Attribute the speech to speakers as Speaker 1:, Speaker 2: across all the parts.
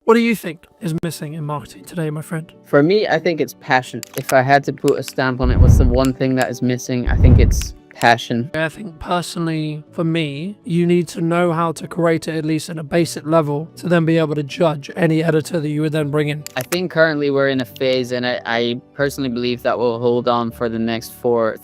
Speaker 1: What do you think is missing in marketing today, my friend?
Speaker 2: For me, I think it's passion. If I had to put a stamp on it, what's the one thing that is missing? I think it's passion.
Speaker 1: I think personally, for me, you need to know how to create it at least at a basic level to then be able to judge any editor that you would then bring in.
Speaker 2: I think currently we're in a phase, and I personally believe that will hold on for the next 4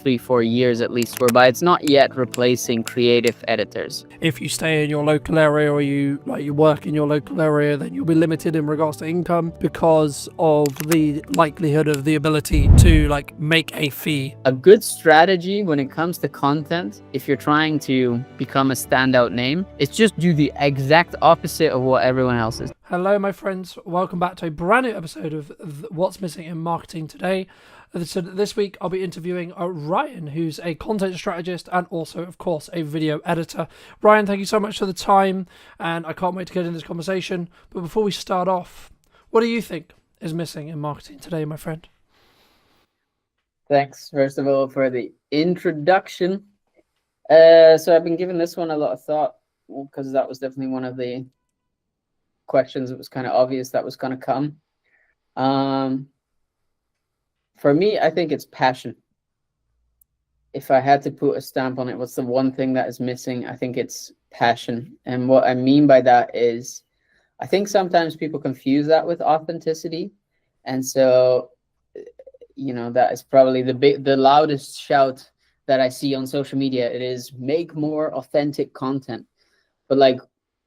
Speaker 2: years at least, whereby it's not yet replacing creative editors.
Speaker 1: If you stay in your local area or you work in your local area, then you'll be limited in regards to income because of the likelihood of the ability to make a fee.
Speaker 2: A good strategy when it comes to content, if you're trying to become a standout name, is just do the exact opposite of what everyone else is.
Speaker 1: Hello, my friends. Welcome back to a brand new episode of What's Missing in Marketing Today. So this week, I'll be interviewing Ryan, who's a content strategist and also, of course, a video editor. Ryan, thank you so much for the time, and I can't wait to get into this conversation. But before we start off, what do you think is missing in marketing today, my friend?
Speaker 2: Thanks, first of all, for the introduction. So I've been giving this one a lot of thought because that was definitely one of the questions that was kind of obvious that was going to come. For me, I think it's passion. If I had to put a stamp on it, what's the one thing that is missing? I think it's passion. And what I mean by that is, I think sometimes people confuse that with authenticity. And so, that is probably the loudest shout that I see on social media. It is make more authentic content. But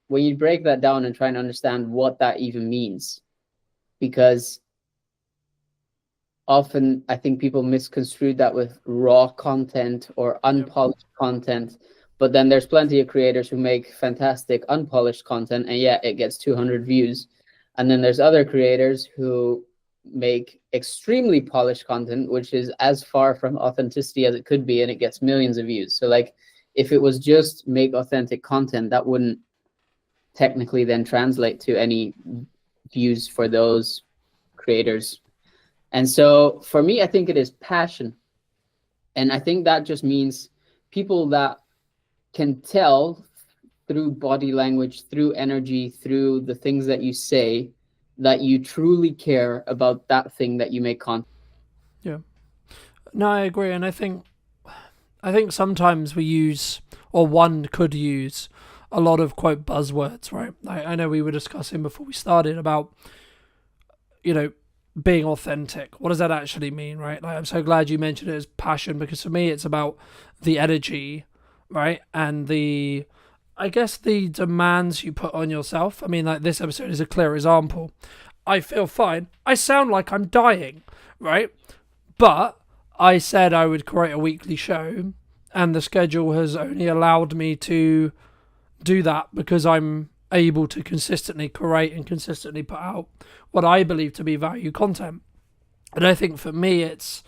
Speaker 2: when you break that down and try and understand what that even means, because often I think people misconstrue that with raw content or unpolished content, but then there's plenty of creators who make fantastic unpolished content and it gets 200 views. And then there's other creators who make extremely polished content, which is as far from authenticity as it could be, and it gets millions of views. So if it was just make authentic content, that wouldn't technically then translate to any views for those creators. And so for me, I think it is passion. And I think that just means people that can tell through body language, through energy, through the things that you say, that you truly care about that thing that you make content.
Speaker 1: Yeah. No, I agree. And I think sometimes we use, or one could use, a lot of quote buzzwords, right? I know we were discussing before we started about, being authentic. What does that actually mean, right? I'm so glad you mentioned it as passion, because for me it's about the energy, right? And the demands you put on yourself. I mean, this episode is a clear example. I feel fine. I sound like I'm dying, right? But I said I would create a weekly show, and the schedule has only allowed me to do that because I'm able to consistently create and consistently put out what I believe to be value content. And I think for me, it's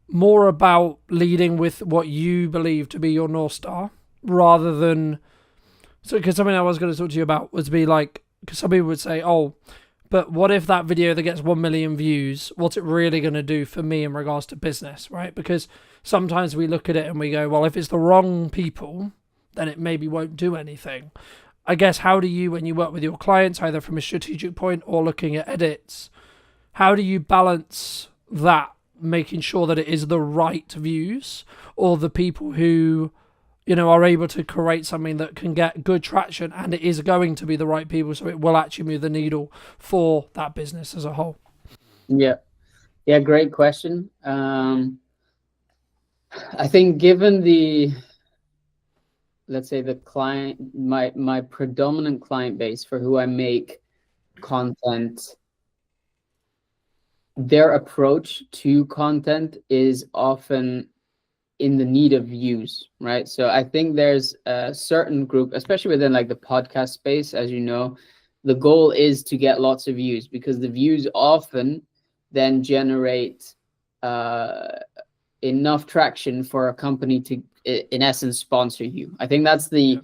Speaker 1: more about leading with what you believe to be your North Star rather than... So, because something I was going to talk to you about was because some people would say, oh, but what if that video that gets 1 million views, what's it really going to do for me in regards to business, right? Because sometimes we look at it and we go, well, if it's the wrong people, then it maybe won't do anything. I guess, how do you, when you work with your clients, either from a strategic point or looking at edits, how do you balance that, making sure that it is the right views or the people who, are able to create something that can get good traction and it is going to be the right people, so it will actually move the needle for that business as a whole?
Speaker 2: Yeah, great question. I think given the, let's say, the client, my predominant client base for who I make content, their approach to content is often in the need of views, right? So I think there's a certain group, especially within the podcast space, as you know, the goal is to get lots of views, because the views often then generate enough traction for a company to, in essence, sponsor you. I think that's the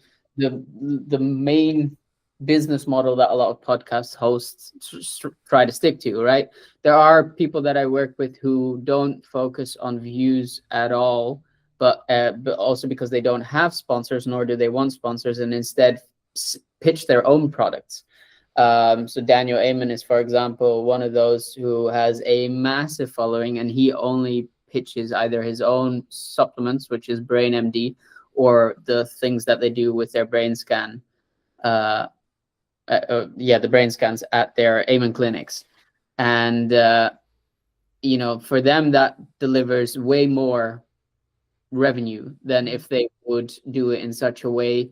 Speaker 2: main business model that a lot of podcast hosts try to stick to, right? There are people that I work with who don't focus on views at all, but also because they don't have sponsors, nor do they want sponsors, and instead pitch their own products. So Daniel Amen is, for example, one of those who has a massive following, and he only pitches either his own supplements, which is Brain MD, or the things that they do with their brain scan. The brain scans at their Amen clinics. And for them, that delivers way more revenue than if they would do it in such a way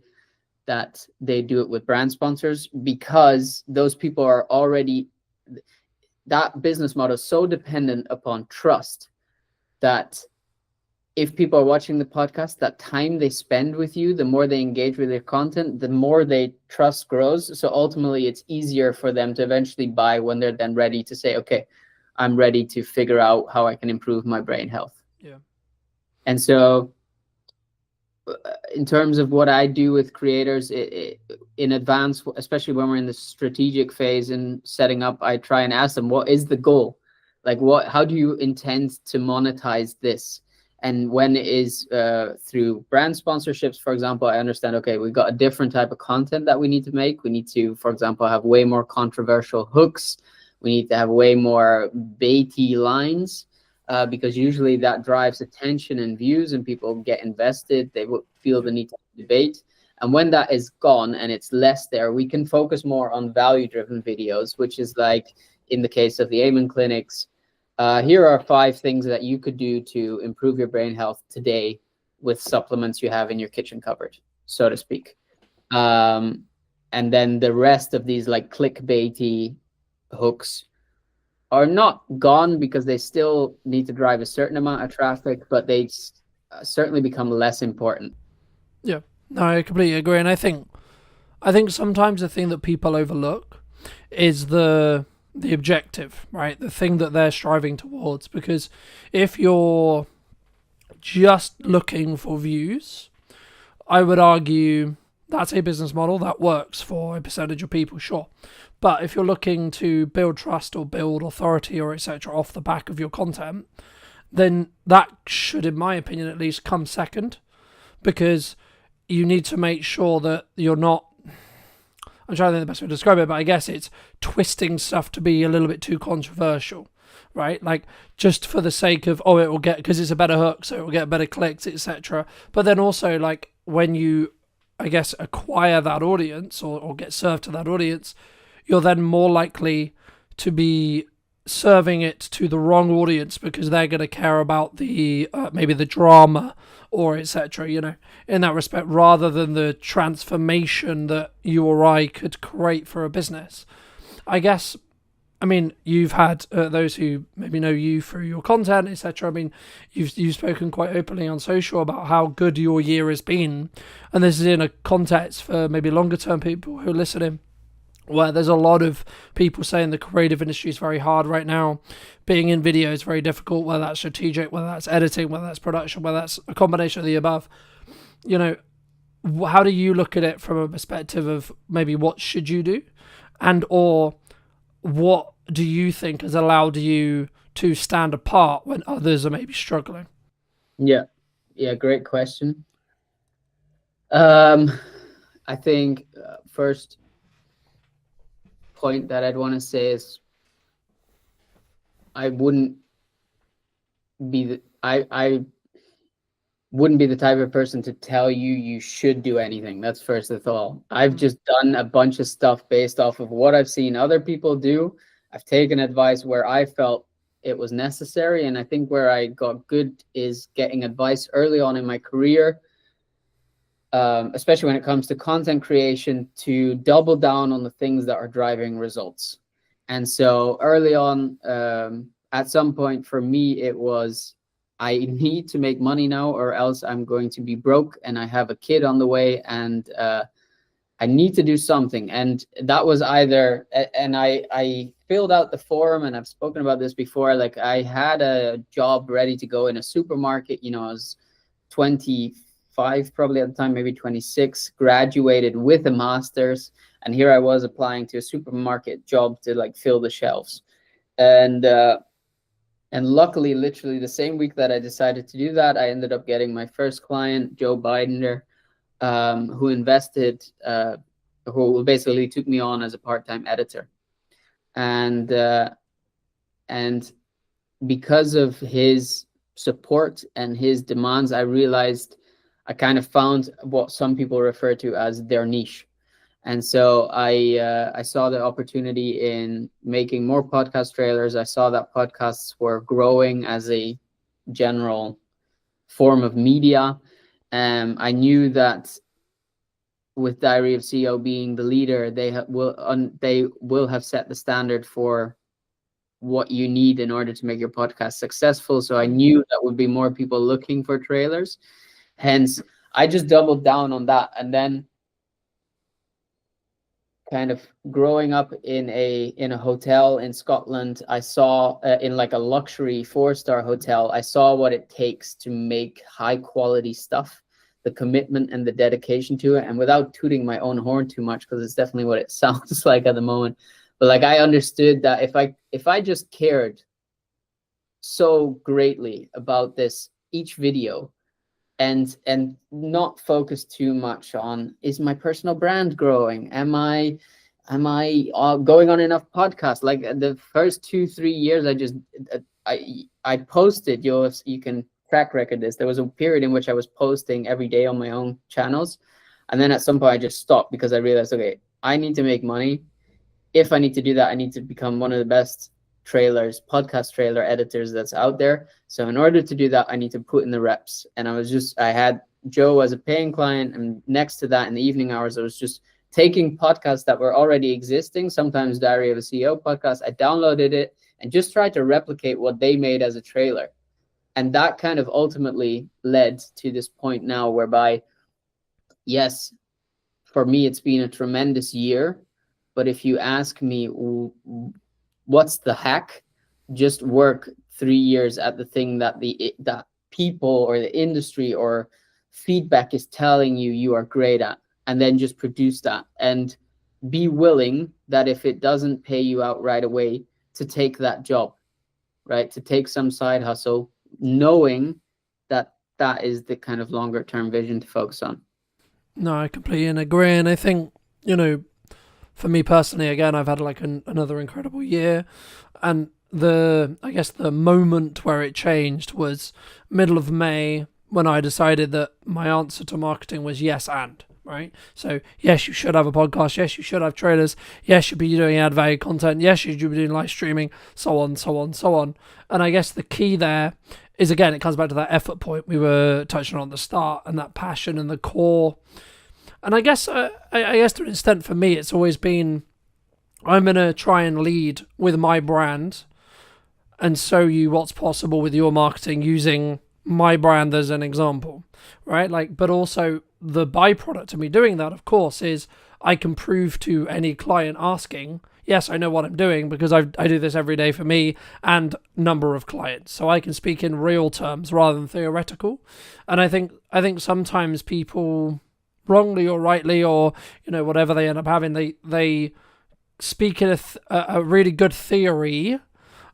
Speaker 2: that they do it with brand sponsors, because those people are already, that business model is so dependent upon trust that if people are watching the podcast, that time they spend with you, the more they engage with your content, the more they trust grows. So ultimately, it's easier for them to eventually buy when they're then ready to say, okay, I'm ready to figure out how I can improve my brain health.
Speaker 1: Yeah.
Speaker 2: And so in terms of what I do with creators in advance, especially when we're in the strategic phase and setting up, I try and ask them, what is the goal? Like, how do you intend to monetize this? And when it is through brand sponsorships, for example, I understand, okay, we've got a different type of content that we need to make. We need to, for example, have way more controversial hooks. We need to have way more baity lines. Because usually that drives attention and views, and people get invested. They will feel the need to debate. And when that is gone and it's less there, we can focus more on value-driven videos, which is like in the case of the Amen clinics. Here are 5 things that you could do to improve your brain health today with supplements you have in your kitchen cupboard, so to speak. And then the rest of these like clickbaity hooks are not gone, because they still need to drive a certain amount of traffic, but they certainly become less important.
Speaker 1: Yeah, no, I completely agree, and I think sometimes the thing that people overlook is the objective, right? The thing that they're striving towards. Because if you're just looking for views, I would argue that's a business model that works for a percentage of people, sure. But if you're looking to build trust or build authority or etc. off the back of your content, then that should, in my opinion at least, come second. Because you need to make sure that you're not, I'm trying to think the best way to describe it, but I guess it's twisting stuff to be a little bit too controversial, right? Like, just for the sake of, it will get, because it's a better hook, so it will get better clicks, etc. But then also, like, when you, I guess, acquire that audience or get served to that audience, you're then more likely to be serving it to the wrong audience, because they're going to care about the maybe the drama or etc. In that respect, rather than the transformation that you or I could create for a business. I guess, I mean, you've had those who maybe know you through your content, etc. I mean, you've spoken quite openly on social about how good your year has been, and this is in a context for maybe longer term people who are listening, where there's a lot of people saying the creative industry is very hard right now. Being in video is very difficult, whether that's strategic, whether that's editing, whether that's production, whether that's a combination of the above. How do you look at it from a perspective of maybe what should you do, and or what do you think has allowed you to stand apart when others are maybe struggling?
Speaker 2: Yeah, great question. I think first point that I'd want to say is I wouldn't be the type of person to tell you should do anything. That's first of all. I've just done a bunch of stuff based off of what I've seen other people do. I've taken advice where I felt it was necessary, and I think where I got good is getting advice early on in my career, especially when it comes to content creation, to double down on the things that are driving results. And so early on, at some point for me, it was, I need to make money now or else I'm going to be broke, and I have a kid on the way, and I need to do something. And that was either, and I filled out the form, and I've spoken about this before, like I had a job ready to go in a supermarket. I was 25 probably at the time, maybe 26, graduated with a master's, and here I was applying to a supermarket job to like fill the shelves. And luckily, literally the same week that I decided to do that, I ended up getting my first client, Joe Bidender, who invested who basically took me on as a part-time editor, and and because of his support and his demands, I realized I kind of found what some people refer to as their niche. And so I saw the opportunity in making more podcast trailers. I saw that podcasts were growing as a general form of media. I knew that with Diary of CEO being the leader, they will have set the standard for what you need in order to make your podcast successful. So I knew that would be more people looking for trailers. Hence, I just doubled down on that. And then kind of growing up in a hotel in Scotland, I saw in like a luxury 4-star hotel, I saw what it takes to make high quality stuff, the commitment and the dedication to it. And without tooting my own horn too much, because it's definitely what it sounds like at the moment, but like I understood that if I just cared so greatly about this each video, and not focus too much on, is my personal brand growing, am I going on enough podcasts? Like the first 2-3 years, I posted, you can track record this, there was a period in which I was posting every day on my own channels, and then at some point I just stopped because I realized, okay, I need to make money. If I need to do that, I need to become one of the best podcast trailer editors that's out there. So in order to do that, I need to put in the reps. And I had Joe as a paying client, and next to that, in the evening hours, I was just taking podcasts that were already existing, sometimes Diary of a CEO podcast. I downloaded it and just tried to replicate what they made as a trailer. And that kind of ultimately led to this point now whereby, yes, for me, it's been a tremendous year. But if you ask me, what's the hack? Just work 3 years at the thing that that people or the industry or feedback is telling you are great at, and then just produce that, and be willing that if it doesn't pay you out right away, to take that job, right? To take some side hustle, knowing that that is the kind of longer term vision to focus on.
Speaker 1: No, I completely agree. And I think, for me personally, again, I've had like another incredible year. And I guess the moment where it changed was middle of May, when I decided that my answer to marketing was yes and. Right? So, yes, you should have a podcast. Yes, you should have trailers. Yes, you should be doing ad value content. Yes, you should be doing live streaming, so on, so on, so on. And I guess the key there is, again, it comes back to that effort point we were touching on at the start, and that passion and the core. And I guess to an extent for me, it's always been, I'm going to try and lead with my brand and show you what's possible with your marketing using my brand as an example, right? Like, but also the byproduct of me doing that, of course, is I can prove to any client asking, yes, I know what I'm doing because I do this every day for me and number of clients. So I can speak in real terms rather than theoretical. And I think sometimes people, wrongly or rightly, or whatever they end up having, they speak in a really good theory,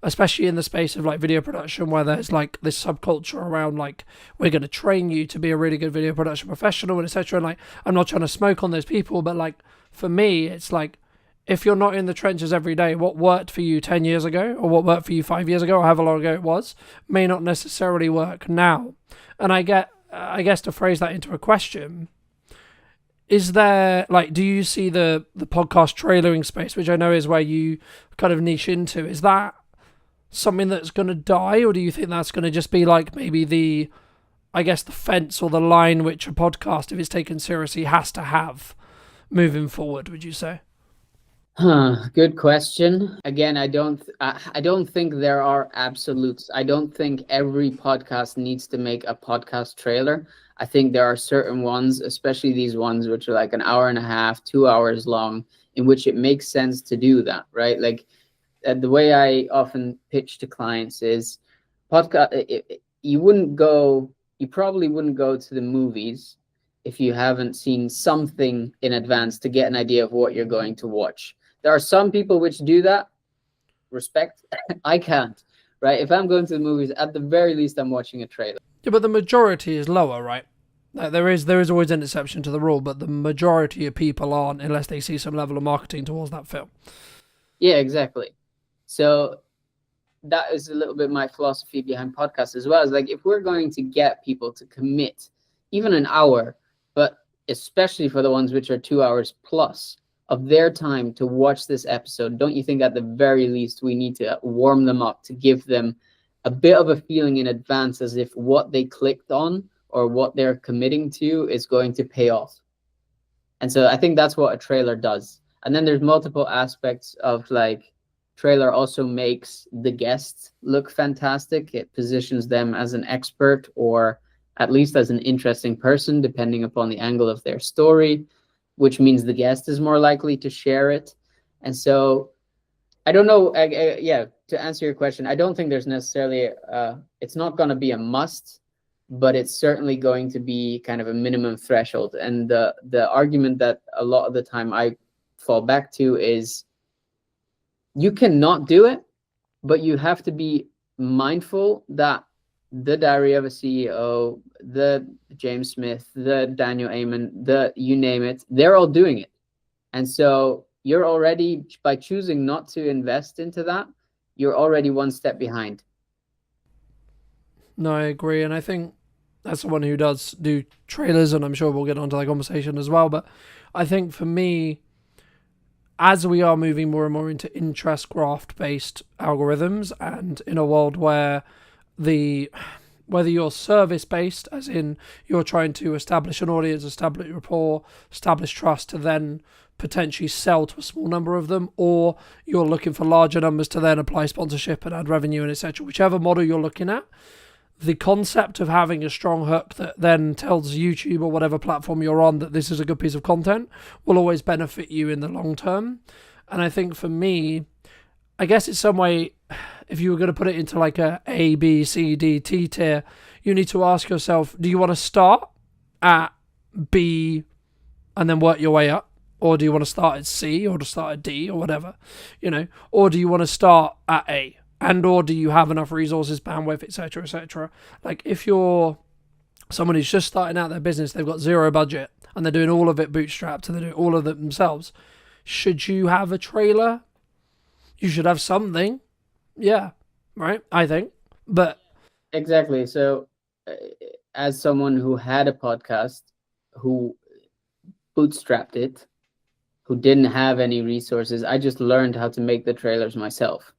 Speaker 1: especially in the space of like video production, where there's like this subculture around like, we're going to train you to be a really good video production professional and etc. And like, I'm not trying to smoke on those people, but like for me, it's like, if you're not in the trenches every day, what worked for you 10 years ago or what worked for you 5 years ago or however long ago it was may not necessarily work now. And I guess to phrase that into a question, is there, like, do you see the podcast trailering space, which I know is where you kind of niche into, is that something that's going to die, or do you think that's going to just be like maybe the fence or the line which a podcast, if it's taken seriously, has to have moving forward, would you say?
Speaker 2: Good question. Again, I don't think there are absolutes. I don't think every podcast needs to make a podcast trailer. I think there are certain ones, especially these ones which are like an hour and a half, 2 hours long, in which it makes sense to do that, right? Like the way I often pitch to clients is podcast. You probably wouldn't go to the movies if you haven't seen something in advance to get an idea of what you're going to watch. There are some people which do that. Respect. I can't, right? If I'm going to the movies, at the very least, I'm watching a trailer.
Speaker 1: Yeah, but the majority is lower, right? Like, there is always an exception to the rule, but the majority of people aren't unless they see some level of marketing towards that film.
Speaker 2: Yeah, exactly. So that is a little bit my philosophy behind podcasts as well. Is like, if we're going to get people to commit even an hour, but especially for the ones which are 2 hours plus of their time to watch this episode, don't you think at the very least we need to warm them up to give them a bit of a feeling in advance as if what they clicked on or what they're committing to is going to pay off? And so I think that's what a trailer does. And then there's multiple aspects of, like, trailer also makes the guests look fantastic. It positions them as an expert or at least as an interesting person, depending upon the angle of their story, which means the guest is more likely to share it. And so I don't know. Yeah, to answer your question, I don't think there's necessarily, it's not going to be a must, but it's certainly going to be kind of a minimum threshold. And the argument that a lot of the time I fall back to is, you cannot do it, but you have to be mindful that the Diary of a CEO, the James Smith, the Daniel Amen, the you name it, they're all doing it. And so you're already, by choosing not to invest into that, you're already one step behind.
Speaker 1: No, I agree, and I think as someone who does do trailers, and I'm sure we'll get onto that conversation as well, but I think for me, as we are moving more and more into interest graph based algorithms, and in a world where whether you're service based, as in you're trying to establish an audience, establish rapport, establish trust to then potentially sell to a small number of them, or you're looking for larger numbers to then apply sponsorship and add revenue and etc. Whichever model you're looking at, the concept of having a strong hook that then tells YouTube or whatever platform you're on that this is a good piece of content will always benefit you in the long term. And I think for me, I guess it's some way, if you were going to put it into like A, B, C, D, T tier, you need to ask yourself, do you want to start at B and then work your way up? Or do you want to start at C or to start at D or whatever, or do you want to start at A? And or do you have enough resources, bandwidth, etc., etc.? Like, if you're someone who's just starting out their business, they've got zero budget, and they're doing all of it bootstrapped, and they're doing all of it themselves, should you have a trailer? You should have something. Yeah, right? I think. But
Speaker 2: exactly. So as someone who had a podcast, who bootstrapped it, who didn't have any resources, I just learned how to make the trailers myself.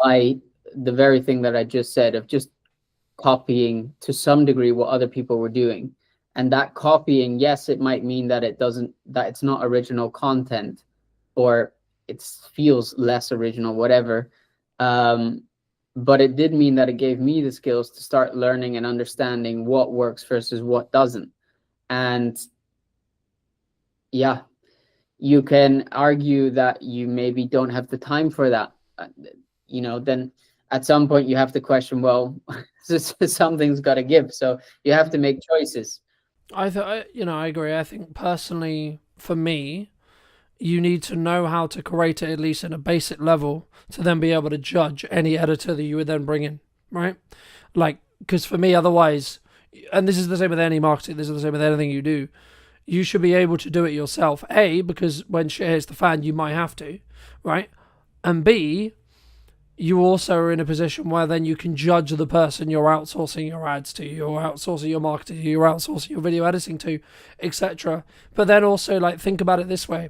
Speaker 2: By the very thing that I just said, of just copying to some degree what other people were doing. And that copying, yes, it might mean that it's not original content, or it feels less original, whatever. But it did mean that it gave me the skills to start learning and understanding what works versus what doesn't. And yeah, you can argue that you maybe don't have the time for that. Then at some point you have to question, well, something's got to give. So you have to make choices.
Speaker 1: I agree. I think personally, for me, you need to know how to create it, at least in a basic level, to then be able to judge any editor that you would then bring in, right? Like, because for me, otherwise, and this is the same with any marketing, this is the same with anything you do, you should be able to do it yourself. A, because when shit hits the fan, you might have to, right? And B, you also are in a position where then you can judge the person you're outsourcing your ads to, you're outsourcing your marketing to, you're outsourcing your video editing to, etc. But then also, like, think about it this way.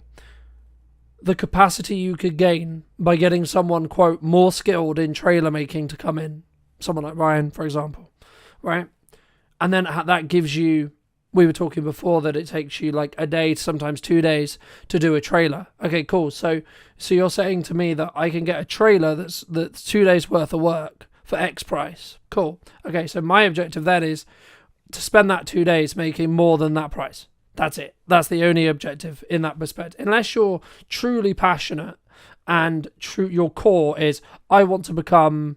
Speaker 1: The capacity you could gain by getting someone, quote, more skilled in trailer making to come in, someone like Ryan, for example, right? And then that gives you, we were talking before that it takes you like a day, sometimes 2 days to do a trailer. Okay, cool. So you're saying to me that I can get a trailer that's 2 days worth of work for X price. Cool. Okay, so my objective then is to spend that 2 days making more than that price. That's it. That's the only objective in that perspective. Unless you're truly passionate and your core is, I want to become,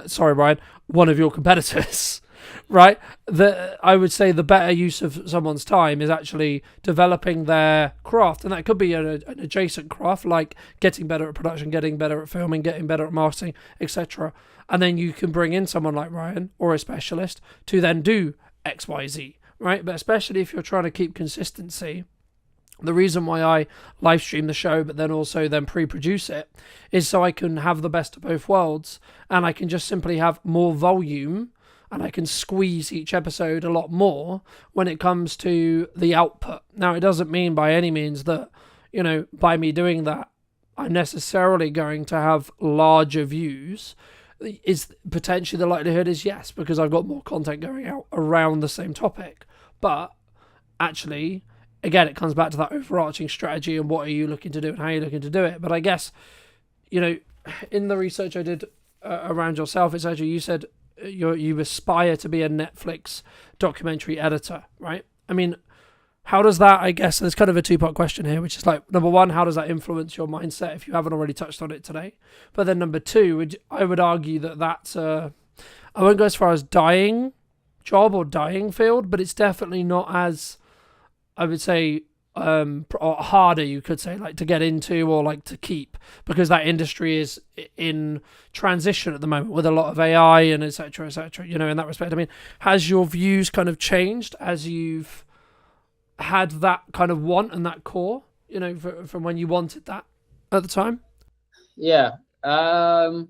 Speaker 1: sorry, Brian, one of your competitors. Right? I would say the better use of someone's time is actually developing their craft. And that could be an adjacent craft, like getting better at production, getting better at filming, getting better at marketing, etc. And then you can bring in someone like Ryan or a specialist to then do XYZ, right? But especially if you're trying to keep consistency, the reason why I live stream the show but then also then pre-produce it is so I can have the best of both worlds, and I can just simply have more volume, and I can squeeze each episode a lot more when it comes to the output. Now, it doesn't mean by any means that, by me doing that, I'm necessarily going to have larger views. Is potentially the likelihood is yes, because I've got more content going out around the same topic. But actually, again, it comes back to that overarching strategy and what are you looking to do and how you're looking to do it. But I guess, in the research I did around yourself, it's actually, you said you aspire to be a Netflix documentary editor, right? I mean, how does that, I guess, there's kind of a two-part question here, which is like, number one, how does that influence your mindset if you haven't already touched on it today? But then number two, I would argue that that's I won't go as far as dying job or dying field, but it's definitely not as, I would say, or harder, you could say, like to get into or like to keep, because that industry is in transition at the moment with a lot of AI and etc. In that respect. I mean, has your views kind of changed as you've had that kind of want and that core, from when you wanted that at the time?
Speaker 2: Yeah. No,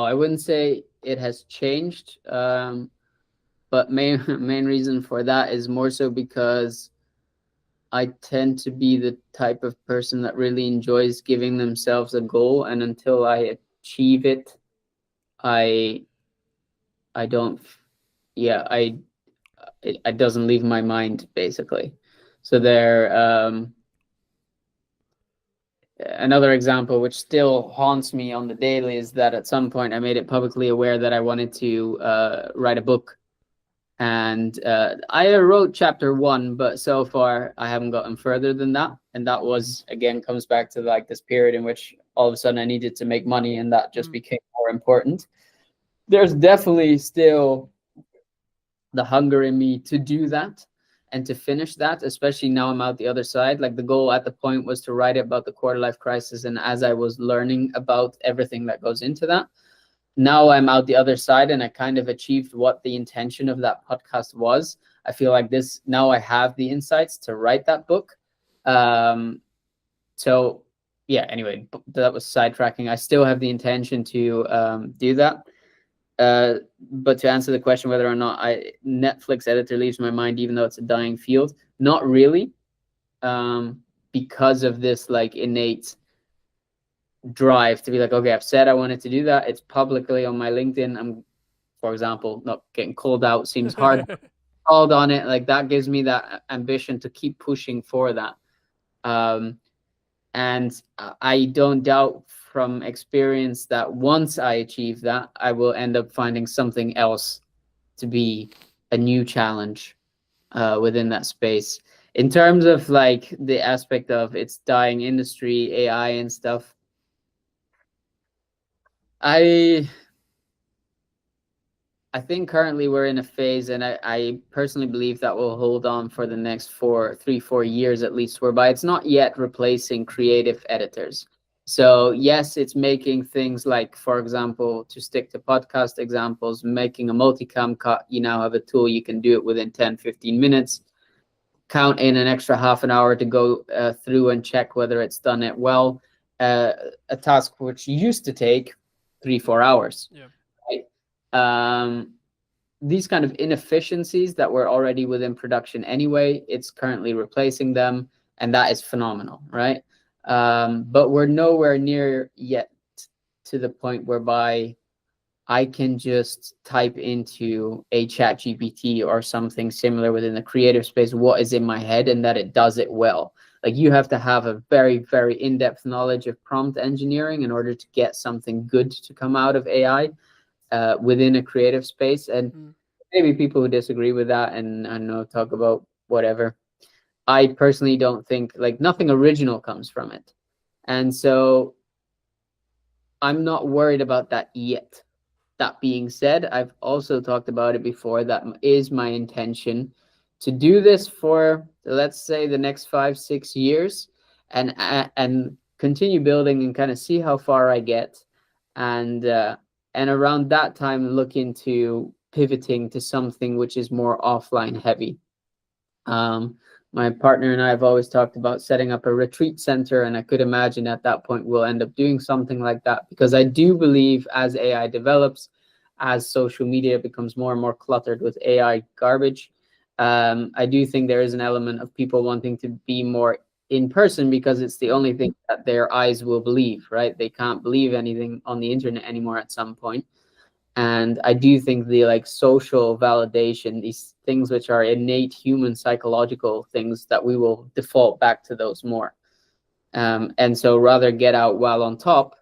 Speaker 2: I wouldn't say it has changed. But main reason for that is more so because I tend to be the type of person that really enjoys giving themselves a goal, and until I achieve it, I don't, yeah, it doesn't leave my mind, basically. So another example which still haunts me on the daily is that at some point I made it publicly aware that I wanted to write a book. And I wrote chapter 1, but so far I haven't gotten further than that. And that was, again, comes back to like this period in which all of a sudden I needed to make money, and that just became more important. There's definitely still the hunger in me to do that and to finish that, especially now I'm out the other side. Like, the goal at the point was to write about the quarter life crisis, and as I was learning about everything that goes into that, now I'm out the other side and I kind of achieved what the intention of that podcast was. I feel like now I have the insights to write that book. So yeah, anyway, that was sidetracking. I still have the intention to do that. But to answer the question whether or not Netflix editor leaves my mind, even though it's a dying field, not really, because of this like innate drive to be like, okay, I've said I wanted to do that. It's publicly on my LinkedIn. I'm, for example, not getting called out seems hard. Called on it, like that gives me that ambition to keep pushing for that. And I don't doubt from experience that once I achieve that, I will end up finding something else to be a new challenge within that space. In terms of like the aspect of its dying industry, AI and stuff, I think currently we're in a phase, and I personally believe that will hold on for the next 4 years at least, whereby it's not yet replacing creative editors. So yes, it's making things like, for example, to stick to podcast examples, making a multicam cut. You now have a tool, you can do it within 10-15 minutes. Count in an extra half an hour to go through and check whether it's done it well. A task which used to take 3-4 hours.
Speaker 1: Yeah.
Speaker 2: Right? These kind of inefficiencies that were already within production anyway, it's currently replacing them, and that is phenomenal, right? But we're nowhere near yet to the point whereby I can just type into a chat GPT or something similar within the creative space what is in my head, and that it does it well. Like, you have to have a very, very in-depth knowledge of prompt engineering in order to get something good to come out of AI within a creative space. And maybe people who disagree with that and I don't know, talk about whatever. I personally don't think, like, nothing original comes from it. And so I'm not worried about that yet. That being said, I've also talked about it before. That is my intention to do this for, let's say, the next 5-6 years, and continue building and kind of see how far I get, and around that time look into pivoting to something which is more offline heavy. My partner and I have always talked about setting up a retreat center, and I could imagine at that point we'll end up doing something like that, because I do believe as AI develops, as social media becomes more and more cluttered with AI garbage, I do think there is an element of people wanting to be more in person, because it's the only thing that their eyes will believe, right? They can't believe anything on the internet anymore at some point. And I do think the like social validation, these things which are innate human psychological things, that we will default back to those more. And so rather get out while on top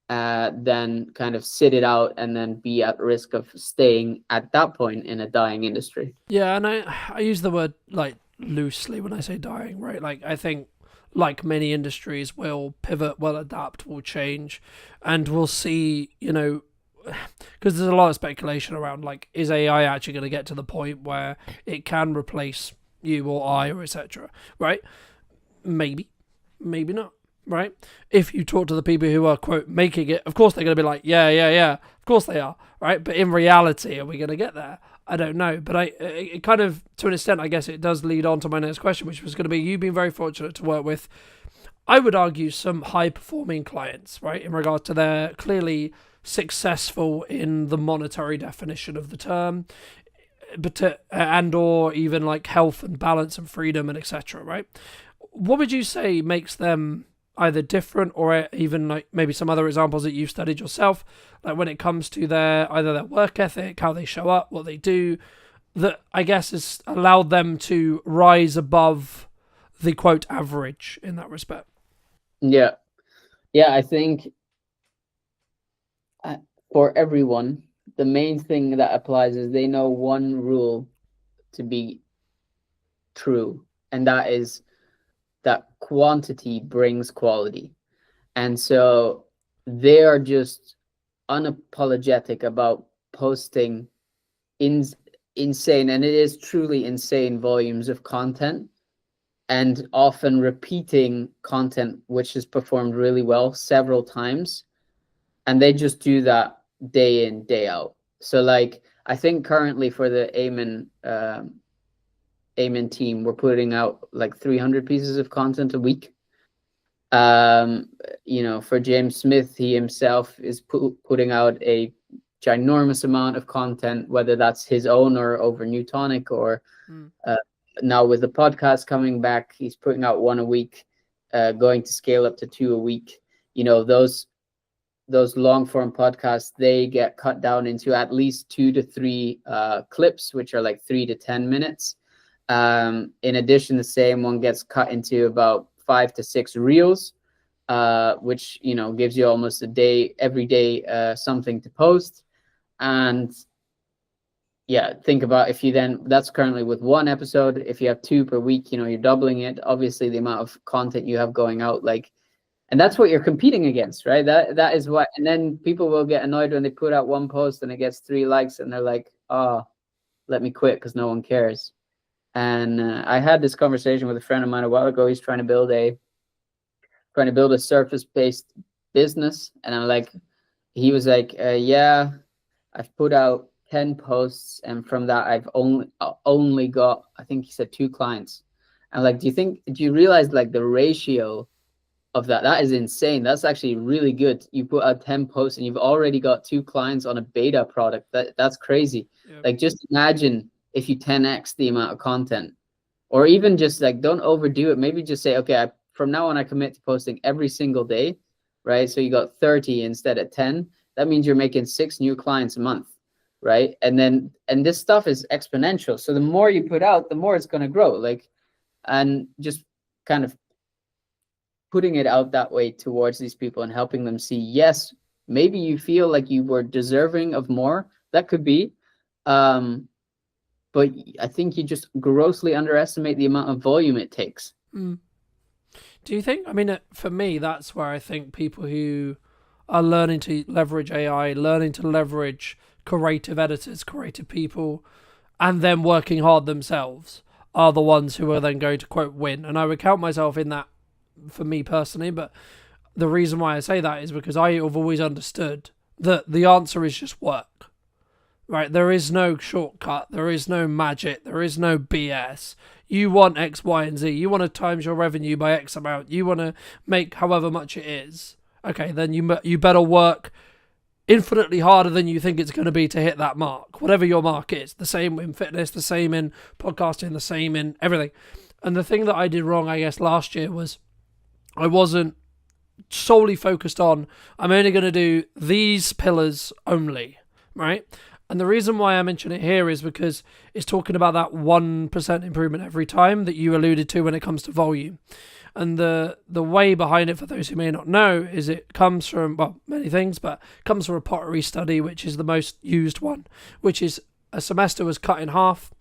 Speaker 2: than kind of sit it out and then be at risk of staying at that point in a dying industry.
Speaker 1: Yeah, and I use the word like loosely when I say dying, right? Like I think like many industries will pivot, will adapt, will change, and we'll see, because there's a lot of speculation around like, is AI actually going to get to the point where it can replace you or I or etc. Right? Maybe, maybe not. Right? If you talk to the people who are quote making it, of course they're going to be like, yeah, of course they are, right? But in reality, are we going to get there? I don't know, but it kind of, to an extent, I guess it does lead on to my next question, which was going to be, you've been very fortunate to work with, I would argue, some high-performing clients, right, in regards to their clearly successful in the monetary definition of the term, but and or even like health and balance and freedom and etc. Right? What would you say makes them either different, or even like maybe some other examples that you've studied yourself, like when it comes to either their work ethic, how they show up, what they do, that I guess has allowed them to rise above the quote average in that respect?
Speaker 2: Yeah, I think for everyone, the main thing that applies is they know one rule to be true, and that is that quantity brings quality. And so they are just unapologetic about posting insane, and it is truly insane, volumes of content, and often repeating content which is performed really well several times. And they just do that day in, day out. So like, I think currently for the Amen team, we're putting out like 300 pieces of content a week. For James Smith, he himself is putting out a ginormous amount of content, whether that's his own or over Newtonic, or now with the podcast coming back, he's putting out one a week, going to scale up to 2 a week. Those long form podcasts, they get cut down into at least 2 to 3 clips, which are like 3 to 10 minutes. In addition, the same one gets cut into about 5 to 6 reels, which gives you almost a day every day, something to post. And yeah, think about if you then, that's currently with 1 episode. If you have 2 per week, you're doubling it. Obviously, the amount of content you have going out, and that's what you're competing against, right? That is what. And then people will get annoyed when they put out 1 post and it gets 3 likes, and they're like, "Oh, let me quit because no one cares." And I had this conversation with a friend of mine a while ago. He's trying to build a surface-based business, and he was like, "Yeah, I've put out 10 posts, and from that I've only got," I think he said, 2 clients. And do you realize the ratio of that is insane. That's actually really good. You put out 10 posts and you've already got 2 clients on a beta product. That's crazy. Yep. Just imagine if you 10x the amount of content, or even just don't overdo it. Maybe just say, okay, from now on I commit to posting every single day, right? So you got 30 instead of 10. That means you're making 6 new clients a month, right? And this stuff is exponential. So the more you put out, the more it's going to grow. And just kind of putting it out that way towards these people and helping them see, yes, maybe you feel like you were deserving of more. That could be. But I think you just grossly underestimate the amount of volume it takes.
Speaker 1: Do you think, for me, that's where I think people who are learning to leverage AI, learning to leverage creative editors, creative people, and then working hard themselves are the ones who are then going to, quote, win. And I would count myself in that for me personally, but the reason why I say that is because I have always understood that the answer is just work, right? There is no shortcut. There is no magic. There is no BS. You want X, Y, and Z. You want to times your revenue by X amount. You want to make however much it is. Okay, then you better work infinitely harder than you think it's going to be to hit that mark, whatever your mark is. The same in fitness, the same in podcasting, the same in everything. And the thing that I did wrong, I guess, last year was I wasn't solely focused on, I'm only going to do these pillars only, right? And the reason why I mention it here is because it's talking about that 1% improvement every time that you alluded to when it comes to volume. And the way behind it, for those who may not know, is it comes from, well, many things, but it comes from a pottery study, which is the most used one, which is a semester was cut in half.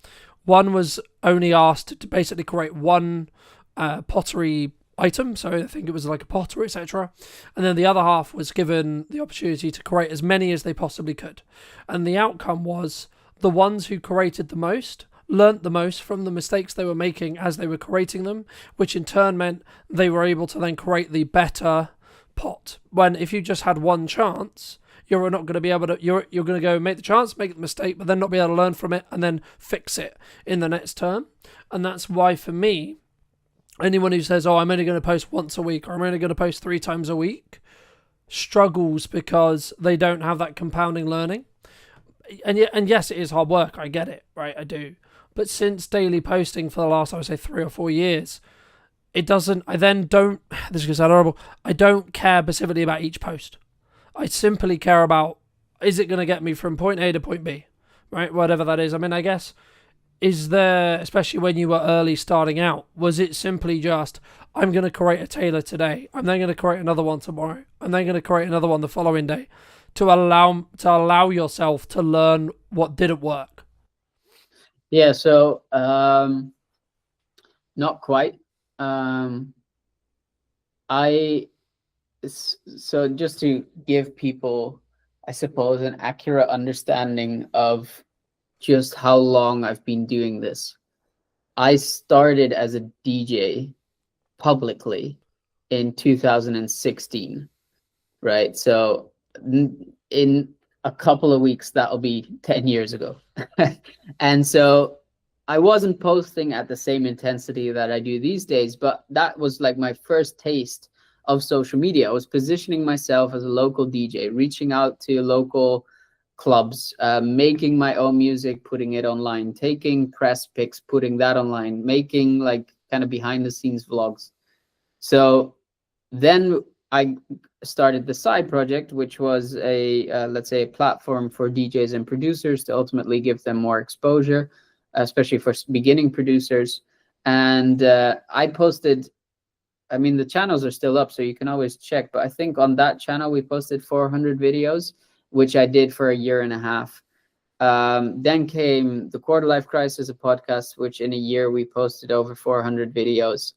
Speaker 1: One was only asked to basically create one pottery item, so I think it was like a potter, etc. And then the other half was given the opportunity to create as many as they possibly could. And the outcome was the ones who created the most learnt the most from the mistakes they were making as they were creating them, which in turn meant they were able to then create the better pot. When if you just had one chance, you're not going to be able to, you're going to go make the chance, make the mistake, but then not be able to learn from it and then fix it in the next term. And that's why, for me, anyone who says, oh, I'm only going to post once a week or I'm only going to post 3 times a week struggles because they don't have that compounding learning. And yes, it is hard work. I get it, right? I do. But since daily posting for the last, I would say, 3 or 4 years, it doesn't, I then don't, this is going to sound horrible, I don't care specifically about each post. I simply care about, is it going to get me from point A to point B, right? Whatever that is. I mean, I guess, is there, especially when you were early starting out, was it simply just, I'm going to create a tailor today, I'm then going to create another one tomorrow, I'm then going to create another one the following day, to allow yourself to learn what didn't work?
Speaker 2: Yeah, so not quite. So just to give people, I suppose, an accurate understanding of just how long I've been doing this. I started as a DJ publicly in 2016, right? So in a couple of weeks, that'll be 10 years ago. And so I wasn't posting at the same intensity that I do these days, but that was like my first taste of social media. I was positioning myself as a local DJ, reaching out to local clubs, making my own music, putting it online, taking press pics, putting that online, making like kind of behind the scenes vlogs. So then I started the side project, which was a let's say a platform for DJs and producers to ultimately give them more exposure, especially for beginning producers. And I posted, I mean, the channels are still up, so you can always check, but I think on that channel we posted 400 videos, which I did for a year and a half. Then came the Quarter Life Crisis, a podcast, which in a year we posted over 400 videos.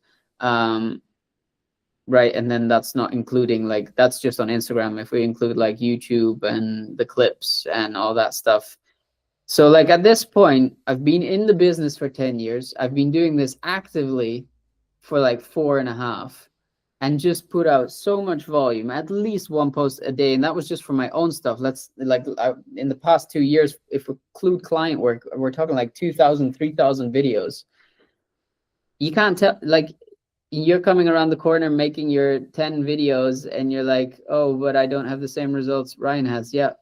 Speaker 2: Right, and then that's not including, like, that's just on Instagram. If we include like YouTube and the clips and all that stuff. So like at this point, I've been in the business for 10 years. I've been doing this actively for like 4.5, and just put out so much volume, at least one post a day. And that was just for my own stuff. Let's like, in the past 2 years, if we include client work, we're talking like 2,000, 3,000 videos. You can't tell, like, you're coming around the corner making your 10 videos and you're like, oh, but I don't have the same results Ryan has. Yeah.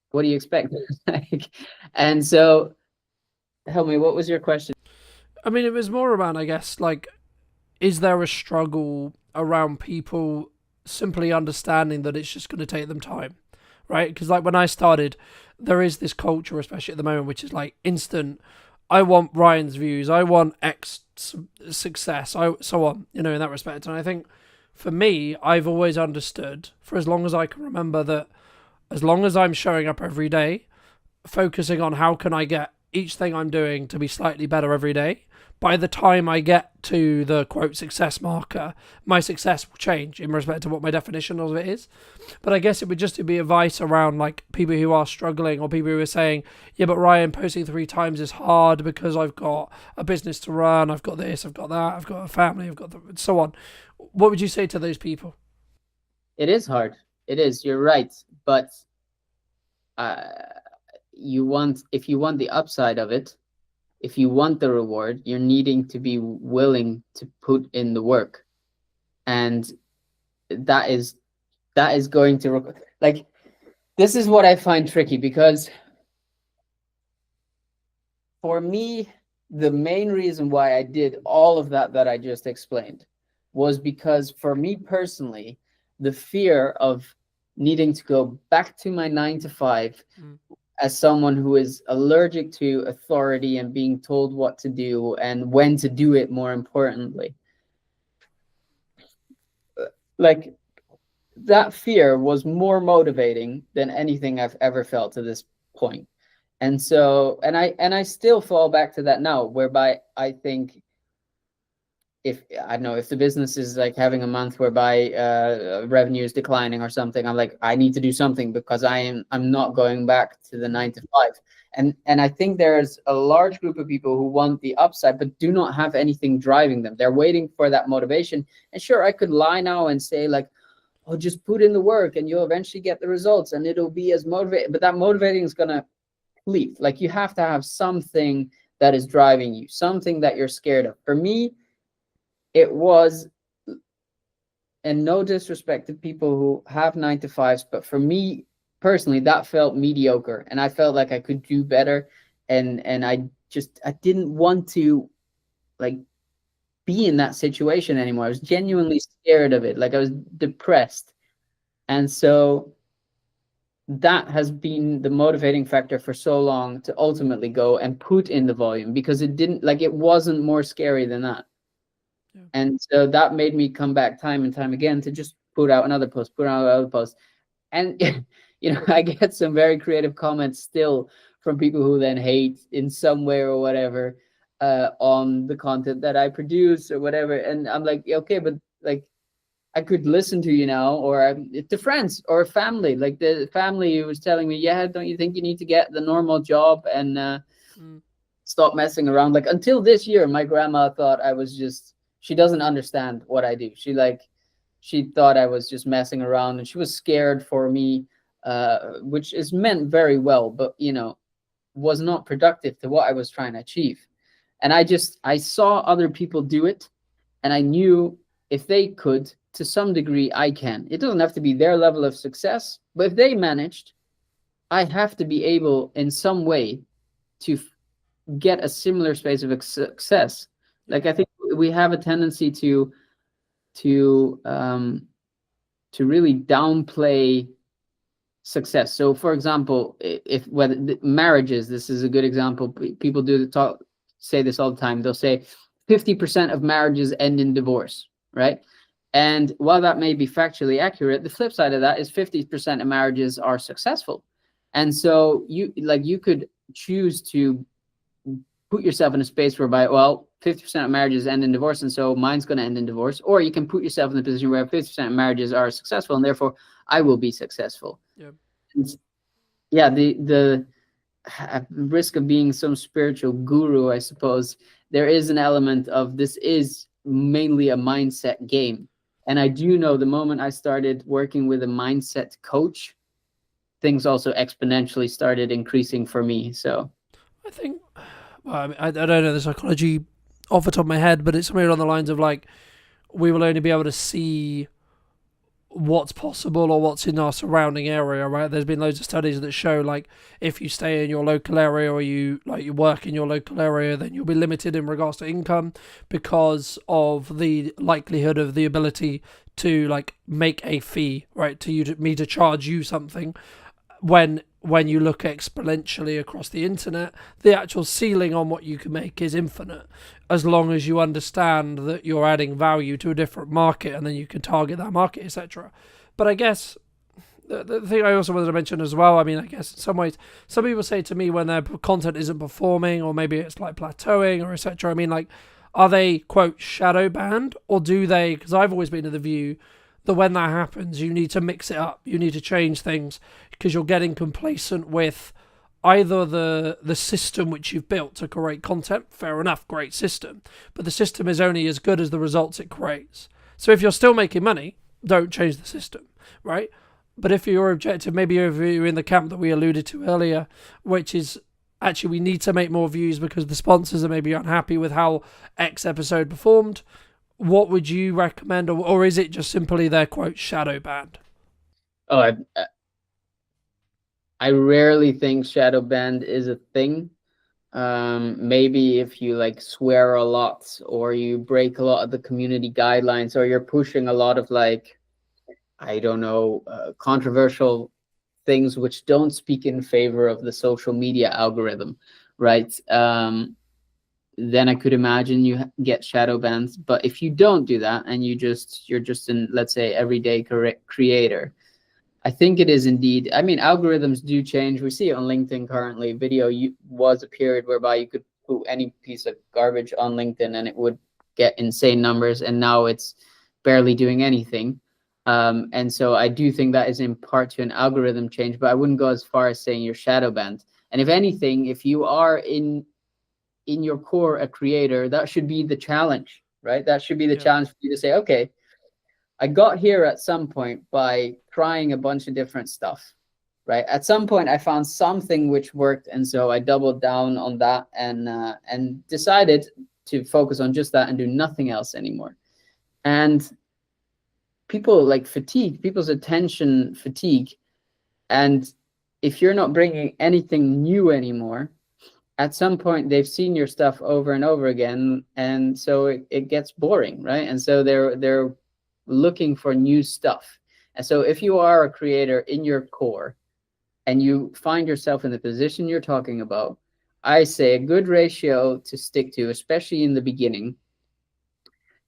Speaker 2: What do you expect? And so help me, what was your question?
Speaker 1: I mean, it was more around, I guess, like, is there a struggle around people simply understanding that it's just going to take them time, right? Because like when I started, there is this culture, especially at the moment, which is like instant. I want Ryan's views. I want X success. So on, in that respect. And I think for me, I've always understood, for as long as I can remember, that as long as I'm showing up every day, focusing on how can I get each thing I'm doing to be slightly better every day, by the time I get to the quote success marker, my success will change in respect to what my definition of it is. But I guess it would just be advice around like people who are struggling, or people who are saying, yeah, but Ryan, posting 3 times is hard because I've got a business to run, I've got this, I've got that, I've got a family, I've got so on. What would you say to those people?
Speaker 2: It is hard. It is. You're right. But if you want the upside of it, if you want the reward, you're needing to be willing to put in the work. And that is going to like, this is what I find tricky, because for me, the main reason why I did all of that I just explained was because, for me personally, the fear of needing to go back to my 9 to 5 as someone who is allergic to authority and being told what to do and when to do it, more importantly, like, that fear was more motivating than anything I've ever felt to this point. And so, and I still fall back to that now, whereby I think, if I don't know, if the business is like having a month whereby revenue is declining or something, I'm like, I need to do something, because I'm not going back to the 9 to 5. And I think there's a large group of people who want the upside but do not have anything driving them. They're waiting for that motivation. And sure, I could lie now and say like, oh, just put in the work and you'll eventually get the results and it'll be as motivating, but that motivating is gonna leave. Like, you have to have something that is driving you, something that you're scared of. For me, it was, and no disrespect to people who have 9 to 5s, but for me personally, that felt mediocre, and I felt like I could do better, and I didn't want to, like, be in that situation anymore. I was genuinely scared of it. Like, I was depressed, and so that has been the motivating factor for so long to ultimately go and put in the volume, because it wasn't more scary than that. Yeah. And so that made me come back time and time again to just put out another post, and I get some very creative comments still from people who then hate in some way or whatever on the content that I produce or whatever, and I'm like, okay, but like, I could listen to you now, or to friends or family. Like, the family who was telling me, yeah, don't you think you need to get the normal job and stop messing around? Like, until this year, my grandma thought I was just, she doesn't understand what I do. She thought I was just messing around, and she was scared for me, which is meant very well, but, was not productive to what I was trying to achieve. And I saw other people do it, and I knew, if they could, to some degree, I can. It doesn't have to be their level of success, but if they managed, I have to be able in some way to get a similar space of success. Like, I think we have a tendency to really downplay success. So, for example, if whether marriages, this is a good example. People say this all the time. They'll say 50% of marriages end in divorce, right? And while that may be factually accurate, the flip side of that is 50% of marriages are successful. And so you could choose to put yourself in a space whereby, well, 50% of marriages end in divorce, and so mine's going to end in divorce. Or you can put yourself in the position where 50% of marriages are successful, and therefore I will be successful. Yeah. And yeah, the at risk of being some spiritual guru, I suppose, there is an element of this is mainly a mindset game. And I do know the moment I started working with a mindset coach, things also exponentially started increasing for me. So
Speaker 1: I think, well, I mean, I don't know the psychology off the top of my head, but it's somewhere along the lines of like, we will only be able to see what's possible or what's in our surrounding area, right? There's been loads of studies that show, like, if you stay in your local area or you work in your local area, then you'll be limited in regards to income because of the likelihood of the ability to, like, make a fee, right? To me to charge you something. When you look exponentially across the internet, the actual ceiling on what you can make is infinite, as long as you understand that you're adding value to a different market, and then you can target that market, etc. But I guess the thing I also wanted to mention as well, I mean, I guess in some ways, some people say to me when their content isn't performing, or maybe it's like plateauing or etc. I mean, like, are they, quote, shadow banned, or do they, because I've always been of the view that when that happens, you need to mix it up. You need to change things because you're getting complacent with either the system which you've built to create content. Fair enough, great system. But the system is only as good as the results it creates. So if you're still making money, don't change the system, right? But if your objective, maybe if you're in the camp that we alluded to earlier, which is actually we need to make more views because the sponsors are maybe unhappy with how X episode performed, what would you recommend? Or is it just simply their quote shadow banned?
Speaker 2: Oh, I rarely think shadow band is a thing. Maybe if you like swear a lot or you break a lot of the community guidelines or you're pushing a lot of like, I don't know, controversial things which don't speak in favor of the social media algorithm, right? Then I could imagine you get shadow bans. But if you don't do that and you're just an, let's say, everyday creator, I think it is indeed. I mean, algorithms do change. We see it on LinkedIn currently. Video was a period whereby you could put any piece of garbage on LinkedIn and it would get insane numbers, and now it's barely doing anything. And so I do think that is in part to an algorithm change, but I wouldn't go as far as saying you're shadow banned. And if anything, if you are in your core a creator, that should be the challenge, right? That should be the challenge for you to say, okay, I got here at some point by trying a bunch of different stuff, right? At some point, I found something which worked, and so I doubled down on that and decided to focus on just that and do nothing else anymore. And people like fatigue, people's attention fatigue, and if you're not bringing anything new anymore, at some point they've seen your stuff over and over again, and so it gets boring, right? And so they're looking for new stuff. And so if you are a creator in your core and you find yourself in the position you're talking about, I say a good ratio to stick to, especially in the beginning,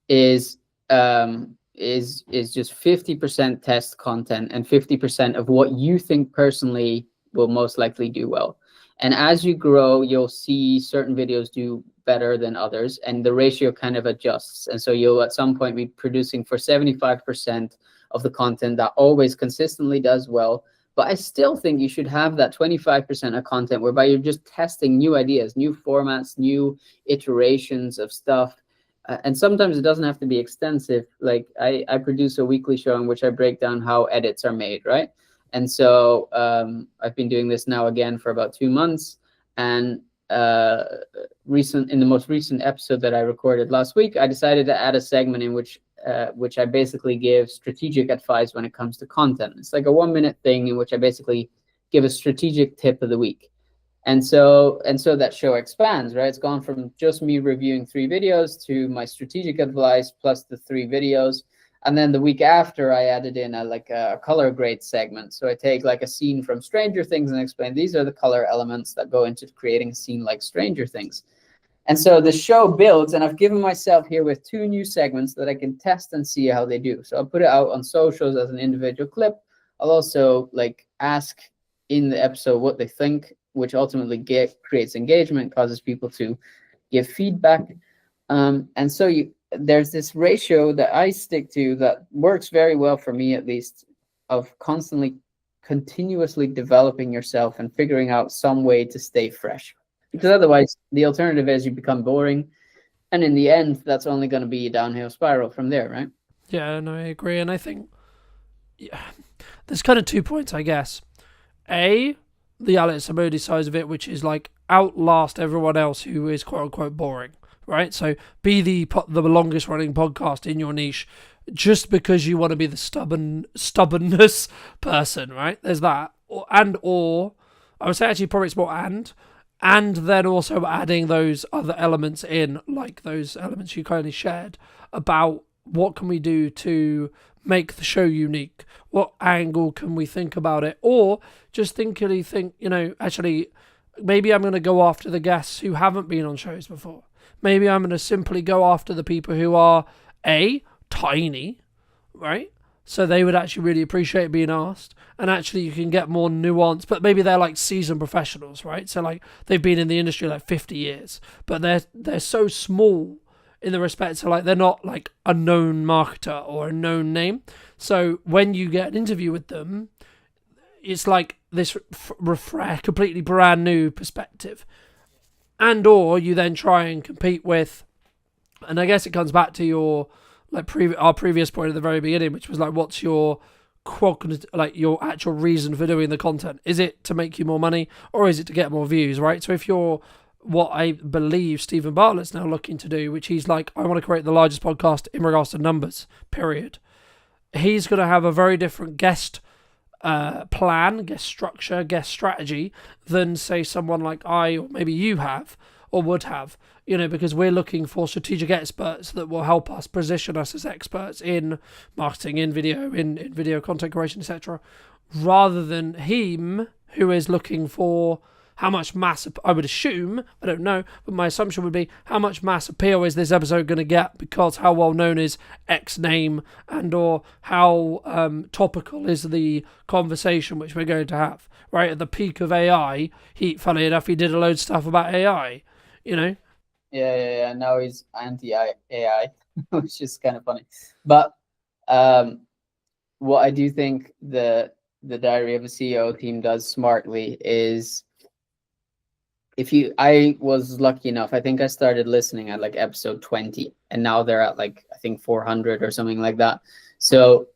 Speaker 2: is just 50% test content and 50% of what you think personally will most likely do well. And as you grow, you'll see certain videos do better than others, and the ratio kind of adjusts. And so you'll at some point be producing for 75% of the content that always consistently does well. But I still think you should have that 25% of content whereby you're just testing new ideas, new formats, new iterations of stuff. And sometimes it doesn't have to be extensive. Like I produce a weekly show in which I break down how edits are made, right? And so I've been doing this now again for about 2 months. And in the most recent episode that I recorded last week, I decided to add a segment in which I basically give strategic advice when it comes to content. It's like a 1-minute thing in which I basically give a strategic tip of the week. And so that show expands, right? It's gone from just me reviewing 3 videos to my strategic advice plus the 3 videos. And then the week after, I added in a color grade segment. So I take like a scene from Stranger Things and explain these are the color elements that go into creating a scene like Stranger Things. And so the show builds, and I've given myself here with 2 new segments that I can test and see how they do. So I'll put it out on socials as an individual clip. I'll also like ask in the episode what they think, which ultimately creates engagement, causes people to give feedback. And so there's this ratio that I stick to that works very well for me, at least, of continuously developing yourself and figuring out some way to stay fresh. Because otherwise, the alternative is you become boring. And in the end, that's only going to be a downhill spiral from there, right?
Speaker 1: Yeah, no, I agree. And I think there's kind of 2 points, I guess. A, the Alex Samodi side of it, which is like outlast everyone else who is quote unquote boring. Right, so be the longest running podcast in your niche, just because you want to be the stubbornness person, right? There's that, or I would say actually probably it's more and then also adding those other elements in, like those elements you kindly shared about what can we do to make the show unique, what angle can we think about it, or just think, actually maybe I'm going to go after the guests who haven't been on shows before. Maybe I'm going to simply go after the people who are tiny, right? So they would actually really appreciate being asked. And actually you can get more nuance, but maybe they're like seasoned professionals, right? So like they've been in the industry like 50 years, but they're so small in the respect to like they're not like a known marketer or a known name. So when you get an interview with them, it's like this completely brand new perspective. And or you then try and compete with, and I guess it comes back to your like our previous point at the very beginning, which was like, what's your like your actual reason for doing the content? Is it to make you more money, or is it to get more views, right? So if you're what I believe Stephen Bartlett's now looking to do, which he's like, I want to create the largest podcast in regards to numbers, period. He's going to have a very different guest plan, guest structure, guest strategy than, say, someone like I or maybe you have or would have, because we're looking for strategic experts that will help us position us as experts in marketing, in video, in video content creation, etc., rather than him who is looking for how much mass, I would assume, I don't know, but my assumption would be how much mass appeal is this episode going to get, because how well known is X name, and or how topical is the conversation which we're going to have, right? At the peak of AI, funnily enough, he did a load of stuff about AI,
Speaker 2: Yeah. Now he's anti-AI, which is kind of funny. But what I do think the Diary of a CEO team does smartly is, I was lucky enough, I think I started listening at like episode 20, and now they're at like, I think 400 or something like that. So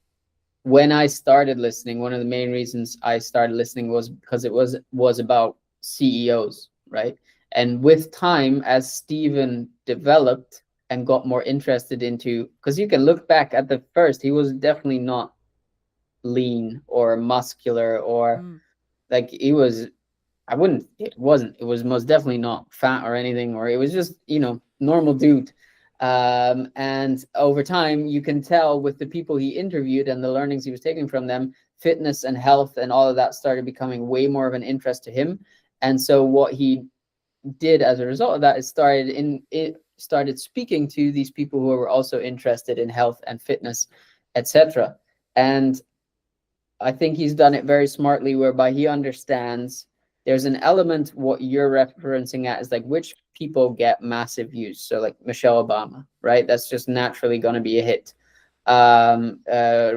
Speaker 2: when I started listening, one of the main reasons I started listening was because it was about CEOs, right? And with time, as Stephen developed and got more interested into, because you can look back at the first, he was definitely not lean or muscular or like he was, it was most definitely not fat or anything, or it was just, normal dude. And over time, you can tell with the people he interviewed and the learnings he was taking from them, fitness and health and all of that started becoming way more of an interest to him. And so what he did as a result of that is started speaking to these people who were also interested in health and fitness, etc. And I think he's done it very smartly, whereby he understands there's an element, what you're referencing at is like which people get massive views. So like Michelle Obama, right? That's just naturally going to be a hit.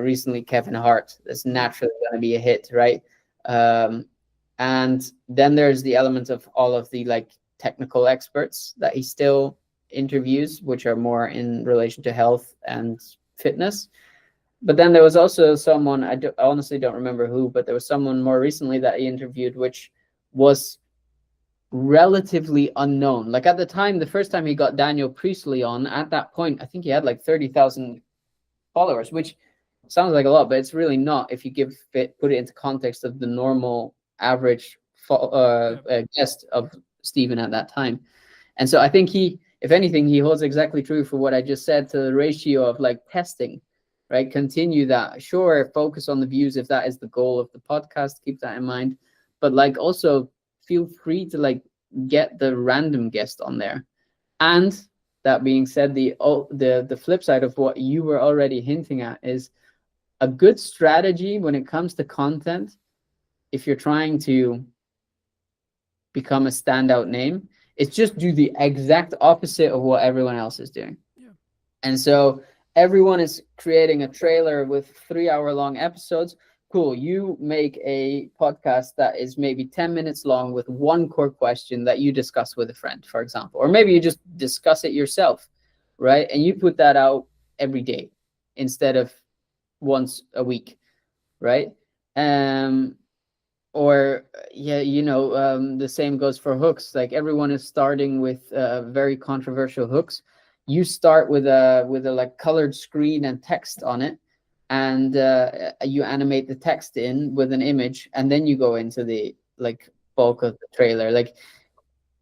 Speaker 2: Recently, Kevin Hart, that's naturally going to be a hit, right? And then there's the element of all of the like technical experts that he still interviews, which are more in relation to health and fitness. But then there was also someone, I honestly don't remember who, but there was someone more recently that he interviewed, which was relatively unknown. Like at the time, the first time he got Daniel Priestley on, at that point, I think he had like 30,000 followers, which sounds like a lot, but it's really not if you put it into context of the normal average guest of Stephen at that time. And so I think if anything, he holds exactly true for what I just said to the ratio of like testing, right? Continue that. Sure, focus on the views if that is the goal of the podcast. Keep that in mind. But like also feel free to like get the random guest on there. And that being said, the flip side of what you were already hinting at is a good strategy when it comes to content. If you're trying to become a standout name, it's just do the exact opposite of what everyone else is doing. Yeah. And so everyone is creating a trailer with 3-hour-long episodes. Cool. You make a podcast that is maybe 10 minutes long with one core question that you discuss with a friend, for example, or maybe you just discuss it yourself, right? And you put that out every day instead of once a week, right? Or the same goes for hooks. Like everyone is starting with very controversial hooks. You start with a like colored screen and text on it, and you animate the text in with an image, and then you go into the like bulk of the trailer. Like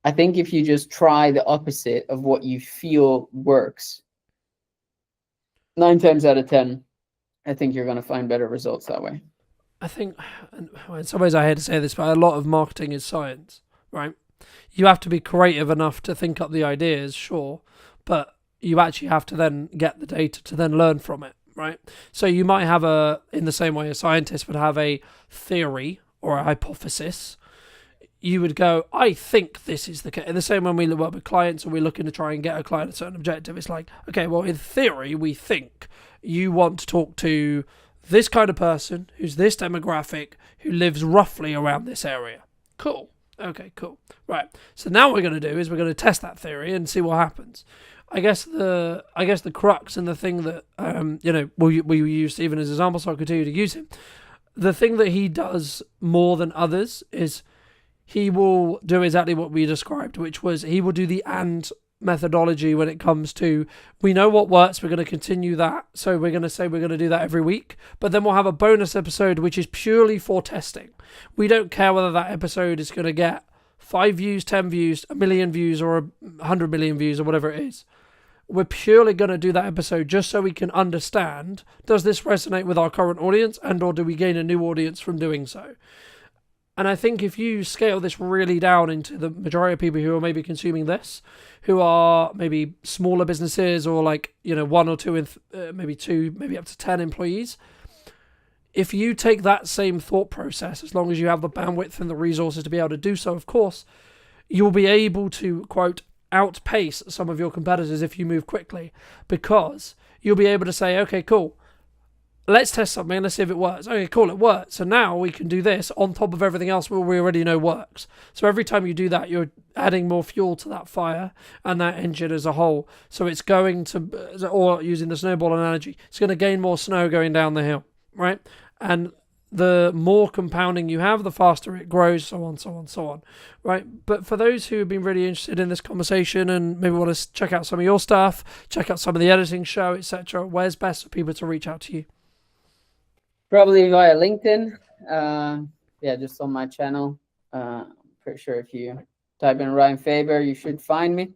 Speaker 2: I think if you just try the opposite of what you feel works, 9 times out of 10, I think you're going to find better results that way.
Speaker 1: I think, in some ways I hate to say this, but a lot of marketing is science, right? You have to be creative enough to think up the ideas, sure, but you actually have to then get the data to then learn from it, right? So you might have in the same way a scientist would have a theory or a hypothesis. You would go, I think this is the case. In the same when we work with clients or we're looking to try and get a client a certain objective, it's like, okay, well, in theory, we think you want to talk to this kind of person who's this demographic who lives roughly around this area. Cool. Okay, cool. Right. So now what we're going to do is we're going to test that theory and see what happens. I guess the crux and the thing that we use Stephen as an example, so I'll continue to use him. The thing that he does more than others is he will do exactly what we described, which was he will do the and methodology when it comes to, we know what works, we're going to continue that, so we're going to say we're going to do that every week, but then we'll have a bonus episode which is purely for testing. We don't care whether that episode is going to get 5 views, 10 views, 1 million views, or 100 million views, or whatever it is. We're purely going to do that episode just so we can understand, does this resonate with our current audience, and or do we gain a new audience from doing so? And I think if you scale this really down into the majority of people who are maybe consuming this, who are maybe smaller businesses or like, 1 or 2, maybe 2, maybe up to 10 employees, if you take that same thought process, as long as you have the bandwidth and the resources to be able to do so, of course, you'll be able to, quote, outpace some of your competitors if you move quickly, because you'll be able to say, okay, cool, let's test something, let's see if it works. Okay, cool, it works. So now we can do this on top of everything else we already know works. So every time you do that, you're adding more fuel to that fire and that engine as a whole. So it's going to, or using the snowball analogy, it's going to gain more snow going down the hill, right? And the more compounding you have, the faster it grows, so on, so on, so on, right? But for those who have been really interested in this conversation and maybe want to check out some of your stuff, check out some of the editing show, etc., where's best for people to reach out to you?
Speaker 2: Probably via LinkedIn. Just on my channel. Pretty sure if you type in Ryan Faber, you should find me.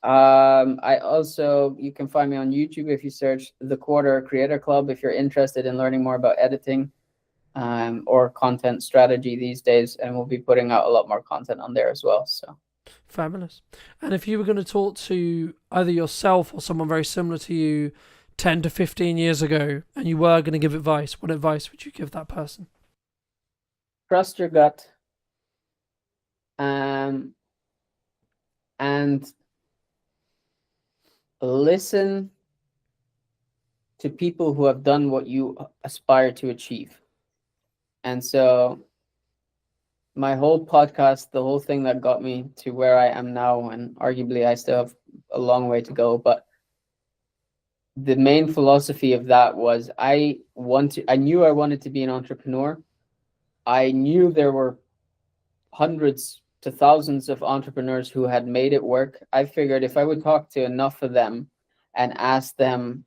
Speaker 2: You can find me on YouTube if you search The Quarter Creator Club if you're interested in learning more about editing or content strategy these days, and we'll be putting out a lot more content on there as well. So
Speaker 1: fabulous. And if you were going to talk to either yourself or someone very similar to you 10 to 15 years ago, and you were going to give advice, what advice would you give that person?
Speaker 2: Trust your gut. And listen to people who have done what you aspire to achieve. And so my whole podcast, the whole thing that got me to where I am now, and arguably I still have a long way to go, but the main philosophy of that was I knew I wanted to be an entrepreneur. I knew there were hundreds to thousands of entrepreneurs who had made it work. I figured if I would talk to enough of them and ask them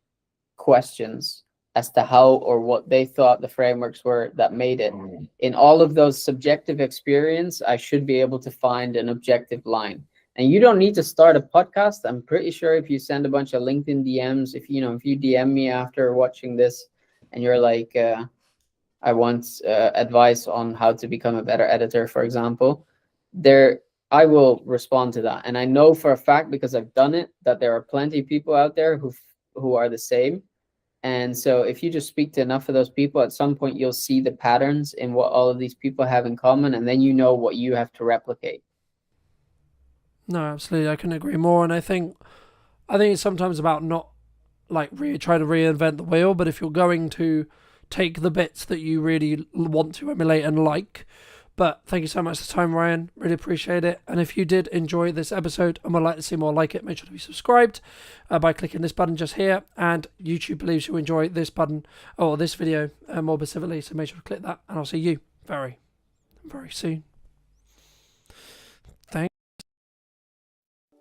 Speaker 2: questions as to how or what they thought the frameworks were that made it, in all of those subjective experience, I should be able to find an objective line. And you don't need to start a podcast. I'm pretty sure if you send a bunch of LinkedIn DMs, if you DM me after watching this and you're like, I want advice on how to become a better editor, for example, I will respond to that. And I know for a fact, because I've done it, that there are plenty of people out there who are the same. And so if you just speak to enough of those people, at some point you'll see the patterns in what all of these people have in common, and then you know what you have to replicate.
Speaker 1: No, absolutely. I can agree more. And I think it's sometimes about not like trying to reinvent the wheel, but if you're going to take the bits that you really want to emulate and like. But thank you so much for the time, Ryan. Really appreciate it. And if you did enjoy this episode and would like to see more like it, make sure to be subscribed by clicking this button just here. And YouTube believes you enjoy this button or this video more specifically, so make sure to click that. And I'll see you very, very soon. Thanks.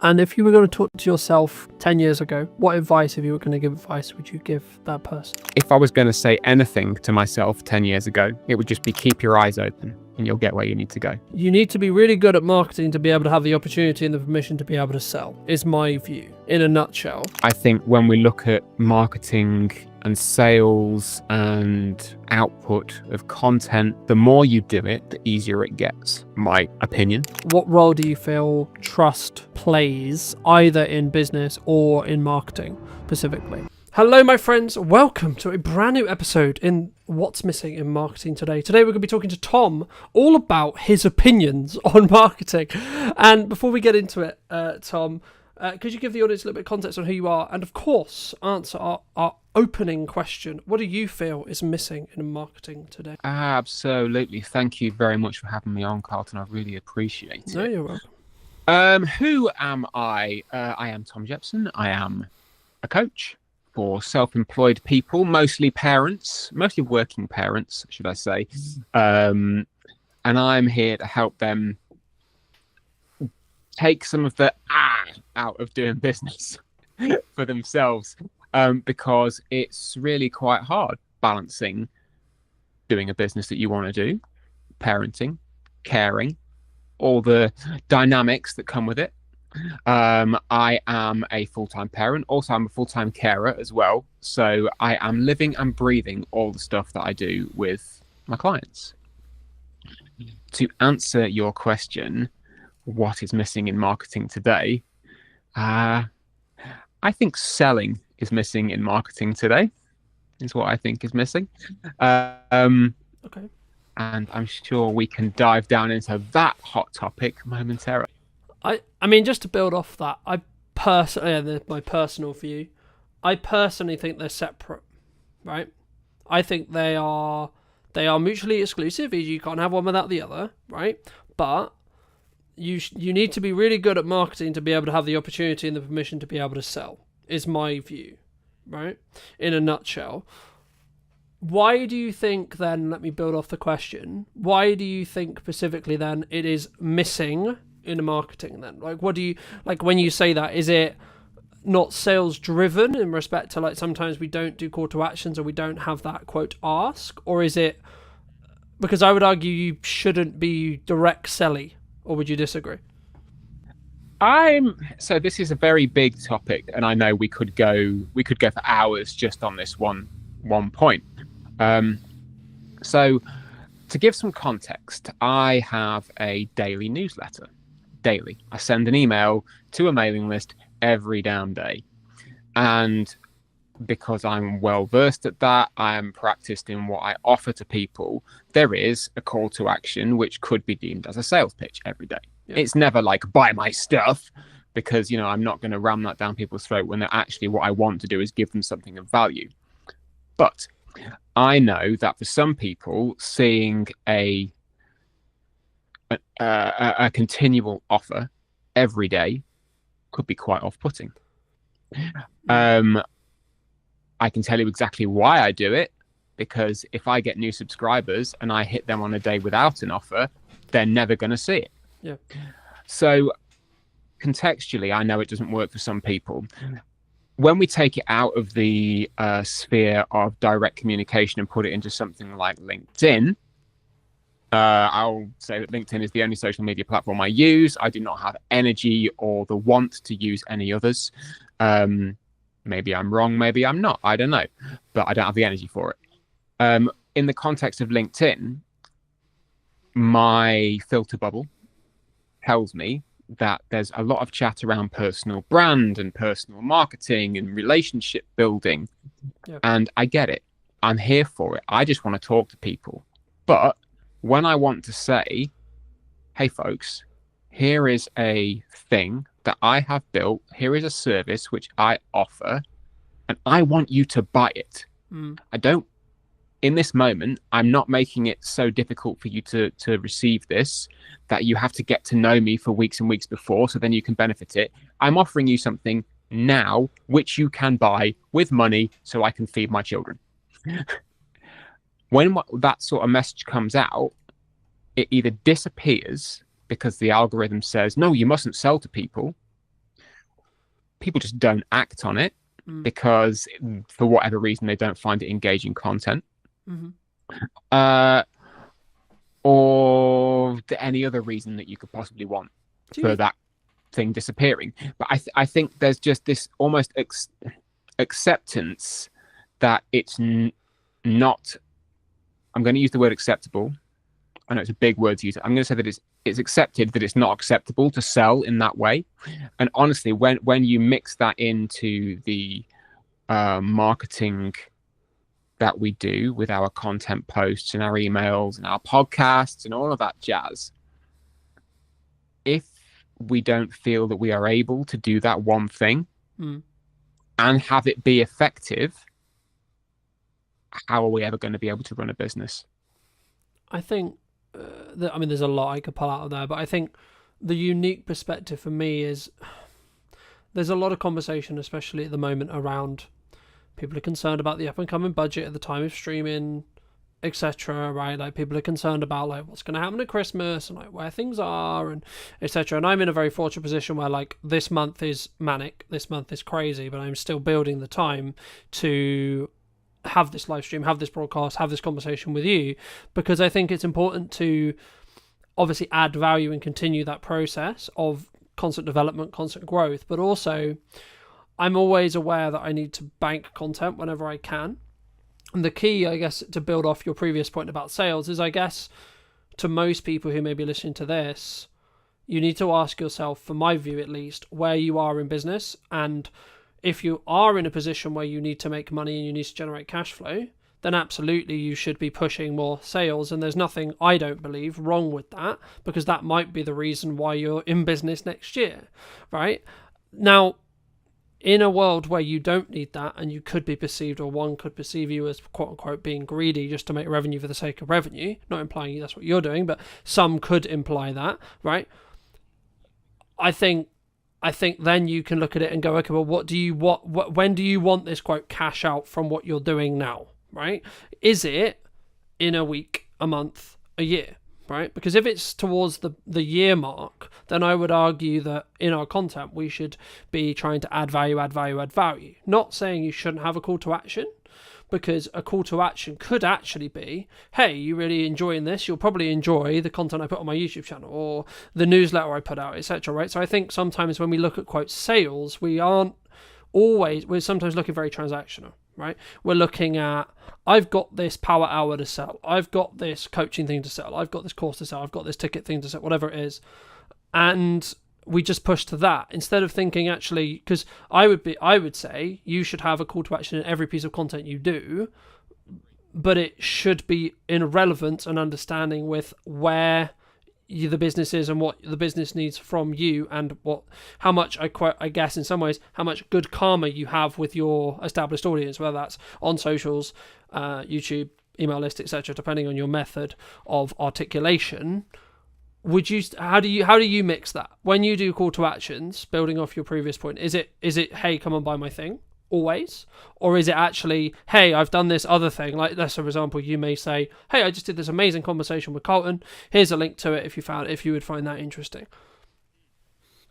Speaker 1: And if you were going to talk to yourself 10 years ago, what advice, if you were going to give advice, would you give that person?
Speaker 3: If I was going to say anything to myself 10 years ago, it would just be keep your eyes open and you'll get where you need to go.
Speaker 1: You need to be really good at marketing to be able to have the opportunity and the permission to be able to sell, is my view, in a nutshell.
Speaker 3: I think when we look at marketing and sales and output of content, the more you do it, the easier it gets, my opinion.
Speaker 1: What role do you feel trust plays either in business or in marketing specifically? Hello, my friends. Welcome to a brand new episode in What's Missing in Marketing Today. Today, we're going to be talking to Tom all about his opinions on marketing. And before we get into it, Tom, could you give the audience a little bit of context on who you are? And of course, answer our opening question. What do you feel is missing in marketing today?
Speaker 3: Absolutely. Thank you very much for having me on, Carlton. I really appreciate it.
Speaker 1: No, you're welcome.
Speaker 3: Who am I? I am Tom Jepson. I am a coach for self-employed people, mostly parents, mostly working parents, should I say. And I'm here to help them take some of the out of doing business for themselves, because it's really quite hard balancing doing a business that you want to do, parenting, caring, all the dynamics that come with it. I am a full-time parent. Also, I'm a full-time carer as well. So I am living and breathing all the stuff that I do with my clients. To answer your question, what is missing in marketing today? I think selling is missing in marketing today, is what I think is missing.
Speaker 1: Okay.
Speaker 3: And I'm sure we can dive down into that hot topic momentarily.
Speaker 1: I mean, just to build off that, my personal view, I personally think they're separate, right? I think they are mutually exclusive. You can't have one without the other, right? But you need to be really good at marketing to be able to have the opportunity and the permission to be able to sell, is my view, right? In a nutshell. Why do you think then, let me build off the question, why do you think specifically then it is missing in marketing then? Like, what do you, like when you say that, is it not sales driven in respect to like sometimes we don't do call to actions or we don't have that quote ask, or is it, because I would argue you shouldn't be direct selly, or would you disagree?
Speaker 3: So this is a very big topic, and I know we could go for hours just on this one point. So to give some context, I have a daily newsletter. Daily. I send an email to a mailing list every damn day. And because I'm well versed at that, I am practiced in what I offer to people, there is a call to action which could be deemed as a sales pitch every day. Yeah. It's never like buy my stuff, because I'm not going to ram that down people's throat when they're actually, what I want to do is give them something of value. But I know that for some people, seeing a continual offer every day could be quite off-putting. I can tell you exactly why I do it, because if I get new subscribers and I hit them on a day without an offer, they're never going to see it.
Speaker 1: Yeah.
Speaker 3: So contextually, I know it doesn't work for some people. When we take it out of the sphere of direct communication and put it into something like LinkedIn, I'll say that LinkedIn is the only social media platform I use. I do not have energy or the want to use any others. Maybe I'm wrong, maybe I'm not. I don't know. But I don't have the energy for it. In the context of LinkedIn, my filter bubble tells me that there's a lot of chat around personal brand and personal marketing and relationship building. Yep. And I get it. I'm here for it. I just want to talk to people. But when I want to say, hey, folks, here is a thing that I have built. Here is a service which I offer, and I want you to buy it. In this moment, I'm not making it so difficult for you to receive this that you have to get to know me for weeks and weeks before, so then you can benefit it. I'm offering you something now which you can buy with money so I can feed my children. When that sort of message comes out, it either disappears because the algorithm says, no, you mustn't sell to people. People just don't act on it because for whatever reason, they don't find it engaging content. Or any other reason that you could possibly want for that thing disappearing. But I think there's just this almost acceptance that it's not, I'm going to use the word acceptable. I know it's a big word to use. I'm going to say that it's accepted that it's not acceptable to sell in that way. And honestly, when you mix that into the marketing that we do with our content posts and our emails and our podcasts and all of that jazz, if we don't feel that we are able to do that one thing and have it be effective, how are we ever going to be able to run a business?
Speaker 1: I think, there's a lot I could pull out of there, but I think the unique perspective for me is there's a lot of conversation, especially at the moment, around people are concerned about the up and coming budget at the time of streaming, etc. Right? Like people are concerned about like what's going to happen at Christmas and like where things are and etc. And I'm in a very fortunate position where like this month is manic, this month is crazy, but I'm still building the time to have this live stream, have this broadcast, have this conversation with you, because I think it's important to obviously add value and continue that process of constant development, constant growth, but also I'm always aware that I need to bank content whenever I can. And the key, I guess, to build off your previous point about sales is, I guess, to most people who may be listening to this, you need to ask yourself, from my view at least, where you are in business. And if you are in a position where you need to make money and you need to generate cash flow, then absolutely you should be pushing more sales. And there's nothing, I don't believe, wrong with that, because that might be the reason why you're in business next year, right? Now, in a world where you don't need that and you could be perceived, or one could perceive you as quote unquote being greedy just to make revenue for the sake of revenue, not implying that's what you're doing, but some could imply that, right? I think then you can look at it and go, okay, well, when do you want this quote cash out from what you're doing now, right? Is it in a week, a month, a year? Right? Because if it's towards the year mark, then I would argue that in our content, we should be trying to add value. Not saying you shouldn't have a call to action, because a call to action could actually be, hey, you really enjoying this? You'll probably enjoy the content I put on my YouTube channel or the newsletter I put out, etc. Right? So I think sometimes when we look at quote sales, we're sometimes looking very transactional. Right? We're looking at, I've got this power hour to sell, I've got this coaching thing to sell, I've got this course to sell, I've got this ticket thing to sell, whatever it is. And we just push to that instead of thinking actually, because I would say you should have a call to action in every piece of content you do, but it should be in relevance and understanding with where the business is and what the business needs from you, and how much I guess in some ways how much good karma you have with your established audience, whether that's on socials, YouTube, email list, etc., depending on your method of articulation. How do you mix that when you do call to actions, building off your previous point? Is it hey, come and buy my thing always, or is it actually, hey, I've done this other thing? Like, let's for example, you may say, hey, I just did this amazing conversation with Carlton, here's a link to it if you would find that interesting.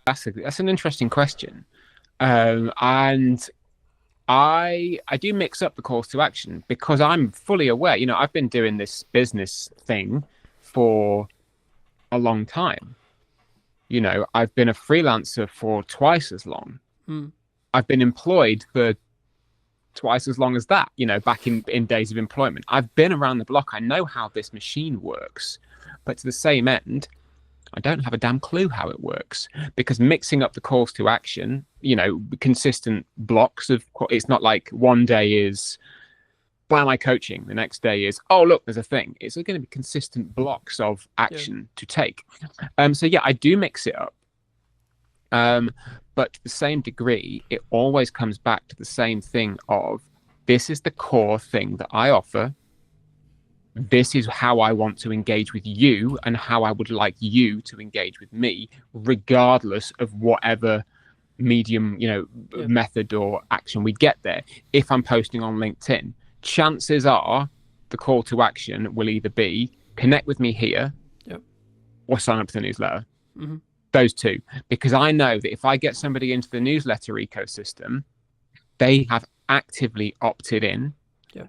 Speaker 3: That's an interesting question, and I do mix up the calls to action because I'm fully aware, I've been doing this business thing for a long time. I've been a freelancer for twice as long. I've been employed for twice as long as that, back in days of employment. I've been around the block. I know how this machine works. But to the same end, I don't have a damn clue how it works, because mixing up the calls to action, consistent blocks of, it's not like one day is, buy my coaching. The next day is, oh, look, there's a thing. It's going to be consistent blocks of action to take. So yeah, I do mix it up. But to the same degree, it always comes back to the same thing of, this is the core thing that I offer. This is how I want to engage with you and how I would like you to engage with me, regardless of whatever medium, method or action we get there. If I'm posting on LinkedIn, chances are the call to action will either be connect with me here or sign up to the newsletter. Mm-hmm. Those two, because I know that if I get somebody into the newsletter ecosystem, they have actively opted in,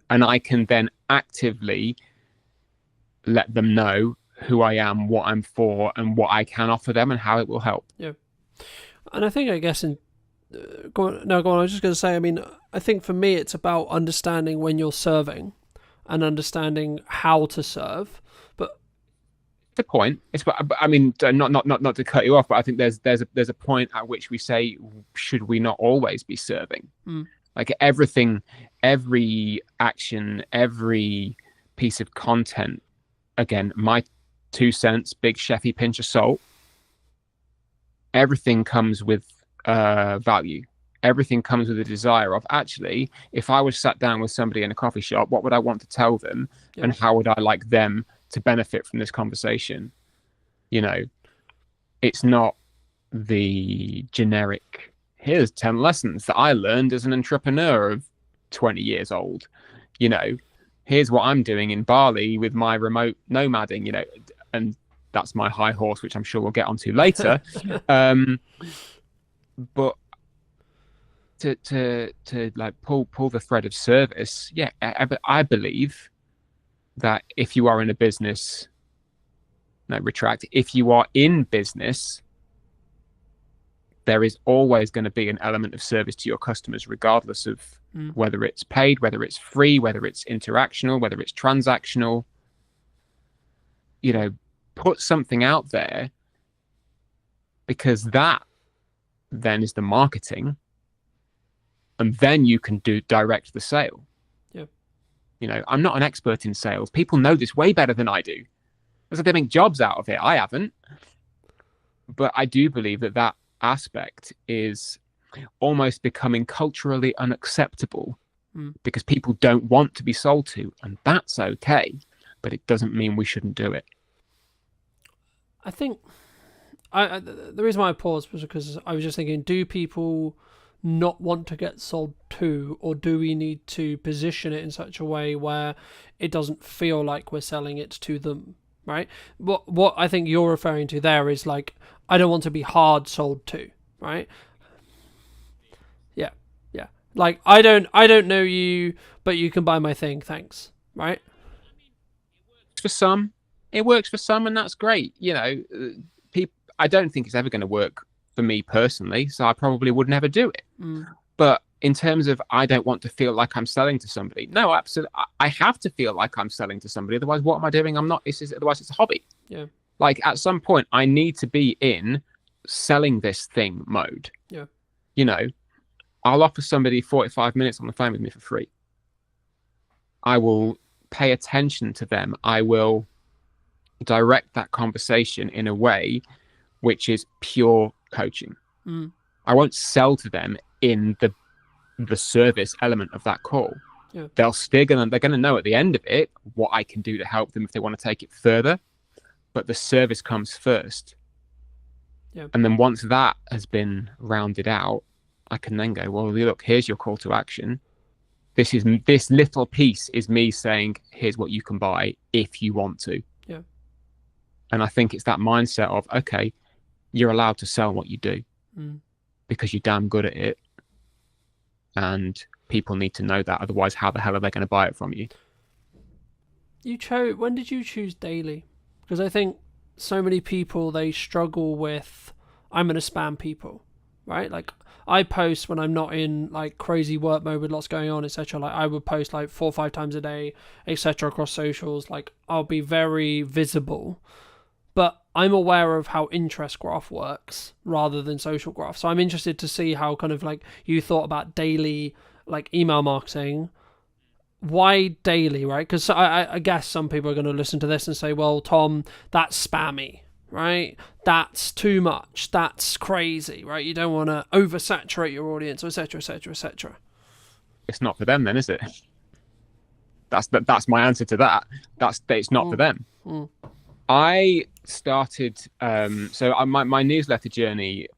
Speaker 3: and I can then actively let them know who I am, what I'm for, and what I can offer them, and how it will help.
Speaker 1: Yeah, and I think, I guess, go on. I was just going to say, I think for me, it's about understanding when you're serving, and understanding how to serve.
Speaker 3: The point is, not to cut you off, but I think there's a point at which we say, should we not always be serving? Like everything, every action, every piece of content, again, my 2 cents, big chefy pinch of salt, everything comes with value. Everything comes with a desire of, actually, if I was sat down with somebody in a coffee shop, what would I want to tell them, and how would I like them to benefit from this conversation? It's not the generic, here's 10 lessons that I learned as an entrepreneur of 20 years old. You know, here's what I'm doing in Bali with my remote nomading, you know, and that's my high horse, which I'm sure we'll get onto later. But to like pull the thread of service, yeah, I believe that if you are in a business, no, retract, if you are in business, there is always going to be an element of service to your customers, regardless of whether it's paid, whether it's free, whether it's interactional, whether it's transactional. You know, put something out there, because that then is the marketing, and then you can do direct the sale.
Speaker 1: Yeah.
Speaker 3: You know, I'm not an expert in sales. People know this way better than I do. Because they make jobs out of it. I haven't. But I do believe that that aspect is almost becoming culturally unacceptable because people don't want to be sold to, and that's okay, but it doesn't mean we shouldn't do it.
Speaker 1: I think the reason why I paused was because I was just thinking, do people not want to get sold to, or do we need to position it in such a way where it doesn't feel like we're selling it to them, right? What I think you're referring to there is like, I don't want to be hard sold to, right? Yeah. Like, I don't know you, but you can buy my thing, thanks, right?
Speaker 3: For some, it works for some, and that's great. You know, people. I don't think it's ever going to work for me personally, so I probably would never do it. But in terms of, I don't want to feel like I'm selling to somebody. No, absolutely. I have to feel like I'm selling to somebody. Otherwise, what am I doing? I'm not. Otherwise, it's a hobby.
Speaker 1: Yeah.
Speaker 3: Like, at some point, I need to be in selling this thing mode.
Speaker 1: Yeah.
Speaker 3: You know, I'll offer somebody 45 minutes on the phone with me for free. I will pay attention to them. I will direct that conversation in a way which is pure coaching. I won't sell to them in the service element of that call.
Speaker 1: Yeah.
Speaker 3: They're gonna know at the end of it what I can do to help them if they want to take it further. But the service comes first.
Speaker 1: Yeah.
Speaker 3: And then once that has been rounded out, I can then go, well, look, here's your call to action. This little piece is me saying, here's what you can buy if you want to.
Speaker 1: Yeah.
Speaker 3: And I think it's that mindset of, okay, you're allowed to sell what you do because you're damn good at it. And people need to know that. Otherwise, how the hell are they going to buy it from you?
Speaker 1: When did you choose daily? Because I think so many people, they struggle with, I'm going to spam people, right? Like, I post when I'm not in like crazy work mode with lots going on, etc. Like, I would post like 4 or 5 times a day, etc. across socials. Like, I'll be very visible, but I'm aware of how interest graph works rather than social graph. So I'm interested to see how kind of like you thought about daily like email marketing. Why daily, right? Because I guess some people are going to listen to this and say, well, Tom, that's spammy, right? That's too much. That's crazy, right? You don't want to oversaturate your audience, etc., etc., etc.
Speaker 3: It's not for them then, is it? That's my answer to that. It's not for them. I started, my newsletter journey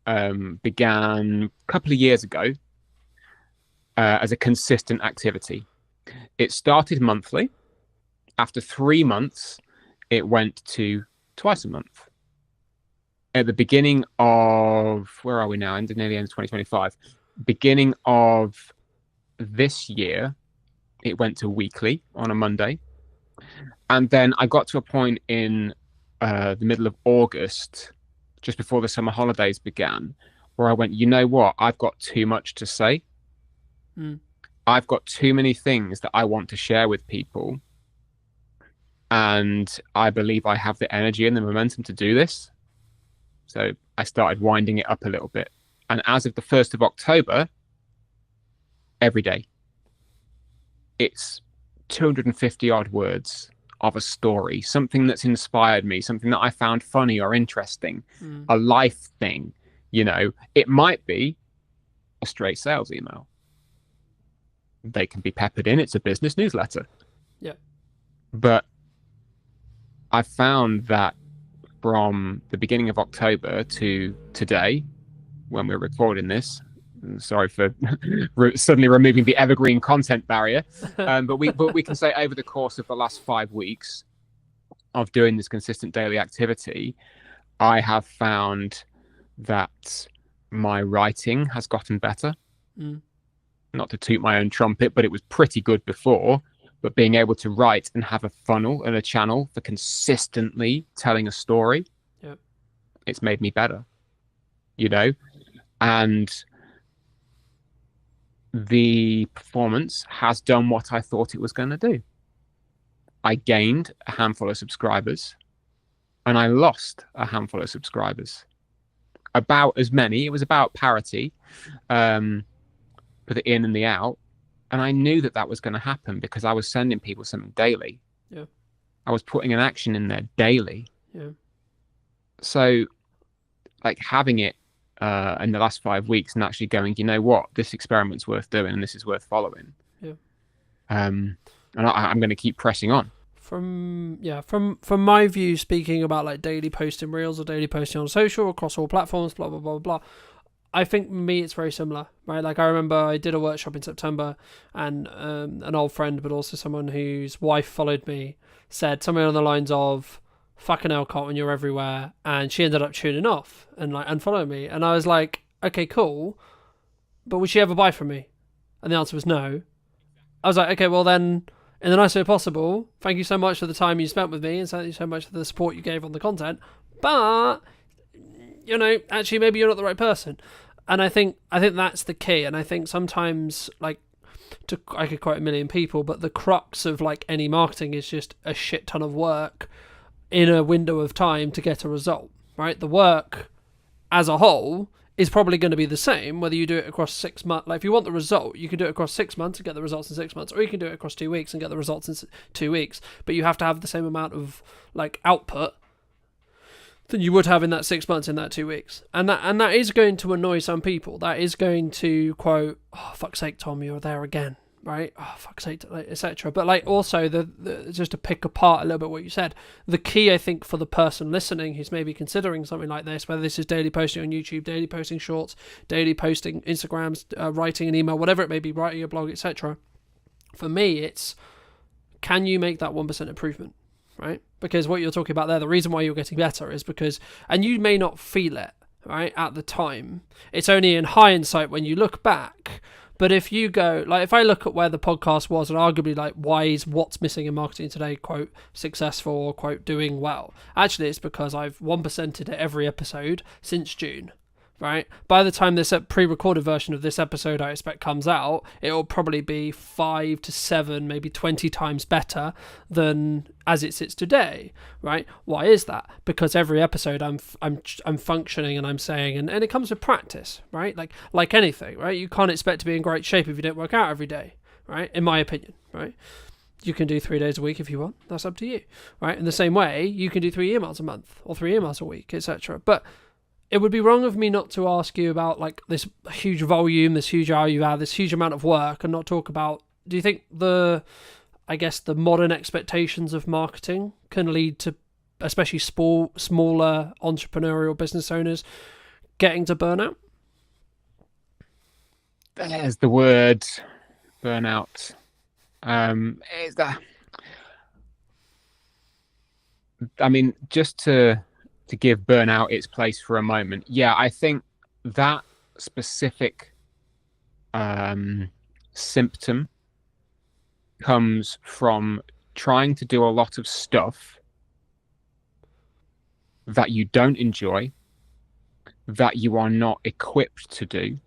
Speaker 3: began a couple of years ago as a consistent activity. It started monthly. After 3 months, it went to twice a month. At the beginning of, where are we now? Nearly end of 2025. Beginning of this year, it went to weekly on a Monday. And then I got to a point in the middle of August, just before the summer holidays began, where I went, you know what? I've got too much to say. I've got too many things that I want to share with people. And I believe I have the energy and the momentum to do this. So I started winding it up a little bit. And as of the 1st of October, every day, it's 250 odd words of a story, something that's inspired me, something that I found funny or interesting, a life thing. You know, it might be a straight sales email. They can be peppered in. It's a business newsletter.
Speaker 1: Yeah.
Speaker 3: But I found that from the beginning of October to today, when we're recording this. Sorry for suddenly removing the evergreen content barrier, but we can say over the course of the last 5 weeks of doing this consistent daily activity, I have found that my writing has gotten better. Not to toot my own trumpet, but it was pretty good before. But being able to write and have a funnel and a channel for consistently telling a story, it's made me better, and the performance has done what I thought it was going to do. I gained a handful of subscribers and I lost a handful of subscribers. About as many, it was about parity, for the in and the out. And I knew that was going to happen because I was sending people something daily. I was putting an action in there daily. So like having it in the last 5 weeks and actually going, you know what, this experiment's worth doing and this is worth following. And I'm going to keep pressing on.
Speaker 1: From my view, speaking about like daily posting reels or daily posting on social across all platforms, blah blah blah blah, I think me it's very similar, right? Like I remember I did a workshop in September, and an old friend, but also someone whose wife followed me, said something on the lines of, "Fucking hell, Carlton, you're everywhere," and she ended up tuning off and like unfollowing me, and I was like, okay, cool, but would she ever buy from me? And the answer was no. I was like, okay, well then, in the nicest way possible, thank you so much for the time you spent with me, and thank you so much for the support you gave on the content, but actually maybe you're not the right person. And I think that's the key. And I think sometimes, like, I could quote a million people, but the crux of like any marketing is just a shit ton of work in a window of time to get a result, right? The work as a whole is probably going to be the same whether you do it across 6 months. Like if you want the result, you can do it across 6 months and get the results in 6 months, or you can do it across 2 weeks and get the results in 2 weeks. But you have to have the same amount of like output than you would have in that 6 months, in that 2 weeks. And that is going to annoy some people. That is going to quote, "Oh, fuck's sake, Tom, you're there again," right? "Oh, fuck's sake," etc. But like also just to pick apart a little bit what you said, the key I think for the person listening who's maybe considering something like this, whether this is daily posting on YouTube, daily posting shorts, daily posting Instagrams, writing an email, whatever it may be, writing a blog, etc. For me, it's, can you make that 1% improvement? Right? Because what you're talking about there, the reason why you're getting better is because, and you may not feel it, right, at the time. It's only in hindsight when you look back. But if you go, like, if I look at where the podcast was and arguably like, why is what's missing in marketing today, quote, successful or quote, doing well? Actually, it's because I've 1%ed it every episode since June. Right? By the time this pre-recorded version of this episode I expect comes out, it will probably be 5 to 7, maybe 20 times better than as it sits today. Right? Why is that? Because every episode I'm functioning and I'm saying, and it comes with practice, right? Like anything, right? You can't expect to be in great shape if you don't work out every day, right? In my opinion, right? You can do 3 days a week if you want. That's up to you, right? In the same way, you can do 3 emails a month or 3 emails a week, etc. But it would be wrong of me not to ask you about like this huge volume, this huge hour you have, this huge amount of work, and not talk about, do you think the modern expectations of marketing can lead to, especially smaller entrepreneurial business owners, getting to burnout?
Speaker 3: There's the word burnout. Is that? I mean, just to give burnout its place for a moment. Yeah, I think that specific symptom comes from trying to do a lot of stuff that you don't enjoy, that you are not equipped to do.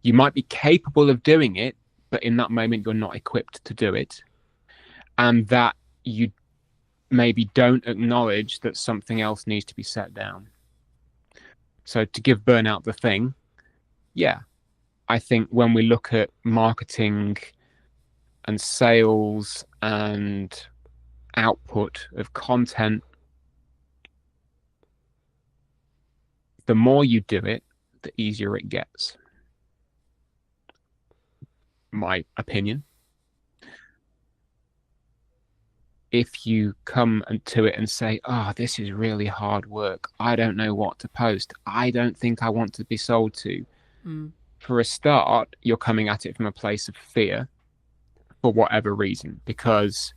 Speaker 3: You might be capable of doing it, but in that moment you're not equipped to do it. And that you maybe don't acknowledge that something else needs to be set down. So to give burnout the thing, yeah, I think when we look at marketing and sales and output of content, the more you do it, the easier it gets. My opinion. if you come to it and say, oh, this is really hard work, I don't know what to post, I don't think I want to be sold to. For a start, you're coming at it from a place of fear for whatever reason, because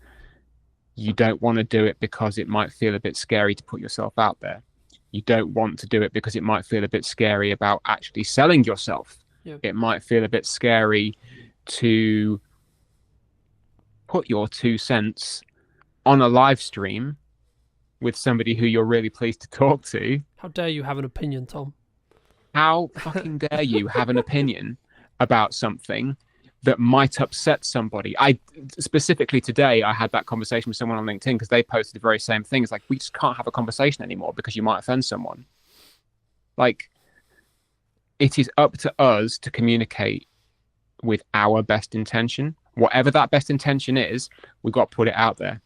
Speaker 3: you don't want to do it because it might feel a bit scary to put yourself out there. You don't want to do it because it might feel a bit scary about actually selling yourself. It might feel a bit scary to put your 2 cents on a live stream with somebody who you're really pleased to talk to.
Speaker 1: How dare you have an opinion, Tom?
Speaker 3: How fucking dare you have an opinion about something that might upset somebody? I specifically today, I had that conversation with someone on LinkedIn because they posted the very same thing. It's like, we just can't have a conversation anymore because you might offend someone. Like, it is up to us to communicate with our best intention. Whatever that best intention is, we've got to put it out there.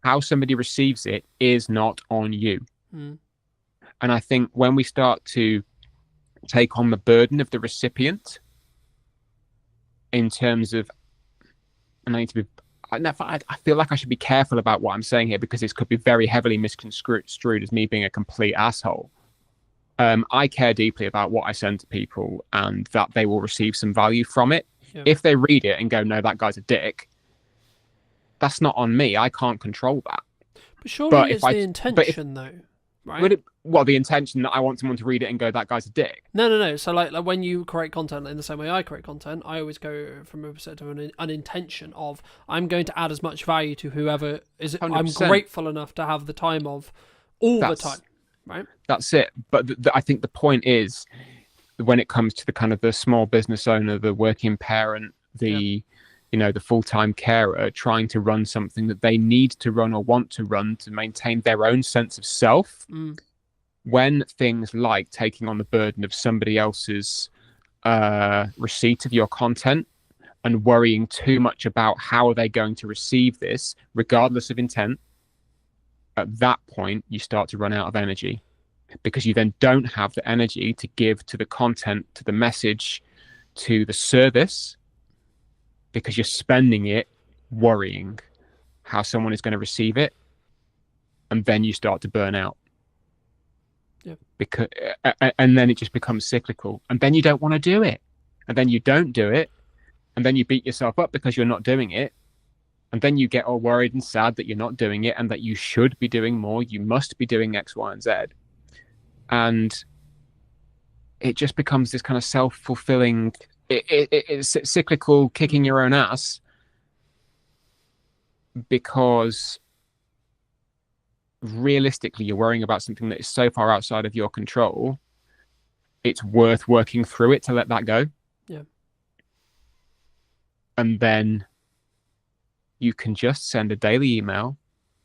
Speaker 3: How somebody receives it is not on you. And I think when we start to take on the burden of the recipient in terms of, and I feel like I should be careful about what I'm saying here because this could be very heavily misconstrued as me being a complete asshole. I care deeply about what I send to people and that they will receive some value from it. If they read it and go, no, that guy's a dick, that's not on me. I can't control that.
Speaker 1: But surely it's the intention, though, right?
Speaker 3: The intention that I want someone to read it and go, that guy's a dick.
Speaker 1: No. So like when you create content in the same way I create content, I always go from a perspective of an intention of, I'm going to add as much value to whoever is. 100%. I'm grateful enough to have the time of the time, right? That's
Speaker 3: it. But I think the point is, when it comes to the kind of the small business owner, the working parent, the full-time carer trying to run something that they need to run or want to run to maintain their own sense of self, when things like taking on the burden of somebody else's receipt of your content and worrying too much about how are they going to receive this, regardless of intent, at that point, you start to run out of energy. Because you then don't have the energy to give to the content, to the message, to the service, because you're spending it worrying how someone is going to receive it, and then you start to burn out. And then it just becomes cyclical, and then you don't want to do it, and then you don't do it, and then you beat yourself up because you're not doing it, and then you get all worried and sad that you're not doing it and that you should be doing more. You must be doing X, Y, and Z. And it just becomes this kind of self-fulfilling, it's cyclical, kicking your own ass, because realistically you're worrying about something that is so far outside of your control, it's worth working through it to let that go. And then you can just send a daily email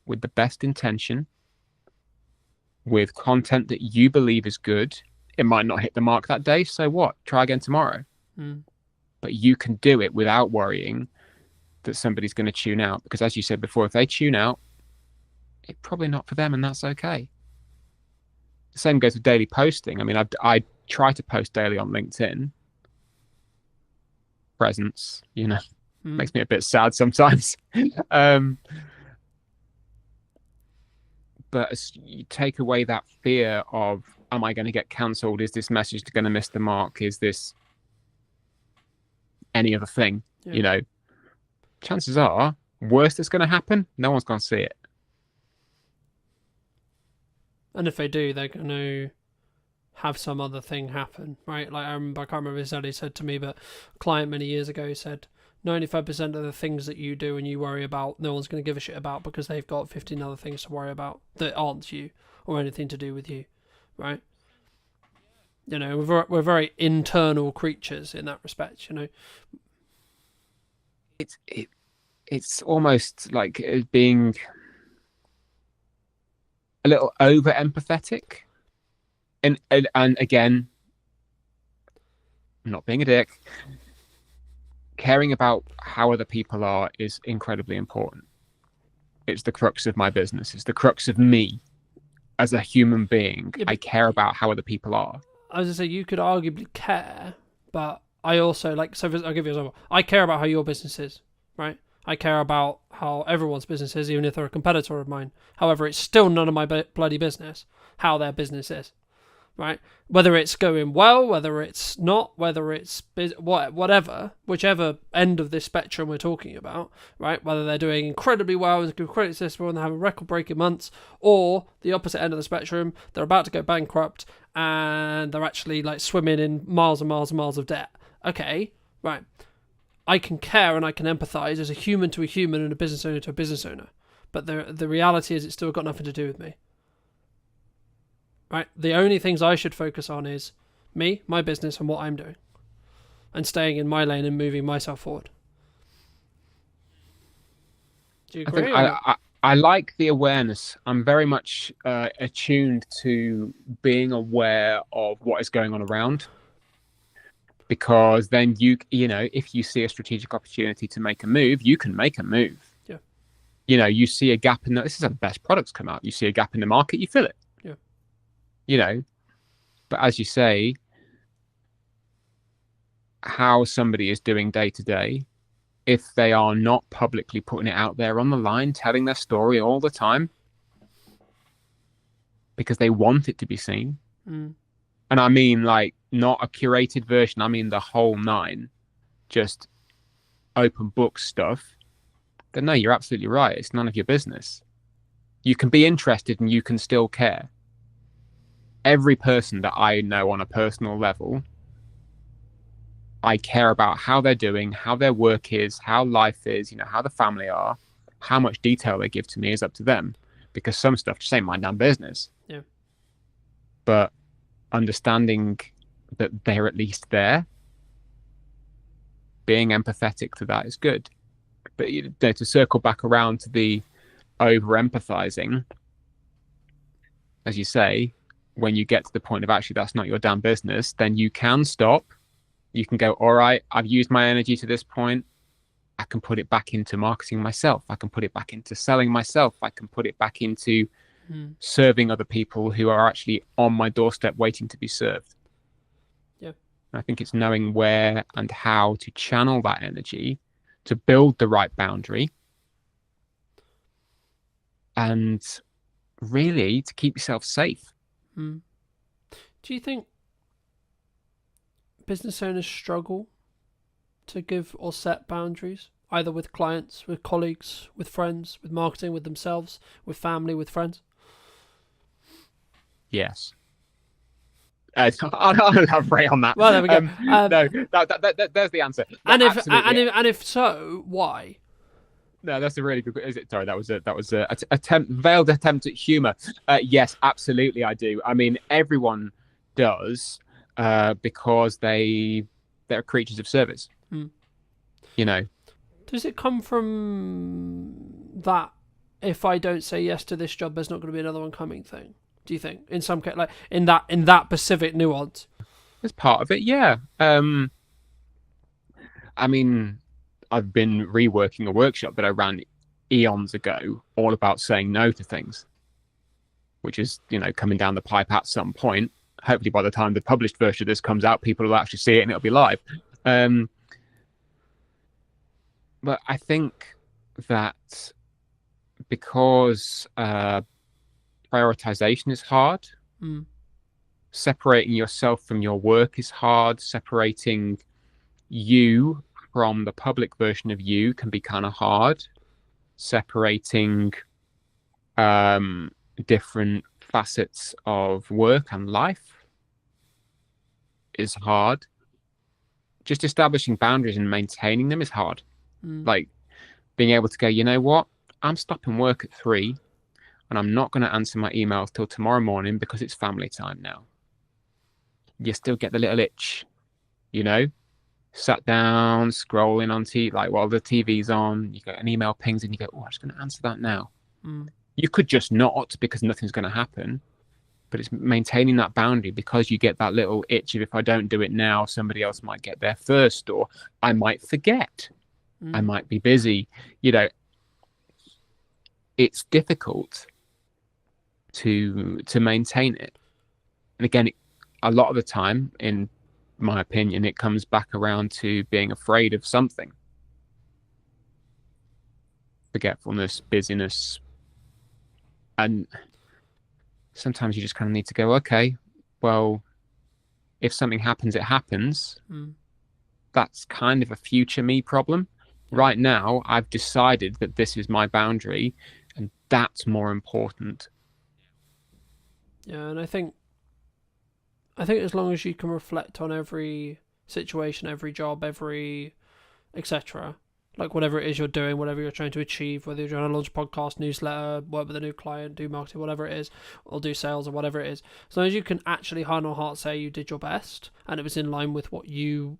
Speaker 3: with the best intention, with content that you believe is good. It might not hit the mark that day, so what? Try again tomorrow. But you can do it without worrying that somebody's going to tune out, because as you said before, if they tune out, it's probably not for them, and that's okay. The same goes with daily posting. I mean, I try to post daily on LinkedIn. Presence, makes me a bit sad sometimes. But as you take away that fear of, am I going to get cancelled? Is this message going to miss the mark? Is this any other thing? Chances are, worst that's going to happen, no one's going to see it.
Speaker 1: And if they do, they're going to have some other thing happen, right? Like I can't remember exactly said to me, but a client many years ago said, 95% of the things that you do and you worry about, no one's going to give a shit about because they've got 15 other things to worry about that aren't you or anything to do with you, right? We're very internal creatures in that respect,
Speaker 3: It's almost like being a little over empathetic, and again, not being a dick. Caring about how other people are is incredibly important. It's the crux of my business. It's the crux of me as a human being. I care about how other people are.
Speaker 1: I was going to say, you could arguably care, but I also, I'll give you an example. I care about how your business is, right? I care about how everyone's business is, even if they're a competitor of mine. However, it's still none of my bloody business how their business is, right? Whether it's going well, whether it's not, whether it's whatever, whichever end of this spectrum we're talking about, right? Whether they're doing incredibly well, incredibly successful, and they have a record-breaking months, or the opposite end of the spectrum, they're about to go bankrupt and they're actually like swimming in miles and miles and miles of debt. Okay, right. I can care and I can empathize as a human to a human and a business owner to a business owner. But the reality is it's still got nothing to do with me. Right? The only things I should focus on is me, my business, and what I'm doing. And staying in my lane and moving myself forward. Do you agree?
Speaker 3: I like the awareness. I'm very much attuned to being aware of what is going on around. Because then you know, if you see a strategic opportunity to make a move, you can make a move.
Speaker 1: Yeah.
Speaker 3: You know, you see a gap in this is how the best products come out. You see a gap in the market, you fill it.
Speaker 1: Yeah.
Speaker 3: You know, but as you say, how somebody is doing day to day, if they are not publicly putting it out there on the line, telling their story all the time, because they want it to be seen.
Speaker 1: Mm.
Speaker 3: And I mean, like, not a curated version. I mean, the whole nine, just open book stuff. Then no, you're absolutely right. It's none of your business. You can be interested and you can still care. Every person that I know on a personal level, I care about how they're doing, how their work is, how life is, you know, how the family are, how much detail they give to me is up to them. Because some stuff just ain't my damn business.
Speaker 1: Yeah.
Speaker 3: But understanding that they're at least there, being empathetic to that is good. But you know, to circle back around to the over empathizing, as you say, when you get to the point of actually that's not your damn business, then you can stop. You can go, all right, I've used my energy to this point. I can put it back into marketing myself. I can put it back into selling myself. I can put it back into serving other people who are actually on my doorstep waiting to be served.
Speaker 1: Yeah.
Speaker 3: And I think it's knowing where and how to channel that energy to build the right boundary and really to keep yourself safe.
Speaker 1: Do you think business owners struggle to give or set boundaries, either with clients, with colleagues, with friends, with marketing, with themselves, with family, with friends?
Speaker 3: Yes. I'll elaborate on that.
Speaker 1: Well, there we go.
Speaker 3: No, there's the answer.
Speaker 1: And if so, why?
Speaker 3: No, that's a really good. Is it? Sorry, that was a veiled attempt at humor. Yes, absolutely, I do. I mean, everyone does because they're creatures of service. You know.
Speaker 1: Does it come from that? If I don't say yes to this job, there's not going to be another one coming thing. Do you think, in some case, like in that specific nuance?
Speaker 3: It's part of it, yeah. I mean, I've been reworking a workshop that I ran eons ago, all about saying no to things, which is, you know, coming down the pipe at some point. Hopefully, by the time the published version of this comes out, people will actually see it and it'll be live. But I think that because prioritization is hard. Separating yourself from your work is hard. Separating you from the public version of you can be kind of hard. Separating different facets of work and life is hard. Just establishing boundaries and maintaining them is hard. Like being able to go, you know what? I'm stopping work at 3. And I'm not going to answer my emails till tomorrow morning because it's family time now. You still get the little itch, you know? Sat down, scrolling on TV, like while the TV's on, you get an email pings and you go, oh, I'm just going to answer that now. You could just not because nothing's going to happen. But it's maintaining that boundary because you get that little itch of if I don't do it now, somebody else might get there first, or I might forget. I might be busy. You know, it's difficult to maintain it. And again, a lot of the time, in my opinion, it comes back around to being afraid of something. forgetfulness, busyness. And sometimes you just kind of need to go, okay, well, if something happens, it happens. That's kind of a future me problem. Right now, I've decided that this is my boundary, and that's more important.
Speaker 1: Yeah, and I think as long as you can reflect on every situation, every job, every etc., like whatever it is you're doing, whatever you're trying to achieve, whether you're trying to launch a podcast, newsletter, work with a new client, do marketing, whatever it is, or do sales or whatever it is, as long as you can actually hand on heart say you did your best and it was in line with what you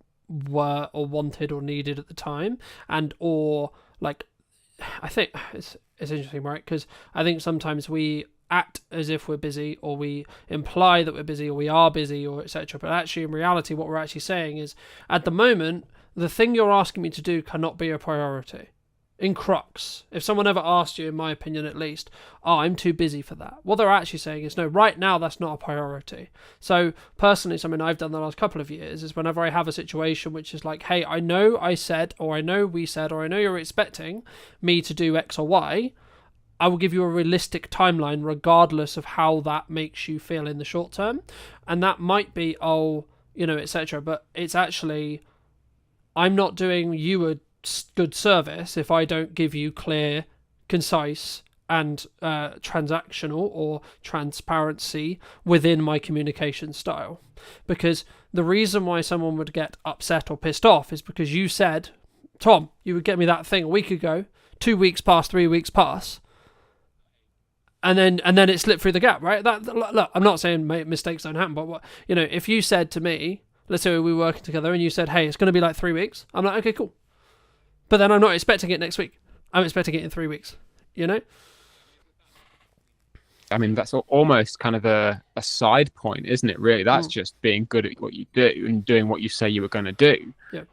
Speaker 1: were or wanted or needed at the time, and or like, I think it's interesting, right? Because I think sometimes we act as if we're busy, or we imply that we're busy, or we are busy, or etc. But actually, in reality, what we're actually saying is, at the moment, the thing you're asking me to do cannot be a priority. In crux, if someone ever asked you, in my opinion at least, oh, I'm too busy for that, what they're actually saying is, no, right now that's not a priority. So personally, something I've done the last couple of years is whenever I have a situation which is like, hey, I know I said, or I know we said, or I know you're expecting me to do X or Y, I will give you a realistic timeline regardless of how that makes you feel in the short term. And that might be, etc. But it's actually, I'm not doing you a good service if I don't give you clear, concise, and transactional or transparency within my communication style. Because the reason why someone would get upset or pissed off is because you said, Tom, you would get me that thing a week ago, 2 weeks pass, 3 weeks pass, and then it slipped through the gap, right? Look, I'm not saying mistakes don't happen, but if you said to me, let's say we were working together, and you said, hey, it's going to be like 3 weeks, I'm like, okay, cool. But then I'm not expecting it next week. I'm expecting it in 3 weeks,
Speaker 3: I mean, that's almost kind of a side point, isn't it, really? That's just being good at what you do and doing what you say you were going to do.
Speaker 1: Yeah.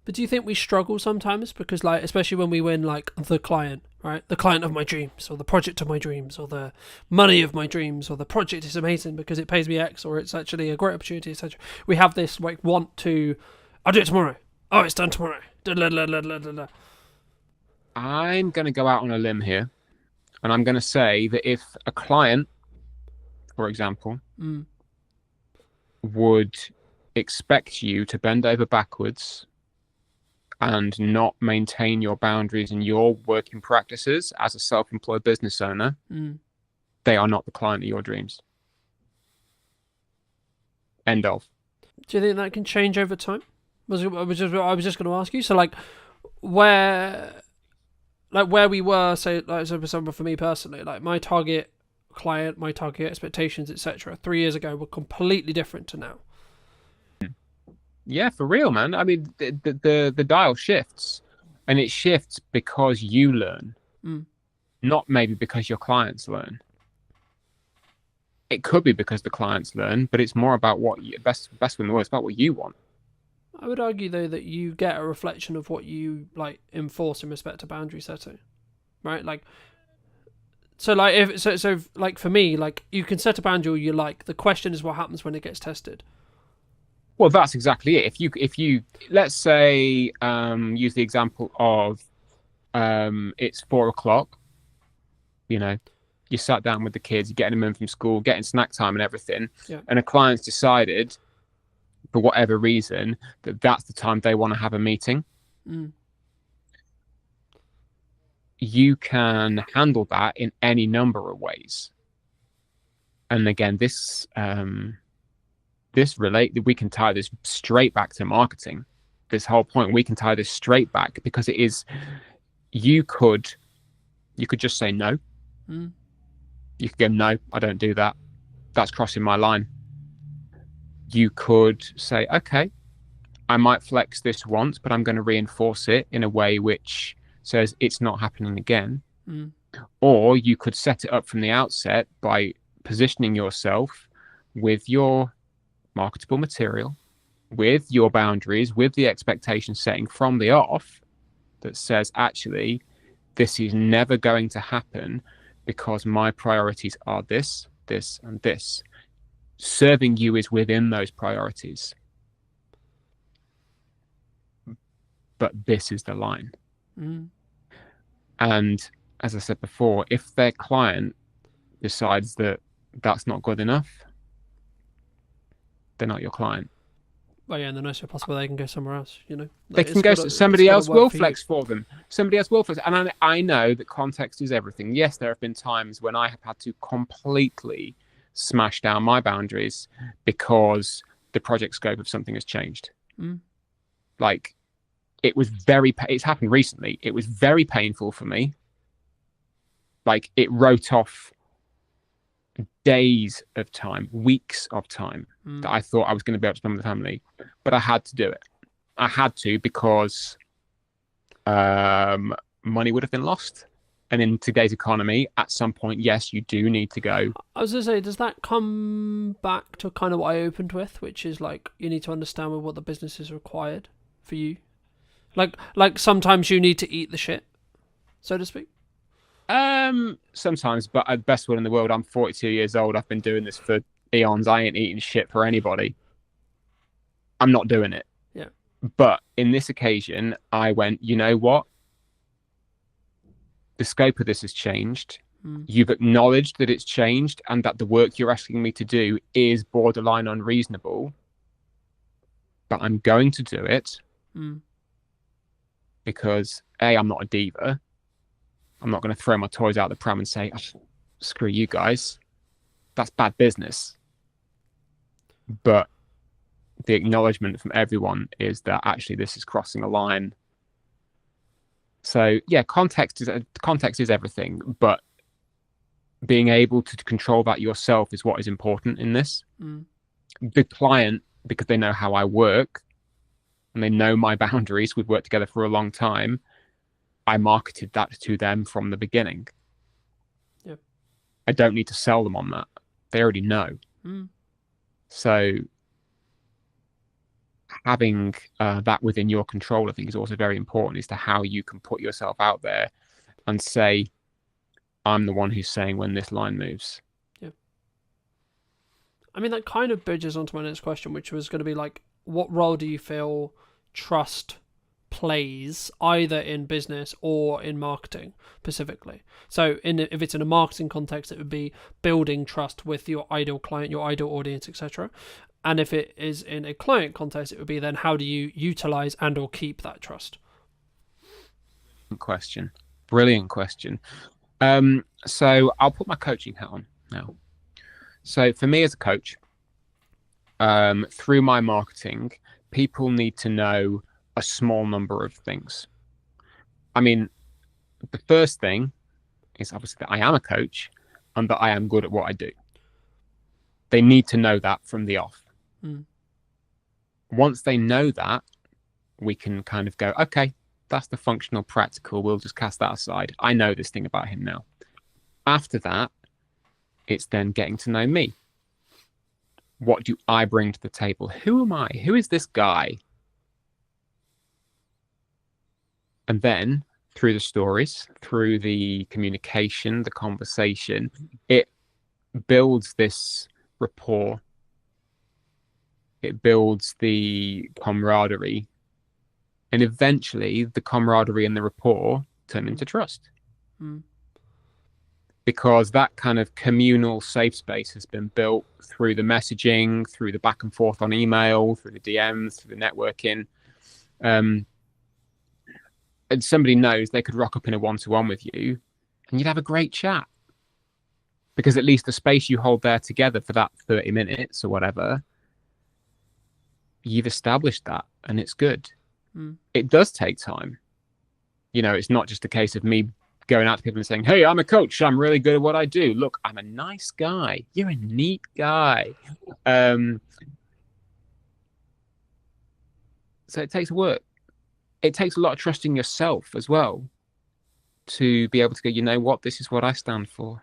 Speaker 1: But do you think we struggle sometimes? Because, like, especially when we win, like, the client, right? The client of my dreams, or the project of my dreams, or the money of my dreams, or the project is amazing because it pays me X, or it's actually a great opportunity, etc. We have this, like, want to, I'll do it tomorrow. Oh, it's done tomorrow.
Speaker 3: I'm going to go out on a limb here, and I'm going to say that if a client, for example, would expect you to bend over backwards and not maintain your boundaries and your working practices as a self-employed business owner, they are not the client of your dreams. End of.
Speaker 1: Do you think that can change over time? I was just going to ask you. So, like, where we were, say, like, for example, for me personally, like, my target client, my target expectations, etc., 3 years ago were completely different to now.
Speaker 3: Yeah, for real, man. I mean, the dial shifts, and it shifts because you learn, not maybe because your clients learn. It could be because the clients learn, but it's more about what you, best in the world, it's about what you want.
Speaker 1: I would argue, though, that you get a reflection of what you, like, enforce in respect to boundary setting, right? Like, so, like, like, for me, like, you can set a boundary you like. The question is what happens when it gets tested.
Speaker 3: Well, that's exactly it. If you let's say use the example of it's 4 o'clock, you sat down with the kids, you're getting them in from school, getting snack time and everything, and a client's decided for whatever reason that that's the time they want to have a meeting. You can handle that in any number of ways. And again, we can tie this straight back to marketing. This whole point, we can tie this straight back because it is, you could just say no. You could go, no, I don't do that. That's crossing my line. You could say, okay, I might flex this once, but I'm going to reinforce it in a way which says it's not happening again. Or you could set it up from the outset by positioning yourself with your marketable material, with your boundaries, with the expectation setting from the off that says, actually, this is never going to happen because my priorities are this, this, and this. Serving you is within those priorities. but this is the line.
Speaker 1: Mm.
Speaker 3: And as I said before, if their client decides that that's not good enough, they're not your client.
Speaker 1: Well, yeah, in the nicest way possible, they can go somewhere else. You know,
Speaker 3: They can go. Somebody else will flex for them. Somebody else will flex. And I know that context is everything. Yes, there have been times when I have had to completely smash down my boundaries because the project scope of something has changed.
Speaker 1: Mm.
Speaker 3: Like, it's happened recently. It was very painful for me. Like, it wrote off days of time, weeks of time that I thought I was going to be able to spend with the family, but I had to do it. I had to because money would have been lost. And in today's economy, at some point, yes, you do need to go.
Speaker 1: I was going to say, does that come back to kind of what I opened with, which is like you need to understand what the business is required for you? Like sometimes you need to eat the shit, so to speak.
Speaker 3: Sometimes, but at the best will in the world, I'm 42 years old. I've been doing this for eons. I ain't eating shit for anybody. I'm not doing it.
Speaker 1: Yeah.
Speaker 3: But in this occasion, I went, you know what? The scope of this has changed. You've acknowledged that it's changed and that the work you're asking me to do is borderline unreasonable. But I'm going to do it because A, I'm not a diva. I'm not going to throw my toys out the pram and say, oh, screw you guys. That's bad business. But the acknowledgement from everyone is that actually this is crossing a line. So yeah, context is everything, but being able to control that yourself is what is important in this. The client, because they know how I work and they know my boundaries, we've worked together for a long time, I marketed that to them from the beginning.
Speaker 1: Yep.
Speaker 3: I don't need to sell them on that. They already know. So having that within your control, I think, is also very important as to how you can put yourself out there and say, I'm the one who's saying when this line moves.
Speaker 1: Yeah. I mean, that kind of bridges onto my next question, which was going to be like, what role do you feel trust plays either in business or in marketing specifically? So if it's in a marketing context, it would be building trust with your ideal client, your ideal audience, etc. And if it is in a client context, it would be then how do you utilize and or keep that trust?
Speaker 3: Brilliant question. So I'll put my coaching hat on now. So for me as a coach, through my marketing, people need to know a small number of things. I mean, the first thing is obviously that I am a coach and that I am good at what I do. They need to know that from the off. Once they know that, we can kind of go, okay, that's the functional practical. We'll just cast that aside. I know this thing about him now. After that, it's then getting to know me. What do I bring to the table? Who am I? Who is this guy? And then through the stories, through the communication, the conversation, it builds this rapport. It builds the camaraderie. And eventually the camaraderie and the rapport turn into trust. Because that kind of communal safe space has been built through the messaging, through the back and forth on email, through the DMs, through the networking. And somebody knows they could rock up in a one-to-one with you and you'd have a great chat. Because at least the space you hold there together for that 30 minutes or whatever, you've established that and it's good. It does take time. You know, it's not just a case of me going out to people and saying, hey, I'm a coach. I'm really good at what I do. Look, I'm a nice guy. You're a neat guy. So it takes work. It takes a lot of trust in yourself as well to be able to go, you know what, this is what I stand for.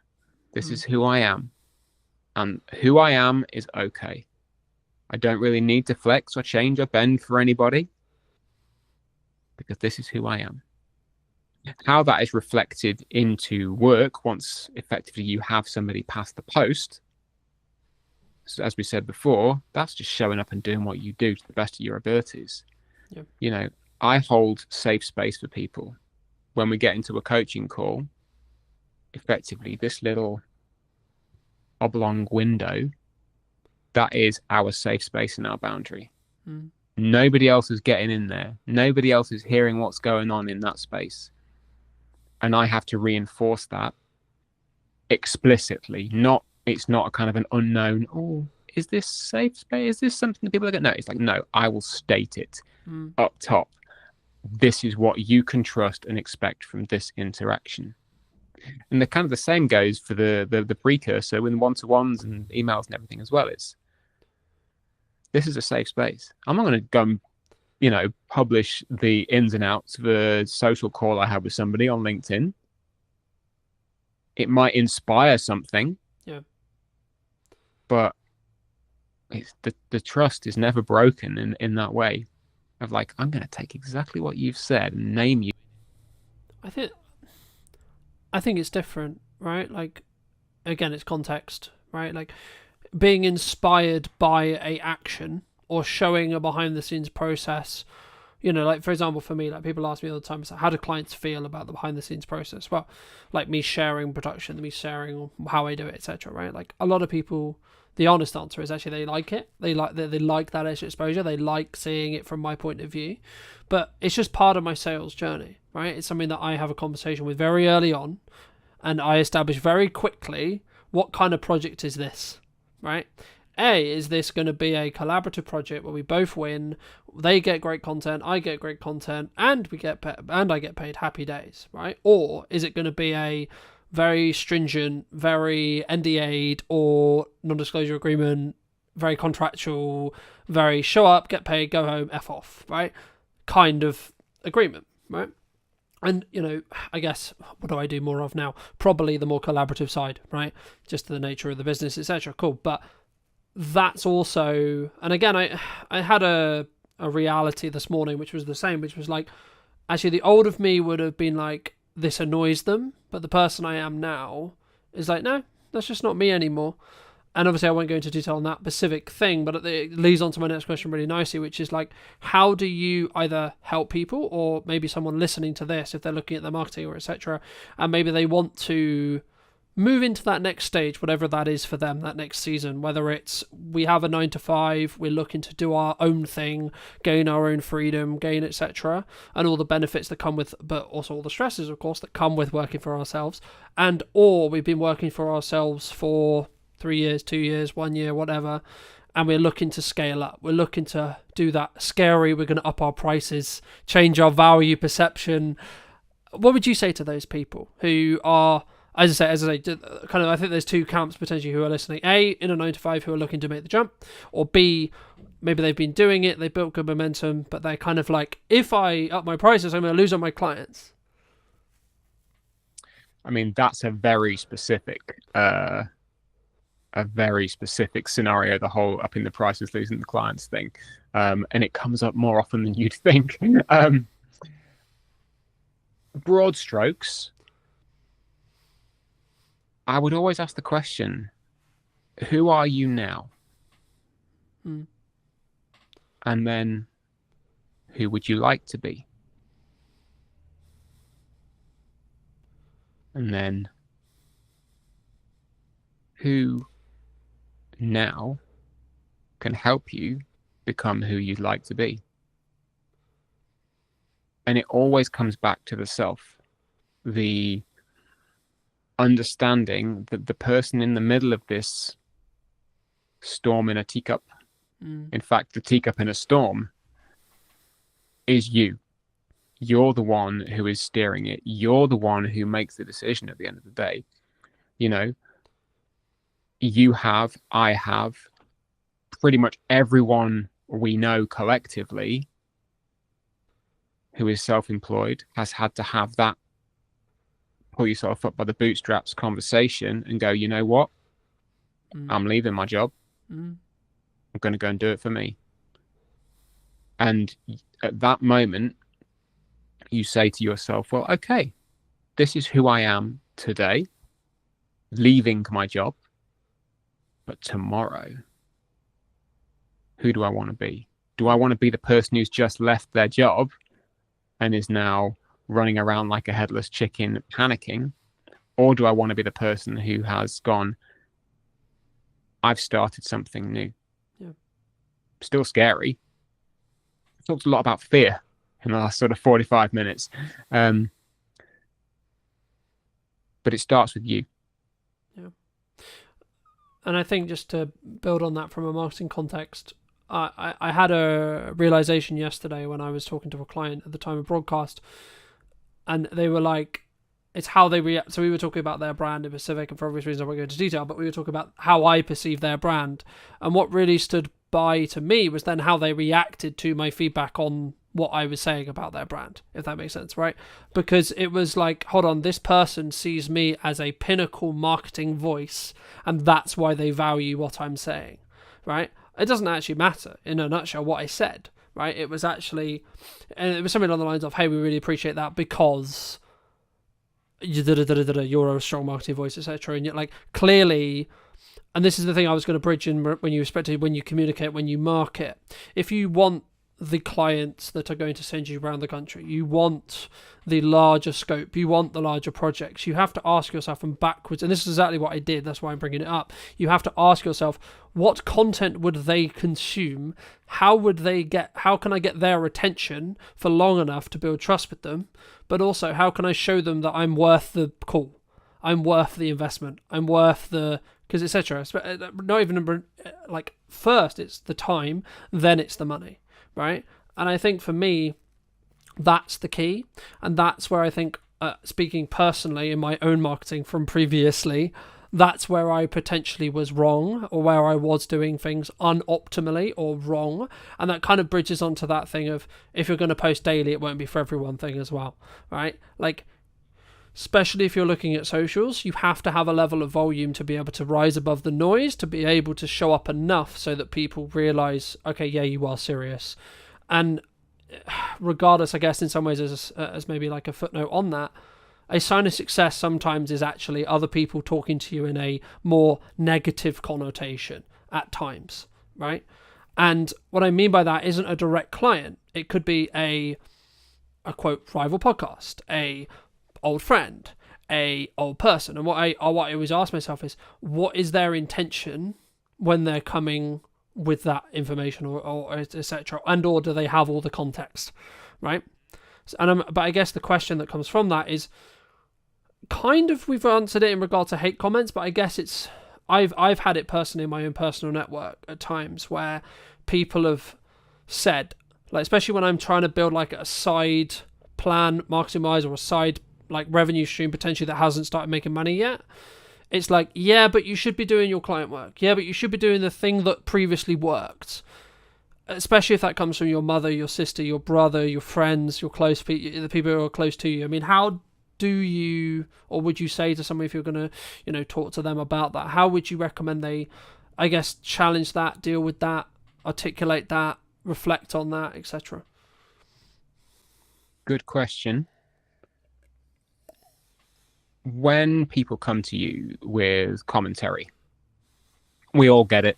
Speaker 3: This is who I am. And who I am is okay. I don't really need to flex or change or bend for anybody because this is who I am. How that is reflected into work once effectively you have somebody pass the post, so as we said before, that's just showing up and doing what you do to the best of your abilities.
Speaker 1: Yep.
Speaker 3: You know, I hold safe space for people. When we get into a coaching call, effectively this little oblong window, that is our safe space and our boundary. Nobody else is getting in there. Nobody else is hearing what's going on in that space. And I have to reinforce that explicitly. It's not a kind of an unknown, oh, is this safe space? Is this something that people are going to know? It's like, no, I will state it up top. This is what you can trust and expect from this interaction. And the kind of the same goes for the precursor with one-to-ones and emails and everything as well. This is a safe space. I'm not going to go and, publish the ins and outs of a social call I have with somebody on LinkedIn. It might inspire something.
Speaker 1: Yeah.
Speaker 3: But it's the trust is never broken in that way of like, I'm going to take exactly what you've said and name you.
Speaker 1: I think it's different, right? Like, again, it's context, right? Like, being inspired by a action or showing a behind the scenes process, like, for example, for me, like, people ask me all the time, so how do clients feel about the behind the scenes process? Well, like, me sharing production, me sharing how I do it, etc., right? Like, a lot of people, the honest answer is actually they like it. They like that extra exposure. They like seeing it from my point of view, but it's just part of my sales journey, right? It's something that I have a conversation with very early on, and I establish very quickly what kind of project is this, right? Is this going to be a collaborative project where we both win? They get great content, I get great content, and I get paid. Happy days, right? Or is it going to be a very stringent, very NDA'd or non-disclosure agreement, very contractual, very show up, get paid, go home, F off, right? Kind of agreement, right? And, I guess, what do I do more of now? Probably the more collaborative side, right? Just the nature of the business, etc. Cool. But that's also, and again, I had a reality this morning, which was the same, which was like, actually the old of me would have been like, this annoys them, but the person I am now is like, no, that's just not me anymore. And obviously I won't go into detail on that specific thing, but it leads on to my next question really nicely, which is like, how do you either help people, or maybe someone listening to this, if they're looking at their marketing or etc., and maybe they want to move into that next stage, whatever that is for them, that next season, whether it's we have a 9 to 5, we're looking to do our own thing, gain our own freedom, gain etc., and all the benefits that come with, but also all the stresses, of course, that come with working for ourselves, and or we've been working for ourselves for 3 years, 2 years, 1 year, whatever, and we're looking to scale up. We're looking to do that scary, we're going to up our prices, change our value perception. What would you say to those people who are, as I say, kind of, I think there's two camps potentially who are listening. A, in a 9 to 5 who are looking to make the jump, or B, maybe they've been doing it, they built good momentum, but they're kind of like, if I up my prices, I'm going to lose on my clients.
Speaker 3: I mean, that's a very specific scenario, the whole upping the prices, losing the clients thing. And it comes up more often than you'd think. Broad strokes, I would always ask the question, who are you now? And then, who would you like to be? And then, who now can help you become who you'd like to be? And it always comes back to the self, the understanding that the person in the middle of this storm in a teacup, in fact, the teacup in a storm, is you. You're the one who is steering it. You're the one who makes the decision at the end of the day. You have, I have, pretty much everyone we know collectively who is self-employed has had to have that pull yourself up by the bootstraps conversation and go, you know what? I'm leaving my job. I'm going to go and do it for me. And at that moment, you say to yourself, well, okay, this is who I am today, leaving my job. But tomorrow, who do I want to be? Do I want to be the person who's just left their job and is now running around like a headless chicken panicking? Or do I want to be the person who has gone, I've started something new?
Speaker 1: Yeah.
Speaker 3: Still scary. I talked a lot about fear in the last sort of 45 minutes. But it starts with you.
Speaker 1: Yeah. And I think just to build on that from a marketing context, I had a realization yesterday when I was talking to a client at the time of broadcast, and they were like, it's how they react. So we were talking about their brand in specific, and for obvious reasons I won't go into detail, but we were talking about how I perceive their brand. And what really stood by to me was then how they reacted to my feedback on what I was saying about their brand, if that makes sense, right? Because it was like, hold on, this person sees me as a pinnacle marketing voice, and that's why they value what I'm saying, right? It doesn't actually matter, in a nutshell, what I said, right? It was actually, and it was something along the lines of, hey, we really appreciate that because you're a strong marketing voice, etc. And yet, like, clearly, and this is the thing I was going to bridge in when you communicate, when you market. If you want the clients that are going to send you around the country, you want the larger scope, you want the larger projects, you have to ask yourself from backwards, and this is exactly what I did, that's why I'm bringing it up. You have to ask yourself, what content would they consume? How can I get their attention for long enough to build trust with them? But also, how can I show them that I'm worth the call? I'm worth the investment. I'm worth the, because etc. Not even like, first it's the time, then it's the money, right? And I think for me, that's the key, and that's where I think, speaking personally in my own marketing from previously, that's where I potentially was wrong, or where I was doing things unoptimally or wrong. And that kind of bridges onto that thing of, if you're going to post daily, it won't be for everyone thing as well, right? Like, especially if you're looking at socials, you have to have a level of volume to be able to rise above the noise, to be able to show up enough so that people realize, okay, yeah, you are serious. And regardless, I guess in some ways, as maybe like a footnote on that, a sign of success sometimes is actually other people talking to you in a more negative connotation at times, right? And what I mean by that isn't a direct client. It could be a quote rival podcast, a old friend, a old person. And what I always ask myself is, what is their intention when they're coming with that information, or etc., and or do they have all the context, right? But I guess the question that comes from that is, kind of, we've answered it in regard to hate comments, but I guess it's, I've had it personally in my own personal network at times where people have said, like, especially when I'm trying to build like a side plan marketing wise, or a side like revenue stream potentially that hasn't started making money yet, it's like, yeah, but you should be doing your client work, yeah, but you should be doing the thing that previously worked, especially if that comes from your mother, your sister, your brother, your friends, your close people, the people who are close to you. I mean, how do you, or would you say to somebody, if you're going to, talk to them about that, how would you recommend they, I guess, challenge that, deal with that, articulate that, reflect on that, etc.?
Speaker 3: Good question. When people come to you with commentary, we all get it.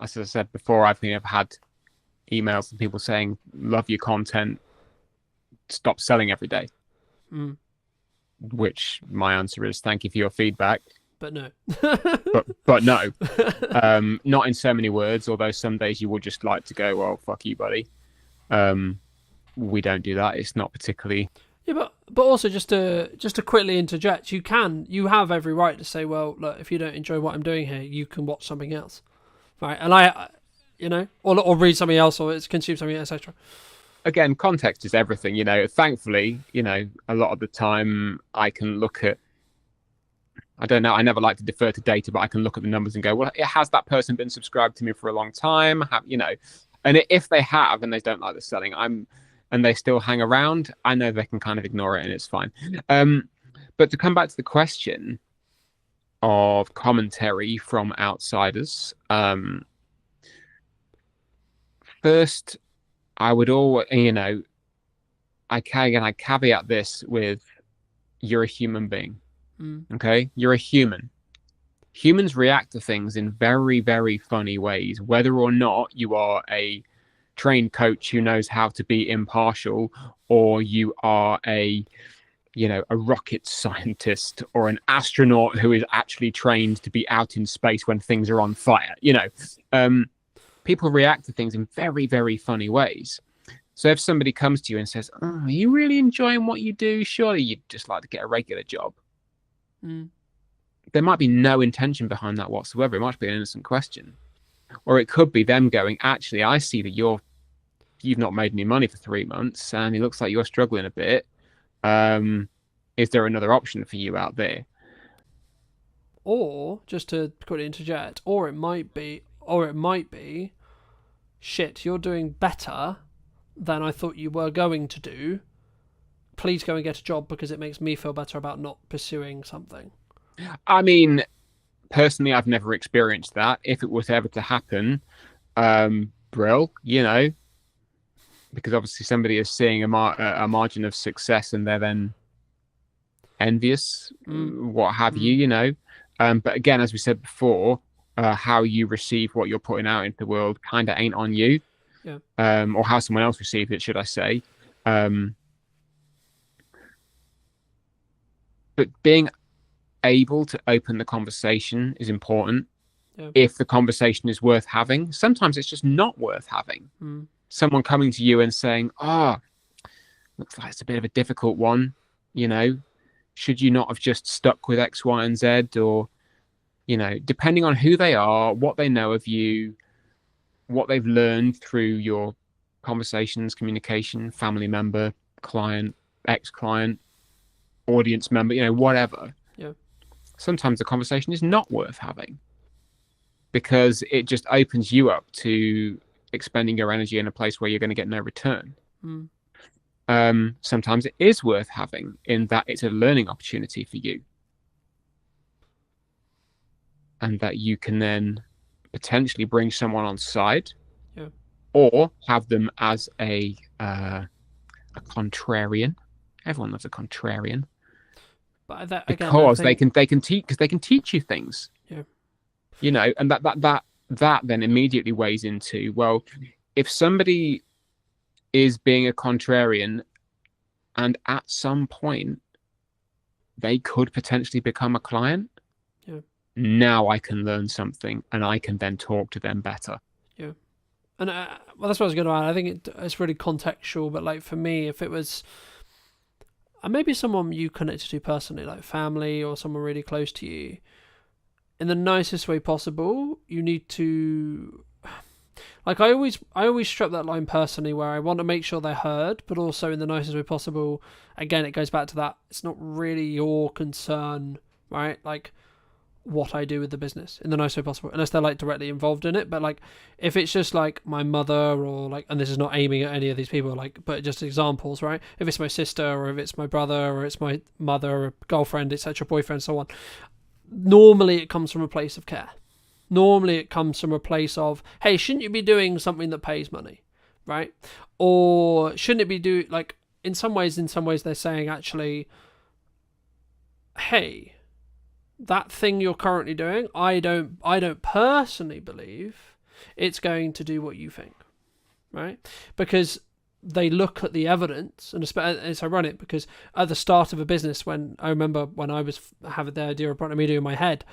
Speaker 3: As I said before, I've had emails from people saying, love your content, stop selling every day. Which my answer is, thank you for your feedback,
Speaker 1: but no.
Speaker 3: but no. Not in so many words, although some days you would just like to go, well, fuck you, buddy. We don't do that. It's not particularly.
Speaker 1: Yeah, but also just to quickly interject, you have every right to say, well, look, if you don't enjoy what I'm doing here, you can watch something else, right? And or read something else, or consume something, etc.
Speaker 3: Again, context is everything. Thankfully, a lot of the time I can look at, I don't know, I never like to defer to data, but I can look at the numbers and go, well, has that person been subscribed to me for a long time? And if they have and they don't like the selling, and they still hang around, I know they can kind of ignore it and it's fine. But to come back to the question of commentary from outsiders, first, I would always, I caveat this with, you're a human being. Okay? You're a human. Humans react to things in very, very funny ways, whether or not you are a trained coach who knows how to be impartial, or you are a rocket scientist or an astronaut who is actually trained to be out in space when things are on fire. People react to things in very, very funny ways. So if somebody comes to you and says, "Oh, are you really enjoying what you do? Surely you'd just like to get a regular job." There might be no intention behind that whatsoever. It might be an innocent question. Or it could be them going, "Actually, I see that you've not made any money for 3 months and it looks like you're struggling a bit. Is there another option for you out there?"
Speaker 1: Or, just to quickly interject, or it might be, shit, you're doing better than I thought you were going to do. Please go and get a job because it makes me feel better about not pursuing something.
Speaker 3: I mean, personally, I've never experienced that. If it was ever to happen, brill, because obviously somebody is seeing a margin of success and they're then envious, what have you, But again, as we said before, how you receive what you're putting out into the world kind of ain't on you.
Speaker 1: Yeah.
Speaker 3: Or how someone else received it, should I say. But being able to open the conversation is important.
Speaker 1: Yeah.
Speaker 3: If the conversation is worth having. Sometimes it's just not worth having. Someone coming to you and saying, looks like it's a bit of a difficult one, should you not have just stuck with X, Y, and Z? Or, depending on who they are, what they know of you, what they've learned through your conversations, communication, family member, client, ex-client, audience member, whatever.
Speaker 1: Yeah.
Speaker 3: Sometimes the conversation is not worth having because it just opens you up to expending your energy in a place where you're going to get no return. Sometimes it is worth having in that it's a learning opportunity for you, and that you can then potentially bring someone on side, or have them as a contrarian. Everyone loves a contrarian,
Speaker 1: but that,
Speaker 3: because
Speaker 1: again,
Speaker 3: they can teach you things. And that then immediately weighs into, well, if somebody is being a contrarian and at some point they could potentially become a client, now I can learn something and I can then talk to them better.
Speaker 1: And well, that's what I was going to add. I think it's really contextual, but like for me, if it was maybe someone you connected to personally, like family or someone really close to you, in the nicest way possible, you need to, like, I always strip that line personally, where I want to make sure they're heard, but also in the nicest way possible. Again, it goes back to that, it's not really your concern, right? Like, what I do with the business in the nicest way possible, unless they're like directly involved in it. But like, if it's just like my mother, or like, and this is not aiming at any of these people, like, but just examples, right? If it's my sister, or if it's my brother, or it's my mother, or girlfriend, etc., boyfriend, so on. Normally it comes from a place of care. Normally it comes from a place of, hey, shouldn't you be doing something that pays money, right? Or shouldn't it be like, in some ways they're saying, actually, hey, that thing you're currently doing, I don't personally believe it's going to do what you think, right? Because they look at the evidence, and it's ironic because at the start of a business, when I remember when I was having the idea of Brand Media in my head,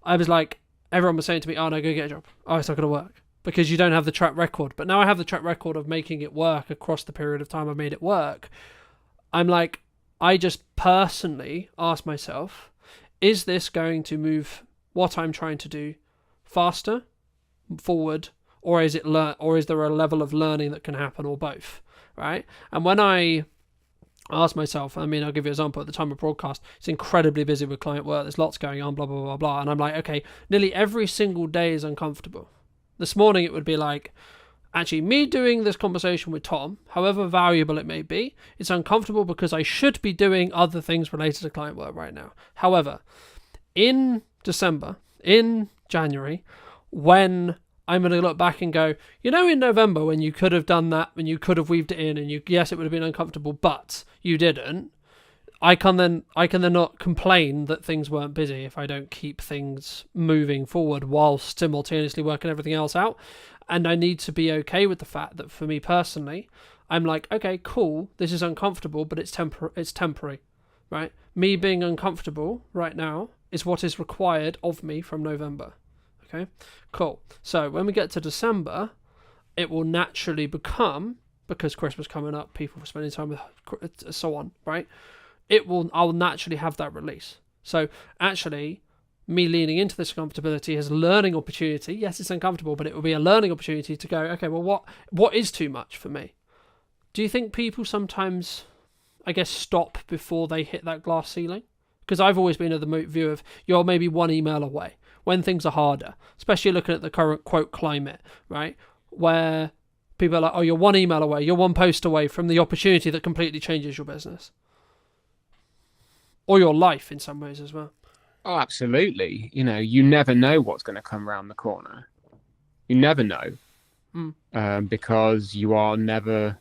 Speaker 1: I was like, everyone was saying to me, "Oh no, go get a job. Oh, it's not going to work because you don't have the track record." But now I have the track record of making it work across the period of time I've made it work. I'm like, I just personally ask myself, is this going to move what I'm trying to do faster, forward, or is there a level of learning that can happen, or both, right? And when I ask myself, I mean, I'll give you an example. At the time of broadcast, it's incredibly busy with client work. There's lots going on, blah, blah, blah, blah. And I'm like, okay, nearly every single day is uncomfortable. This morning, it would be like, actually, me doing this conversation with Tom, however valuable it may be, it's uncomfortable because I should be doing other things related to client work right now. However, in December, in January, when I'm going to look back and go, in November, when you could have done that, when you could have weaved it in, and yes, it would have been uncomfortable, but you didn't, I can then not complain that things weren't busy if I don't keep things moving forward while simultaneously working everything else out. And I need to be okay with the fact that for me personally, I'm like, okay, cool, this is uncomfortable, but it's temporary, right? Me being uncomfortable right now is what is required of me from November. Okay, cool. So when we get to December, it will naturally become, because Christmas coming up, people are spending time with, so on, right? I'll naturally have that release. So actually, me leaning into this comfortability is a learning opportunity. Yes, it's uncomfortable, but it will be a learning opportunity to go, okay, well, what is too much for me? Do you think people sometimes, I guess, stop before they hit that glass ceiling? Because I've always been of the view of you're maybe one email away when things are harder, especially looking at the current quote climate, right? Where people are like, oh, you're one email away, you're one post away from the opportunity that completely changes your business. Or your life in some ways as well.
Speaker 3: Oh, absolutely. You know, you never know what's going to come around the corner. You never know. Because you are never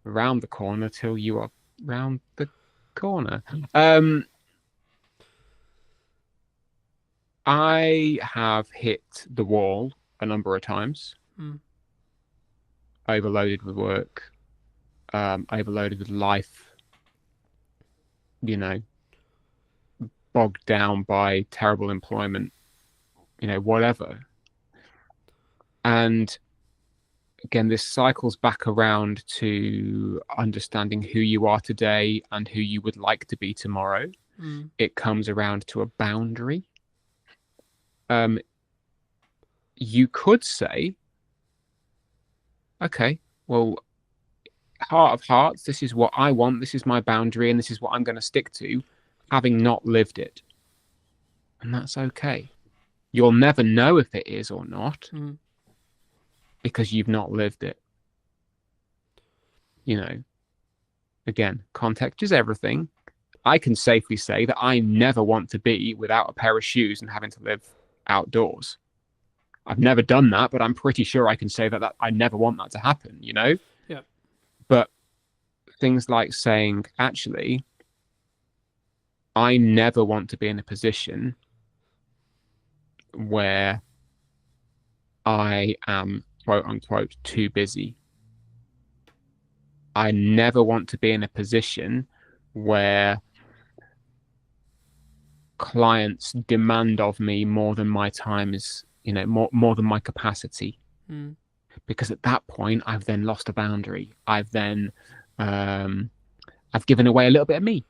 Speaker 3: around the corner till you are round the corner. I have hit the wall a number of times. Overloaded with work. Overloaded with life. You know, bogged down by terrible employment, you know, whatever. And again, this cycles back around to understanding who you are today and who you would like to be tomorrow. It comes around to a boundary. You could say, okay, well, heart of hearts, this is what I want, this is my boundary, and this is what I'm going to stick to, having not lived it. And that's okay. You'll never know if it is or not because you've not lived it. You know, again, context is everything. I can safely say that I never want to be without a pair of shoes and having to live outdoors. I've never done that, but I'm pretty sure I can say that I never want that to happen, you know?
Speaker 1: Yeah.
Speaker 3: But things like saying, actually, I never want to be in a position where I am, quote unquote, too busy. I never want to be in a position where clients demand of me more than my time is, you know, more than my capacity. Because at that point, I've then lost a boundary. I've then, I've given away a little bit of me,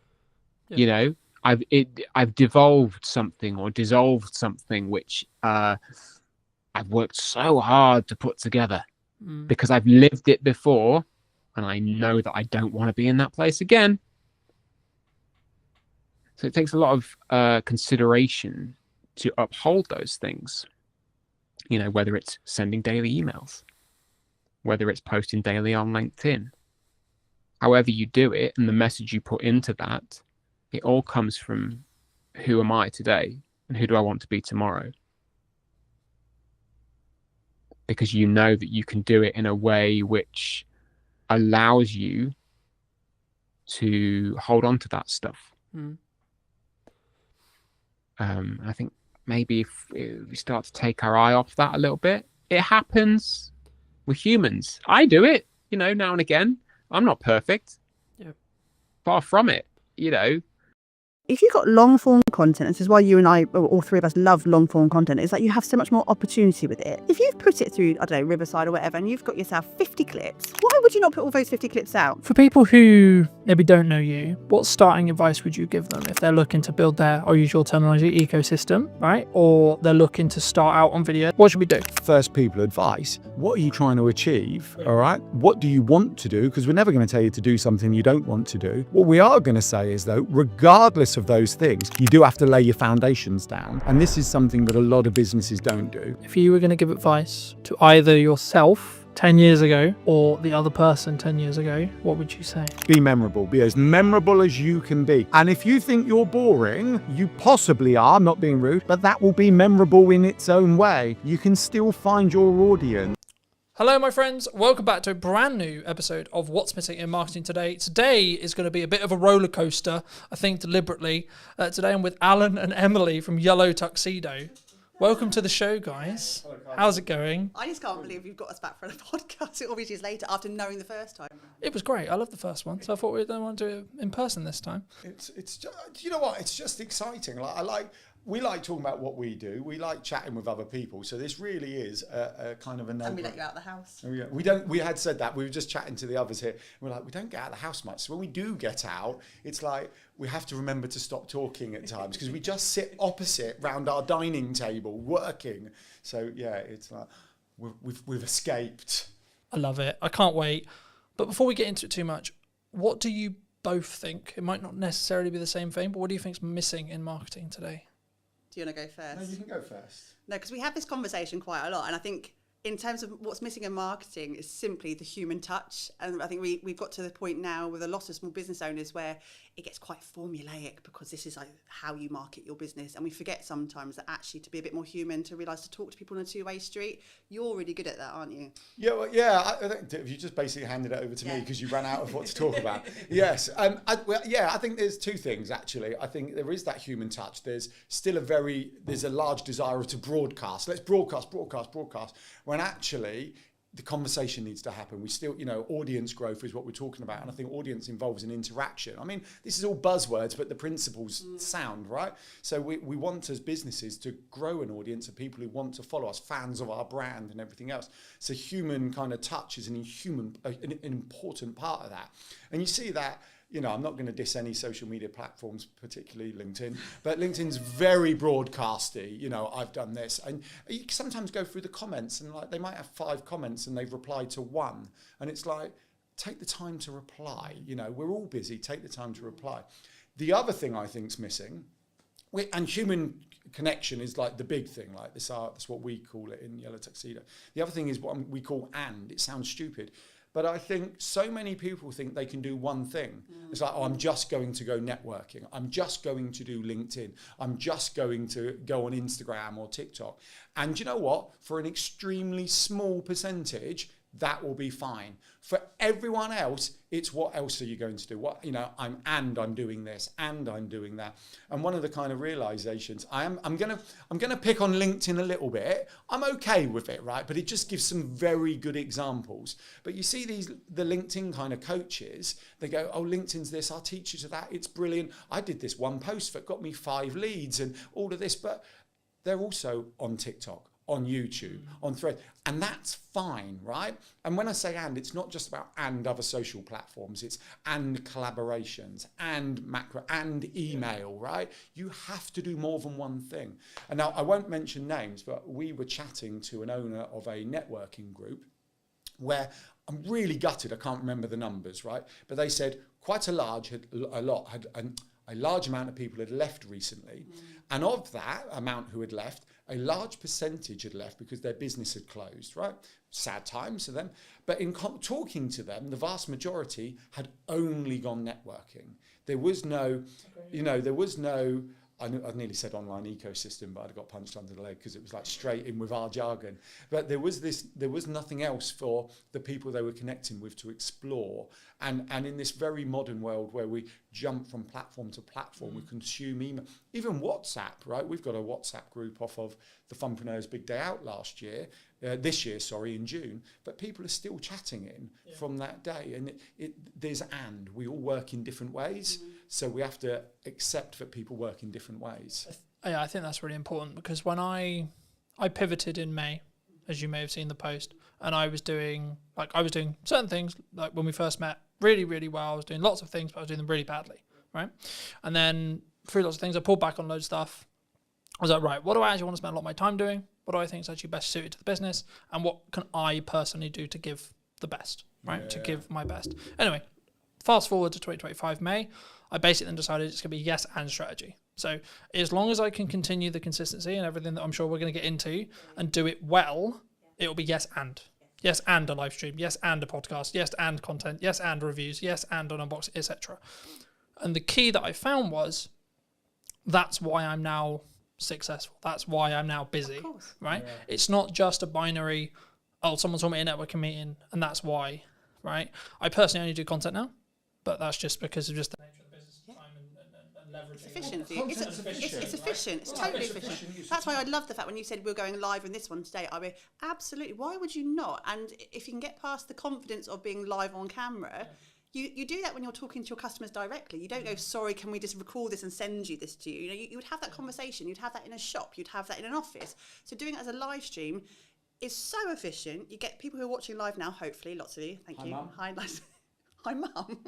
Speaker 3: you know? I've devolved something or dissolved something which I've worked so hard to put together because I've lived it before and I know that I don't want to be in that place again. So it takes a lot of consideration to uphold those things, you know, whether it's sending daily emails, whether it's posting daily on LinkedIn, however you do it and the message you put into that. It all comes from who am I today and who do I want to be tomorrow? Because you know that you can do it in a way which allows you to hold on to that stuff. I think maybe if we start to take our eye off that a little bit, it happens with humans. I do it, you know, now and again. I'm not perfect.
Speaker 1: Yeah.
Speaker 3: Far from it, you know.
Speaker 4: If you've got long form content, and this is why you and I, or all three of us, love long form content, is that you have so much more opportunity with it. If you've put it through, I don't know, Riverside or whatever, and you've got yourself 50 clips, why would you not put all those 50 clips out?
Speaker 5: For people who maybe don't know you, what starting advice would you give them if they're looking to build their, I'll use your terminology, ecosystem, right? Or they're looking to start out on video? What should we do?
Speaker 6: First people advice. What are you trying to achieve? All right. What do you want to do? Because we're never going to tell you to do something you don't want to do. What we are going to say is, though, regardless of those things, you do have to lay your foundations down. And this is something that a lot of businesses don't do.
Speaker 5: If you were going to give advice to either yourself 10 years ago or the other person 10 years ago, what would you say?
Speaker 6: Be memorable. Be as memorable as you can be. And if you think you're boring, you possibly are, I'm not being rude, but that will be memorable in its own way. You can still find your audience.
Speaker 1: Hello, my friends. Welcome back to a brand new episode of What's Missing in Marketing Today. Today is going to be a bit of a roller coaster, I think deliberately. Today I'm with Alan and Emily from Yellow Tuxedo. Welcome to the show, guys. How's it going?
Speaker 4: I just can't believe you've got us back for a podcast all these years later after knowing the first time.
Speaker 1: It was great. I loved the first one, so I thought we'd want to do it in person this time.
Speaker 6: It's just, you know what? It's just exciting. We like talking about what we do. We like chatting with other people. So this really is a kind of a no.
Speaker 4: And we let you out of the house.
Speaker 6: We had said that. We were just chatting to the others here. We're like, we don't get out of the house much. So when we do get out, it's like we have to remember to stop talking at times because we just sit opposite round our dining table working. So yeah, it's like we've escaped.
Speaker 1: I love it. I can't wait. But before we get into it too much, what do you both think? It might not necessarily be the same thing, but what do you think's missing in marketing today?
Speaker 4: Do you want to go first?
Speaker 6: No, you can go first.
Speaker 4: No, because we have this conversation quite a lot. And I think in terms of what's missing in marketing is simply the human touch. And I think we've got to the point now with a lot of small business owners where it gets quite formulaic because this is like how you market your business. And we forget sometimes that actually to be a bit more human, to realise to talk to people on a two-way street. You're really good at that, aren't you?
Speaker 6: Yeah, well, yeah. I think you just basically handed it over to me because you ran out of what to talk about. Yes. I think there's two things, actually. I think there is that human touch. There's still there's a large desire to broadcast. Let's broadcast. When actually the conversation needs to happen. We still, audience growth is what we're talking about. And I think audience involves an interaction. I mean, this is all buzzwords, but the principles sound, right? So we want as businesses to grow an audience of people who want to follow us, fans of our brand and everything else. So human kind of touch is an important part of that. And you see that, I'm not going to diss any social media platforms, particularly LinkedIn, but LinkedIn's very broadcasty. I've done this. And you sometimes go through the comments and they might have 5 comments and they've replied to 1. And it's like, take the time to reply. We're all busy. Take the time to reply. The other thing I think's missing, and human connection is like the big thing, like that's what we call it in Yellow Tuxedo. The other thing is what we call and. It sounds stupid. But I think so many people think they can do one thing. It's like, I'm just going to go networking. I'm just going to do LinkedIn. I'm just going to go on Instagram or TikTok. And you know what? For an extremely small percentage, that will be fine. For everyone else, it's what else are you going to do? I'm doing this and I'm doing that. And one of the kind of realizations, I'm gonna pick on LinkedIn a little bit. I'm okay with it, right? But it just gives some very good examples. But you see the LinkedIn kind of coaches, they go, oh, LinkedIn's this, I'll teach you to that. It's brilliant. I did this one post that got me 5 leads and all of this, but they're also on TikTok, on YouTube, on Threads, and that's fine, right? And when I say and, it's not just about and other social platforms, it's and collaborations, and macro, and email, right? You have to do more than one thing. And now, I won't mention names, but we were chatting to an owner of a networking group where I'm really gutted, I can't remember the numbers, right? But they said quite a large amount of people had left recently. And of that amount who had left, a large percentage had left because their business had closed, right? Sad times for them. But in talking to them, the vast majority had only gone networking. There was no, I nearly said online ecosystem, but I got punched under the leg because it was like straight in with our jargon. But there was nothing else for the people they were connecting with to explore. And in this very modern world where we jump from platform to platform, we consume email, even WhatsApp, right? We've got a WhatsApp group off of the Funpreneurs Big Day Out this year, in June, but people are still chatting from that day. And we all work in different ways. So we have to accept that people work in different ways.
Speaker 1: Yeah, I think that's really important because when I pivoted in May, as you may have seen the post, and I was doing certain things, like when we first met, really, really well. I was doing lots of things, but I was doing them really badly, right? And then through lots of things, I pulled back on loads of stuff. I was like, right, what do I actually want to spend a lot of my time doing? What do I think is actually best suited to the business? And what can I personally do to give the best, right? To give my best. Anyway, fast forward to 2025 May, I basically then decided it's going to be yes and strategy. So as long as I can continue the consistency and everything that I'm sure we're going to get into and do it well, it will be yes and. Yes and a live stream. Yes and a podcast. Yes and content. Yes and reviews. Yes and an unboxing, etc. And the key that I found was that's why I'm now successful. That's why I'm now busy, right? Yeah. It's not just a binary,
Speaker 5: oh, someone told me a networking meeting and that's why, right? I personally only do content now, but that's just because of just the nature of the business, time and leveraging.
Speaker 4: It's efficient.
Speaker 5: It's
Speaker 4: efficient. It's totally efficient. That's why I love the fact when you said we're going live in this one today. I mean, absolutely. Why would you not? And if you can get past the confidence of being live on camera, you do that when you're talking to your customers directly. You don't go, sorry, can we just record this and send you this to you? You know, you would have that conversation. You'd have that in a shop. You'd have that in an office. So doing it as a live stream is so efficient. You get people who are watching live now, hopefully, lots of you. Thank you.
Speaker 6: Mum.
Speaker 4: Hi, nice. Hi, Mum.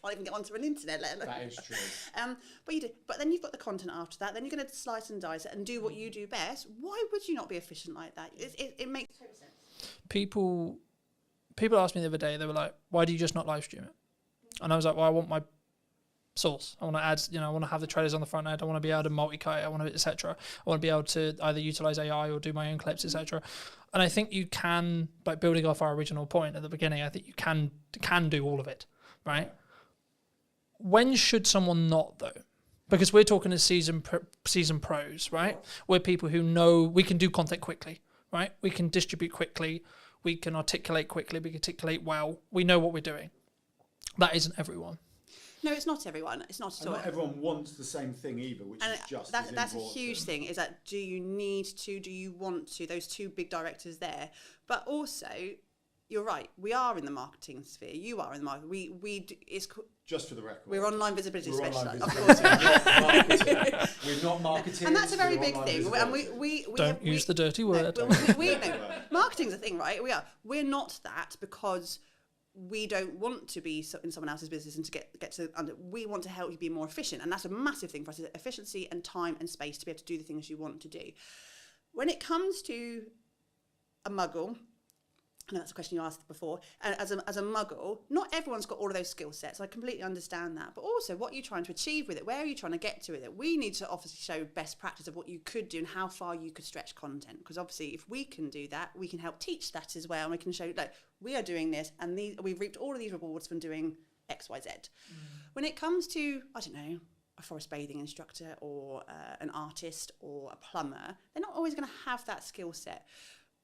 Speaker 4: Can't even get onto an internet, let alone.
Speaker 6: That is true.
Speaker 4: But you do. But then you've got the content after that. Then you're going to slice and dice it and do what you do best. Why would you not be efficient like that? It makes total sense.
Speaker 5: People asked me the other day, they were like, why do you just not live stream it? And I was like, well, I want my source. I want to add, I want to have the trailers on the front end. I want to be able to multi-cut. I want to, etc. I want to be able to either utilize AI or do my own clips, etc. And I think you can, like building off our original point at the beginning, I think you can do all of it, right? When should someone not though? Because we're talking as season pros, right? We're people who know we can do content quickly, right? We can distribute quickly. We can articulate quickly. We can articulate well. We know what we're doing. That isn't everyone.
Speaker 4: No, it's not everyone. It's not at all.
Speaker 6: Not everyone wants the same thing either, which is just as
Speaker 4: that's a
Speaker 6: important.
Speaker 4: huge thing. Is that do you need to? Do you want to? Those two big directors there, but also. You're right. We are in the marketing sphere. You are in the market. It's
Speaker 6: just for the record.
Speaker 4: We're online visibility specialists, of
Speaker 6: visibility.
Speaker 4: course.
Speaker 6: We're not marketing.
Speaker 4: And that's a very big thing. And we
Speaker 5: don't use the dirty word.
Speaker 4: Marketing's a thing, right? We're not that because we don't want to be in someone else's business and to get to under. We want to help you be more efficient, and that's a massive thing for us: is efficiency and time and space to be able to do the things you want to do. When it comes to a muggle. I know that's a question you asked before. And as a muggle, not everyone's got all of those skill sets. I completely understand that. But also, what are you trying to achieve with it? Where are you trying to get to with it? We need to obviously show best practice of what you could do and how far you could stretch content. Because obviously, if we can do that, we can help teach that as well. And we can show, like, we are doing this and we've reaped all of these rewards from doing X, Y, Z. When it comes to, I don't know, a forest bathing instructor or an artist or a plumber, they're not always going to have that skill set.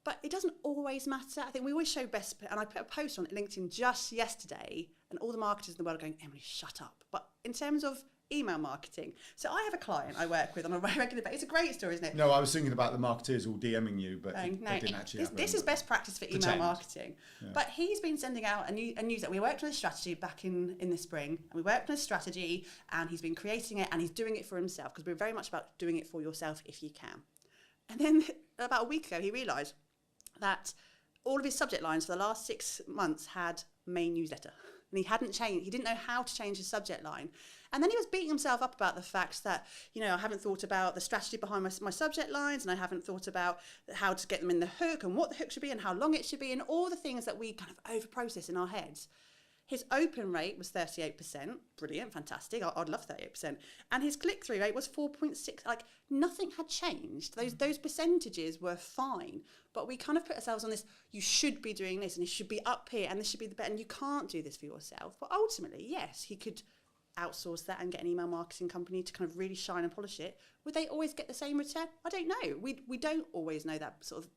Speaker 4: But it doesn't always matter. I think we always show best, and I put a post on LinkedIn just yesterday, and all the marketers in the world are going, Emily, shut up. But in terms of email marketing, so I have a client I work with on a regular basis. It's a great story, isn't it?
Speaker 6: No, I was thinking about the marketers all DMing you, but they didn't actually.
Speaker 4: This is best practice for email marketing. Yeah. But he's been sending out a news that we worked on a strategy back in the spring, and we worked on a strategy, and he's been creating it, and he's doing it for himself because we're very much about doing it for yourself if you can. And then about a week ago, he realised that all of his subject lines for the last 6 months had main newsletter. And he hadn't changed. He didn't know how to change his subject line. And then he was beating himself up about the fact that, I haven't thought about the strategy behind my subject lines, and I haven't thought about how to get them in the hook and what the hook should be and how long it should be and all the things that we kind of over-process in our heads. His open rate was 38%. Brilliant, fantastic. I'd love 38%. And his click-through rate was 4.6. Like, nothing had changed. Those percentages were fine. But we kind of put ourselves on this, you should be doing this, and it should be up here, and this should be the better, and you can't do this for yourself. But ultimately, yes, he could outsource that and get an email marketing company to kind of really shine and polish it. Would they always get the same return? I don't know. We don't always know that sort of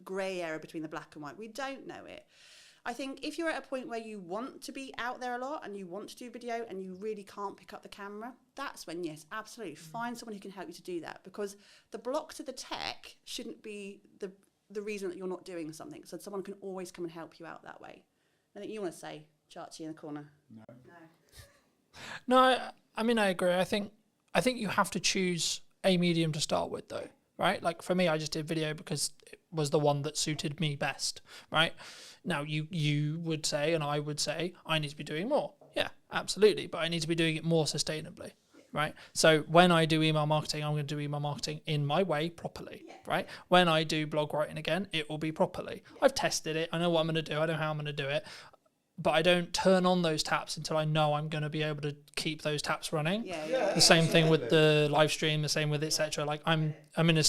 Speaker 4: grey area between the black and white. We don't know it. I think if you're at a point where you want to be out there a lot and you want to do video and you really can't pick up the camera, that's when, yes, absolutely, find someone who can help you to do that, because the block to the tech shouldn't be the reason that you're not doing something. So someone can always come and help you out that way. I think you want to say, Chachi in the corner.
Speaker 5: No, I mean, I agree. I think you have to choose a medium to start with, though, right? Like for me, I just did video because it was the one that suited me best, right? Now, you would say, and I would say, I need to be doing more. Yeah, absolutely. But I need to be doing it more sustainably, right? So when I do email marketing, I'm going to do email marketing in my way properly, right? When I do blog writing again, it will be properly. I've tested it. I know what I'm going to do. I know how I'm going to do it. But I don't turn on those taps until I know I'm going to be able to keep those taps running. The same thing with the live stream, the same with etc. Like I'm in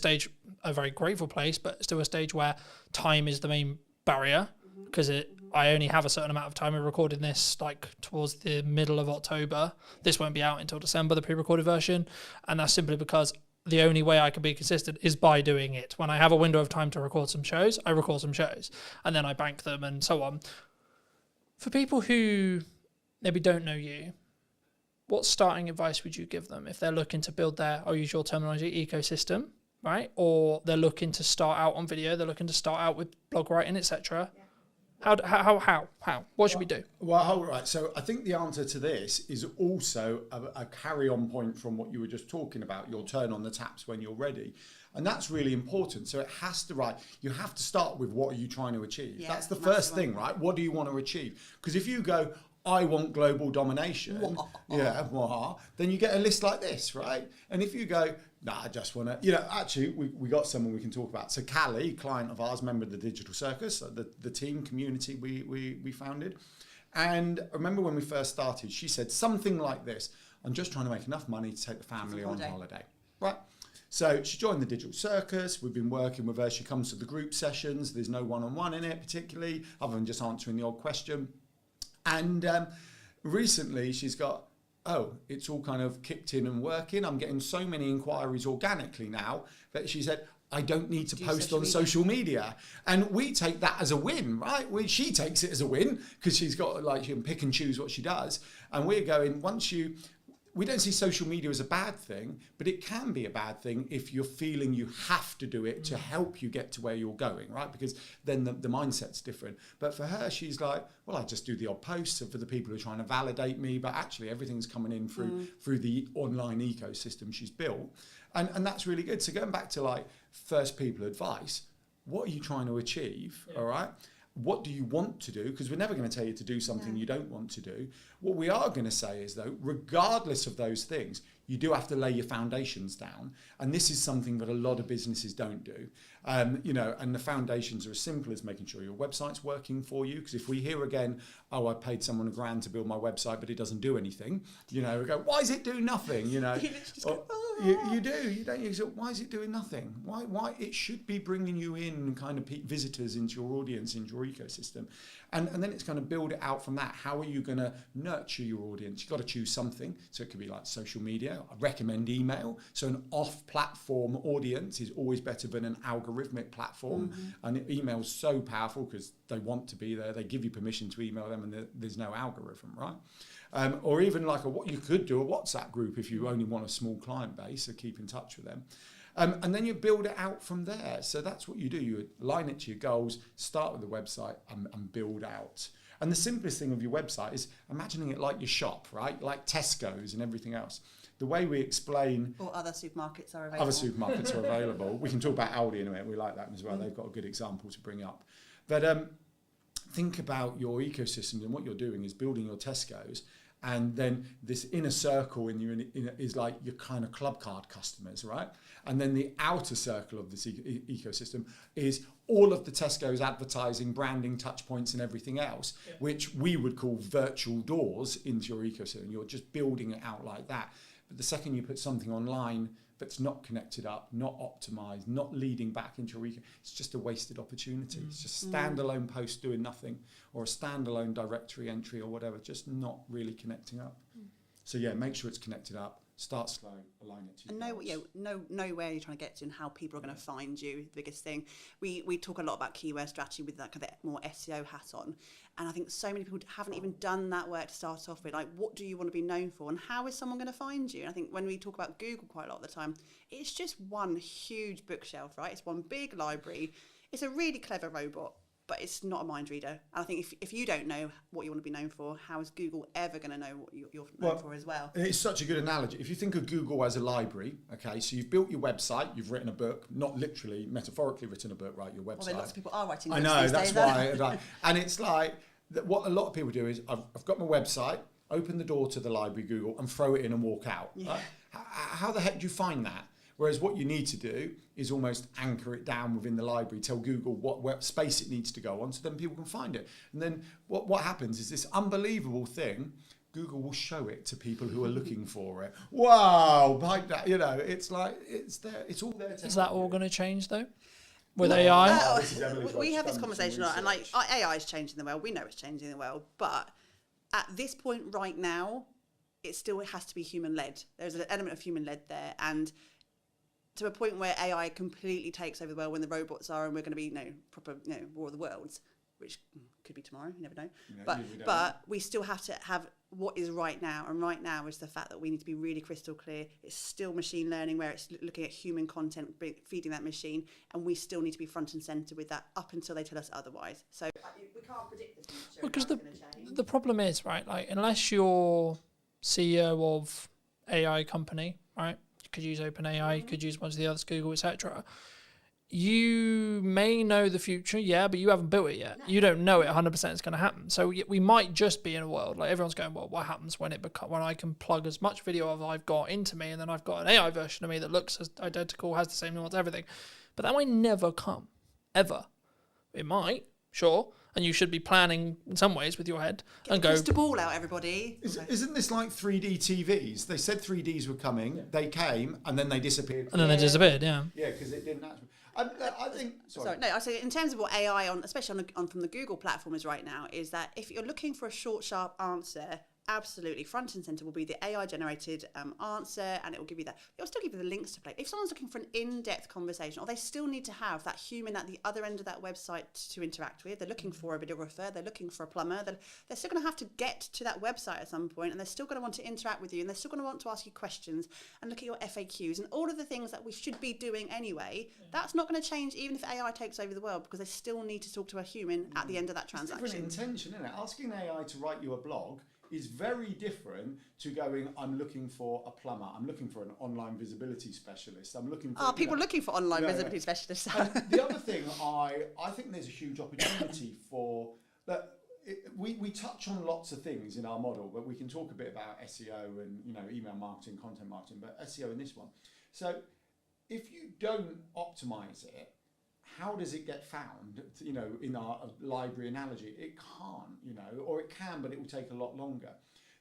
Speaker 5: a very grateful place, but still a stage where time is the main barrier, because I only have a certain amount of time. We're recording this like towards the middle of October. This won't be out until December, the pre-recorded version, and that's simply because the only way I can be consistent is by doing it. When I have a window of time to record some shows, I record some shows, and then I bank them and so on. For people who maybe don't know you, what starting advice would you give them if they're looking to build their, I'll use your terminology, ecosystem, right? Or they're looking to start out on video, they're looking to start out with blog writing, etc. How? What should we do?
Speaker 6: Well, all right. So I think the answer to this is also a carry-on point from what you were just talking about. You'll turn on the taps when you're ready. And that's really important. So it has to, you have to start with what are you trying to achieve? Yeah, that's the first thing, right? What do you want to achieve? Because if you go, I want global domination, then you get a list like this, right? And if you go, nah, I just want to, actually, we got someone we can talk about. So Callie, client of ours, member of the Digital Circus, the team community we founded. And I remember when we first started, she said something like this: I'm just trying to make enough money to take the family on holiday, right? So she joined the Digital Circus. We've been working with her. She comes to the group sessions. There's no one-on-one in it particularly, other than just answering the odd question. And recently she's got, it's all kind of kicked in and working. I'm getting so many inquiries organically now that she said, I don't need to post on social media. And we take that as a win, right? She takes it as a win because she's got, she can pick and choose what she does. And we're going, we don't see social media as a bad thing, but it can be a bad thing if you're feeling you have to do it to help you get to where you're going, right? Because then the mindset's different. But for her, she's like, well, I just do the odd posts for the people who are trying to validate me, but actually everything's coming in through the online ecosystem she's built. And that's really good. So going back to first people advice, what are you trying to achieve, all right? What do you want to do? Because we're never going to tell you to do something you don't want to do. What we are going to say is, though, regardless of those things, you do have to lay your foundations down. And this is something that a lot of businesses don't do. And the foundations are as simple as making sure your website's working for you. Because if we hear again, I paid someone $1,000 to build my website, but it doesn't do anything, we go, why is it doing nothing? You do. You don't. You say, why is it doing nothing? Why? It should be bringing you in kind of visitors into your audience, into your ecosystem. And then it's going to build it out from that. How are you going to nurture your audience? You've got to choose something. So it could be like social media. I recommend email. So an off-platform audience is always better than an algorithmic platform. And email is so powerful because they want to be there. They give you permission to email them and there's no algorithm, right? Or even what you could do a WhatsApp group if you only want a small client base, so keep in touch with them. And then you build it out from there. So that's what you do. You align it to your goals, start with the website and build out. And the simplest thing of your website is imagining it like your shop, right? Like Tesco's and everything else. The way we explain...
Speaker 4: Or other supermarkets are available.
Speaker 6: Other supermarkets are available. We can talk about Aldi in a minute. We like that as well. They've got a good example to bring up. But think about your ecosystems, and what you're doing is building your Tesco's. And then this inner circle is like your kind of club card customers, right? And then the outer circle of this ecosystem is all of the Tesco's advertising, branding, touch points and everything else, which we would call virtual doors into your ecosystem. You're just building it out like that. But the second you put something online that's not connected up, not optimized, not leading back into your ecosystem, it's just a wasted opportunity. It's just a standalone post doing nothing, or a standalone directory entry or whatever, just not really connecting up. So make sure it's connected up. Start slow, align it to you.
Speaker 4: And know where you're trying to get to and how people are going to find you. The biggest thing. We talk a lot about keyword strategy with that kind of more SEO hat on, and I think so many people haven't even done that work to start off with. Like, what do you want to be known for, and how is someone going to find you? And I think when we talk about Google quite a lot of the time, it's just one huge bookshelf, right? It's one big library. It's a really clever robot, but it's not a mind reader. And I think if you don't know what you want to be known for, how is Google ever going to know what you're known for as well?
Speaker 6: It's such a good analogy. If you think of Google as a library, okay, so you've built your website, you've written a book, not literally, metaphorically written a book, right, your website.
Speaker 4: Well, lots of people are writing books.
Speaker 6: I know, that's why. And it's like, what a lot of people do is, I've got my website, open the door to the library, Google, and throw it in and walk out. Yeah. Right? How the heck do you find that? Whereas what you need to do is almost anchor it down within the library, tell Google what space it needs to go on, so then people can find it. And then what happens is this unbelievable thing, Google will show it to people who are looking for it. Wow, like that, it's like, it's there, it's all there.
Speaker 5: Is that all going to change though? With AI?
Speaker 4: Well, we have this conversation a lot, and AI is changing the world. We know it's changing the world, but at this point right now, it still has to be human-led. There's an element of human-led there, and to a point where AI completely takes over the world when the robots are, and we're going to be, proper, War of the Worlds, which could be tomorrow, you never know. But we still have to have what is right now, and right now is the fact that we need to be really crystal clear. It's still machine learning, where it's looking at human content, feeding that machine, and we still need to be front and centre with that up until they tell us otherwise. So we can't predict the future.
Speaker 5: Because the problem is, right, like, unless you're CEO of AI company, right, you could use OpenAI, you could use one of the others, Google, etc. You may know the future, but you haven't built it yet. You don't know it 100% is going to happen. So we might just be in a world like everyone's going, well, what happens when when I can plug as much video as I've got into me, and then I've got an AI version of me that looks as identical, has the same nuance, everything. But that might never come, ever. It might, sure, and you should be planning in some ways with your head and go.
Speaker 4: Crystal ball out, everybody.
Speaker 6: Isn't this like 3D TVs? They said 3Ds were coming, they came, and then they disappeared.
Speaker 5: And then they disappeared, yeah.
Speaker 6: Yeah, because it didn't actually. I think. Sorry.
Speaker 4: No, I say in terms of what AI especially on from the Google platform is right now, is that if you're looking for a short, sharp answer, absolutely front and center will be the AI generated answer, and it will give you that. It'll still give you the links to play. If someone's looking for an in-depth conversation, or they still need to have that human at the other end of that website to interact with, they're looking for a videographer, they're looking for a plumber, they're still going to have to get to that website at some point, and they're still going to want to interact with you, and they're still going to want to ask you questions and look at your FAQs and all of the things that we should be doing anyway. That's not going to change even if AI takes over the world, because they still need to talk to a human at the end of that transaction.
Speaker 6: It's different intention, isn't it? Asking AI to write you a blog is very different to going, I'm looking for a plumber, I'm looking for an online visibility specialist, I'm looking for...
Speaker 4: people are looking for online visibility specialists.
Speaker 6: The other thing, I think there's a huge opportunity for... We touch on lots of things in our model, but we can talk a bit about SEO and email marketing, content marketing, but SEO in this one. So if you don't optimize it, how does it get found? In our library analogy, it can't, or it can, but it will take a lot longer.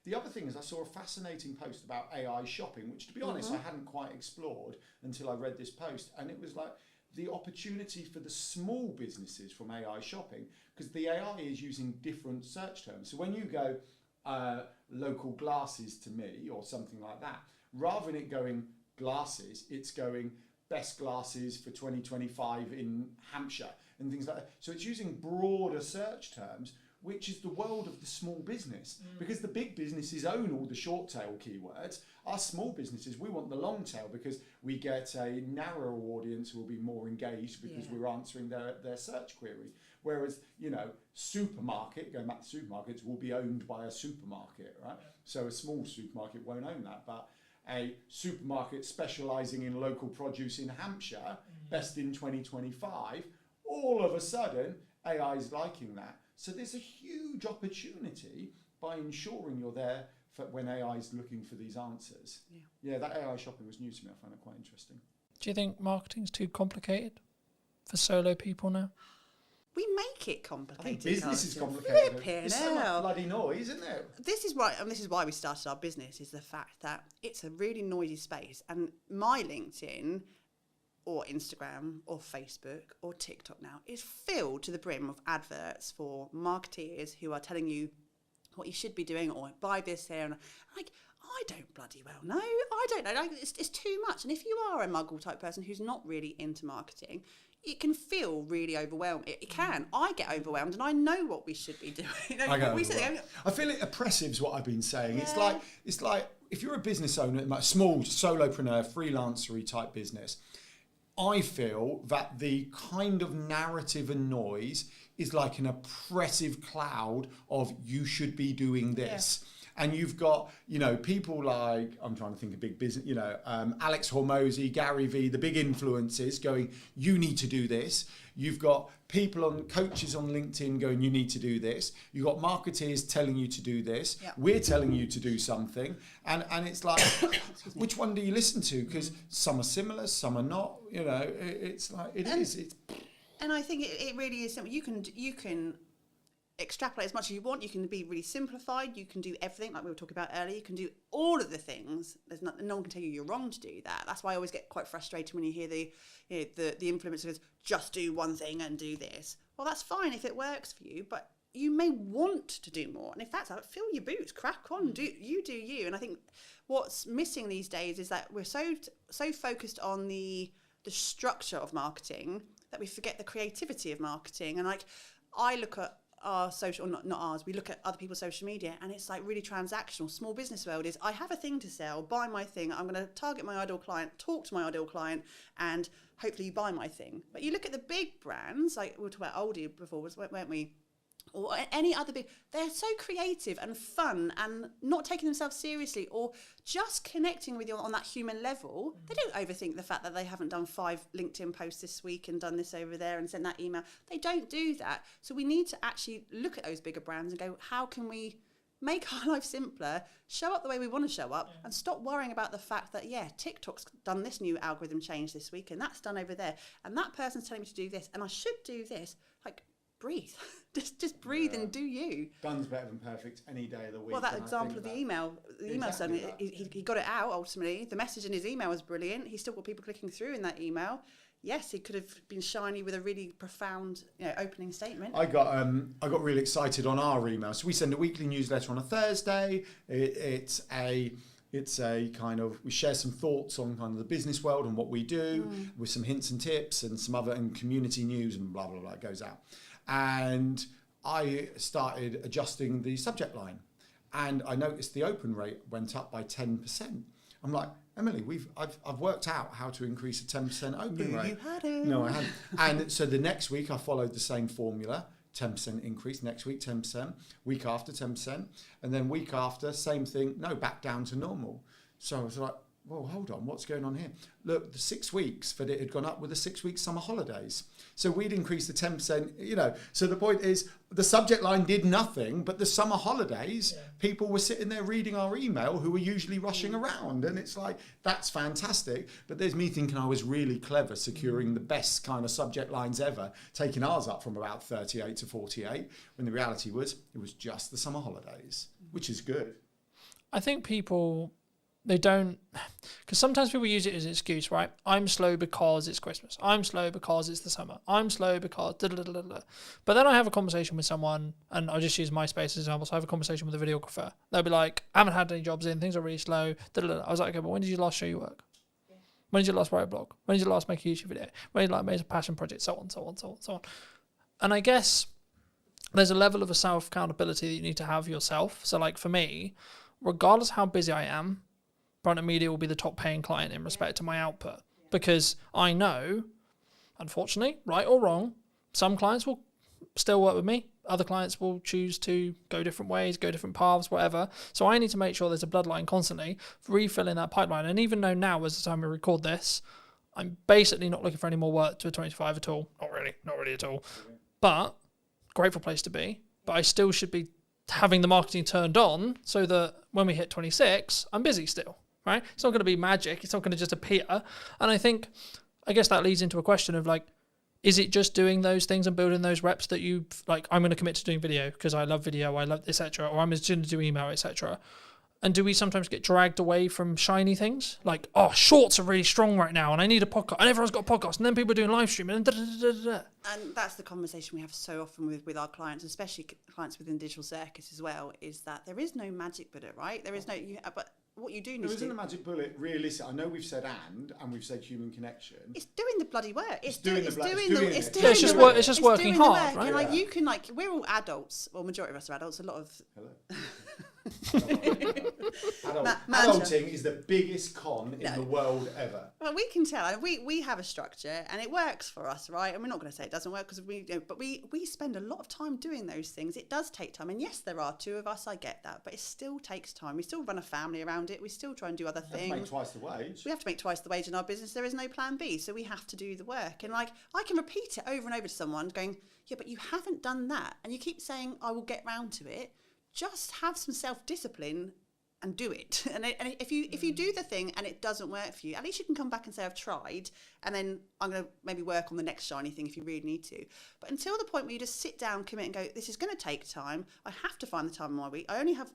Speaker 6: The other thing is, I saw a fascinating post about AI shopping, which, to be honest, I hadn't quite explored until I read this post, and it was like the opportunity for the small businesses from AI shopping, because the AI is using different search terms. So when you go local glasses to me or something like that, rather than it going glasses, it's going best glasses for 2025 in Hampshire and things like that. So it's using broader search terms, which is the world of the small business, because the big businesses own all the short tail keywords. Our small businesses, we want the long tail, because we get a narrower audience who will be more engaged because we're answering their search query. Whereas, supermarket, going back to supermarkets, will be owned by a supermarket, right? So a small supermarket won't own that, but a supermarket specialising in local produce in Hampshire, best in 2025, all of a sudden, AI is liking that. So there's a huge opportunity by ensuring you're there for when AI is looking for these answers. Yeah, that AI shopping was new to me. I found it quite interesting.
Speaker 5: Do you think marketing's too complicated for solo people now?
Speaker 4: We make it complicated.
Speaker 6: I think business is complicated.
Speaker 4: Flipping
Speaker 6: It's so much bloody noise, isn't it?
Speaker 4: This is why we started our business, is the fact that it's a really noisy space. And my LinkedIn or Instagram or Facebook or TikTok now is filled to the brim of adverts for marketeers who are telling you what you should be doing, or buy this here. And I don't bloody well know. I don't know. It's too much. And if you are a muggle type person who's not really into marketing, it can feel really overwhelming. It can. I get overwhelmed, and I know what we should be doing.
Speaker 6: I feel it oppressive is what I've been saying. Yeah. It's like if you're a business owner, a small solopreneur, freelancery type business, I feel that the kind of narrative and noise is like an oppressive cloud of you should be doing this. Yeah. And you've got, people like, I'm trying to think of big business, Alex Hormozy, Gary Vee, the big influencers going, you need to do this. You've got coaches on LinkedIn going, you need to do this. You've got marketeers telling you to do this. Yep. We're telling you to do something. And it's like, which one do you listen to? Because some are similar, some are not. It's like, it is.
Speaker 4: And I think it really is simple. You can extrapolate as much as you want. You can be really simplified. You can do everything like we were talking about earlier. You can do all of the things. No one can tell you you're wrong to do that. That's why I always get quite frustrated when you hear the influencers just do one thing and do this. Well, that's fine if it works for you, but you may want to do more. And if that's out, fill your boots, crack on, do you. And I think what's missing these days is that we're so focused on the structure of marketing that we forget the creativity of marketing. And like, I look at our social, not ours, we look at other people's social media, and it's like really transactional. Small business world is, I have a thing to sell, buy my thing, I'm going to target my ideal client, talk to my ideal client, and hopefully you buy my thing. But you look at the big brands, like we were talking about Aldi before, weren't we? Or any other big, they're so creative and fun and not taking themselves seriously, or just connecting with you on that human level. They don't overthink the fact that they haven't done 5 LinkedIn posts this week and done this over there and sent that email. They don't do that. So we need to actually look at those bigger brands and go, how can we make our life simpler, show up the way we want to show up, and stop worrying about the fact that, TikTok's done this new algorithm change this week, and that's done over there, and that person's telling me to do this, and I should do this. Like, breathe. just breathe and do you.
Speaker 6: Done's better than perfect any day of the week.
Speaker 4: Well, that example of the email
Speaker 6: Exactly
Speaker 4: sending, he got it out ultimately. The message in his email was brilliant. He still got people clicking through in that email. Yes, he could have been shiny with a really profound, opening statement.
Speaker 6: I got really excited on our email. So we send a weekly newsletter on a Thursday. It's a kind of, we share some thoughts on kind of the business world and what we do, with some hints and tips and some other, and community news and blah, blah, blah, it goes out. And I started adjusting the subject line, and I noticed the open rate went up by 10%. I'm like, Emily, I've worked out how to increase a 10% open rate.
Speaker 4: You had it.
Speaker 6: No, I hadn't. And so the next week I followed the same formula, 10% increase, next week 10%, week after 10%, and then week after, same thing, no, back down to normal. So I was like, well, hold on, what's going on here? Look, the 6 weeks that it had gone up with the 6 week summer holidays. So we'd increased the 10%, So the point is, the subject line did nothing, but the summer holidays, people were sitting there reading our email who were usually rushing around. And it's like, that's fantastic. But there's me thinking I was really clever, securing the best kind of subject lines ever, taking ours up from about 38 to 48, when the reality was, it was just the summer holidays, which is good.
Speaker 5: I think people, they don't, because sometimes people use it as an excuse, right? I'm slow because it's Christmas. I'm slow because it's the summer. I'm slow because da-da-da-da-da. But then I have a conversation with someone, and I'll just use MySpace as an example. So I have a conversation with a videographer. They'll be like, I haven't had any jobs in, things are really slow. Da-da-da-da. I was like, okay, but when did you last show your work? When did you last write a blog? When did you last make a YouTube video? When did you make a passion project? So on, so on, so on, so on. And I guess there's a level of a self-accountability that you need to have yourself. So like for me, regardless how busy I am, Brunton Media will be the top paying client in respect to my output, because I know, unfortunately, right or wrong, some clients will still work with me. Other clients will choose to go different ways, go different paths, whatever. So I need to make sure there's a bloodline constantly, refilling that pipeline. And even though now, as the time we record this, I'm basically not looking for any more work to a 25 at all. Not really at all. But grateful place to be. But I still should be having the marketing turned on so that when we hit 26, I'm busy still. Right? It's not going to be magic. It's not going to just appear. And I guess that leads into a question of like, is it just doing those things and building those reps that you like, I'm going to commit to doing video because I love video, I love etc. Or I'm just going to do email, etc. And do we sometimes get dragged away from shiny things? Like, oh, shorts are really strong right now and I need a podcast and everyone's got a podcast and then people are doing live streaming and da-da-da-da-da. And
Speaker 4: that's the conversation we have so often with our clients, especially clients within Digital Circus as well, is that there is no magic bullet, right? There is no, but what you do need to do...
Speaker 6: There isn't a magic bullet, realistic. I know we've said and we've said human connection.
Speaker 4: It's doing the bloody work. It's
Speaker 5: just working hard, right?
Speaker 4: And like you can we're all adults. Well, majority of us are adults. A lot of...
Speaker 6: Hello. Adulting is the biggest con in the world ever.
Speaker 4: Well, we can tell. We have a structure and it works for us, right? And we're not going to say it doesn't work because but we spend a lot of time doing those things. It does take time, and yes, there are 2 of us. I get that, but it still takes time. We still run a family around it. We still try and do other things.
Speaker 6: We have to make twice the wage.
Speaker 4: We have to make twice the wage in our business. There is no plan B, so we have to do the work. And I can repeat it over and over to someone, going, yeah, but you haven't done that, and you keep saying I will get round to it. Just have some self-discipline and do it. And if you do the thing and it doesn't work for you, at least you can come back and say, I've tried, and then I'm going to maybe work on the next shiny thing if you really need to. But until the point where you just sit down, commit and go, this is going to take time. I have to find the time in my week. I only have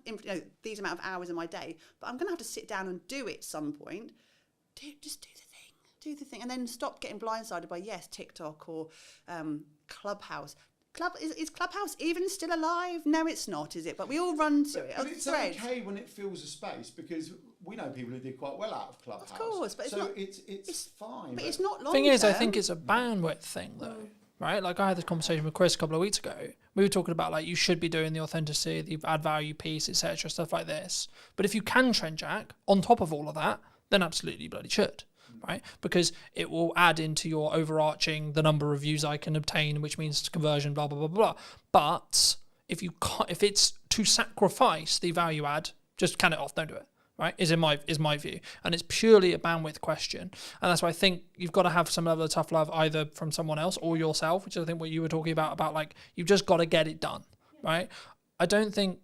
Speaker 4: these amount of hours in my day, but I'm going to have to sit down and do it at some point. Just do the thing. Do the thing. And then stop getting blindsided by, TikTok or Clubhouse. Is Clubhouse even still alive? No, it's not, is it? But we all run to it.
Speaker 6: But it's okay when it fills a space, because we know people who did quite well out of Clubhouse.
Speaker 4: Of course, but
Speaker 6: it's fine.
Speaker 4: But it's not long.
Speaker 5: Thing is, I think it's a bandwidth thing, though. Right? Like I had this conversation with Chris a couple of weeks ago. We were talking about like you should be doing the authenticity, the add value piece, etc., stuff like this. But if you can trend jack on top of all of that, then absolutely you bloody should. Right? Because it will add into your overarching the number of views I can obtain, which means conversion, blah blah blah blah. But if it's to sacrifice the value add, just can it off, don't do it. Right? Is my view, and it's purely a bandwidth question, and that's why I think you've got to have some level of tough love either from someone else or yourself, which is I think what you were talking about like you've just got to get it done, right? I don't think,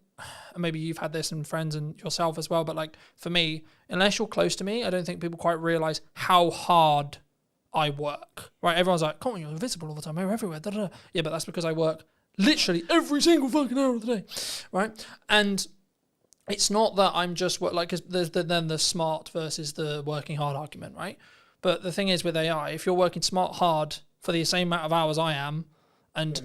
Speaker 5: and maybe you've had this in friends and yourself as well, but like for me, unless you're close to me, I don't think people quite realize how hard I work, right? Everyone's like, come on, you're invisible all the time, you're everywhere, da, da, da. Yeah, but that's because I work literally every single fucking hour of the day, right? And it's not that I'm just like, cause there's then the smart versus the working hard argument, right? But the thing is with AI, if you're working smart hard for the same amount of hours I am, and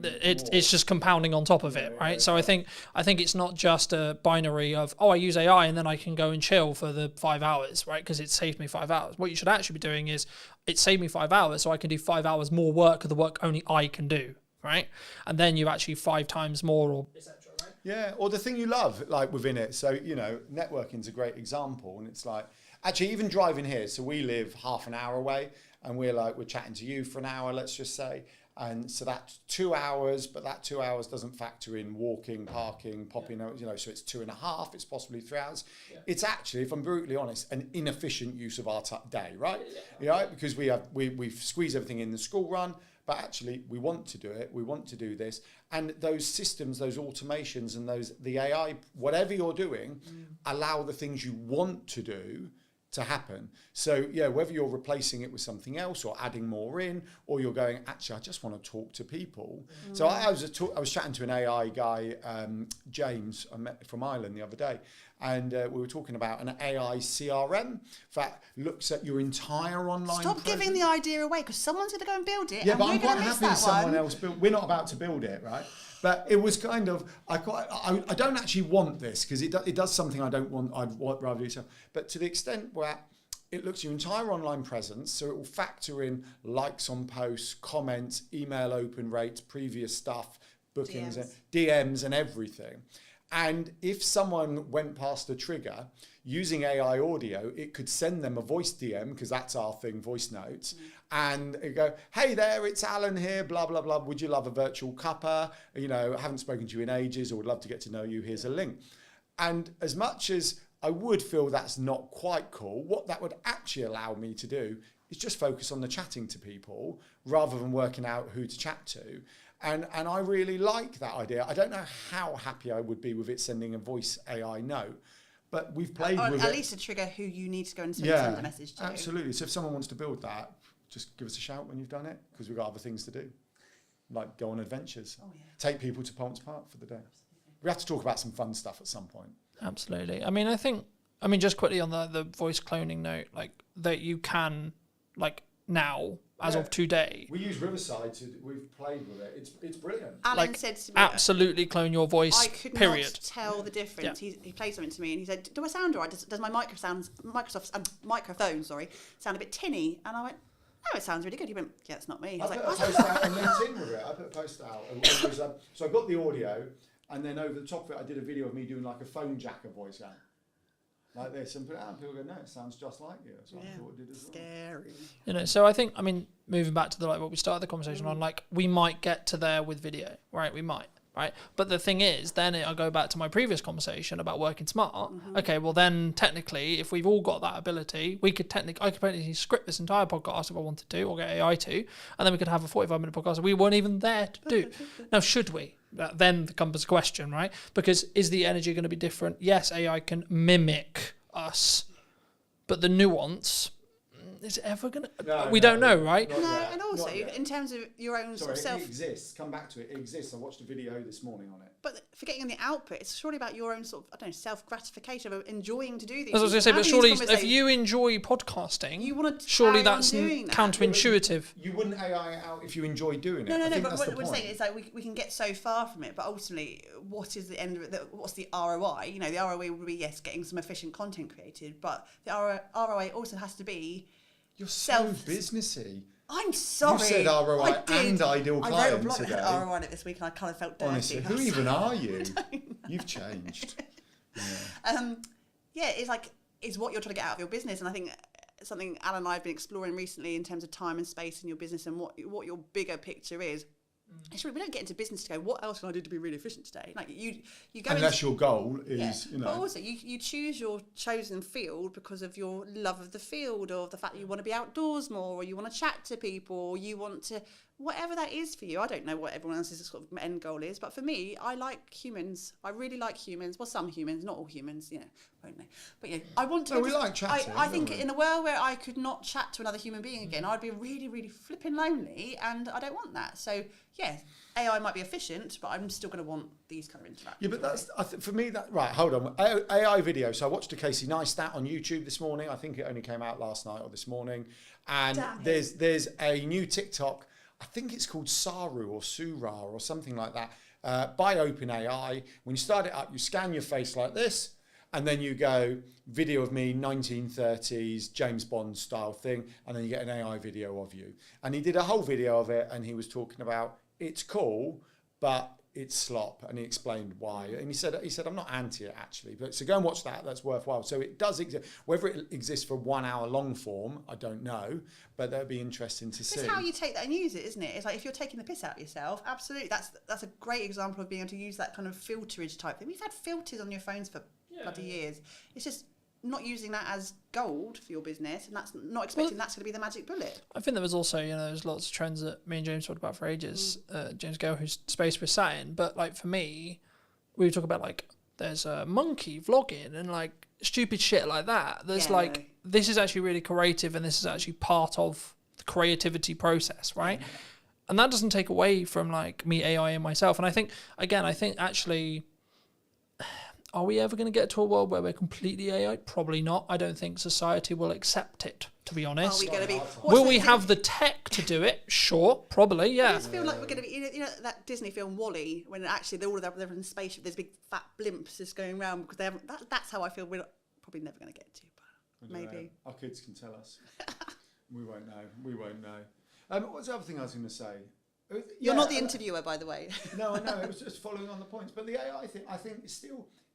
Speaker 5: it's just compounding on top of it, right? So I think it's not just a binary of, oh, I use AI and then I can go and chill for the 5 hours, right? Because it saved me 5 hours. What you should actually be doing is it saved me 5 hours, so I can do 5 hours more work of the work only I can do, right? And then you actually 5 times more or etc.
Speaker 6: Yeah, or the thing you love, like within it. So, networking's a great example. And it's like, actually, even driving here. So we live half an hour away and we're chatting to you for an hour, let's just say. And so that's 2 hours, but that 2 hours doesn't factor in walking, parking, popping, so it's 2.5, it's possibly 3 hours. Yeah. It's actually, if I'm brutally honest, an inefficient use of our day, right? Yeah. Because we squeeze everything in the school run. But actually, we want to do it. We want to do this. And those systems, those automations and the AI, whatever you're doing, allow the things you want to do to happen. So, yeah, whether you're replacing it with something else or adding more in, or you're going, actually, I just want to talk to people. So I was chatting to an AI guy, James, I met from Ireland the other day. And we were talking about an AI CRM that looks at your entire online
Speaker 4: Stop
Speaker 6: presence.
Speaker 4: giving the idea away, because someone's going to go and build it.
Speaker 6: Yeah,
Speaker 4: and
Speaker 6: but
Speaker 4: we're
Speaker 6: I'm quite
Speaker 4: gonna miss
Speaker 6: happy
Speaker 4: that
Speaker 6: someone
Speaker 4: one.
Speaker 6: else build. We're not about to build it, right? But it was kind of, I don't actually want this, because it does something I don't want. I'd rather do so. But to the extent where it looks at your entire online presence, so it will factor in likes on posts, comments, email open rates, previous stuff, bookings, DMs and everything. And if someone went past a trigger using AI audio, it could send them a voice DM, because that's our thing, voice notes. And it go, hey there, it's Alan here, blah, blah, blah. Would you love a virtual cuppa? I haven't spoken to you in ages, or would love to get to know you. Here's a link. And as much as I would feel that's not quite cool, what that would actually allow me to do is just focus on the chatting to people rather than working out who to chat to. And I really like that idea. I don't know how happy I would be with it sending a voice AI note, but we've played with it.
Speaker 4: At least to trigger who you need to go and send a message to.
Speaker 6: Absolutely. So if someone wants to build that, just give us a shout when you've done it, because we've got other things to do, like go on adventures, take people to Ponce Park for the day. Absolutely. We have to talk about some fun stuff at some point.
Speaker 5: Absolutely. I mean, just quickly on the voice cloning note, like that you can, like now, as of today.
Speaker 6: We use Riverside we've played with it. It's brilliant.
Speaker 4: Alan said to me,
Speaker 5: absolutely clone your voice.
Speaker 4: I could
Speaker 5: period.
Speaker 4: not tell the difference. Yeah. He played something to me and he said, "Do I sound alright? Does my Microsoft's microphone, sound a bit tinny?" And I went, "No, it sounds really good." He went, "Yeah, it's not me."
Speaker 6: I put a post out on LinkedIn with it. I put a post out. And it was, so I got the audio, and then over the top of it, I did a video of me doing like a phone jacker voice out. Like this, and put it out, and people go, "No, it sounds just like you." That's what I thought it did as well.
Speaker 4: Scary.
Speaker 5: So I think, moving back to what we started the conversation on, like we might get to there with video, right? We might, right? But the thing is, then I go back to my previous conversation about working smart. Okay, well then technically, if we've all got that ability, I could technically script this entire podcast if I wanted to, or get AI to, and then we could have a 45-minute podcast we weren't even there to do. Now, should we? That then comes the question, right? Because is the energy going to be different? Yes, AI can mimic us, but the nuance, is it ever going to... we don't know, right?
Speaker 4: No, and also,
Speaker 6: Not yet.
Speaker 4: in terms of your own sort of self.
Speaker 6: It exists. Come back to it. It exists. I watched a video this morning on it.
Speaker 4: But forgetting on the output, it's surely about your own sort of, I don't know, self-gratification of enjoying to do these.
Speaker 5: As I was going to say, but surely if you enjoy podcasting,
Speaker 4: you want to
Speaker 5: surely
Speaker 4: carry on
Speaker 5: that's
Speaker 4: doing that.
Speaker 5: counterintuitive.
Speaker 6: You wouldn't AI it out if you enjoy doing it.
Speaker 4: No,
Speaker 6: I think
Speaker 4: but
Speaker 6: that's
Speaker 4: what
Speaker 6: the
Speaker 4: we're
Speaker 6: point.
Speaker 4: saying is like we can get so far from it, but ultimately, what is the end of it? What's the ROI? You know, the ROI would be, yes, getting some efficient content created, but the ROI also has to be
Speaker 6: You're so businessy.
Speaker 4: I'm sorry.
Speaker 6: You said ROI and ideal
Speaker 4: I
Speaker 6: client
Speaker 4: wrote a blog
Speaker 6: today.
Speaker 4: that had ROI on it this week, and I kind of felt dirty.
Speaker 6: Honestly, who even are you? You've changed.
Speaker 4: Yeah, it's like it's what you're trying to get out of your business, and I think something Alan and I have been exploring recently in terms of time and space in your business and what your bigger picture is. It's really, we don't get into business to go, what else can I do to be really efficient today? Like you go
Speaker 6: unless your goal is,
Speaker 4: yeah.
Speaker 6: you know.
Speaker 4: But also, you choose your chosen field because of your love of the field, or the fact that you want to be outdoors more, or you want to chat to people, or you want to, whatever that is for you. I don't know what everyone else's sort of end goal is, but for me, I like humans. I really like humans. Well, some humans, not all humans, you know, won't they? But yeah, I want to.
Speaker 6: No, we like chatting.
Speaker 4: I think in a world where I could not chat to another human being again, I'd be really, really flipping lonely, and I don't want that. So yeah, AI might be efficient, but I'm still going to want these kind of interactions.
Speaker 6: Yeah, but that's for me. That right? Hold on. AI video. So I watched a Casey Neistat on YouTube this morning. I think it only came out last night or this morning. And there's a new TikTok. I think it's called Saru or Sura or something like that, by OpenAI. When you start it up, you scan your face like this, and then you go video of me 1930s James Bond style thing, and then you get an AI video of you. And he did a whole video of it, and he was talking about it's cool, but it's slop, and he explained why. And he said I'm not anti it actually, but so go and watch that. That's worthwhile. So it does exist. Whether it exists for 1 hour long form, I don't know, but that'd be interesting to see.
Speaker 4: It's how you take that and use it, isn't it? It's like if you're taking the piss out of yourself, absolutely. That's a great example of being able to use that kind of filterage type thing. We've had filters on your phones for bloody years. It's just not using that as gold for your business, and that's not expecting that's going to be the magic bullet.
Speaker 5: I think there was also, there's lots of trends that me and James talked about for ages. James Gale, whose space we're sat in, but like for me, we talk about like there's a monkey vlogging and like stupid shit like that. There's this is actually really creative, and this is actually part of the creativity process, right? Yeah. And that doesn't take away from like me AI and myself. And I think actually, are we ever going to get to a world where we're completely AI? Probably not. I don't think society will accept it, to be honest.
Speaker 4: Are we going to be?
Speaker 5: Will we have the tech to do it? Sure, probably, yeah.
Speaker 4: I just feel like we're going to be, you know that Disney film WALL-E, when actually they're in a spaceship, there's big fat blimps just going around because they haven't. That's how I feel we're probably never going to get to, but maybe.
Speaker 6: Our kids can tell us. We won't know. What's the other thing I was going to say?
Speaker 4: You're not the interviewer, by the way.
Speaker 6: No, I know. It was just following on the points. But the AI thing, I think,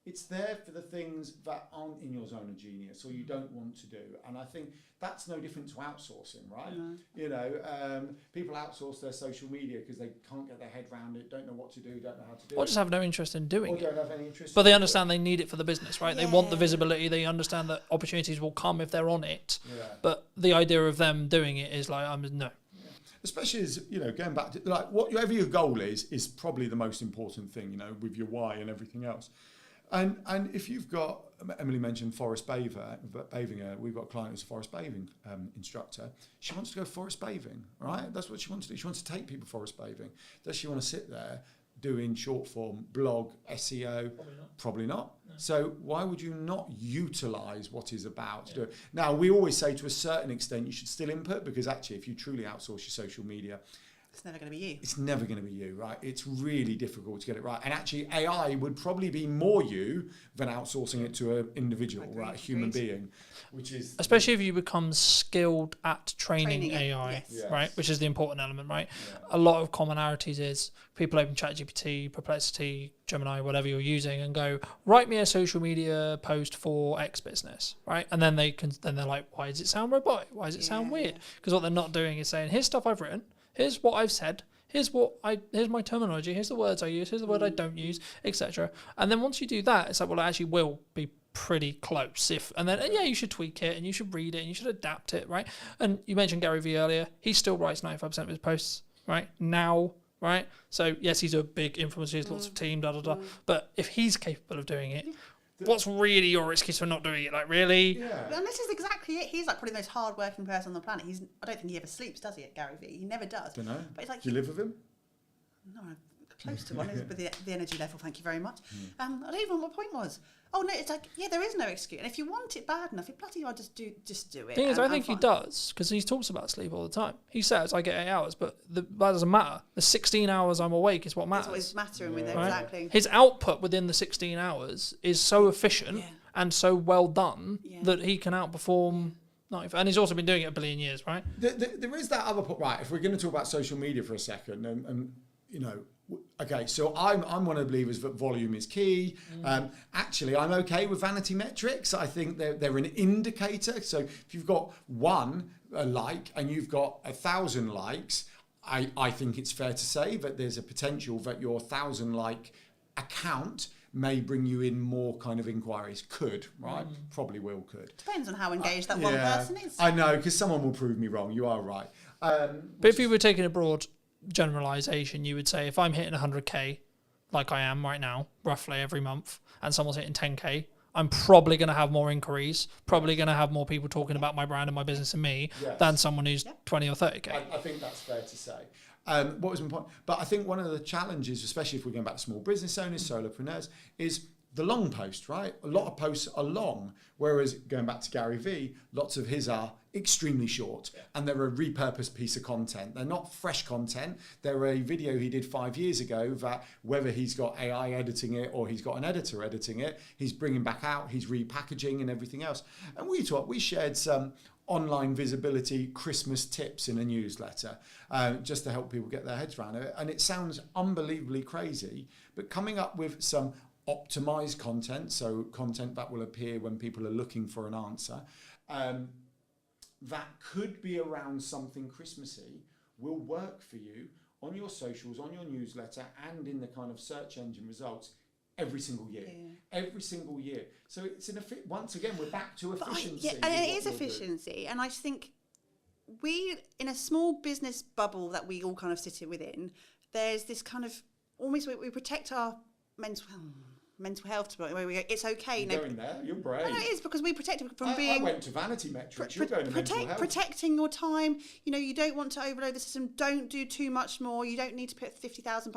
Speaker 6: it's there for the things that aren't in your zone of genius or you don't want to do. And I think that's no different to outsourcing, right? No. People outsource their social media because they can't get their head around it, don't know what to do, don't know how to do it.
Speaker 5: Or just have no interest in doing it.
Speaker 6: Or don't have any interest.
Speaker 5: But they understand they need it for the business, right? Yeah. They want the visibility. They understand that opportunities will come if they're on it. Yeah. But the idea of them doing it is like, no.
Speaker 6: Especially as, going back to, like, whatever your goal is probably the most important thing, with your why and everything else. And if you've got, Emily mentioned forest bathing, we've got a client who's a forest bathing instructor. She wants to go forest bathing, right? That's what she wants to do. She wants to take people forest bathing. Does she want to sit there doing short form, blog, SEO? Probably not. No. So why would you not utilise what is about to do it? Now, we always say to a certain extent you should still input, because actually if you truly outsource your social media,
Speaker 4: it's never going to be you.
Speaker 6: It's never going to be you, right? It's really difficult to get it right. And actually, AI would probably be more you than outsourcing it to an individual, right? A human being, which is...
Speaker 5: Especially if you become skilled at training AI, right? Which is the important element, right? Yeah. A lot of commonalities is people open ChatGPT, Perplexity, Gemini, whatever you're using, and go, write me a social media post for X business, right? And then they're like, why does it sound robotic? Why does it sound weird? Because what they're not doing is saying, here's stuff I've written, here's what I've said, here's my terminology, here's the words I use, here's the word I don't use, etc. And then once you do that, it's like, well, it actually will be pretty close. And then you should tweak it, and you should read it, and you should adapt it, right? And you mentioned Gary Vee earlier. He still writes 95% of his posts, right? Now, right? So yes, he's a big influencer, he has lots of team, but if he's capable of doing it, what's really your excuse for not doing it? Like, really?
Speaker 6: Yeah.
Speaker 4: And this is exactly it. He's like probably the most hard-working person on the planet. I don't think he ever sleeps, does he, at Gary Vee? He never does.
Speaker 6: Don't know.
Speaker 4: But it's like,
Speaker 6: Do you live with him?
Speaker 4: no, I'm close to one with the energy level, thank you very much. I don't even know what my point was. Oh, no, it's like, yeah, there is no excuse. And if you want it bad enough, you bloody well just do it.
Speaker 5: Thing is,
Speaker 4: and
Speaker 5: I think he
Speaker 4: fine.
Speaker 5: does, because he talks about sleep all the time. He says, I get 8 hours, but that doesn't matter. The 16 hours I'm awake is what matters.
Speaker 4: That's what is mattering with it,
Speaker 5: right?
Speaker 4: exactly.
Speaker 5: His output within the 16 hours is so efficient
Speaker 4: Yeah.
Speaker 5: and so well done
Speaker 4: Yeah.
Speaker 5: that he can outperform. And he's also been doing it a billion years, right?
Speaker 6: There is that other point, right? If we're going to talk about social media for a second, and you know, okay, so I'm one of the believers that volume is key. Actually, I'm okay with vanity metrics. I think they're an indicator. So if you've got a like and you've got 1,000 likes, I think it's fair to say that there's a potential that your 1,000 like account may bring you in more kind of inquiries. Could, right? Probably will, could.
Speaker 4: Depends on how engaged that one person is.
Speaker 6: I know, because someone will prove me wrong. You are right.
Speaker 5: But if you were taking a broad generalization, you would say if I'm hitting 100k, like I am right now, roughly every month, and someone's hitting 10k, I'm probably going to have more inquiries, probably going to have more people talking about my brand and my business and me than someone who's 20 or 30k.
Speaker 6: I think that's fair to say. What was my point? But I think one of the challenges, especially if we're going back to small business owners, solopreneurs, is the long post, right? A lot of posts are long, whereas going back to Gary Vee, lots of his are extremely short, and they're a repurposed piece of content. They're not fresh content. They're a video he did 5 years ago that whether he's got AI editing it or he's got an editor editing it, he's bringing back out, he's repackaging and everything else. And we shared some online visibility Christmas tips in a newsletter just to help people get their heads around it. And it sounds unbelievably crazy, but coming up with some optimized content, so content that will appear when people are looking for an answer, that could be around something Christmassy, will work for you on your socials, on your newsletter, and in the kind of search engine results every single year. Every single year. So it's once again, we're back to efficiency.
Speaker 4: And it is efficiency. And I just think we, in a small business bubble that we all kind of sit within, there's this kind of almost we protect our mental health. Where we go, it's okay.
Speaker 6: You're going there. You're brave.
Speaker 4: No, it is because we protect it from being.
Speaker 6: I went to vanity metrics. You're going to mental health.
Speaker 4: Protecting your time. You know, you don't want to overload the system. Don't do too much more. You don't need to put 50,000.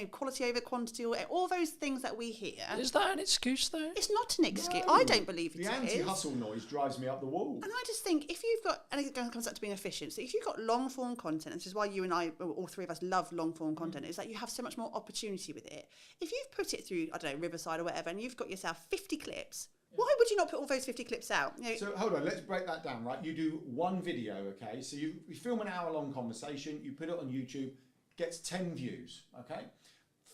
Speaker 4: Quality over quantity, or all those things that we hear.
Speaker 5: Is that an excuse though?
Speaker 4: It's not an excuse.
Speaker 6: No.
Speaker 4: I don't believe it is.
Speaker 6: The anti-hustle noise drives me up the wall.
Speaker 4: And I just think if you've got, and it comes up to being efficient, so if you've got long form content, this is why you and I, all three of us, love long form content, is that you have so much more opportunity with it. If you've put it through, I don't know, Riverside or whatever, and you've got yourself 50 clips, why would you not put all those 50 clips out? You know,
Speaker 6: so hold on, let's break that down, right? You do one video, okay? So you film an hour-long conversation, you put it on YouTube, gets 10 views, okay?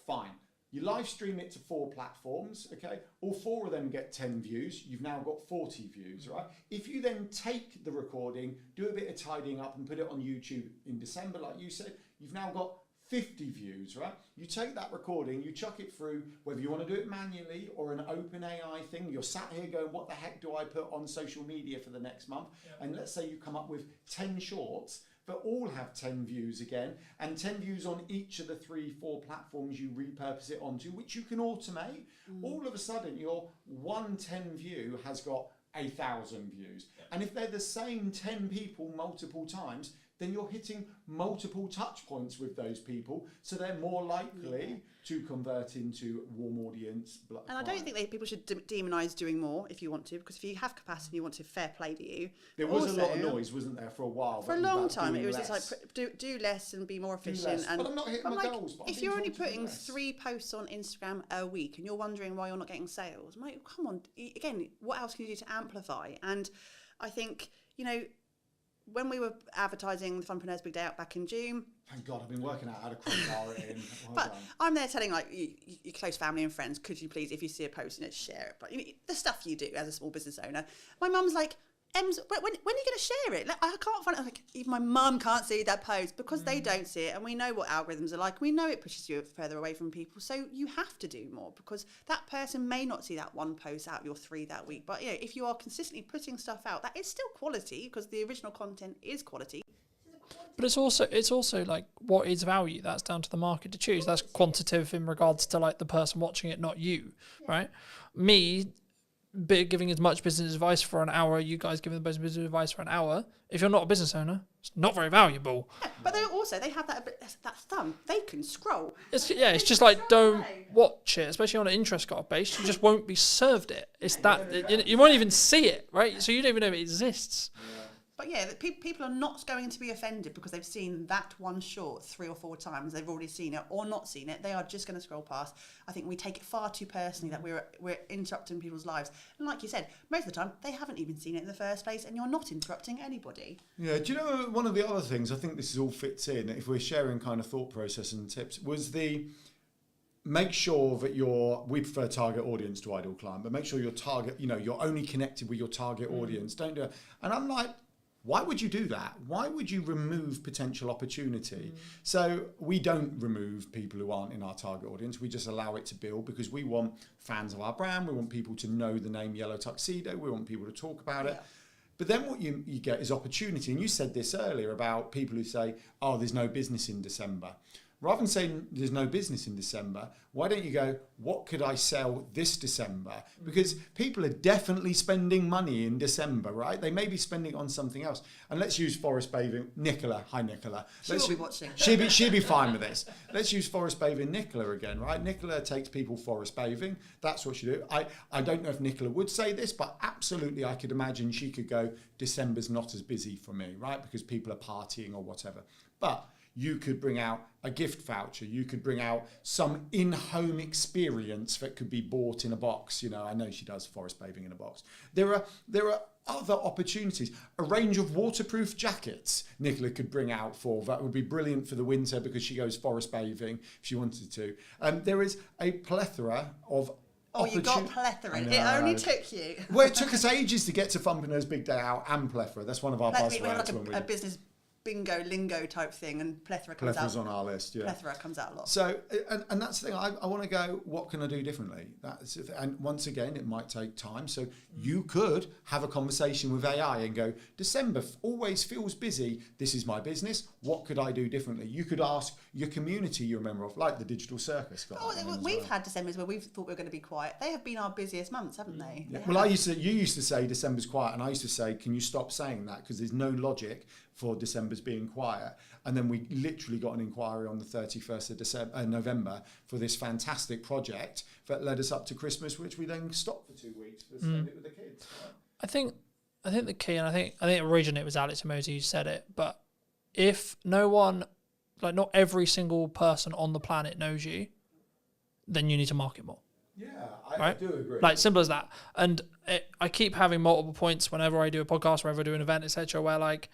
Speaker 6: Fine. You live stream it to 4 platforms, okay? All 4 of them get 10 views. You've now got 40 views, right? If you then take the recording, do a bit of tidying up and put it on YouTube in December, like you said, you've now got 50 views, right? You take that recording, you chuck it through, whether you want to do it manually or an open AI thing, you're sat here going, what the heck do I put on social media for the next month? And let's say you come up with 10 shorts, but all have 10 views again, and 10 views on each of the 3-4 platforms you repurpose it onto, which you can automate. All of a sudden, your 110 view has got 1,000 views. And if they're the same 10 people multiple times, then you're hitting multiple touch points with those people, so they're more likely to convert into warm audience.
Speaker 4: And I don't think people should demonise doing more if you want to, because if you have capacity and you want to, fair play to you.
Speaker 6: There was a lot of noise, wasn't there, for a while?
Speaker 4: For a long time, it was just like do less and be more efficient. And
Speaker 6: but I'm not hitting my goals. But
Speaker 4: if you're only putting 3 posts on Instagram a week and you're wondering why you're not getting sales, mate, come on. Again, what else can you do to amplify? And I think, you know, when we were advertising the Funpreneurs Big Day Out back in June.
Speaker 6: Thank God, I've been working out how to crowbar it in.
Speaker 4: But I'm there telling like your close family and friends, could you please, if you see a post, share it. But the stuff you do as a small business owner. My mum's like, Ems, when are you going to share it? Like, I can't find it. Like, even my mum can't see that post because they don't see it, and we know what algorithms are like. We know it pushes you further away from people, so you have to do more because that person may not see that one post out of your 3 that week. But if you are consistently putting stuff out, that is still quality because the original content is quality.
Speaker 5: But it's also like, what is value? That's down to the market to choose. That's quantitative in regards to like the person watching it, not you, right? Me, giving as much business advice for an hour, you guys giving the business advice for an hour, if you're not a business owner, it's not very valuable.
Speaker 4: Yeah, but they have that thumb. They can scroll.
Speaker 5: It's just like, don't watch it, especially on an interest card base. You just won't be served it. It's you won't even see it, right? So you don't even know it exists.
Speaker 4: But yeah, people are not going to be offended because they've seen that one short 3 or 4 times. They've already seen it or not seen it. They are just going to scroll past. I think we take it far too personally that we're interrupting people's lives. And like you said, most of the time they haven't even seen it in the first place, and you're not interrupting anybody.
Speaker 6: Yeah, do you know one of the other things, I think this all fits in, if we're sharing kind of thought process and tips, was make sure that we prefer target audience to ideal client, but make sure your target, you're only connected with your target audience. Don't do it. And I'm like, why would you do that? Why would you remove potential opportunity? So we don't remove people who aren't in our target audience. We just allow it to build because we want fans of our brand. We want people to know the name Yellow Tuxedo. We want people to talk about it. But then what you get is opportunity. And you said this earlier about people who say, oh, there's no business in December. Rather than saying there's no business in December, why don't you go, what could I sell this December? Because people are definitely spending money in December, right? They may be spending it on something else. And let's use forest bathing. Nicola, hi Nicola.
Speaker 4: She'll be watching.
Speaker 6: She'll be fine with this. Let's use forest bathing Nicola again, right? Nicola takes people forest bathing. That's what she do. I don't know if Nicola would say this, but absolutely I could imagine she could go, December's not as busy for me, right? Because people are partying or whatever. But you could bring out a gift voucher. You could bring out some in-home experience that could be bought in a box. I know she does forest bathing in a box. There are other opportunities. A range of waterproof jackets Nicola could bring out that would be brilliant for the winter because she goes forest bathing if she wanted to. There is a plethora of
Speaker 4: you got plethora. It only took you.
Speaker 6: Well, it took us ages to get to Thumpernose Big Day Out and plethora. That's one of our buzzwords.
Speaker 4: We have like a business bingo lingo type thing, and plethora comes
Speaker 6: Plethора's on our list, yeah.
Speaker 4: Plethora comes out a lot.
Speaker 6: So, and that's the thing, I want to go, what can I do differently? And once again, it might take time. So you could have a conversation with AI and go, December always feels busy. This is my business. What could I do differently? You could ask your community you're a member of, like the Digital Circus.
Speaker 4: We've had Decembers where we've thought we were going to be quiet. They have been our busiest months, haven't they?
Speaker 6: Yeah. Well, you used to say December's quiet, and I used to say, can you stop saying that? Because there's no logic for December's being quiet. And then we literally got an inquiry on the 31st of November for this fantastic project that led us up to Christmas, which we then stopped for 2 weeks to spend it with the kids. Right?
Speaker 5: I think the key, and I think originally it was Alex Emosi who said it, but if no one, like not every single person on the planet knows you, then you need to market more.
Speaker 6: Yeah,
Speaker 5: I
Speaker 6: do agree.
Speaker 5: Like, simple as that. And I keep having multiple points whenever I do a podcast, whenever I do an event, etc., where like,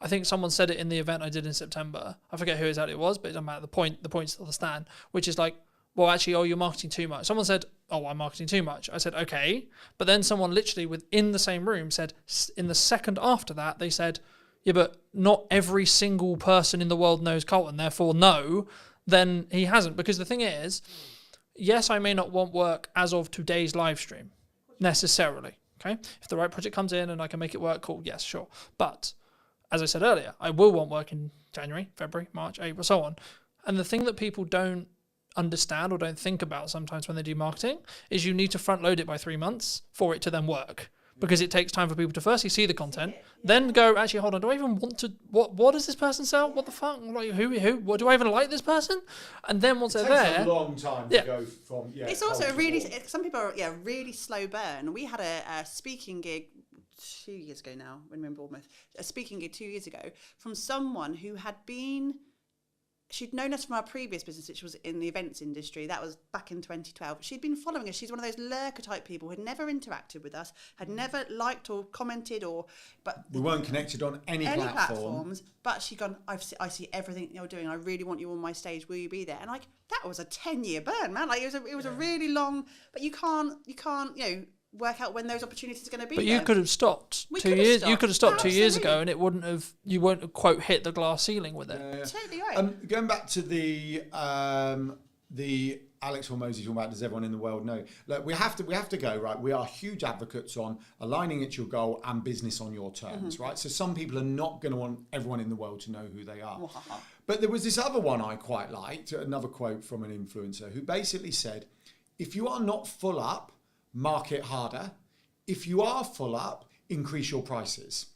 Speaker 5: I think someone said it in the event I did in September. I forget who exactly it was, but it doesn't matter. The point still stands, which is like, well, actually, you're marketing too much. Someone said, I'm marketing too much. I said, okay. But then someone literally within the same room said, in the second after that, they said, yeah, but not every single person in the world knows Colton, therefore no, then he hasn't. Because the thing is, yes, I may not want work as of today's live stream, necessarily, okay? If the right project comes in and I can make it work, cool, yes, sure. But as I said earlier, I will want work in January, February, March, April, so on. And the thing that people don't understand or don't think about sometimes when they do marketing is you need to front load it by 3 months for it to then work. Because it takes time for people to firstly see the content, then go, actually, hold on, do I even want to, what does this person sell? What the fuck? Like, who? What, do I even like this person? And then once they're there...
Speaker 6: It takes a long time to go from...
Speaker 4: it's also some people are, really slow burn. We had a speaking gig 2 years ago now, when we were in Bournemouth, a speaking gig 2 years ago from someone who had been... She'd known us from our previous business, which was in the events industry. That was back in 2012. She'd been following us. She's one of those lurker type people who had never interacted with us, had never liked or commented but
Speaker 6: we weren't connected on any
Speaker 4: platforms. But she'd gone, I see everything you're doing. I really want you on my stage. Will you be there? And like, that was a 10-year burn, man. Like it was a really long, but you can't, work out when those opportunities are going to be.
Speaker 5: But you could have stopped 2 years. You could have stopped 2 years ago, and it wouldn't have. You won't have, quote, hit the glass ceiling with it.
Speaker 4: Totally right.
Speaker 6: Going back to the Alex Hormozy talking about, does everyone in the world know? Look, we have to go, right. We are huge advocates on aligning it to your goal and business on your terms, right? So some people are not going to want everyone in the world to know who they are. But there was this other one I quite liked, another quote from an influencer who basically said, if you are not full up, market harder. if you are full up, increase your prices.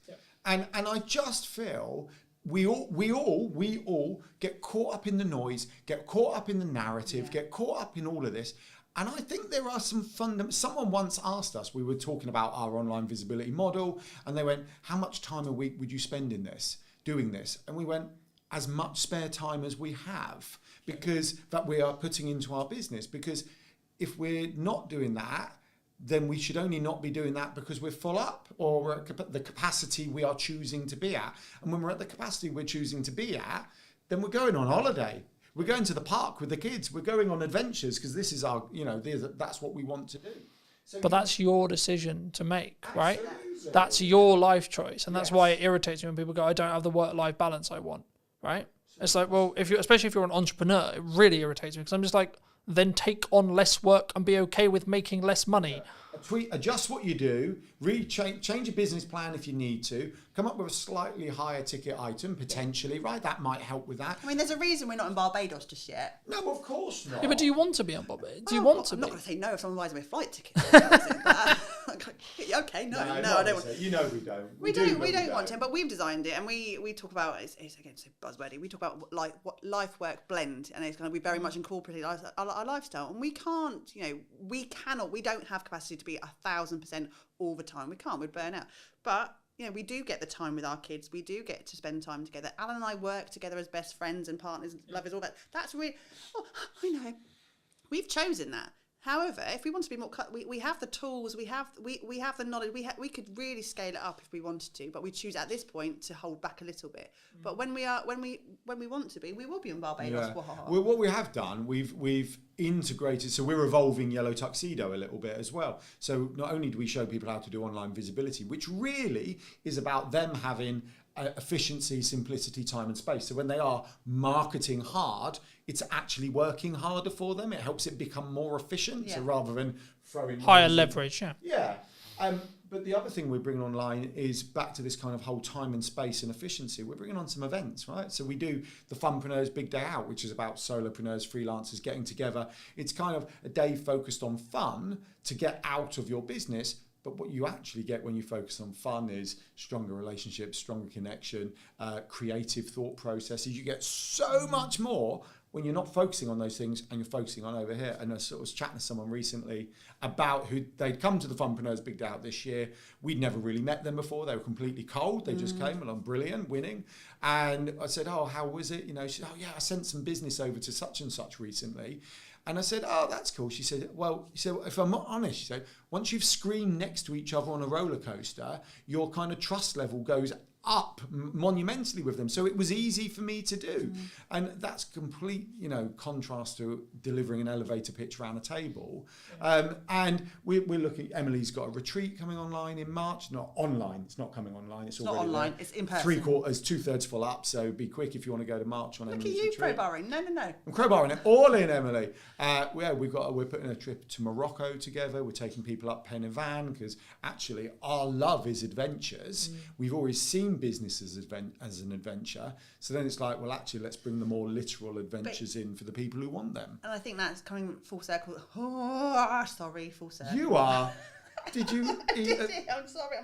Speaker 6: And I just feel we all get caught up in the noise, get caught up in the narrative, get caught up in all of this. And I think there are some someone once asked us, we were talking about our online visibility model, and they went, how much time a week would you spend in this, doing this? And we went, as much spare time as we have, because that we are putting into our business. Because if we're not doing that, then we should only not be doing that because we're full up, or we're at the capacity we are choosing to be at. And when we're at the capacity we're choosing to be at, then we're going on holiday. We're going to the park with the kids. We're going on adventures because this is our, that's what we want to do. So
Speaker 5: But that's your decision to make, right?
Speaker 6: Absolutely.
Speaker 5: That's your life choice. And that's why it irritates me when people go, I don't have the work-life balance I want, right? It's like, well, especially if you're an entrepreneur, it really irritates me because I'm just like, then take on less work and be okay with making less money.
Speaker 6: Adjust what you do, change your business plan if you need to, come up with a slightly higher ticket item, potentially, right? That might help with that.
Speaker 4: I mean, there's a reason we're not in Barbados just yet.
Speaker 6: No, of course not.
Speaker 5: Yeah, but do you want to be on Barbados? Do you
Speaker 4: Well,
Speaker 5: want to
Speaker 4: I'm
Speaker 5: be?
Speaker 4: not going to say no if someone buys me a flight ticket. Okay, no, I don't want.
Speaker 6: You know we don't.
Speaker 4: We don't want to, but we've designed it, and we talk about it's again so buzzwordy. We talk about like what life work blend, and it's going to be very much incorporated our lifestyle. And we can't, we don't have capacity to be 1,000% all the time. We can't. We'd burn out. But we do get the time with our kids. We do get to spend time together. Alan and I work together as best friends and partners, lovers, all that. That's really. Oh, I know. We've chosen that. However, if we want to be more, we have the tools, we have the knowledge, we could really scale it up if we wanted to, but we choose at this point to hold back a little bit. But when we want to be, we will be in Barbados.
Speaker 6: Yeah. Well, what we have done, we've integrated, so we're evolving Yellow Tuxedo a little bit as well. So not only do we show people how to do online visibility, which really is about them having efficiency, simplicity, time and space. So when they are marketing hard, it's actually working harder for them. It helps it become more efficient. So rather than throwing
Speaker 5: higher leverage,
Speaker 6: Yeah. But the other thing we're bringing online is back to this kind of whole time and space and efficiency. We're bringing on some events, right? So we do the Funpreneurs Big Day Out, which is about solopreneurs, freelancers getting together. It's kind of a day focused on fun to get out of your business. But what you actually get when you focus on fun is stronger relationships, stronger connection, creative thought processes. You get so much more when you're not focusing on those things and you're focusing on over here. And I sort of was chatting to someone recently about who they'd come to the Funpreneurs Big Day Out this year. We'd never really met them before. They were completely cold. They just came along, brilliant, winning. And I said, oh, how was it? She said, oh yeah, I sent some business over to such and such recently. And I said, oh, that's cool. She said, well, if I'm not honest, she said, once you've screamed next to each other on a roller coaster, your kind of trust level goes up monumentally with them. So it was easy for me to do. And that's complete, contrast to delivering an elevator pitch around a table. And we're looking, Emily's got a retreat coming online in March. Not online, it's not coming online. It's already
Speaker 4: not online,
Speaker 6: there.
Speaker 4: it's in person.
Speaker 6: 2/3 full up. So be quick if you want to go to March on
Speaker 4: Look
Speaker 6: Emily's
Speaker 4: at you
Speaker 6: retreat.
Speaker 4: crowbarring. No.
Speaker 6: I'm crowbarring it all in, Emily. We're putting a trip to Morocco together. We're taking people up Pen y Fan because actually our love is adventures. We've always seen business as an adventure. So then it's like, well, actually, let's bring the more literal adventures in for the people who want them.
Speaker 4: And I think that's coming full circle. Full circle.
Speaker 6: You are. Did you?
Speaker 4: I'm sorry.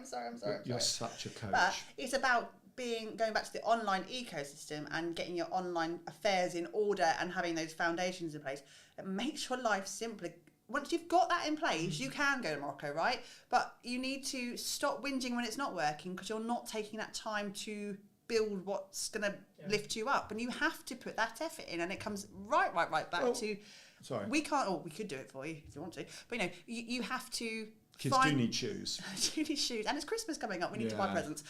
Speaker 6: You're such a coach.
Speaker 4: But it's about going back to the online ecosystem and getting your online affairs in order and having those foundations in place. It makes your life simpler. Once you've got that in place, you can go to Morocco, right? But you need to stop whinging when it's not working because you're not taking that time to build what's going to lift you up. And you have to put that effort in. And it comes right back to...
Speaker 6: Sorry.
Speaker 4: We can't... we could do it for you if you want to. But, you have to...
Speaker 6: Kids do need shoes.
Speaker 4: do need shoes. And it's Christmas coming up. We need to buy presents.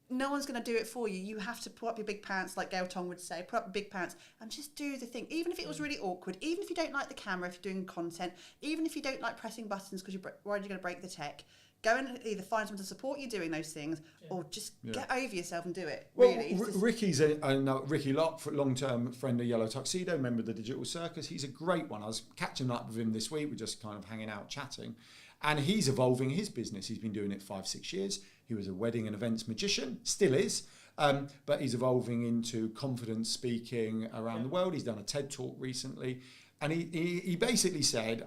Speaker 4: No one's going to do it for you. You have to put up your big pants, like Gail Tong would say, put up your big pants and just do the thing. Even if it was really awkward, even if you don't like the camera, if you're doing content, even if you don't like pressing buttons because you're worried you're going to break the tech, go and either find someone to support you doing those things or just get over yourself and do it.
Speaker 6: Well,
Speaker 4: really.
Speaker 6: Ricky's Ricky Locke, long-term friend of Yellow Tuxedo, member of the Digital Circus. He's a great one. I was catching up with him this week. We're just kind of hanging out, chatting. And he's evolving his business. He's been doing it 5-6 years. He was a wedding and events magician, still is, but he's evolving into confidence speaking around the world. He's done a TED Talk recently. And he basically said,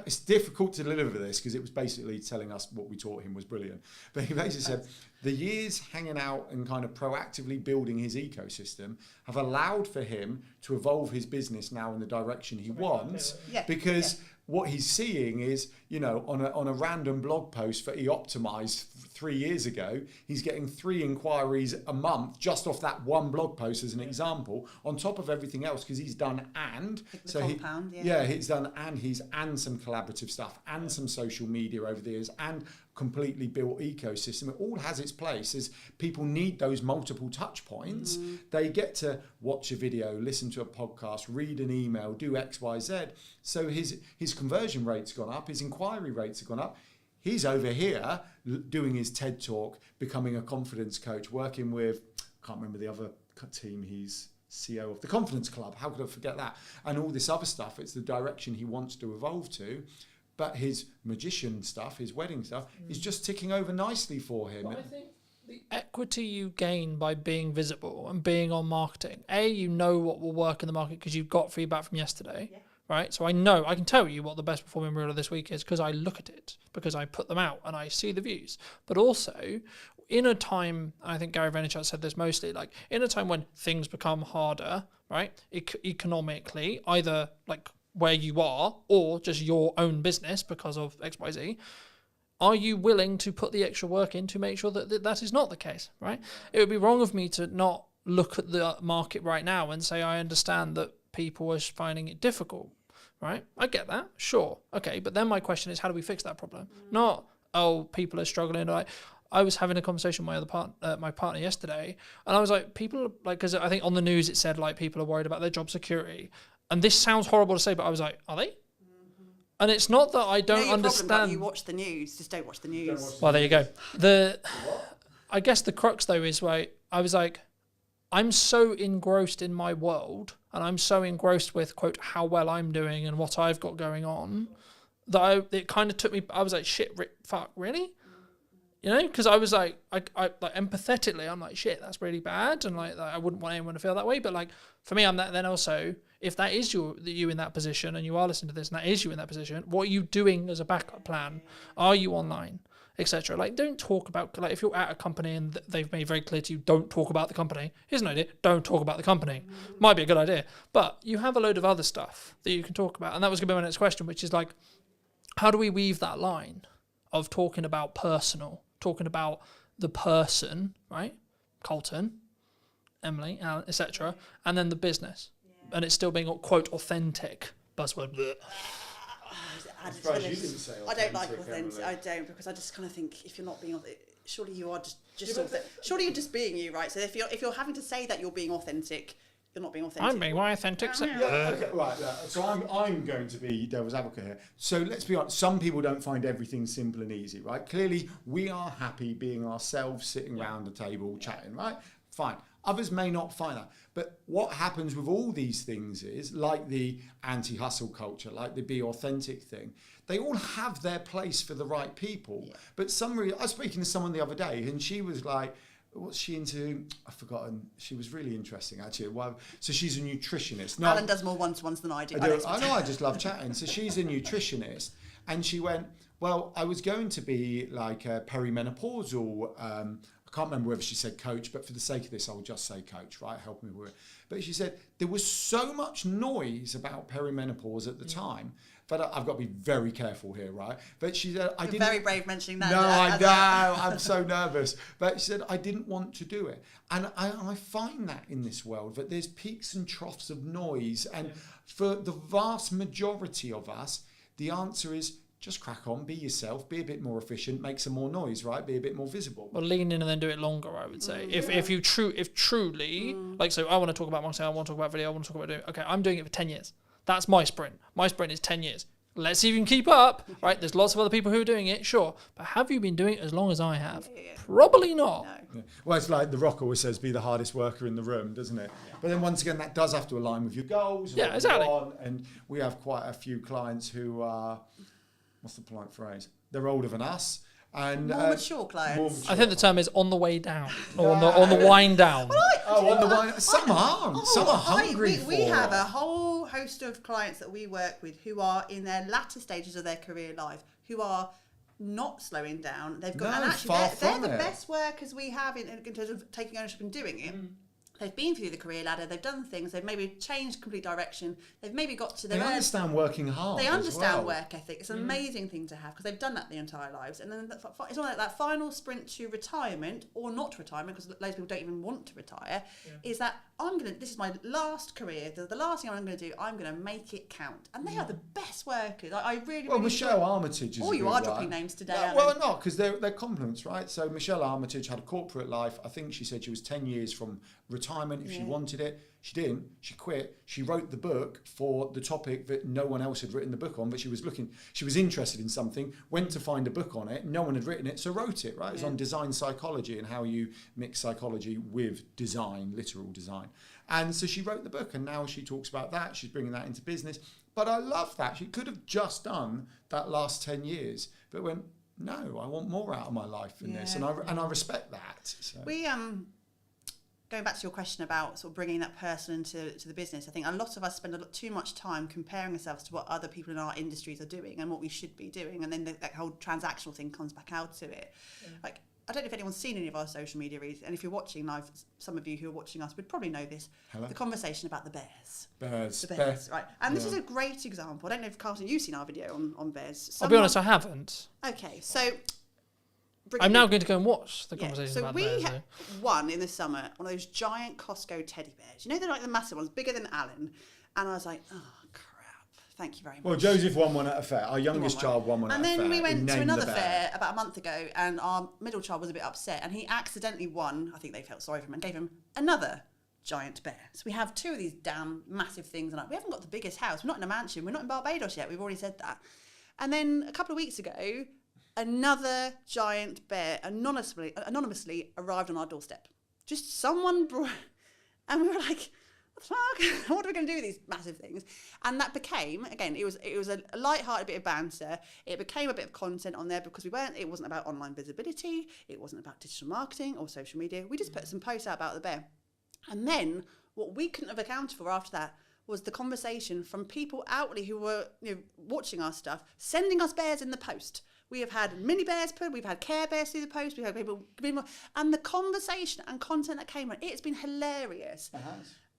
Speaker 6: it's difficult to deliver this because it was basically telling us what we taught him was brilliant. But he basically said, the years hanging out and kind of proactively building his ecosystem have allowed for him to evolve his business now in the direction he wants. Because what he's seeing is, you know, on a random blog post for eOptimize 3 years ago, he's getting 3 inquiries a month just off that one blog post as an example, on top of everything else, because he's done he's done and some collaborative stuff and some social media over the years and completely built ecosystem. It all has its place. As people need those multiple touch points, they get to watch a video, listen to a podcast, read an email, do X, Y, Z. So his conversion rate's gone up, his inquiry rates have gone up. He's over here doing his TED talk, becoming a confidence coach, working with, I can't remember the other team, he's CEO of the Confidence Club. How could I forget that? And all this other stuff. It's the direction he wants to evolve to. But his magician stuff, his wedding stuff, is just ticking over nicely for him.
Speaker 5: But I think the equity you gain by being visible and being on marketing, you know what will work in the market because you've got feedback from yesterday. Right, so I can tell you what the best performing reel of this week is because I look at it, because I put them out and I see the views. But also, in a time, I think Gary Vaynerchuk said this mostly, like in a time when things become harder, right, economically, either like where you are or just your own business because of XYZ, are you willing to put the extra work in to make sure that that is not the case, right? It would be wrong of me to not look at the market right now and say I understand that people are finding it difficult. Right, I get that, sure, okay, but then my question is, how do we fix that problem? Not, people are struggling. Like, I was having a conversation with my partner yesterday, and I was like, people like, because I think on the news it said like people are worried about their job security, and this sounds horrible to say, but I was like, are they? And it's not that I don't understand.
Speaker 4: Problem, you watch the news, just don't watch the news.
Speaker 5: Well, there you go. I guess the crux though is I was like, I'm so engrossed in my world and I'm so engrossed with, quote, how well I'm doing and what I've got going on that it kind of took me, I was like, shit, fuck, really? You know, because I was like, I like empathetically, I'm like, shit, that's really bad. And like, I wouldn't want anyone to feel that way. But like, for me, I'm that. Then also, if that is you in that position and you are listening to this and that is you in that position, what are you doing as a backup plan? Are you online? Etc. Like, don't talk about, like, if you're at a company and they've made very clear to you, don't talk about the company. Here's an idea, don't talk about the company. Might be a good idea. But you have a load of other stuff that you can talk about. And that was going to be my next question, which is like, how do we weave that line of talking about personal, talking about the person, right? Colton, Emily, Alan, etc. And then the business. And it's still being, quote, authentic. Buzzword. Bleh.
Speaker 4: I don't like authentic. I don't, because I just kind of think if you're not being authentic, surely you are surely you're just being you, right? So if you're having to say that you're being authentic, you're not being authentic.
Speaker 5: I'm being my authentic.
Speaker 6: Okay, right. So I'm going to be devil's advocate here. So let's be honest. Some people don't find everything simple and easy, right? Clearly, we are happy being ourselves, sitting around the table, chatting, right? Fine. Others may not find that. But what happens with all these things is, like the anti-hustle culture, like the be authentic thing, they all have their place for the right people. Yeah. But I was speaking to someone the other day and she was like, what's she into? I've forgotten. She was really interesting, actually. So she's a nutritionist.
Speaker 4: Alan does more one-to-ones than I do.
Speaker 6: I know, I just love chatting. So she's a nutritionist. And she went, well, I was going to be like a perimenopausal I can't remember whether she said coach, but for the sake of this, I'll just say coach, right? Help me with it. But she said there was so much noise about perimenopause at the time, but I've got to be very careful here, right? But she said, I didn't.
Speaker 4: Very brave mentioning that.
Speaker 6: No, I know. I'm so nervous. But she said, I didn't want to do it. And I find that in this world, that there's peaks and troughs of noise. And for the vast majority of us, the answer is, just crack on, be yourself, be a bit more efficient, make some more noise, right? Be a bit more visible.
Speaker 5: Well, lean in and then do it longer, I would say. If truly, like, so I want to talk about marketing, I want to talk about video, I want to talk about doing, okay, I'm doing it for 10 years. That's my sprint. My sprint is 10 years. Let's see if you can keep up, right? There's lots of other people who are doing it, sure. But have you been doing it as long as I have? Probably not.
Speaker 4: No.
Speaker 6: Yeah. Well, it's like The Rock always says, be the hardest worker in the room, doesn't it? Yeah. But then once again, that does have to align with your goals.
Speaker 5: Yeah, exactly.
Speaker 6: And we have quite a few clients who are, what's the polite phrase? They're older than us. And
Speaker 4: more mature clients.
Speaker 5: I think the term is on the way down, or on the wind down.
Speaker 6: On the wind. Some aren't. Some are hungry for
Speaker 4: we have a whole host of clients that we work with who are in their latter stages of their career life, who are not slowing down. They've got,
Speaker 6: No,
Speaker 4: and actually
Speaker 6: far
Speaker 4: they're
Speaker 6: from
Speaker 4: the
Speaker 6: it.
Speaker 4: best workers we have in terms of taking ownership and doing it. They've been through the career ladder, they've done things, they've maybe changed complete direction, they've maybe got to their
Speaker 6: They understand working hard.
Speaker 4: They
Speaker 6: as
Speaker 4: understand
Speaker 6: well.
Speaker 4: work ethic. It's an amazing thing to have because they've done that their entire lives. And then it's all like that final sprint to retirement or not retirement, because loads of people don't even want to retire, is that this is my last career, the last thing I'm going to do, I'm going to make it count. And they are the best workers. I really,
Speaker 6: Well,
Speaker 4: really
Speaker 6: Michelle Armitage is
Speaker 4: Oh,
Speaker 6: a
Speaker 4: you
Speaker 6: good
Speaker 4: are dropping
Speaker 6: one.
Speaker 4: names today,
Speaker 6: No,
Speaker 4: Alan.
Speaker 6: well, not, because they're compliments, right? So Michelle Armitage had a corporate life. I think she said she was 10 years from retirement if she wanted it. She didn't. She quit. She wrote the book for the topic that no one else had written the book on, but she was interested in something, went to find a book on it. No one had written it, so wrote it, right? It was on design psychology and how you mix psychology with design, literal design. And so she wrote the book, and now she talks about that. She's bringing that into business. But I love that. She could have just done that last 10 years, but went, no, I want more out of my life than this. And I respect that. So.
Speaker 4: We going back to your question about sort of bringing that person into the business, I think a lot of us spend too much time comparing ourselves to what other people in our industries are doing and what we should be doing, and then that whole transactional thing comes back out to it. Like, I don't know if anyone's seen any of our social media reads, and if you're watching live, some of you who are watching us would probably know this.
Speaker 6: Hello?
Speaker 4: The conversation about the bears.
Speaker 6: The
Speaker 4: bears, right? And this is a great example. I don't know if Carlton, you've seen our video on bears.
Speaker 5: I'll be honest, I haven't.
Speaker 4: Okay, so
Speaker 5: I'm now going to go and watch the conversation
Speaker 4: so
Speaker 5: about
Speaker 4: we
Speaker 5: bears.
Speaker 4: won in the summer one of those giant Costco teddy bears. You know, they're like the massive ones, bigger than Alan. And I was like, oh crap! Thank you very much.
Speaker 6: Well, Joseph won one at a fair. Our youngest child won one at a fair.
Speaker 4: And then we went
Speaker 6: He
Speaker 4: to
Speaker 6: named
Speaker 4: another
Speaker 6: the bear.
Speaker 4: fair about a month ago, and our middle child was a bit upset, and he accidentally won. I think they felt sorry for him and gave him another giant bear. So we have two of these damn massive things, and we haven't got the biggest house. We're not in a mansion. We're not in Barbados yet. We've already said that. And then a couple of weeks ago, another giant bear anonymously arrived on our doorstep. Just someone brought, and we were like, fuck, what are we going to do with these massive things? And that became, again, it was a light-hearted bit of banter. It became a bit of content on there because it wasn't about online visibility, it wasn't about digital marketing or social media. We just put some posts out about the bear. And then what we couldn't have accounted for after that was the conversation from people outwardly who were watching our stuff, sending us bears in the post. We have had mini bears put, we've had Care Bears through the post, we've had people, and the conversation and content that came on, it's been hilarious.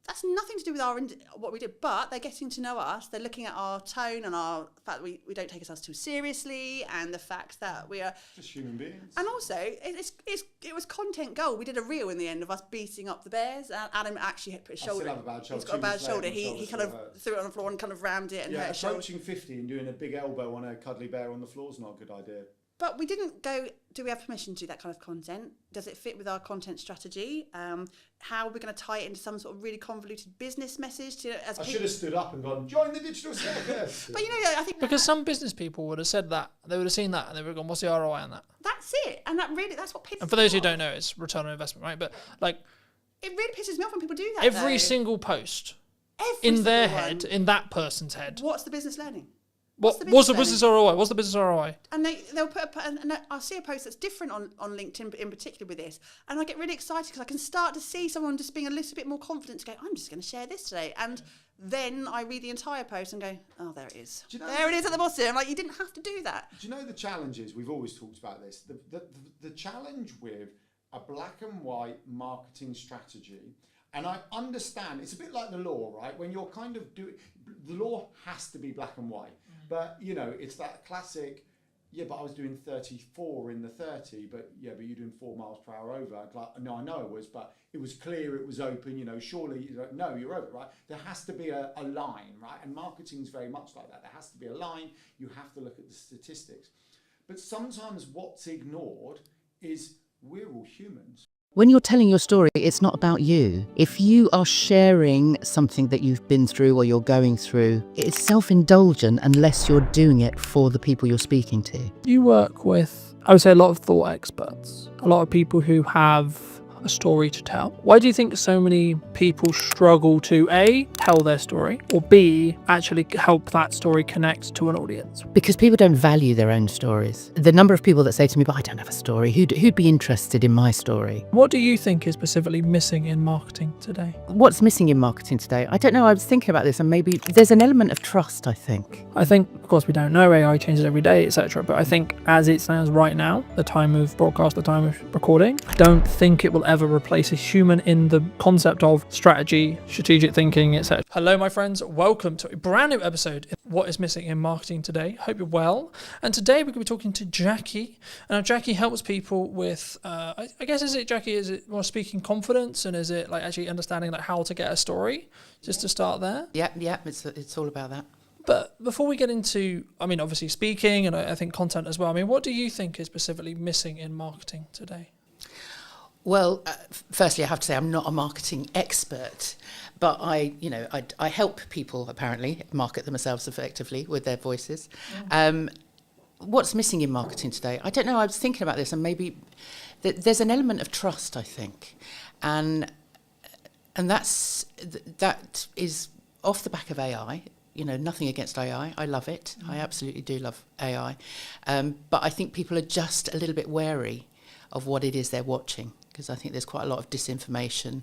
Speaker 4: That's nothing to do with what we do, but they're getting to know us. They're looking at our tone and our fact that we don't take ourselves too seriously, and the fact that we are
Speaker 6: just human beings.
Speaker 4: And also, it was content gold. We did a reel in the end of us beating up the bears. Adam actually had put his shoulder.
Speaker 6: I still have a bad shoulder.
Speaker 4: He's got a bad shoulder. He kind of threw it on the floor and kind of rammed it and hurt his shoulder.
Speaker 6: Approaching 50 and doing a big elbow on a cuddly bear on the floor is not a good idea.
Speaker 4: But we didn't go, do we have permission to do that kind of content? Does it fit with our content strategy? How are we going to tie it into some sort of really convoluted business message?
Speaker 6: I should have stood up and gone, join the digital circus.
Speaker 4: But I think...
Speaker 5: Because some business people would have said that. They would have seen that and they would have gone, what's the ROI on that?
Speaker 4: That's it. And that's what pisses me off.
Speaker 5: And for those who don't know, it's return on investment, right? But like...
Speaker 4: It really pisses me off when people do that,
Speaker 5: Every single post in their head, in that person's head.
Speaker 4: What's the business learning?
Speaker 5: What's the business ROI? What's the business ROI?
Speaker 4: And they'll put and I'll see a post that's different on LinkedIn in particular with this, and I get really excited because I can start to see someone just being a little bit more confident to go, I'm just going to share this today. And then I read the entire post and go, oh, there it is. There it is at the bottom. I'm like, you didn't have to do that.
Speaker 6: Do you know the challenges? We've always talked about this. The challenge with a black and white marketing strategy, and I understand, it's a bit like the law, right? When you're kind of doing, the law has to be black and white. But, it's that classic, but I was doing 34 in the 30, but you're doing 4 miles per hour over. Like, no, I know it was, but it was clear, it was open, surely, no, you're over, right? There has to be a line, right? And marketing's very much like that. There has to be a line. You have to look at the statistics. But sometimes what's ignored is we're all humans.
Speaker 7: When you're telling your story, it's not about you. If you are sharing something that you've been through or you're going through, it's self-indulgent unless you're doing it for the people you're speaking to.
Speaker 1: You work with, I would say, a lot of thought experts, a lot of people who have a story to tell. Why do you think so many people struggle to A, tell their story, or B, actually help that story connect to an audience?
Speaker 7: Because people don't value their own stories. The number of people that say to me, but I don't have a story, who'd be interested in my story?
Speaker 5: What do you think is specifically missing in marketing today?
Speaker 7: What's missing in marketing today? I don't know. I was thinking about this, and maybe there's an element of trust, I think.
Speaker 1: I think, of course, we don't know, AI changes every day, etc. But I think as it stands right now, the time of broadcast, the time of recording, I don't think it will ever replace a human in the concept of strategy, strategic thinking, etc.
Speaker 5: Hello, my friends. Welcome to a brand new episode of What is Missing in Marketing Today. Hope you're well. And today we're going to be talking to Jackie. And Jackie helps people with, I guess, is it more speaking confidence, and is it like actually understanding like how to get a story? Just to start there.
Speaker 7: Yeah, it's all about that.
Speaker 5: But before we get into, I mean, obviously speaking and I think content as well, I mean, what do you think is specifically missing in marketing today?
Speaker 7: Well, firstly, I have to say I'm not a marketing expert, but I help people apparently market themselves effectively with their voices. What's missing in marketing today? I don't know. I was thinking about this, and maybe there's an element of trust, I think, and that is off the back of AI. You know, nothing against AI. I love it. I absolutely do love AI, but I think people are just a little bit wary of what it is they're watching, because I think there's quite a lot of disinformation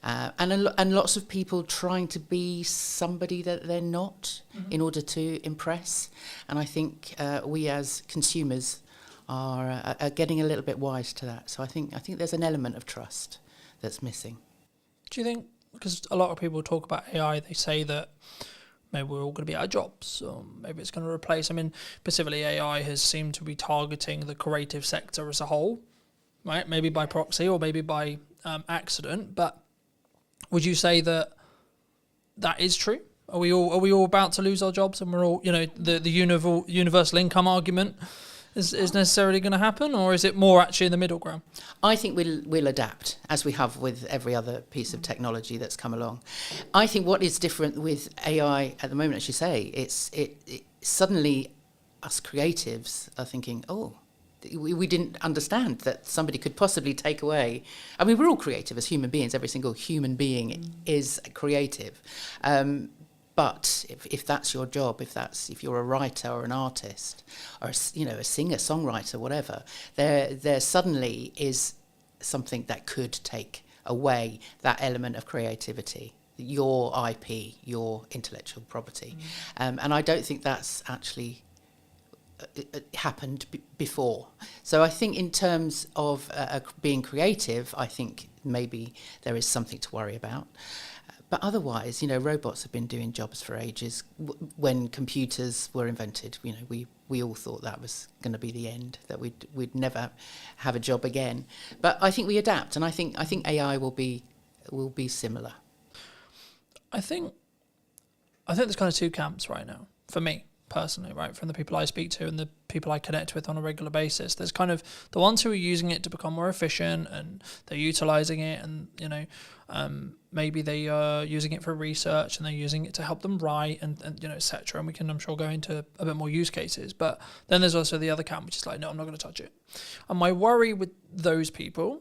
Speaker 7: and lots of people trying to be somebody that they're not in order to impress. And I think we as consumers are getting a little bit wise to that. So I think there's an element of trust that's missing.
Speaker 5: Do you think, because a lot of people talk about AI, they say that maybe we're all going to be out of jobs, or maybe it's going to replace, I mean, specifically AI has seemed to be targeting the creative sector as a whole, right? Maybe by proxy or maybe by accident. But would you say that is true? Are we all about to lose our jobs, and we're all, you know, the universal income argument is necessarily going to happen, or is it more actually in the middle ground?
Speaker 7: I think we'll adapt, as we have with every other piece of technology that's come along. I think what is different with AI at the moment, as you say, it suddenly us creatives are thinking, oh, we didn't understand that somebody could possibly take away. I mean, we're all creative as human beings. Every single human being is creative. But if that's your job, if you're a writer or an artist or a singer, songwriter, whatever, there suddenly is something that could take away that element of creativity, your IP, your intellectual property, and I don't think that's actually happened before. So I think in terms of being creative, I think maybe there is something to worry about. But otherwise, robots have been doing jobs for ages. When computers were invented, we all thought that was going to be the end, that we'd never have a job again. But I think we adapt, and I think AI will be similar.
Speaker 5: I think there's kind of two camps right now for me personally, right? From the people I speak to and the people I connect with on a regular basis, there's kind of the ones who are using it to become more efficient, and they're utilizing it, and maybe they are using it for research, and they're using it to help them write, and etc. And we can, I'm sure, go into a bit more use cases. But then there's also the other camp, which is like, no, I'm not going to touch it. And my worry with those people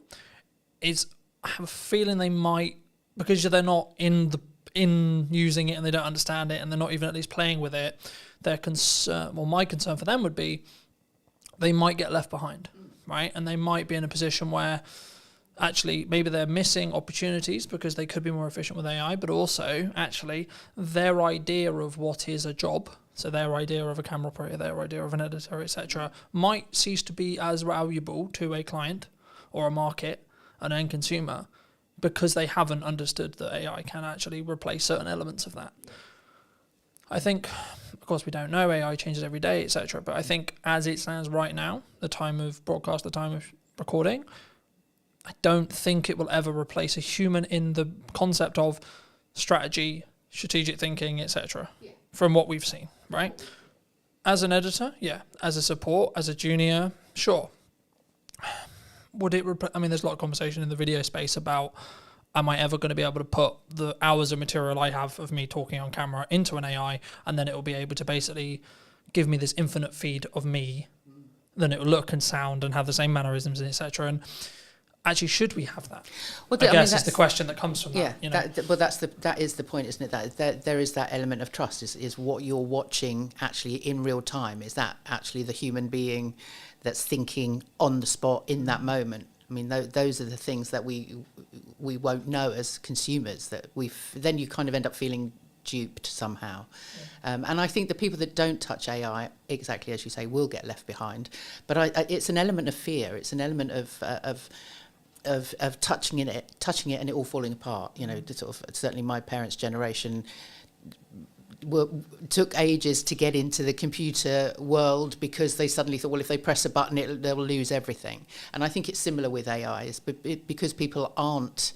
Speaker 5: is I have a feeling they might, because they're not in using it and they don't understand it, and they're not even at least playing with it, their concern, well, my concern for them would be they might get left behind, right? And they might be in a position where actually maybe they're missing opportunities because they could be more efficient with AI, but also actually their idea of what is a job, so their idea of a camera operator, their idea of an editor, etc., might cease to be as valuable to a client or a market, an end consumer, because they haven't understood that AI can actually replace certain elements of that. I think, of course, we don't know, AI changes every day, etc. But I think as it stands right now, the time of broadcast, the time of recording, I don't think it will ever replace a human in the concept of strategy, strategic thinking, etc. From what we've seen, right? As an editor, yeah. As a support, as a junior, sure. Would it I mean, there's a lot of conversation in the video space about, am I ever going to be able to put the hours of material I have of me talking on camera into an AI, and then it will be able to basically give me this infinite feed of me, then it will look and sound and have the same mannerisms, etc. And actually, should we have that?
Speaker 7: Well,
Speaker 5: I guess is the question that comes from that. You know?
Speaker 7: That is the point, isn't it? That there is that element of trust. Is what you're watching actually in real time? Is that actually the human being that's thinking on the spot in that moment? I mean, those are the things that we won't know as consumers. That then you kind of end up feeling duped somehow. And I think the people that don't touch AI, exactly as you say, will get left behind. But it's an element of fear. It's an element of touching it and it all falling apart. You know, certainly my parents' generation took ages to get into the computer world because they suddenly thought, well, if they press a button, they'll lose everything. And I think it's similar with AI, because people aren't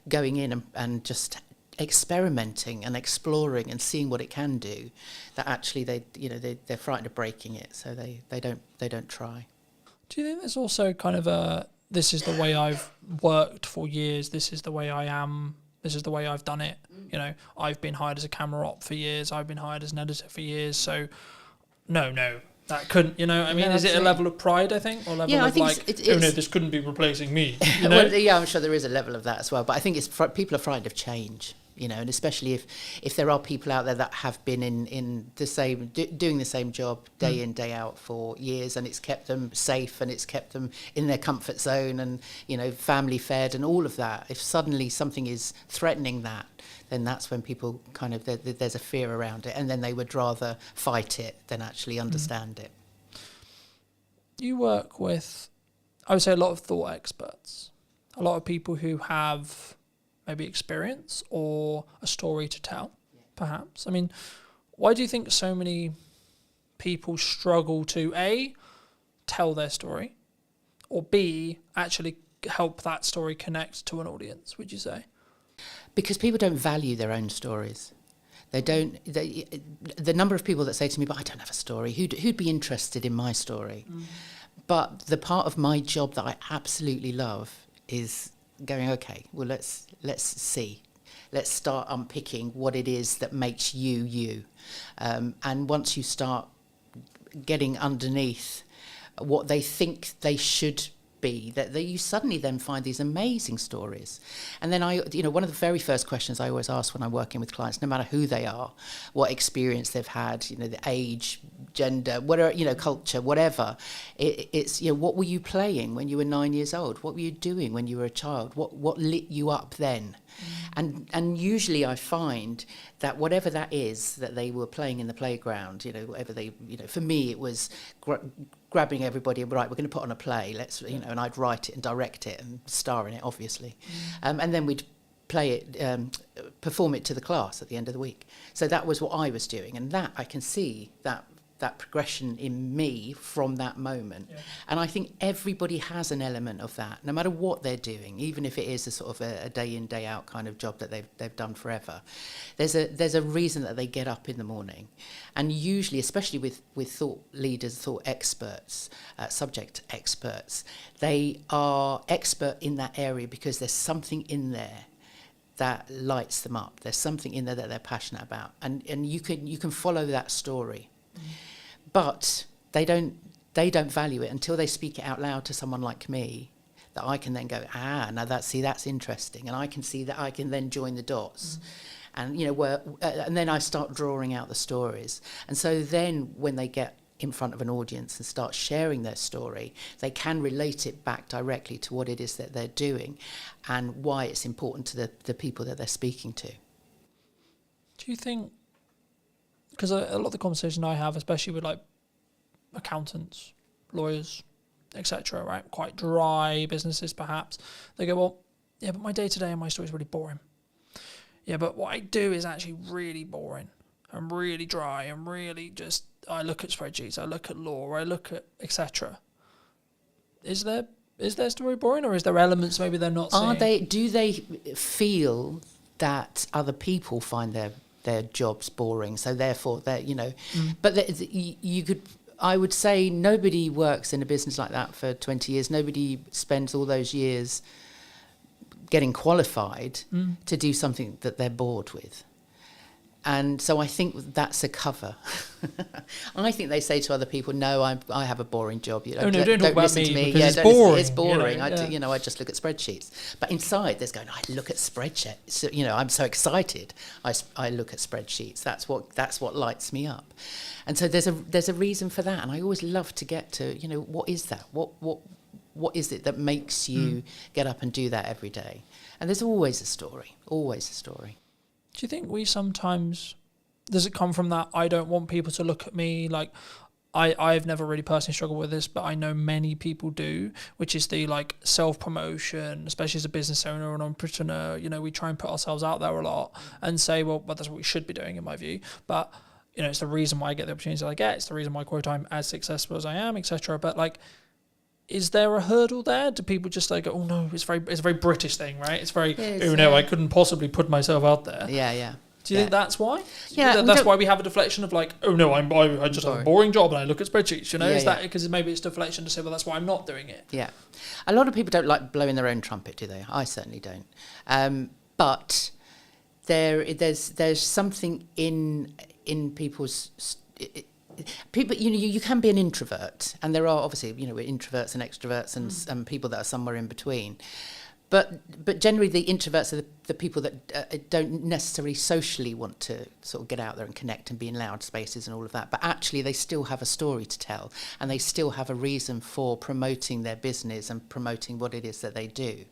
Speaker 7: going in and just experimenting and exploring and seeing what it can do, that actually they're frightened of breaking it, so they don't try.
Speaker 5: Do you think there's also kind of this is the way I've worked for years, this is the way I am, this is the way I've done it? You know, I've been hired as a camera op for years, I've been hired as an editor for years, so no, that couldn't, you know, I mean, is it a level of pride, I think, or level of like, oh no, this couldn't be replacing me, you know?
Speaker 7: Well, yeah, I'm sure there is a level of that as well, but I think people are frightened of change. You know, and especially if there are people out there that have been in the same doing the same job day in, day out for years, and it's kept them safe and it's kept them in their comfort zone and, you know, family fed and all of that. If suddenly something is threatening that, then that's when people kind of there's a fear around it, and then they would rather fight it than actually understand it.
Speaker 5: You work with, I would say, a lot of thought experts, a lot of people who have maybe experience or a story to tell, perhaps. I mean, why do you think so many people struggle to A, tell their story, or B, actually help that story connect to an audience, would you say?
Speaker 7: Because people don't value their own stories. The number of people that say to me, but I don't have a story, who'd be interested in my story? But the part of my job that I absolutely love is going, okay, well, let's see. Let's start unpicking what it is that makes you you. And once you start getting underneath what they think they should be, that you suddenly then find these amazing stories. And then one of the very first questions I always ask when I'm working with clients, no matter who they are, what experience they've had, you know, the age, gender, whatever, you know, culture, whatever, it's, you know, what were you playing when you were 9 years old? What were you doing when you were a child? What lit you up then? And usually I find that whatever that is that they were playing in the playground, you know, whatever they, you know, for me it was grabbing everybody, right, we're going to put on a play, let's, you know, and I'd write it and direct it and star in it, obviously. And then we'd play it, perform it to the class at the end of the week. So that was what I was doing, and that I can see that progression in me from that moment. And I think everybody has an element of that, no matter what they're doing, even if it is a sort of a day in, day out kind of job that they've done forever. There's a reason that they get up in the morning. And usually, especially with thought leaders, thought experts, subject experts, they are expert in that area because there's something in there that lights them up. There's something in there that they're passionate about. And you can follow that story. But they don't value it until they speak it out loud to someone like me, that I can then go, now that's interesting, and I can see that I can then join the dots, and you know and then I start drawing out the stories, and so then when they get in front of an audience and start sharing their story, they can relate it back directly to what it is that they're doing, and why it's important to the people that they're speaking to.
Speaker 5: Do you think? Because a lot of the conversation I have, especially with like accountants, lawyers, etc., right, quite dry businesses perhaps, they go, well, yeah, but my day-to-day and my story is really boring. Yeah, but what I do is actually really boring and really dry and really just, I look at spreadsheets, I look at law, I look at etc. Is their story boring, or is there elements maybe they're not seeing?
Speaker 7: Do they feel that other people find their jobs boring, so therefore they're, you know, but I would say nobody works in a business like that for 20 years. Nobody spends all those years getting qualified to do something that they're bored with. And so I think that's a cover. I think they say to other people, "No, I have a boring job. You know,
Speaker 5: don't talk about
Speaker 7: listen
Speaker 5: me
Speaker 7: to me.
Speaker 5: because
Speaker 7: Yeah,
Speaker 5: it's
Speaker 7: don't listen-
Speaker 5: boring,
Speaker 7: It's boring.
Speaker 5: you know,
Speaker 7: I just look at spreadsheets." But inside, there's going, "I look at spreadsheets. So, you know, I'm so excited. I look at spreadsheets. That's what lights me up." And so there's a reason for that. And I always love to get to, you know, what is that? What is it that makes you get up and do that every day? And there's always a story. Always a story.
Speaker 5: Do you think we sometimes, does it come from that I don't want people to look at me like, I've never really personally struggled with this, but I know many people do, which is the like self-promotion, especially as a business owner or an entrepreneur. You know, we try and put ourselves out there a lot and say, well, that's what we should be doing in my view. But, you know, it's the reason why I get the opportunities that I get. It's the reason why, quote, I'm as successful as I am, etc. But like, is there a hurdle there? Do people just like, oh no, it's a very British thing, right? It's very, oh no, I couldn't possibly put myself out there.
Speaker 7: Yeah.
Speaker 5: Do you think that's why?
Speaker 7: Yeah,
Speaker 5: That's why we have a deflection of like, oh no, I just have a boring job and I look at spreadsheets. You know, is that because maybe it's deflection to say, well, that's why I'm not doing it?
Speaker 7: Yeah, a lot of people don't like blowing their own trumpet, do they? I certainly don't. But there's something in people's. People, you know, you can be an introvert, and there are obviously, you know, we're introverts and extroverts, and people that are somewhere in between. But generally, the introverts are the people that don't necessarily socially want to sort of get out there and connect and be in loud spaces and all of that. But actually, they still have a story to tell, and they still have a reason for promoting their business and promoting what it is that they do.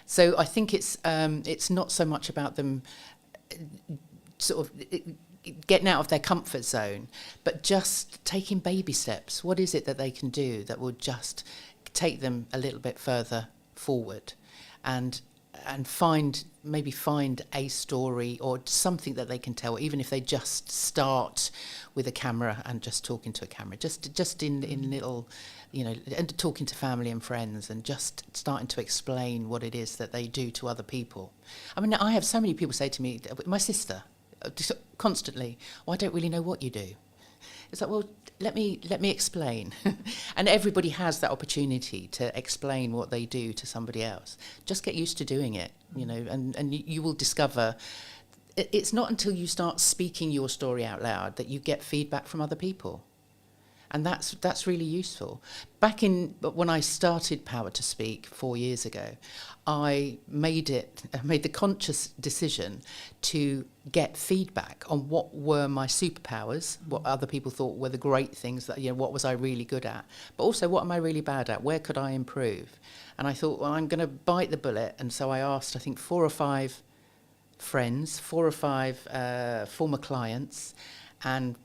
Speaker 7: So I think it's not so much about them sort of getting out of their comfort zone, but just taking baby steps. What is it that they can do that will just take them a little bit further forward, and find a story or something that they can tell, even if they just start with a camera and just talking to a camera, just in little, you know, and talking to family and friends and just starting to explain what it is that they do to other people. I mean, I have so many people say to me, my sister, constantly, I don't really know what you do. It's like, well, let me explain. And everybody has that opportunity to explain what they do to somebody else. Just get used to doing it, you know, and you will discover it's not until you start speaking your story out loud that you get feedback from other people. And that's really useful. When I started Power to Speak 4 years ago, I made the conscious decision to get feedback on what were my superpowers, what other people thought were the great things, that, you know, what was I really good at, but also what am I really bad at, where could I improve? And I thought, well, I'm going to bite the bullet. And so I asked, I think, 4 or 5 friends, 4 or 5 former clients, and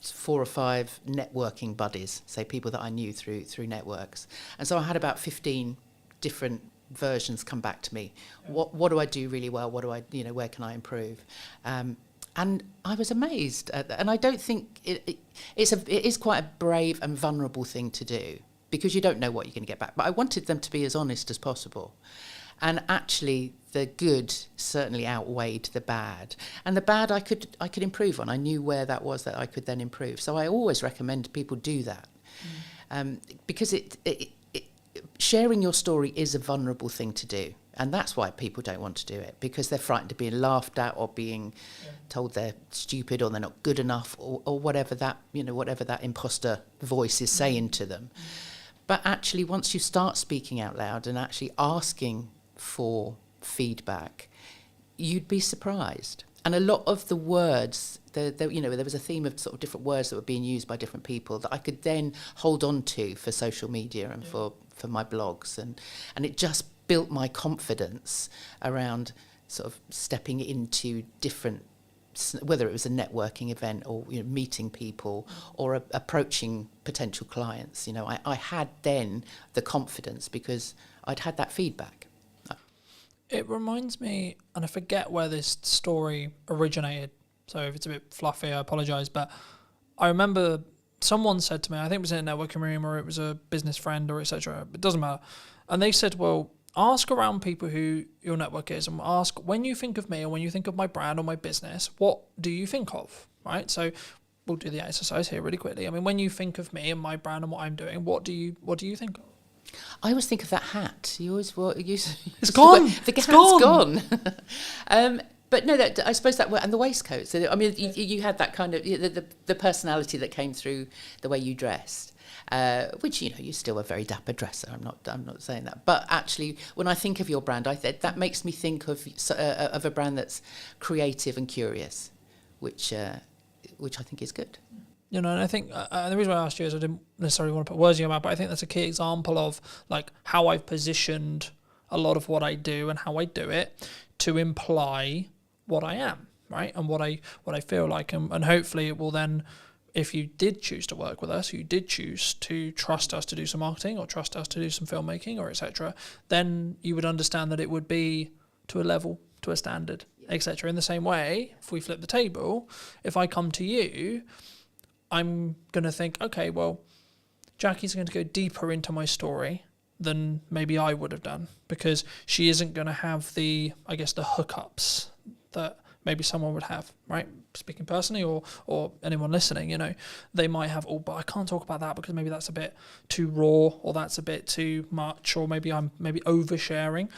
Speaker 7: 4 or 5 networking buddies, say people that I knew through networks. And so I had about 15 different versions come back to me. What do I do really well? What do I, you know, where can I improve? And I was amazed and I don't think it is quite a brave and vulnerable thing to do, because you don't know what you're going to get back. But I wanted them to be as honest as possible. And actually, the good certainly outweighed the bad. And the bad I could improve on. I knew where that was that I could then improve. So I always recommend people do that, because sharing your story is a vulnerable thing to do. And that's why people don't want to do it, because they're frightened of being laughed at or being told they're stupid or they're not good enough, or whatever that imposter voice is saying to them. But actually, once you start speaking out loud and actually asking for feedback, you'd be surprised. And a lot of the words, there was a theme of sort of different words that were being used by different people that I could then hold on to for social media and for my blogs, and it just built my confidence around sort of stepping into different, whether it was a networking event or, you know, meeting people or approaching potential clients. You know, I had then the confidence because I'd had that feedback.
Speaker 5: It reminds me, and I forget where this story originated, so if it's a bit fluffy, I apologise, but I remember someone said to me, I think it was in a networking room or it was a business friend or etc., it doesn't matter, and they said, well, ask around people who your network is and ask, when you think of me or when you think of my brand or my business, what do you think of, right? So we'll do the exercise here really quickly. I mean, when you think of me and my brand and what I'm doing, what do you think of?
Speaker 7: I always think of that hat. You always
Speaker 5: It's gone.
Speaker 7: The hat's gone. But no, that I suppose that and the waistcoats. So, I mean, you had that kind of the personality that came through the way you dressed, which you still a very dapper dresser. I'm not saying that, but actually, when I think of your brand, that makes me think of a brand that's creative and curious, which I think is good.
Speaker 5: And I think the reason why I asked you is I didn't necessarily want to put words in your mouth, but I think that's a key example of like how I've positioned a lot of what I do and how I do it to imply what I am, right? And what I feel like, and hopefully it will then, if you did choose to work with us, you did choose to trust us to do some marketing or trust us to do some filmmaking or etc., then you would understand that it would be to a level, to a standard, etc. In the same way, if we flip the table, if I come to you, I'm going to think, okay, well, Jackie's going to go deeper into my story than maybe I would have done, because she isn't going to have the hookups that maybe someone would have, right? Speaking personally, or anyone listening, they might have, but I can't talk about that because maybe that's a bit too raw, or that's a bit too much, or maybe I'm oversharing.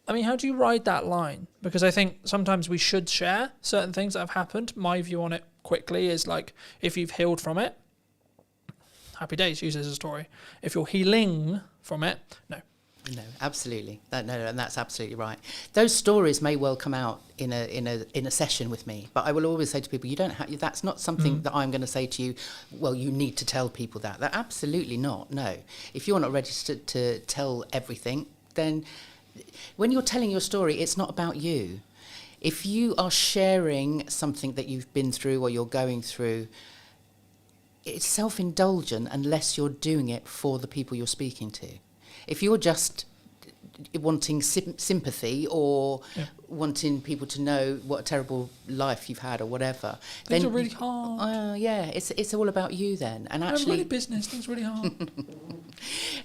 Speaker 5: I mean, how do you ride that line? Because I think sometimes we should share certain things that have happened. My view on it quickly is like, if you've healed from it, happy days, use it as a story. If you're healing from it, no.
Speaker 7: No, absolutely. No, and that's absolutely right. Those stories may well come out in a session with me, but I will always say to people, you don't have. That's not something that I'm going to say to you. Well, you need to tell people that. That absolutely not. No, if you're not ready to tell everything, then when you're telling your story, it's not about you. If you are sharing something that you've been through or you're going through, it's self-indulgent unless you're doing it for the people you're speaking to. If you're just wanting sympathy or wanting people to know what a terrible life you've had or whatever,
Speaker 5: things
Speaker 7: then
Speaker 5: are really hard.
Speaker 7: It's all about you then. And actually,
Speaker 5: really business, things really hard.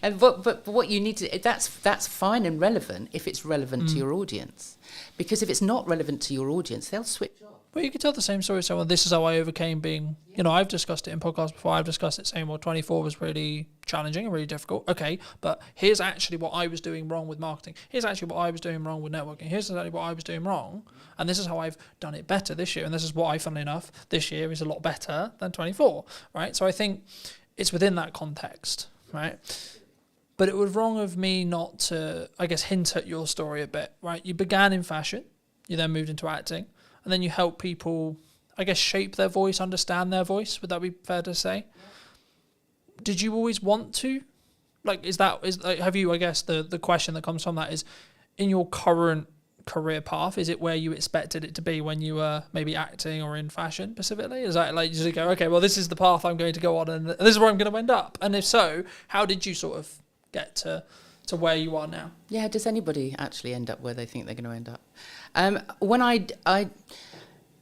Speaker 7: And but what you need to that's fine and relevant if it's relevant to your audience, because if it's not relevant to your audience, they'll switch off.
Speaker 5: But you could tell the same story to someone. This is how I overcame being, I've discussed it in podcasts before. I've discussed it saying, well, 24 was really challenging and really difficult. Okay, but here's actually what I was doing wrong with marketing. Here's actually what I was doing wrong with networking. Here's exactly what I was doing wrong. And this is how I've done it better this year. And this is why, funnily enough, this year is a lot better than 24, right? So I think it's within that context, right? But it was wrong of me not to, I guess, hint at your story a bit, right? You began in fashion. You then moved into acting. And then you help people, I guess, shape their voice, understand their voice. Would that be fair to say? Yeah. Did you always want to? Have you, I guess, the question that comes from that is, in your current career path, is it where you expected it to be when you were maybe acting or in fashion specifically? Is that like, you go, okay, well, this is the path I'm going to go on and this is where I'm going to end up? And if so, how did you sort of get to where you are now?
Speaker 7: Yeah, does anybody actually end up where they think they're going to end up? When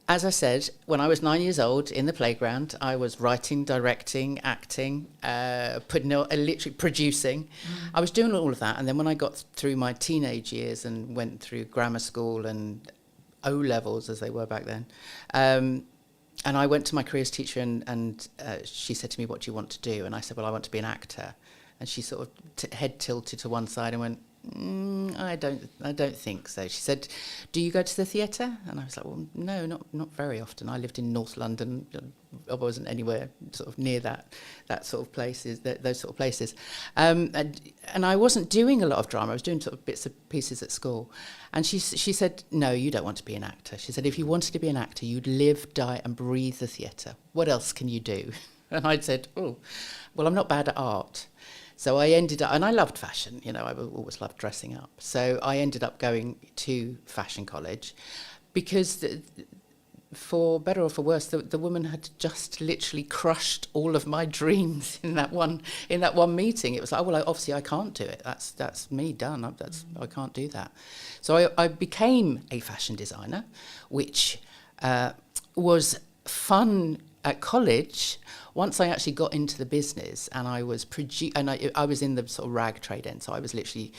Speaker 7: as I said, when I was 9 years old in the playground, I was writing, directing, acting, literally producing. I was doing all of that. And then when I got through my teenage years and went through grammar school and O-levels, as they were back then, and I went to my careers teacher and she said to me, what do you want to do? And I said, well, I want to be an actor. And she sort of head tilted to one side and went, I don't think so. She said, do you go to the theatre? And I was like, well, no, not very often. I lived in North London. I wasn't anywhere sort of near that sort of places, those sort of places. And I wasn't doing a lot of drama. I was doing sort of bits and pieces at school. And she said, no, you don't want to be an actor. She said, if you wanted to be an actor, you'd live, die and breathe the theatre. What else can you do? And I'd said, oh, well, I'm not bad at art. So I ended up, and I loved fashion, I always loved dressing up. So I ended up going to fashion college because for better or for worse, the woman had just literally crushed all of my dreams in that one meeting. It was like, well, obviously I can't do it. That's me done. I can't do that. So I became a fashion designer, which was fun at college. Once I actually got into the business and I was I was in the sort of rag trade end, so I was literally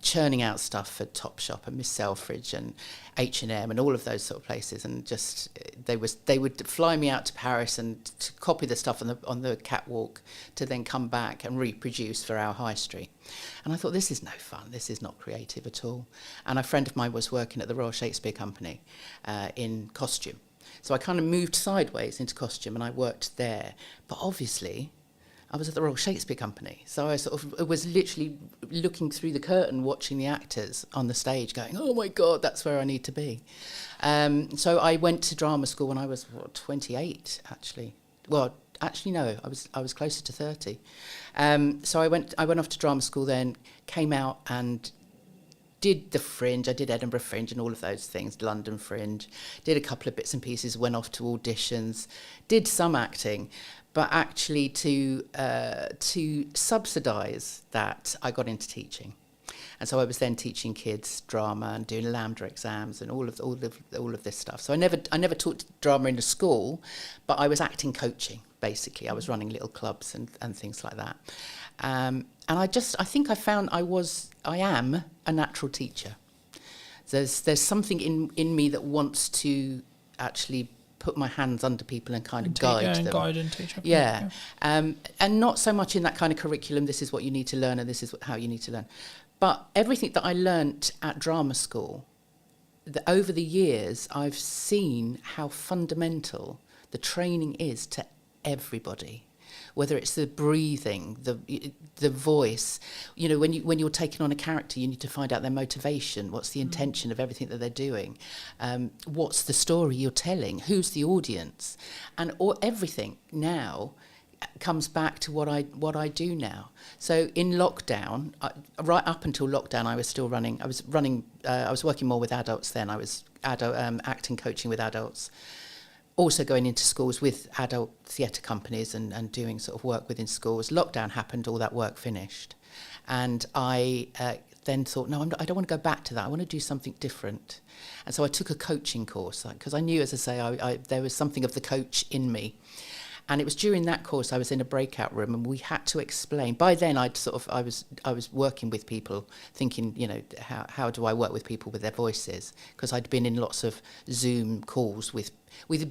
Speaker 7: churning out stuff for Topshop and Miss Selfridge and H&M and all of those sort of places, and just they would fly me out to Paris and to copy the stuff on the catwalk to then come back and reproduce for our high street. And I thought, this is no fun, this is not creative at all. And a friend of mine was working at the Royal Shakespeare Company in costume. So I kind of moved sideways into costume and I worked there. But obviously, I was at the Royal Shakespeare Company. So I sort of was literally looking through the curtain, watching the actors on the stage going, oh my God, that's where I need to be. So I went to drama school when I was 28, actually. Well, actually, no, I was closer to 30. So I went off to drama school then, came out and did the Fringe. I did Edinburgh Fringe and all of those things, London Fringe. Did a couple of bits and pieces, went off to auditions, did some acting, but actually to subsidise that, I got into teaching. And so I was then teaching kids drama and doing lambda exams and all of this stuff. So I never taught drama in a school, but I was acting coaching, basically. I was running little clubs and things like that. And I think I found I am a natural teacher. There's something in me that wants to actually put my hands under people and kind of guide them.
Speaker 5: Guide and teach.
Speaker 7: Yeah. And not so much in that kind of curriculum, this is what you need to learn and this is how you need to learn. But everything that I learnt at drama school, over the years, I've seen how fundamental the training is to everybody. Whether it's the breathing, the voice, you know, when you're taking on a character, you need to find out their motivation. What's the intention of everything that they're doing? What's the story you're telling? Who's the audience? And everything now comes back to what I do now. So in lockdown, right up until lockdown, I was still running. I was working more with adults then. I was acting coaching with adults. Also going into schools with adult theatre companies and doing sort of work within schools. Lockdown happened, all that work finished. And I then thought, no, I don't want to go back to that. I want to do something different. And so I took a coaching course, because I knew, as I say, there was something of the coach in me. And it was during that course I was in a breakout room and we had to explain. By then I was working with people, thinking, you know, how do I work with people with their voices? Because I'd been in lots of Zoom calls with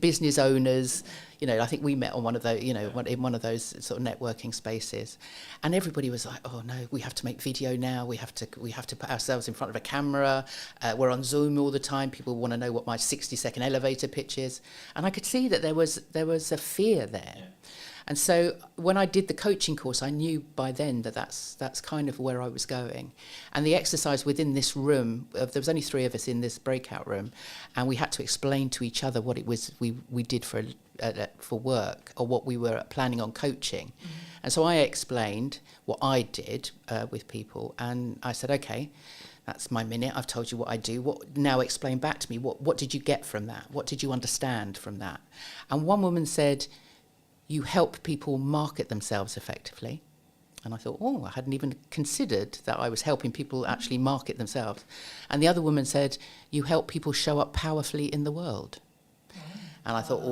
Speaker 7: business owners. You know, I think we met on one of those, you know, in one of those sort of networking spaces, and everybody was like, "Oh no, we have to make video now. We have to put ourselves in front of a camera. We're on Zoom all the time. People want to know what my 60-second elevator pitch is." And I could see that there was a fear there. Yeah. And so when I did the coaching course, I knew by then that that's kind of where I was going. And the exercise within this room, there was only 3 of us in this breakout room, and we had to explain to each other what it was we did for work, or what we were planning on coaching. Mm-hmm. And so I explained what I did with people, and I said, okay, that's my minute. I've told you what I do. Now explain back to me, what did you get from that? What did you understand from that? And one woman said, you help people market themselves effectively. And I thought, I hadn't even considered that I was helping people actually market themselves. And the other woman said, you help people show up powerfully in the world. And I thought,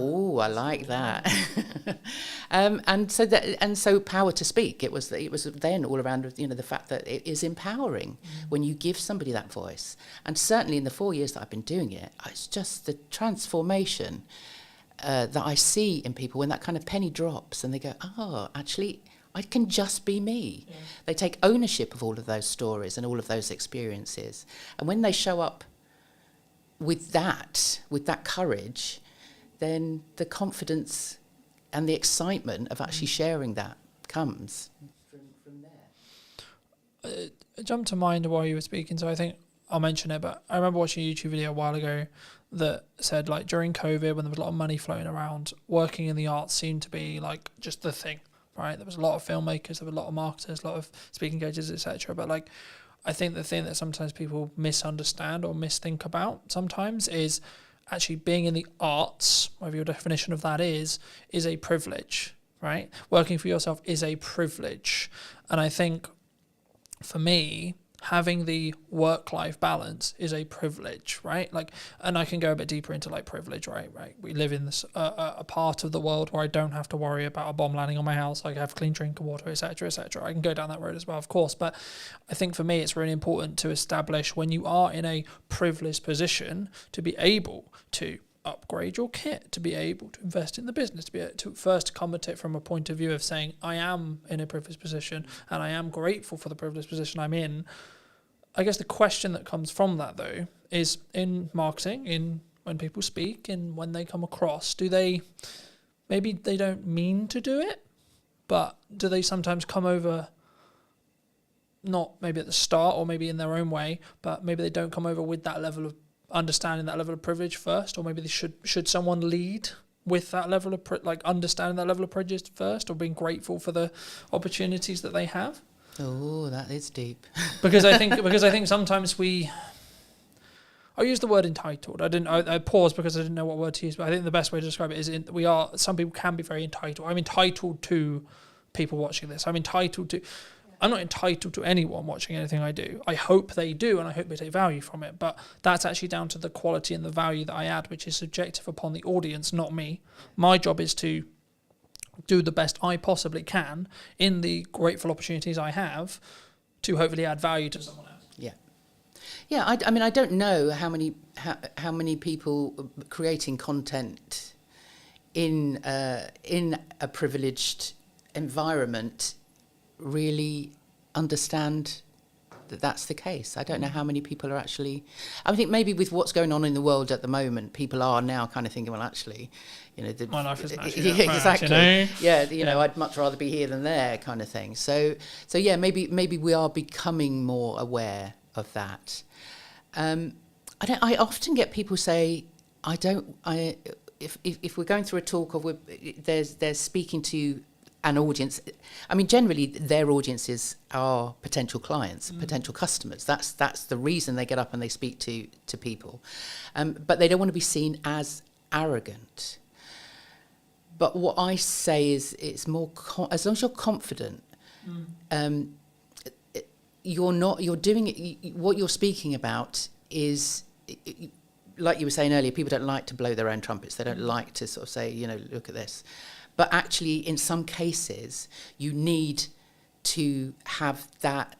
Speaker 7: I like that. and so power to speak. It was then all around, you know, the fact that it is empowering when you give somebody that voice. And certainly in the 4 years that I've been doing it, it's just the transformation that I see in people when that kind of penny drops and they go, actually, I can just be me. Yeah. They take ownership of all of those stories and all of those experiences. And when they show up with that courage, then the confidence and the excitement of actually sharing that comes from there.
Speaker 5: It jumped to mind while you were speaking, so I think I'll mention it, but I remember watching a YouTube video a while ago that said, like, during COVID, when there was a lot of money flowing around, working in the arts seemed to be like just the thing, right? There was a lot of filmmakers, there were a lot of marketers, a lot of speaking engagements, etc. But like, I think the thing that sometimes people misunderstand or misthink about sometimes is actually being in the arts, whatever your definition of that is a privilege, right? Working for yourself is a privilege. And I think for me, having the work-life balance is a privilege, right? Like, and I can go a bit deeper into like privilege, right? We live in this a part of the world where I don't have to worry about a bomb landing on my house. I have clean drinking water, etc., etc. I can go down that road as well, of course. But I think for me, it's really important to establish when you are in a privileged position to be able to upgrade your kit, to be able to invest in the business, to be able to first come at it from a point of view of saying, I am in a privileged position and I am grateful for the privileged position I'm in. I guess the question that comes from that, though, is in marketing, in when people speak, and when they come across, maybe they don't mean to do it, but do they sometimes come over, not maybe at the start or maybe in their own way, but maybe they don't come over with that level of understanding, that level of privilege first, or maybe they should someone lead with that level of understanding that level of privilege first, or being grateful for the opportunities that they have?
Speaker 7: Oh, that is deep.
Speaker 5: Because I think sometimes I use the word entitled. I paused because I didn't know what word to use, but I think the best way to describe it is some people can be very entitled. I'm entitled to people watching this. I'm not entitled to anyone watching anything I do. I hope they do, and I hope they take value from it. But that's actually down to the quality and the value that I add, which is subjective upon the audience, not me. My job is to do the best I possibly can in the grateful opportunities I have to hopefully add value to someone else.
Speaker 7: Yeah. I mean, I don't know how many people creating content in a privileged environment really understand that that's the case. I don't know how many people are actually. I think maybe with what's going on in the world at the moment, people are now kind of thinking, well, actually,
Speaker 5: my life isn't actually that
Speaker 7: exactly.
Speaker 5: bad,
Speaker 7: Yeah, I'd much rather be here than there, kind of thing. So yeah, maybe we are becoming more aware of that. I often get people say, if we're going through a talk or there's speaking to an audience, I mean, generally their audiences are potential clients, potential customers. That's the reason they get up and they speak to people. But they don't want to be seen as arrogant. But what I say is it's more, as long as you're confident, you're doing it, what you're speaking about is, like you were saying earlier, people don't like to blow their own trumpets. They don't like to sort of say, look at this. But actually, in some cases, you need to have that.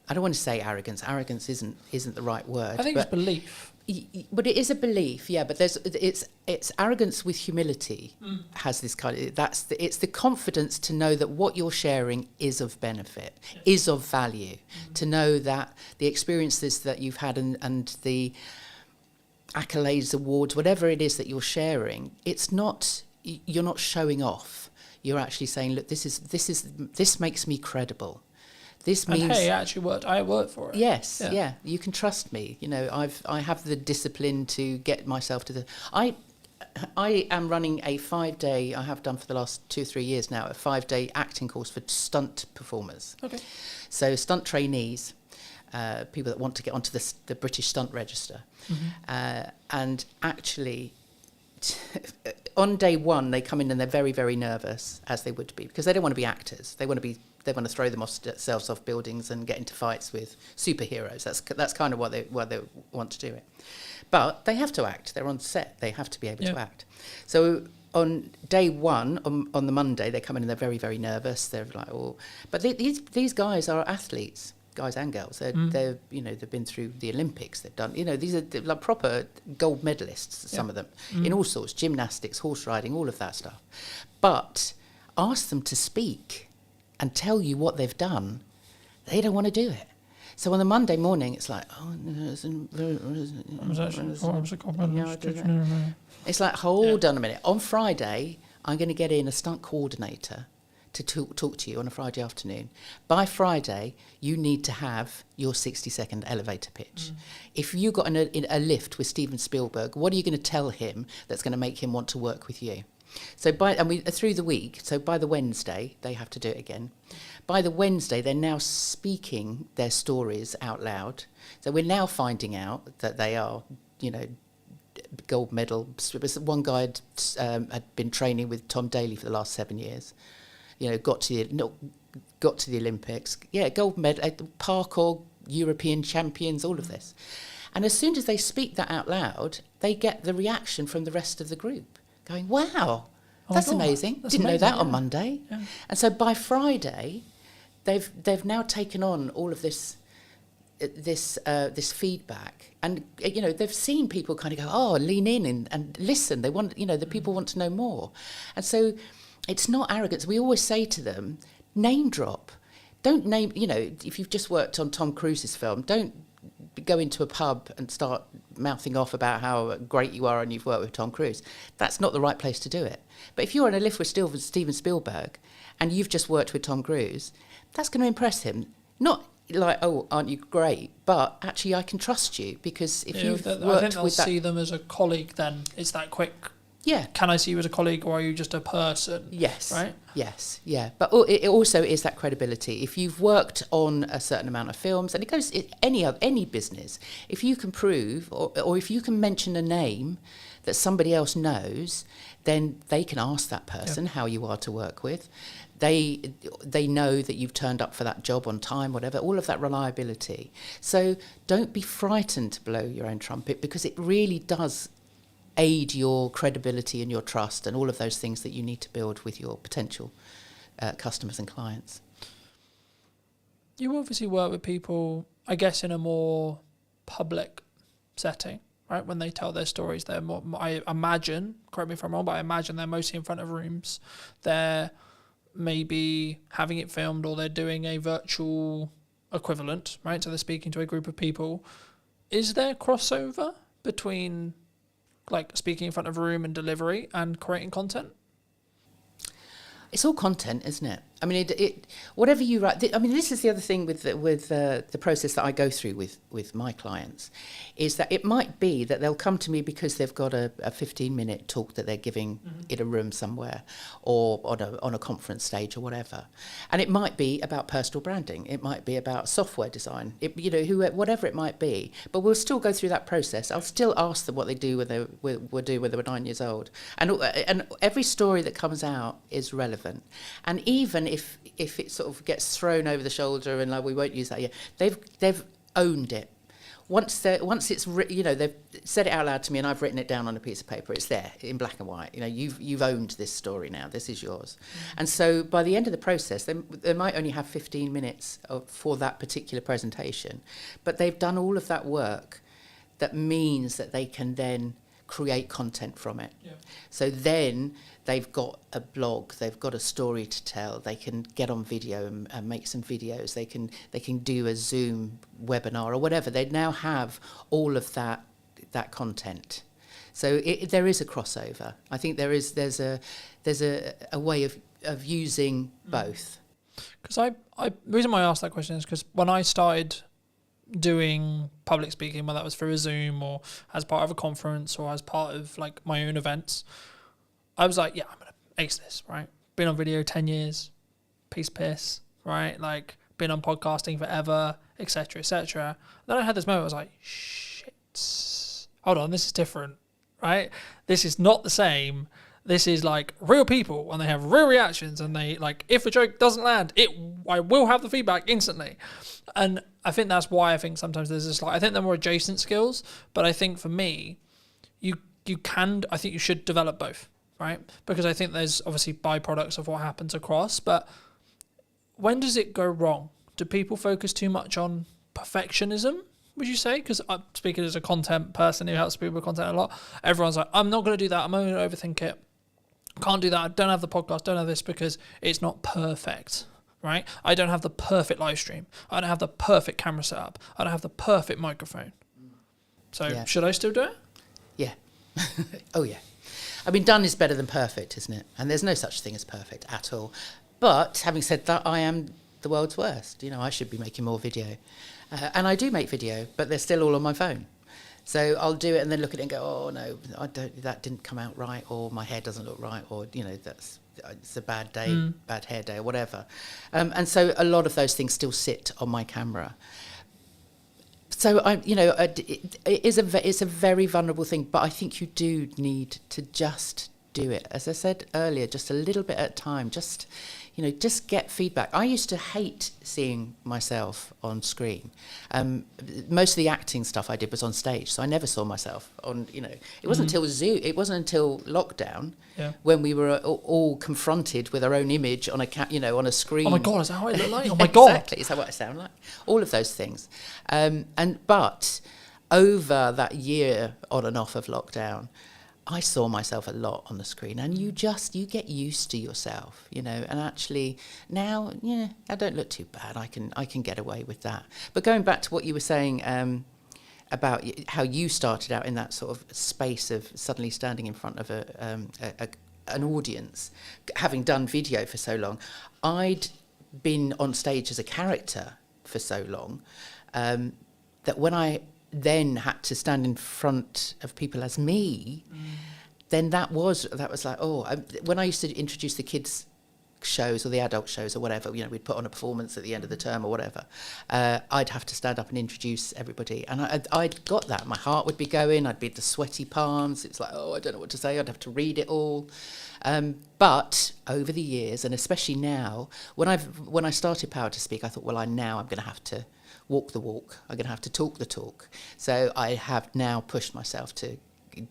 Speaker 7: I don't want to say arrogance. Arrogance isn't the right word.
Speaker 5: I think it's belief.
Speaker 7: But it is a belief, yeah. But it's arrogance with humility. Has this kind of it's the confidence to know that what you're sharing is of benefit, is of value. To know that the experiences that you've had and the accolades, awards, whatever it is that you're sharing, it's not. You're not showing off. You're actually saying, look, this makes me credible. This means,
Speaker 5: and hey, I worked for it.
Speaker 7: Yes, yeah. You can trust me. I have the discipline to get myself to the. I am running a 5-day. I have done for the last 2 or 3 years now. A 5-day acting course for stunt performers. Okay. So stunt trainees, people that want to get onto the British Stunt Register, and actually. On day one, they come in and they're very, very nervous, as they would be, because they don't want to be actors. They want to throw themselves off buildings and get into fights with superheroes. That's kind of why they want to do it. But they have to act. They're on set. They have to be able to act. So on day one, on the Monday, they come in and they're very, very nervous. They're like, oh, but these guys are athletes. Guys and girls, they've been through the Olympics. They've done, these are like proper gold medalists. Some of them in all sorts, gymnastics, horse riding, all of that stuff. But ask them to speak and tell you what they've done, they don't want to do it. So on the Monday morning, it's like, it's like, hold on a minute. On Friday, I'm going to get in a stunt coordinator to talk to you on a Friday afternoon. By Friday, you need to have your 60-second elevator pitch. If you got in a lift with Steven Spielberg, what are you going to tell him that's going to make him want to work with you? So through the week, so by the Wednesday, they have to do it again. By the Wednesday, they're now speaking their stories out loud. So we're now finding out that they are, gold medal. One guy had been training with Tom Daly for the last 7 years. Got to got to the Olympics, gold medal, parkour, European champions, all of this. And as soon as they speak that out loud, they get the reaction from the rest of the group going, wow, that's amazing. Didn't know that on Monday. Yeah. And so by Friday, they've now taken on all of this feedback, and they've seen people kind of go, oh, lean in and listen. They want, the people want to know more. And so it's not arrogance. We always say to them, name drop. Don't name, if you've just worked on Tom Cruise's film, don't go into a pub and start mouthing off about how great you are and you've worked with Tom Cruise. That's not the right place to do it. But if you're in a lift with Steven Spielberg and you've just worked with Tom Cruise, that's going to impress him. Not like, oh, aren't you great? But actually, I can trust you, because if you've worked
Speaker 5: I think they'll
Speaker 7: with that,
Speaker 5: see them as a colleague. Then it's that quick.
Speaker 7: Yeah.
Speaker 5: Can I see you as a colleague, or are you just a person?
Speaker 7: Yes.
Speaker 5: Right.
Speaker 7: Yes. Yeah. But it also is that credibility. If you've worked on a certain amount of films, and it goes any business, if you can prove or if you can mention a name that somebody else knows, then they can ask that person how you are to work with. They know that you've turned up for that job on time, whatever, all of that reliability. So don't be frightened to blow your own trumpet, because it really does aid your credibility and your trust and all of those things that you need to build with your potential customers and clients.
Speaker 5: You obviously work with people, I guess, in a more public setting, right? When they tell their stories, they're more, I imagine, correct me if I'm wrong, but I imagine they're mostly in front of rooms. They're maybe having it filmed, or they're doing a virtual equivalent, right? So they're speaking to a group of people. Is there crossover between like speaking in front of a room and delivery and creating content?
Speaker 7: It's all content, isn't it? I mean, it whatever you write. I mean, this is the other thing with the process that I go through with my clients, is that it might be that they'll come to me because they've got a 15-minute talk that they're giving in a room somewhere, or on a conference stage or whatever, and it might be about personal branding. It might be about software design. Whatever it might be. But we'll still go through that process. I'll still ask them what they do when they were 9 years old, and every story that comes out is relevant. And even if it sort of gets thrown over the shoulder and like, we won't use that yet, they've owned it. Once it's they've said it out loud to me and I've written it down on a piece of paper. It's there in black and white. You've owned this story now. This is yours. And so by the end of the process, they might only have 15 minutes for that particular presentation, but they've done all of that work. That means that they can then create content from it. Yeah. So then they've got a blog, they've got a story to tell, they can get on video and make some videos, they can do a Zoom webinar or whatever. They now have all of that content. So there is a crossover. I think there's a way of using both.
Speaker 5: Because the reason why I asked that question is because when I started doing public speaking, whether that was through a Zoom or as part of a conference or as part of like my own events, I was like, yeah, I'm gonna ace this, right? Been on video 10 years, piss, right? Like been on podcasting forever, etc., etc. Then I had this moment, I was like, shit, hold on, this is different, right? This is not the same. This is like real people, and they have real reactions, and they like, if a joke doesn't land, I will have the feedback instantly. And I think that's why I think sometimes there's this, like, I think they're more adjacent skills, but I think for me, I think you should develop both, right? Because I think there's obviously byproducts of what happens across, but when does it go wrong? Do people focus too much on perfectionism, would you say? Because I'm speaking as a content person who helps people with content a lot. Everyone's like, I'm not going to do that. I'm only going to overthink it. Can't do that. I don't have the podcast, don't have this because it's not perfect, right? I don't have the perfect live stream. I don't have the perfect camera setup. I don't have the perfect microphone. So Should I still do it?
Speaker 7: Yeah. Oh, yeah. I mean, done is better than perfect, isn't it? And there's no such thing as perfect at all. But having said that, I am the world's worst. I should be making more video. And I do make video, but they're still all on my phone. So I'll do it and then look at it and go, oh, no, that didn't come out right, or my hair doesn't look right, or, it's a bad day, bad hair day, or whatever. And so a lot of those things still sit on my camera. So, it's a very vulnerable thing, but I think you do need to just do it. As I said earlier, just a little bit at a time, just get feedback. I used to hate seeing myself on screen. Most of the acting stuff I did was on stage, so I never saw myself on, it wasn't until Zoom, it wasn't until lockdown when we were all confronted with our own image on on a screen.
Speaker 5: Oh my God, is that how I look like? Oh my God.
Speaker 7: Exactly, is that what I sound like? All of those things. But over that year on and off of lockdown, I saw myself a lot on the screen, and you get used to yourself, and actually now, I don't look too bad. I can get away with that. But going back to what you were saying about how you started out in that sort of space of suddenly standing in front of an audience, having done video for so long, I'd been on stage as a character for so long that when I then had to stand in front of people as me, then that was like, when I used to introduce the kids shows or the adult shows or whatever, we'd put on a performance at the end of the term or whatever, I'd have to stand up and introduce everybody, and I'd got that. My heart would be going, I'd be the sweaty palms, it's like, I don't know what to say, I'd have to read it all. But over the years, and especially now, when I started Power to Speak, I thought, now I'm going to have to walk the walk. I'm going to have to talk the talk. So I have now pushed myself to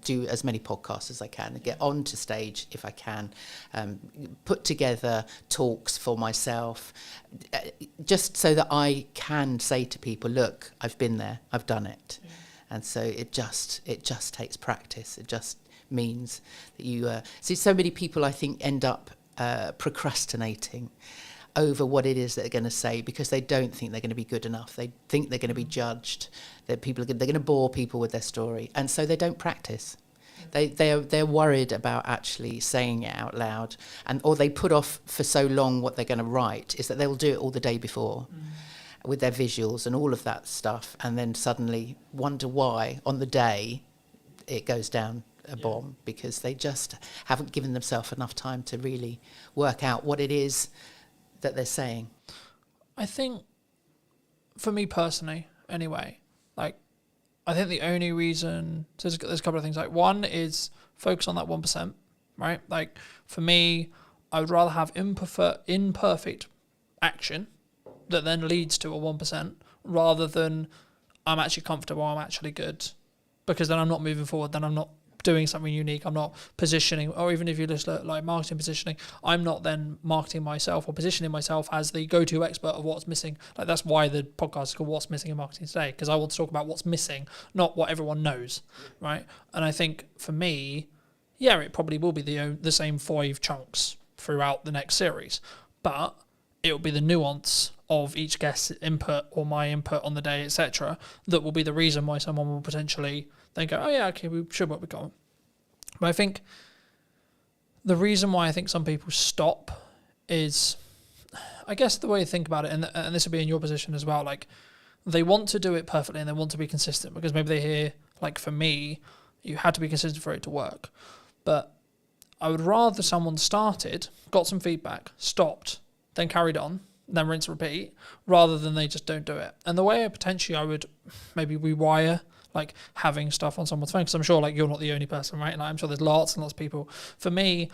Speaker 7: do as many podcasts as I can and get onto stage if I can, put together talks for myself, just so that I can say to people, look, I've been there, I've done it. Yeah. And so it just takes practice. It just means that you see so many people, I think, end up procrastinating over what it is that they're going to say because they don't think they're going to be good enough. They think they're going to be judged. That they're going to bore people with their story, and so they don't practice. They're worried about actually saying it out loud, or they put off for so long what they're going to write is that they'll do it all the day before with their visuals and all of that stuff, and then suddenly wonder why on the day it goes down a bomb because they just haven't given themselves enough time to really work out what it is that they're saying.
Speaker 5: I think, for me personally, anyway, I think the only reason, so there's a couple of things. One is focus on that 1%, right? For me, I would rather have imperfect action that then leads to a 1% rather than I'm actually comfortable, I'm actually good, because then I'm not moving forward, then I'm not doing something unique, I'm not positioning, or even if you just look like marketing positioning, I'm not then marketing myself or positioning myself as the go-to expert of what's missing. That's why the podcast is called What's Missing in Marketing Today, because I want to talk about what's missing, not what everyone knows, right? And I think for me, it probably will be the same 5 chunks throughout the next series, but it will be the nuance of each guest's input or my input on the day, etc., that will be the reason why someone will potentially then go, okay, we should what we got. But I think the reason why I think some people stop is, I guess the way to think about it, and this will be in your position as well, they want to do it perfectly and they want to be consistent because maybe they hear, for me, you had to be consistent for it to work. But I would rather someone started, got some feedback, stopped, then carried on, then rinse and repeat, rather than they just don't do it. And the way I would maybe rewire having stuff on someone's phone, because I'm sure you're not the only person, right? And I'm sure there's lots and lots of people. For me,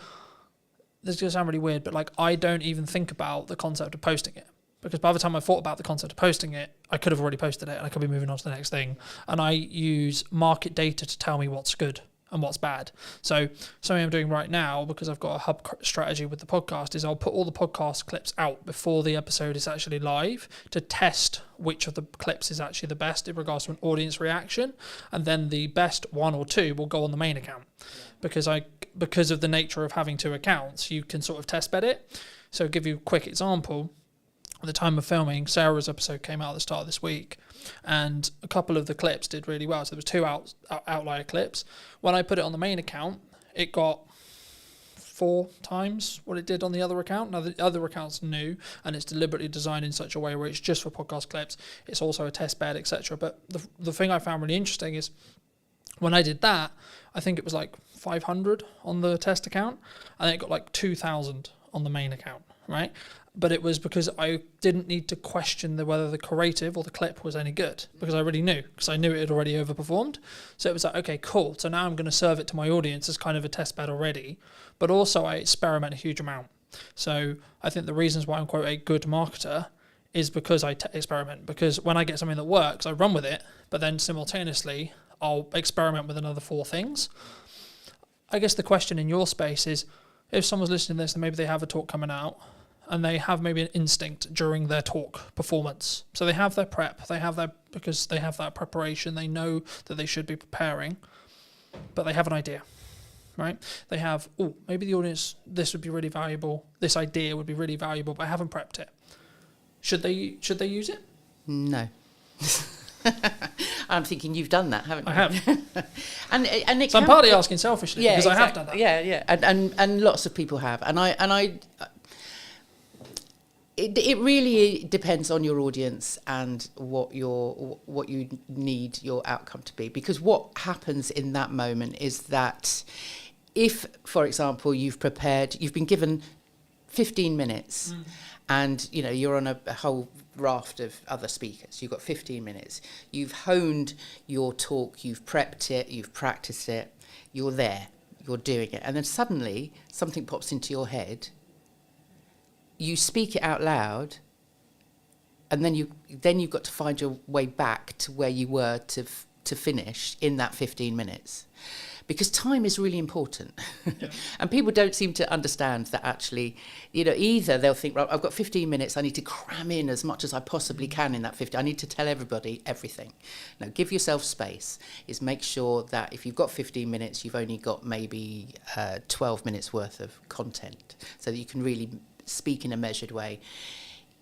Speaker 5: this is going to sound really weird, but I don't even think about the concept of posting it, because by the time I thought about the concept of posting it, I could have already posted it and I could be moving on to the next thing. And I use market data to tell me what's good and what's bad. So something I'm doing right now, because I've got a hub strategy with the podcast, is I'll put all the podcast clips out before the episode is actually live to test which of the clips is actually the best in regards to an audience reaction, and then the best 1 or 2 will go on the main account. Because of the nature of having 2 accounts, you can sort of test bed it. So I'll give you a quick example. At the time of filming, Sarah's episode came out at the start of this week, and a couple of the clips did really well. So there was 2 outlier clips. When I put it on the main account, it got 4 times what it did on the other account. Now, the other account's new, and it's deliberately designed in such a way where it's just for podcast clips. It's also a test bed, etc. But the thing I found really interesting is when I did that, I think it was 500 on the test account, and then it got 2,000 on the main account. right? But it was because I didn't need to question whether the creative or the clip was any good, because I already knew, because I knew it had already overperformed. So it was like, okay, cool. So now I'm going to serve it to my audience as kind of a test bed already, but also I experiment a huge amount. So I think the reasons why I'm quite a good marketer is because I experiment, because when I get something that works, I run with it, but then simultaneously I'll experiment with another 4 things. I guess the question in your space is, if someone's listening to this and maybe they have a talk coming out and they have maybe an instinct during their talk performance. So they have their prep, because they have that preparation, they know that they should be preparing, but they have an idea, right? They have, maybe the audience, this would be really valuable, this idea would be really valuable, but I haven't prepped it. Should they use it?
Speaker 7: No. I'm thinking you've done that, haven't you?
Speaker 5: I have.
Speaker 7: and it
Speaker 5: so I'm partly asking selfishly, because I have done that.
Speaker 7: Yeah. And lots of people have. It really depends on your audience and what you need your outcome to be. Because what happens in that moment is that if, for example, you've been given 15 minutes and you're on a whole raft of other speakers, you've got 15 minutes, you've honed your talk, you've prepped it, you've practiced it, you're there, you're doing it, and then suddenly something pops into your head, you speak it out loud, and then you've got to find your way back to where you were to finish in that 15 minutes. Because time is really important. Yeah. And people don't seem to understand that actually, either they'll think, right, I've got 15 minutes, I need to cram in as much as I possibly can in that 15. I need to tell everybody everything. Now, give yourself space. Is make sure that if you've got 15 minutes, you've only got maybe 12 minutes worth of content, so that you can really speak in a measured way.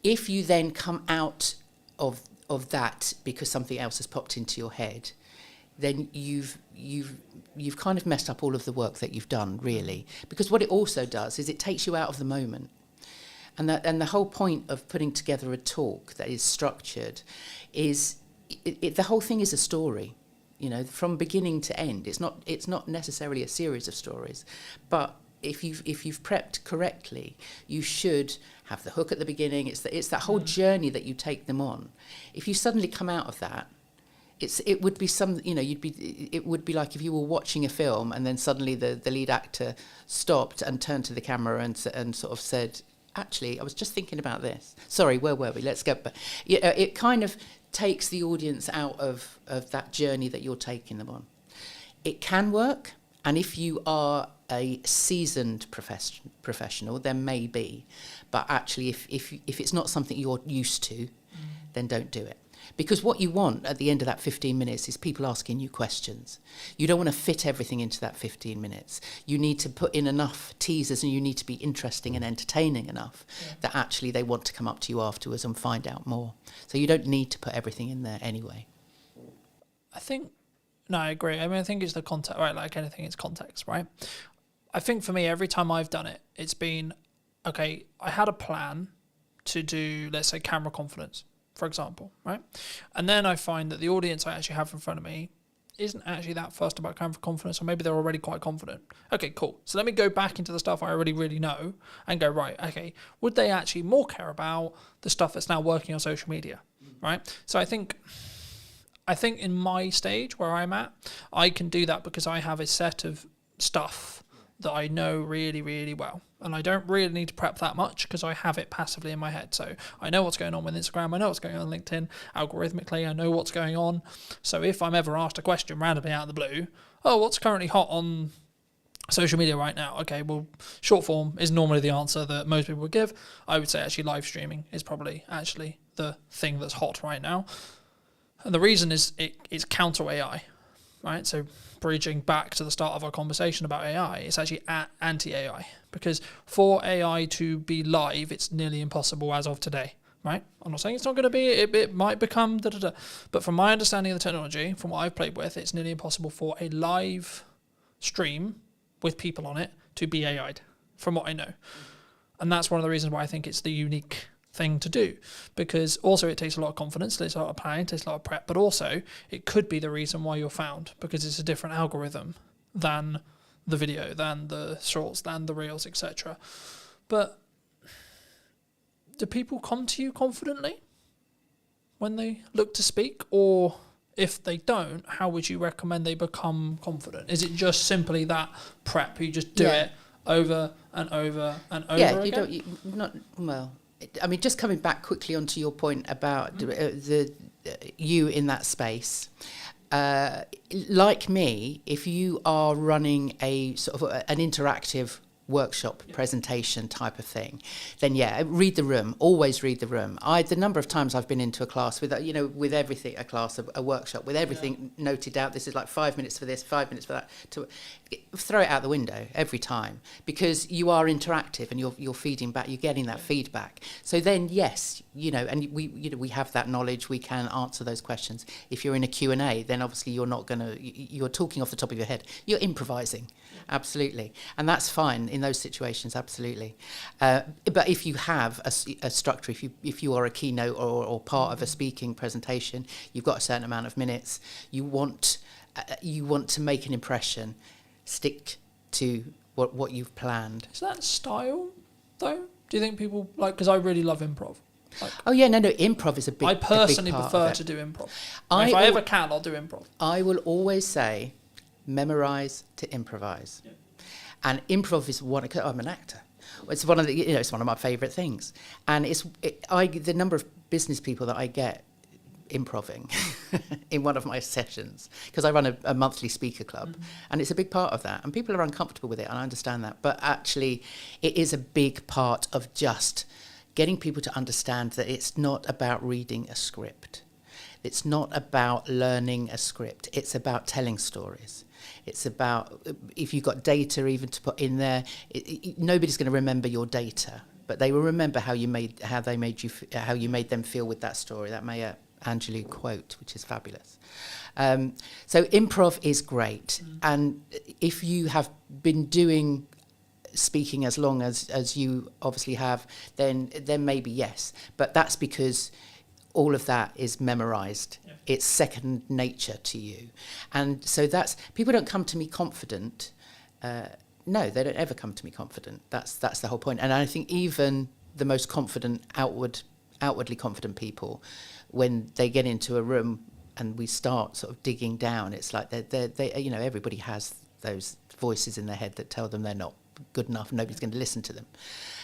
Speaker 7: If you then come out of that because something else has popped into your head, then you've kind of messed up all of the work that you've done, really. Because what it also does is it takes you out of the moment. And the whole point of putting together a talk that is structured is the whole thing is a story, from beginning to end. It's not necessarily a series of stories, but if you've prepped correctly, you should have the hook at the beginning. It's that whole journey that you take them on. If you suddenly come out of that, it would be it would be like if you were watching a film and then suddenly the lead actor stopped and turned to the camera and sort of said, actually, I was just thinking about this. Sorry, where were we? Let's go. But it kind of takes the audience out of that journey that you're taking them on. It can work, and if you are a seasoned professional, there may be, but actually if it's not something you're used to, then don't do it. Because what you want at the end of that 15 minutes is people asking you questions. You don't want to fit everything into that 15 minutes. You need to put in enough teasers, and you need to be interesting and entertaining enough that actually they want to come up to you afterwards and find out more. So you don't need to put everything in there anyway.
Speaker 5: I agree. I think it's the context, right? Like anything, it's context, right? I think for me, every time I've done it, it's been, okay, I had a plan to do, let's say, camera confidence, for example, right? And then I find that the audience I actually have in front of me isn't actually that fussed about camera confidence, or maybe they're already quite confident. Okay, cool. So let me go back into the stuff I already really know and go, right, okay, would they actually more care about the stuff that's now working on social media, right? So I think in my stage where I'm at, I can do that because I have a set of stuff that I know really, really well. And I don't really need to prep that much because I have it passively in my head. So I know what's going on with Instagram. I know what's going on LinkedIn. Algorithmically, I know what's going on. So if I'm ever asked a question randomly out of the blue, what's currently hot on social media right now? Okay, well, short form is normally the answer that most people would give. I would say actually live streaming is probably actually the thing that's hot right now. And the reason is it's counter AI, right? So bridging back to the start of our conversation about AI, it's actually anti-AI, because for AI to be live, it's nearly impossible as of today, right? I'm not saying it's not going to be, it might become da-da-da. But from my understanding of the technology, from what I've played with, it's nearly impossible for a live stream with people on it to be AI'd, from what I know. And that's one of the reasons why I think it's the unique thing to do, because also it takes a lot of confidence, it takes a lot of planning, it takes a lot of prep, but also it could be the reason why you're found, because it's a different algorithm than the video, than the shorts, than the reels, etc. But do people come to you confidently when they look to speak? Or if they don't, how would you recommend they become confident? Is it just simply that prep? You just do it over and over and over again?
Speaker 7: You don't, I mean, just coming back quickly onto your point about you in that space. Like me, if you are running a sort of an interactive workshop presentation type of thing, then read the room. Always read the room. The number of times I've been into a class with with everything, a workshop with everything noted out. This is like 5 minutes for this, 5 minutes for that. To throw it out the window every time, because you are interactive and you're feeding back. You're getting that feedback. So then and we have that knowledge. We can answer those questions. If you're in a Q&A, then obviously you're talking off the top of your head. You're improvising. Absolutely. And that's fine in those situations, absolutely. But if you have a structure, if you are a keynote or part of a speaking presentation, you've got a certain amount of minutes, you want to make an impression, stick to what you've planned.
Speaker 5: Is that style, though? Do you think people, because I really love improv.
Speaker 7: Improv is a big
Speaker 5: I personally prefer to do improv. If I ever can, I'll do improv.
Speaker 7: I will always say, memorize to improvise. Yeah. And improv is I'm an actor. It's one of it's one of my favourite things. And the number of business people that I get improving in one of my sessions, because I run a monthly speaker club, and it's a big part of that. And people are uncomfortable with it, and I understand that. But actually, it is a big part of just getting people to understand that it's not about reading a script. It's not about learning a script. It's about telling stories. It's about, if you've got data even to put in there, nobody's going to remember your data, but they will remember how you made them feel with that story. That Maya Angelou quote, which is fabulous. So improv is great, and if you have been doing speaking as long as you obviously have, then maybe yes, but that's because all of that is memorized. Yeah. It's second nature to you. And so people don't come to me confident. No, they don't ever come to me confident. That's the whole point. And I think even the most confident, outwardly confident people, when they get into a room and we start sort of digging down, it's like they everybody has those voices in their head that tell them they're not good enough and nobody's going to listen to them.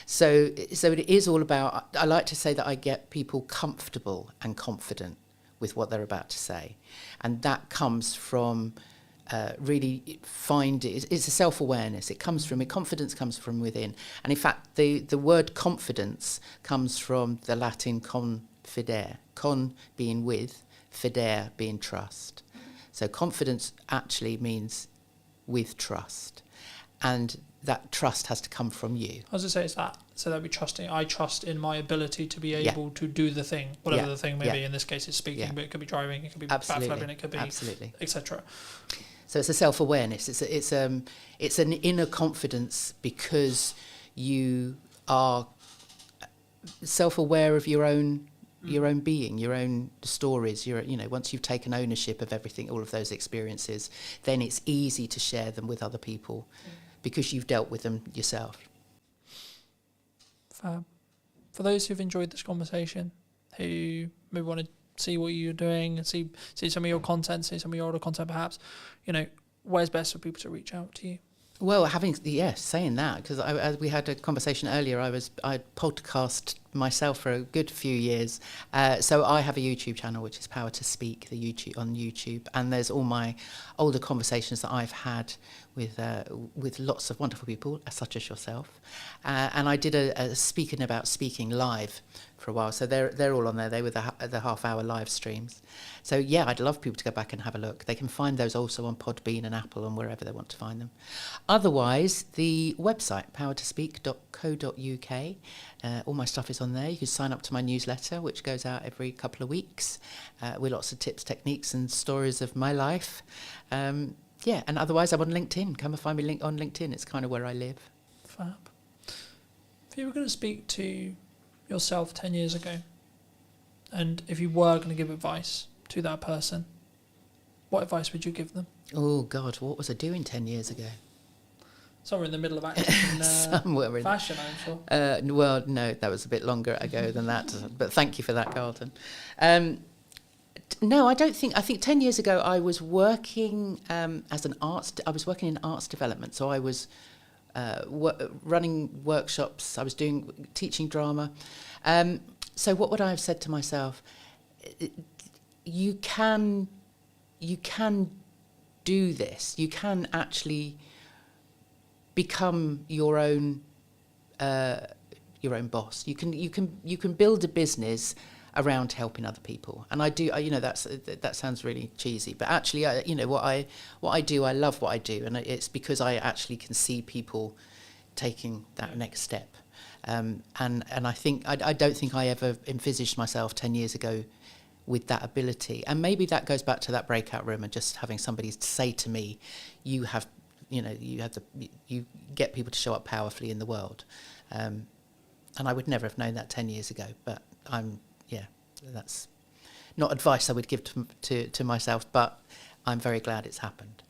Speaker 7: So it is all about, I like to say that I get people comfortable and confident with what they're about to say. And that comes from really it's a self-awareness. Confidence comes from within. And in fact, the word confidence comes from the Latin confidere, con being with, fidere being trust. So confidence actually means with trust. And that trust has to come from you.
Speaker 5: I was going to say, it's that. So that we trusting. I trust in my ability to be able to do the thing, whatever the thing may be. In this case, it's speaking, but it could be driving, it could be backflipping, it could be etc.
Speaker 7: So it's a self-awareness. It's an inner confidence because you are self-aware of your own being, your own stories. Once you've taken ownership of everything, all of those experiences, then it's easy to share them with other people. Because you've dealt with them yourself.
Speaker 5: Fab. For those who've enjoyed this conversation, who maybe want to see what you're doing and see some of your content, see some of your older content perhaps, where's best for people to reach out to you?
Speaker 7: Well, saying that, because we had a conversation earlier, I podcast myself for a good few years. So I have a YouTube channel, which is Power to Speak, on YouTube. And there's all my older conversations that I've had with lots of wonderful people, such as yourself. And I did a speaking about speaking live for a while. So they're all on there. They were the half-hour live streams. So, I'd love people to go back and have a look. They can find those also on Podbean and Apple and wherever they want to find them. Otherwise, the website, powertospeak.co.uk, all my stuff is on there. You can sign up to my newsletter, which goes out every couple of weeks, with lots of tips, techniques and stories of my life. And otherwise I'm on LinkedIn. Come and find me on LinkedIn. It's kind of where I live.
Speaker 5: Fab. If you were going to speak to yourself 10 years ago, and if you were going to give advice to that person, what advice would you give them?
Speaker 7: Oh, God, what was I doing 10 years ago?
Speaker 5: Somewhere in the middle of acting and
Speaker 7: Somewhere in
Speaker 5: fashion, I'm sure.
Speaker 7: well, no, that was a bit longer ago than that. But thank you for that, Carlton. No, I don't think. I think 10 years ago I was working as an arts. I was working in arts development, so I was running workshops. I was teaching drama. So what would I have said to myself? You can do this. You can actually become your own boss. You can build a business around helping other people. And I do. That sounds really cheesy, but actually, what I do, I love what I do, and it's because I actually can see people taking that next step. And I think I don't think I ever envisaged myself 10 years ago with that ability. And maybe that goes back to that breakout room and just having somebody say to me, you get people to show up powerfully in the world. And I would never have known that 10 years ago, but that's not advice I would give to myself, but I'm very glad it's happened.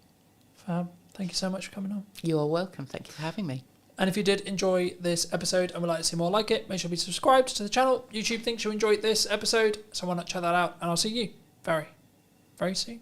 Speaker 5: Fab. Thank you so much for coming on.
Speaker 7: You're welcome. Thank you for having me.
Speaker 5: And if you did enjoy this episode and would like to see more like it, make sure to be subscribed to the channel. YouTube thinks you enjoyed this episode, so why not check that out? And I'll see you very, very soon.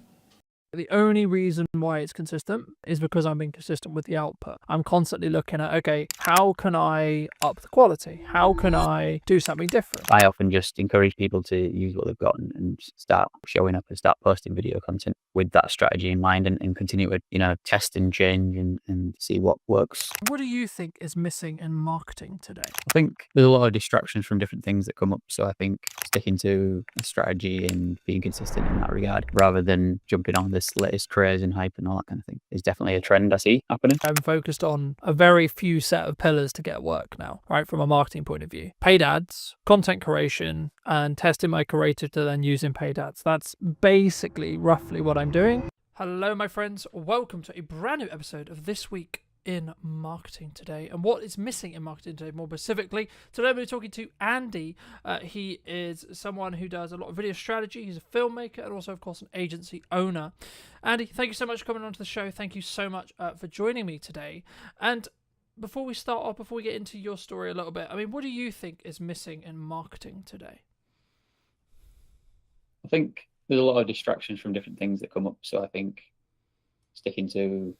Speaker 5: The only reason why it's consistent is because I'm being consistent with the output. I'm constantly looking at, okay, how can I up the quality? How can I do something different?
Speaker 8: I often just encourage people to use what they've got and start showing up and start posting video content with that strategy in mind and continue to, test and change and see what works.
Speaker 5: What do you think is missing in marketing today?
Speaker 8: I think there's a lot of distractions from different things that come up. So I think sticking to a strategy and being consistent in that regard, rather than jumping on this latest craze and hype and all that kind of thing, is definitely a trend I see happening.
Speaker 5: I'm focused on a very few set of pillars to get work now, right? From a marketing point of view. Paid ads, content creation, and testing my creative to then use in paid ads. That's basically roughly what I'm doing. Hello, my friends. Welcome to a brand new episode of This Week in Marketing Today. And what is missing in marketing today, more specifically, today I'm going to be talking to Andy. He is someone who does a lot of video strategy. He's a filmmaker and also, of course, an agency owner. Andy, thank you so much for coming onto the show. Thank you so much for joining me today. And before we start off, before we get into your story a little bit, I mean, what do you think is missing in marketing today?
Speaker 8: I think there's a lot of distractions from different things that come up. So I think sticking to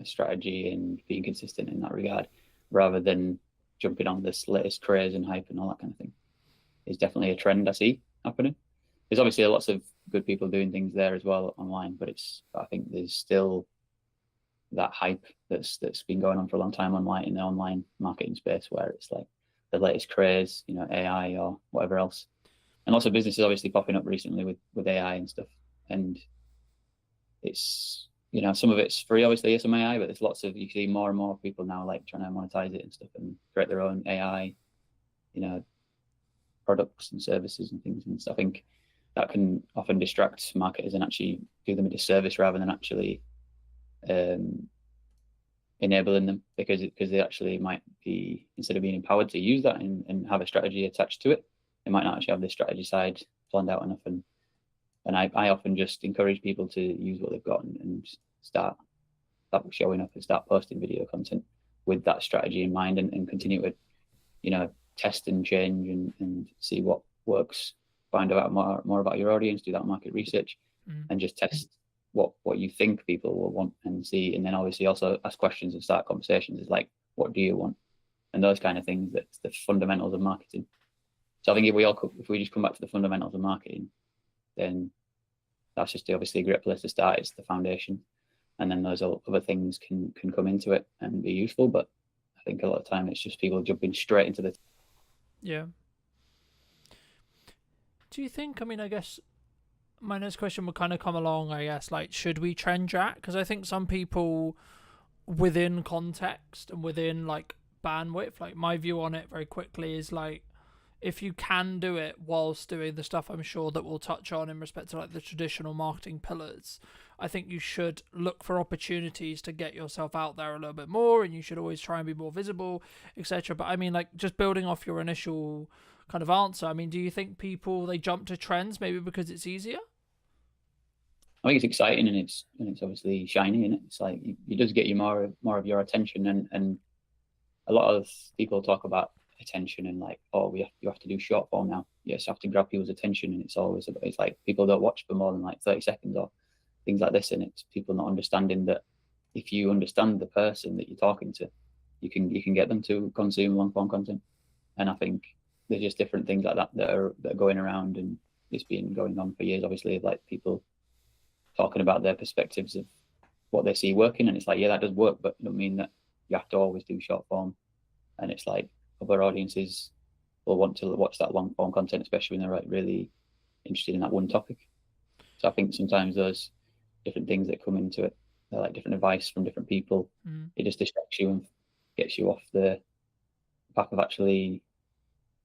Speaker 8: a strategy and being consistent in that regard, rather than jumping on this latest craze and hype and all that kind of thing, is definitely a trend I see happening. There's obviously lots of good people doing things there as well online, but I think there's still that hype that's been going on for a long time online, in the online marketing space, where it's like the latest craze, AI or whatever else. And lots of businesses obviously popping up recently with AI and stuff. And it's, some of it's free, obviously, some AI, but you see more and more people now like trying to monetize it and stuff and create their own AI, products and services and things. And so I think that can often distract marketers and actually do them a disservice rather than actually enabling them, because they actually might be, instead of being empowered to use that and have a strategy attached to it, they might not actually have the strategy side planned out enough. And I often just encourage people to use what they've got and start showing up and start posting video content with that strategy in mind, and continue to, test and change and see what works, find out more about your audience, do that market research, and just test what you think people will want and see. And then obviously also ask questions and start conversations. It's like, what do you want? And those kind of things, that's the fundamentals of marketing. So I think if we just come back to the fundamentals of marketing, then that's just obviously a great place to start. It's the foundation, and then those other things can come into it and be useful. But I think a lot of time it's just people jumping straight into the.
Speaker 5: Yeah. Do you think? I mean, I guess my next question would kind of come along. I guess, like, should we trend jack? Because I think some people, within context and within like bandwidth, like my view on it very quickly is like, if you can do it whilst doing the stuff I'm sure that we'll touch on in respect to like the traditional marketing pillars, I think you should look for opportunities to get yourself out there a little bit more, and you should always try and be more visible, etc. But I mean, like, just building off your initial kind of answer, I mean, do you think people, they jump to trends maybe because it's easier?
Speaker 8: I think it's exciting, and it's obviously shiny, and it's like it does get you more of your attention, and a lot of people talk about attention and like, oh, you have to do short form now. Yes, you have to grab people's attention, and it's like people don't watch for more than like 30 seconds or things like this, and it's people not understanding that if you understand the person that you're talking to, you can get them to consume long form content. And I think there's just different things like that that are going around, and it's been going on for years, obviously, like people talking about their perspectives of what they see working, and it's like, yeah, that does work, but it don't mean that you have to always do short form. And it's like other audiences will want to watch that long form content, especially when they're like really interested in that one topic. So I think sometimes those different things that come into it, they're like different advice from different people. It just distracts you and gets you off the path of actually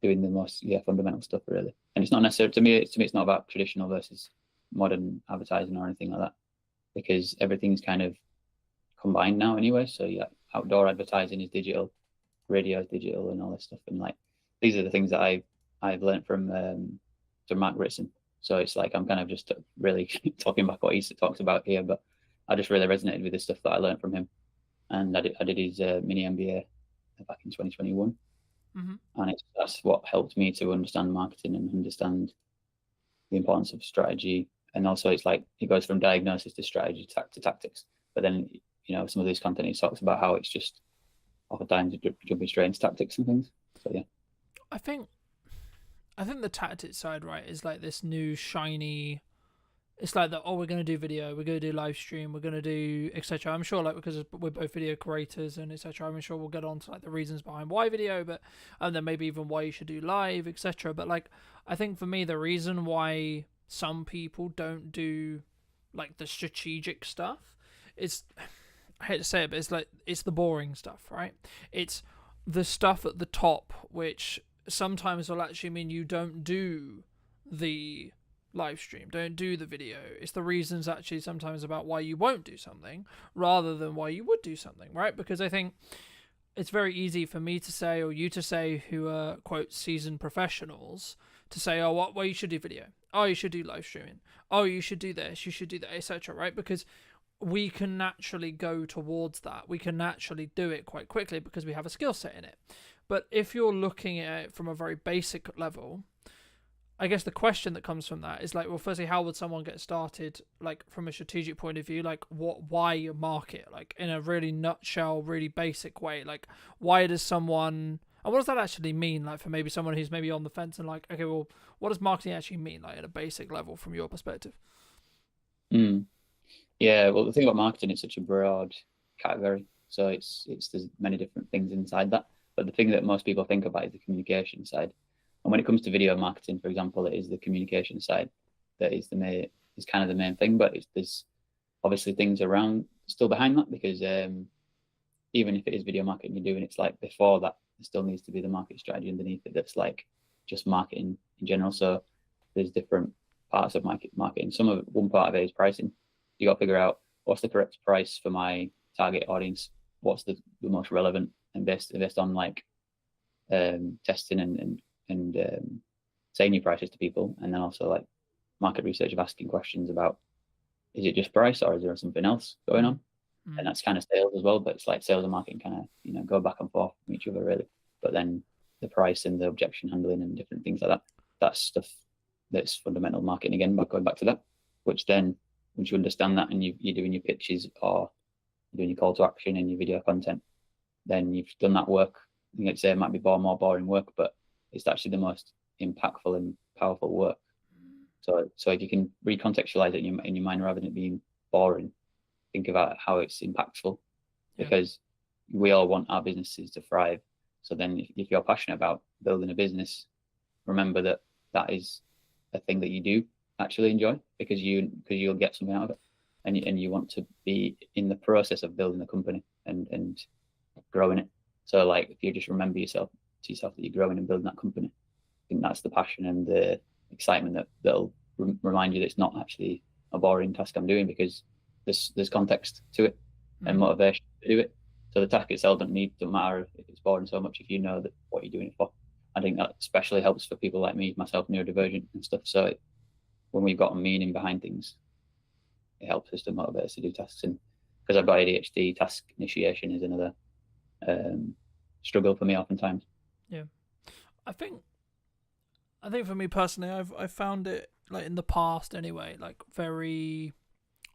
Speaker 8: doing the most fundamental stuff, really. And it's not necessarily, to me it's not about traditional versus modern advertising or anything like that, because everything's kind of combined now anyway. So yeah, outdoor advertising is digital, radio is digital, and all this stuff. And like these are the things that I've learned from Mark Ritson. So it's like I'm kind of just really talking about what he talks about here, but I just really resonated with the stuff that I learned from him. And I did his mini MBA back in 2021. And that's what helped me to understand marketing and understand the importance of strategy. And also it's like it goes from diagnosis to strategy to tactics. But then, you know, some of these content he talks about how it's just oftentimes jumping straight into tactics and things. So yeah.
Speaker 5: I think the tactics side, right, is like this new shiny. It's like that. Oh, we're gonna do video. We're gonna do live stream. We're gonna do etc. I'm sure, like, because we're both video creators and etc. I'm sure we'll get on to like the reasons behind why video, but and then maybe even why you should do live, etc. But like, I think for me, the reason why some people don't do like the strategic stuff is, I hate to say it, but it's like it's the boring stuff, right? It's the stuff at the top, which sometimes will actually mean you don't do the live stream, don't do the video. It's the reasons actually sometimes about why you won't do something rather than why you would do something, right? Because I think it's very easy for me to say, or you to say, who are quote seasoned professionals, to say, oh, well, you should do video, oh, you should do live streaming, oh, you should do this, you should do that, etc., right? Because we can naturally go towards that. We can naturally do it quite quickly because we have a skill set in it. But if you're looking at it from a very basic level, I guess the question that comes from that is like, well, firstly, how would someone get started, like from a strategic point of view? Like, why market? Like, in a really nutshell, really basic way. Like, why does someone, and what does that actually mean? Like, for maybe someone who's maybe on the fence and like, okay, well, what does marketing actually mean? Like, at a basic level, from your perspective.
Speaker 8: Yeah, well, the thing about marketing, it's such a broad category. So it's there's many different things inside that. But the thing that most people think about is the communication side. And when it comes to video marketing, for example, it is the communication side that is kind of the main thing. But there's obviously things around still behind that, because even if it is video marketing you're doing, it's like before that there still needs to be the market strategy underneath it that's like just marketing in general. So there's different parts of marketing. One part of it is pricing. You got to figure out what's the correct price for my target audience, what's the most relevant, and based on like testing and saying your prices to people, and then also like market research of asking questions about, is it just price or is there something else going on? And that's kind of sales as well, but it's like sales and marketing kind of, you know, go back and forth from each other really. But then the price and the objection handling and different things like that, that's stuff that's fundamental marketing again, but going back to that, which then once you understand that and you're doing your pitches or you're doing your call to action and your video content, then you've done that work. You might say it might be more boring work, but it's actually the most impactful and powerful work. So if you can recontextualize it in your mind rather than it being boring, think about how it's impactful, because we all want our businesses to thrive. So then if you're passionate about building a business, remember that is a thing that you do actually enjoy, because you'll get something out of it, and you want to be in the process of building a company and growing it. So like if you just remember yourself that you're growing and building that company, I think that's the passion and the excitement that'll remind you that it's not actually a boring task I'm doing, because there's context to it and motivation to do it. So the task itself doesn't matter if it's boring so much if you know that what you're doing it for. I think that especially helps for people like me, myself, neurodivergent and stuff. So when we've got a meaning behind things, it helps us to motivate us to do tasks. And because I've got ADHD, task initiation is another struggle for me oftentimes.
Speaker 5: Yeah, I think for me personally, I've found it, like in the past anyway, like very,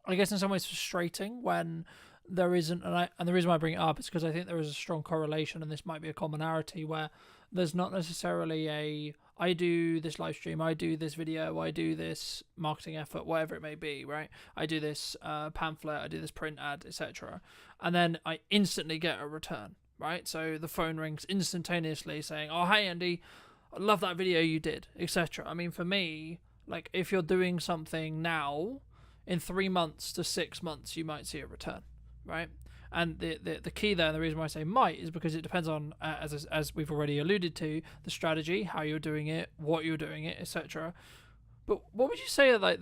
Speaker 5: I guess in some ways frustrating when there isn't, and the reason why I bring it up is because I think there is a strong correlation, and this might be a commonality, where there's not necessarily I do this live stream, I do this video, I do this marketing effort, whatever it may be, right? I do this pamphlet, I do this print ad, etc. And then I instantly get a return, right? So the phone rings instantaneously saying, oh, hey, Andy, I love that video you did, etc. I mean, for me, like, if you're doing something now, in 3 months to 6 months, you might see a return, right? And the key there, and the reason why I say might, is because it depends on, as we've already alluded to, the strategy, how you're doing it, what you're doing it, etc. But what would you say are like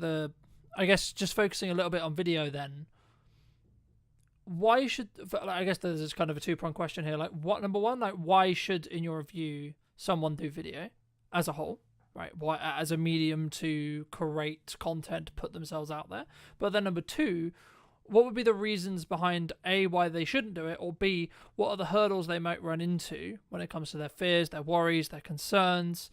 Speaker 5: I guess just focusing a little bit on video then, why should, I guess there's this kind of a two-pronged question here, like number one, like why should, in your view, someone do video as a whole, right? Why, as a medium to create content, put themselves out there? But then number two, what would be the reasons behind A, why they shouldn't do it, or B, what are the hurdles they might run into when it comes to their fears, their worries, their concerns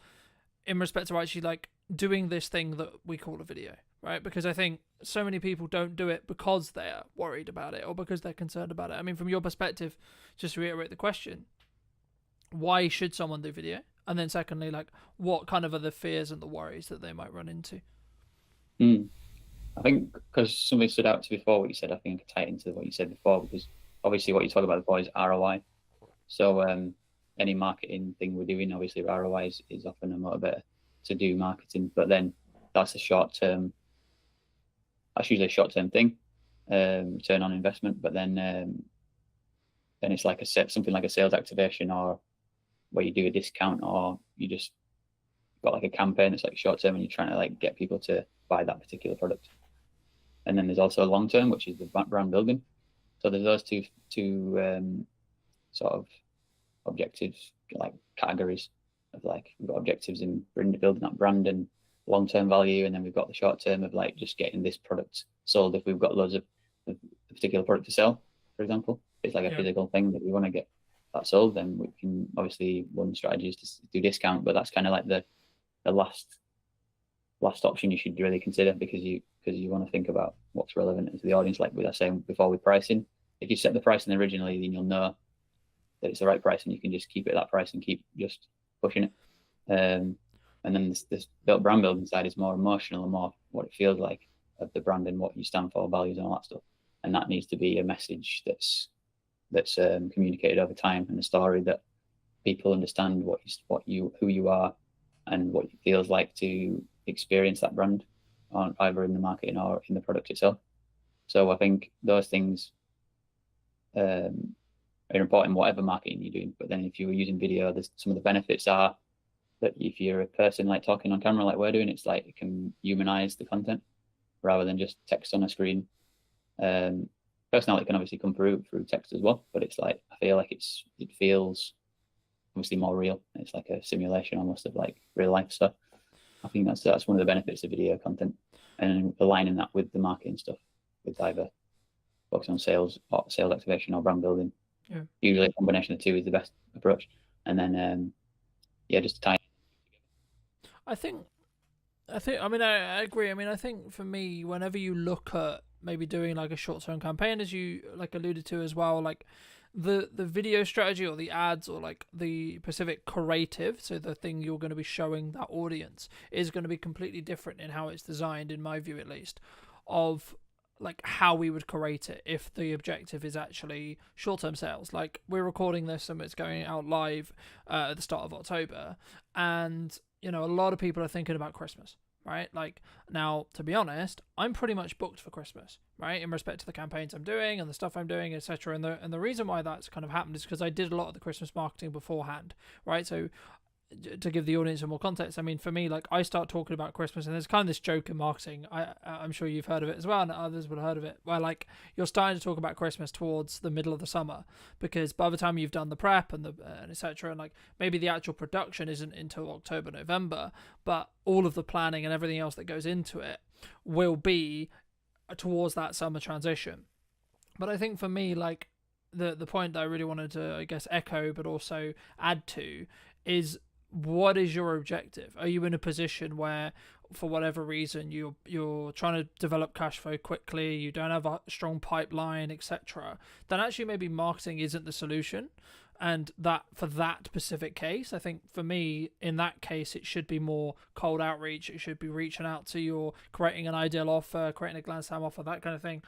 Speaker 5: in respect to actually like doing this thing that we call a video, right? Because I think so many people don't do it because they're worried about it or because they're concerned about it. I mean, from your perspective, just to reiterate the question, why should someone do video? And then secondly, like, what kind of are the fears and the worries that they might run into?
Speaker 8: I think because something stood out to before what you said, I think I could tie it into what you said before, because obviously what you talk about before is ROI. So any marketing thing we're doing, obviously ROI is often a motivator to do marketing, but then that's usually a short-term thing, return on investment. But then it's like something like a sales activation, or where you do a discount, or you just got like a campaign that's like short-term and you're trying to like get people to buy that particular product. And then there's also long term, which is the brand building. So there's those two sort of objectives, like categories of like, we've got objectives in building that brand and long term value, and then we've got the short term of like just getting this product sold. If we've got loads of a particular product to sell, for example, it's like a physical thing that we want to get that sold, then we can, obviously one strategy is to do discount, but that's kind of like the last option you should really consider, because you want to think about what's relevant to the audience. Like we were saying before with pricing, if you set the pricing originally, then you'll know that it's the right price and you can just keep it at that price and keep just pushing it. And then this brand building side is more emotional and more what it feels like of the brand and what you stand for, values and all that stuff. And that needs to be a message that's communicated over time, and a story that people understand who you are and what it feels like to experience that brand, on either in the marketing or in the product itself. So I think those things are important, whatever marketing you're doing. But then if you're using video, there's some of the benefits are that if you're a person like talking on camera like we're doing, it's like it can humanize the content rather than just text on a screen. Personality can obviously come through text as well, but it's like, I feel like it feels obviously more real. It's like a simulation almost of like real life. So I think that's one of the benefits of video content, and aligning that with the marketing stuff, with either focusing on sales activation or brand building.
Speaker 5: Yeah.
Speaker 8: Usually a combination of the two is the best approach. And then just to tie.
Speaker 5: I mean, I agree. I mean, I think for me, whenever you look at maybe doing like a short-term campaign, as you like alluded to as well, like the video strategy or the ads or like the specific creative, so the thing you're going to be showing that audience, is going to be completely different in how it's designed, in my view at least, of like how we would create it if the objective is actually short-term sales. Like, we're recording this and it's going out live at the start of October, and you know, a lot of people are thinking about Christmas, right? Like, now, to be honest, I'm pretty much booked for Christmas, right, in respect to the campaigns I'm doing and the stuff I'm doing, etc. And the reason why that's kind of happened is because I did a lot of the Christmas marketing beforehand, right? So to give the audience some more context, I mean, for me, like, I start talking about Christmas, and there's kind of this joke in marketing, I'm sure you've heard of it as well, and others would have heard of it, where like you're starting to talk about Christmas towards the middle of the summer, because by the time you've done the prep and etc., and like maybe the actual production isn't until October, November, but all of the planning and everything else that goes into it will be towards that summer transition. But I think for me, like the point that I really wanted to, I guess, echo, but also add to, is what is your objective? Are you in a position where, for whatever reason, you're trying to develop cash flow quickly, you don't have a strong pipeline, etc., then actually maybe marketing isn't the solution. And that for that specific case, I think for me, in that case, it should be more cold outreach. It should be reaching out to your, creating an ideal offer, creating a glance time offer, that kind of thing,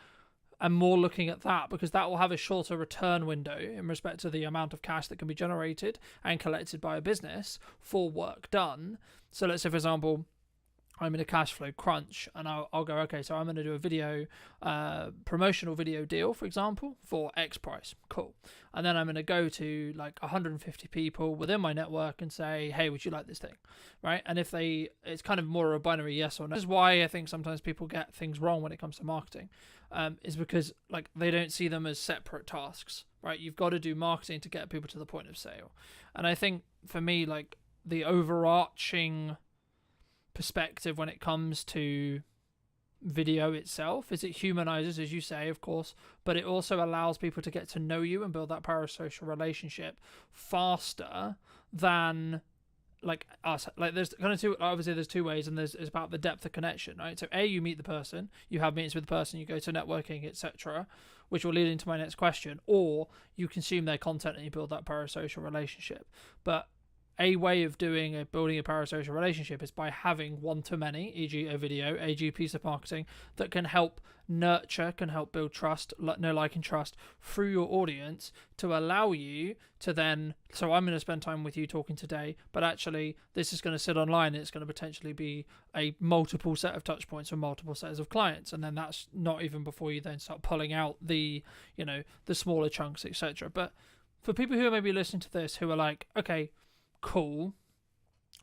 Speaker 5: and more looking at that, because that will have a shorter return window in respect to the amount of cash that can be generated and collected by a business for work done. So let's say, for example, I'm in a cash flow crunch, and I'll go, okay, so I'm going to do a video, promotional video deal, for example, for X price. Cool. And then I'm going to go to like 150 people within my network and say, hey, would you like this thing? Right. And if it's kind of more a binary yes or no. This is why I think sometimes people get things wrong when it comes to marketing, is because like they don't see them as separate tasks, right? You've got to do marketing to get people to the point of sale. And I think for me, like the overarching perspective when it comes to video itself is it humanizes, as you say, of course, but it also allows people to get to know you and build that parasocial relationship faster than like us. Like there's kind of there's two ways, and it's about the depth of connection, right? So you meet the person, you have meetings with the person, you go to networking, etc., which will lead into my next question, or you consume their content and you build that parasocial relationship. But a way of building a parasocial relationship is by having one-to-many, e.g. a video, e.g. piece of marketing that can help nurture, can help build trust, know, like, and trust through your audience to allow you to then, so I'm going to spend time with you talking today, but actually this is going to sit online and it's going to potentially be a multiple set of touch points with multiple sets of clients. And then that's not even before you then start pulling out the, the smaller chunks, etc. But for people who are maybe listening to this who are like, okay, cool,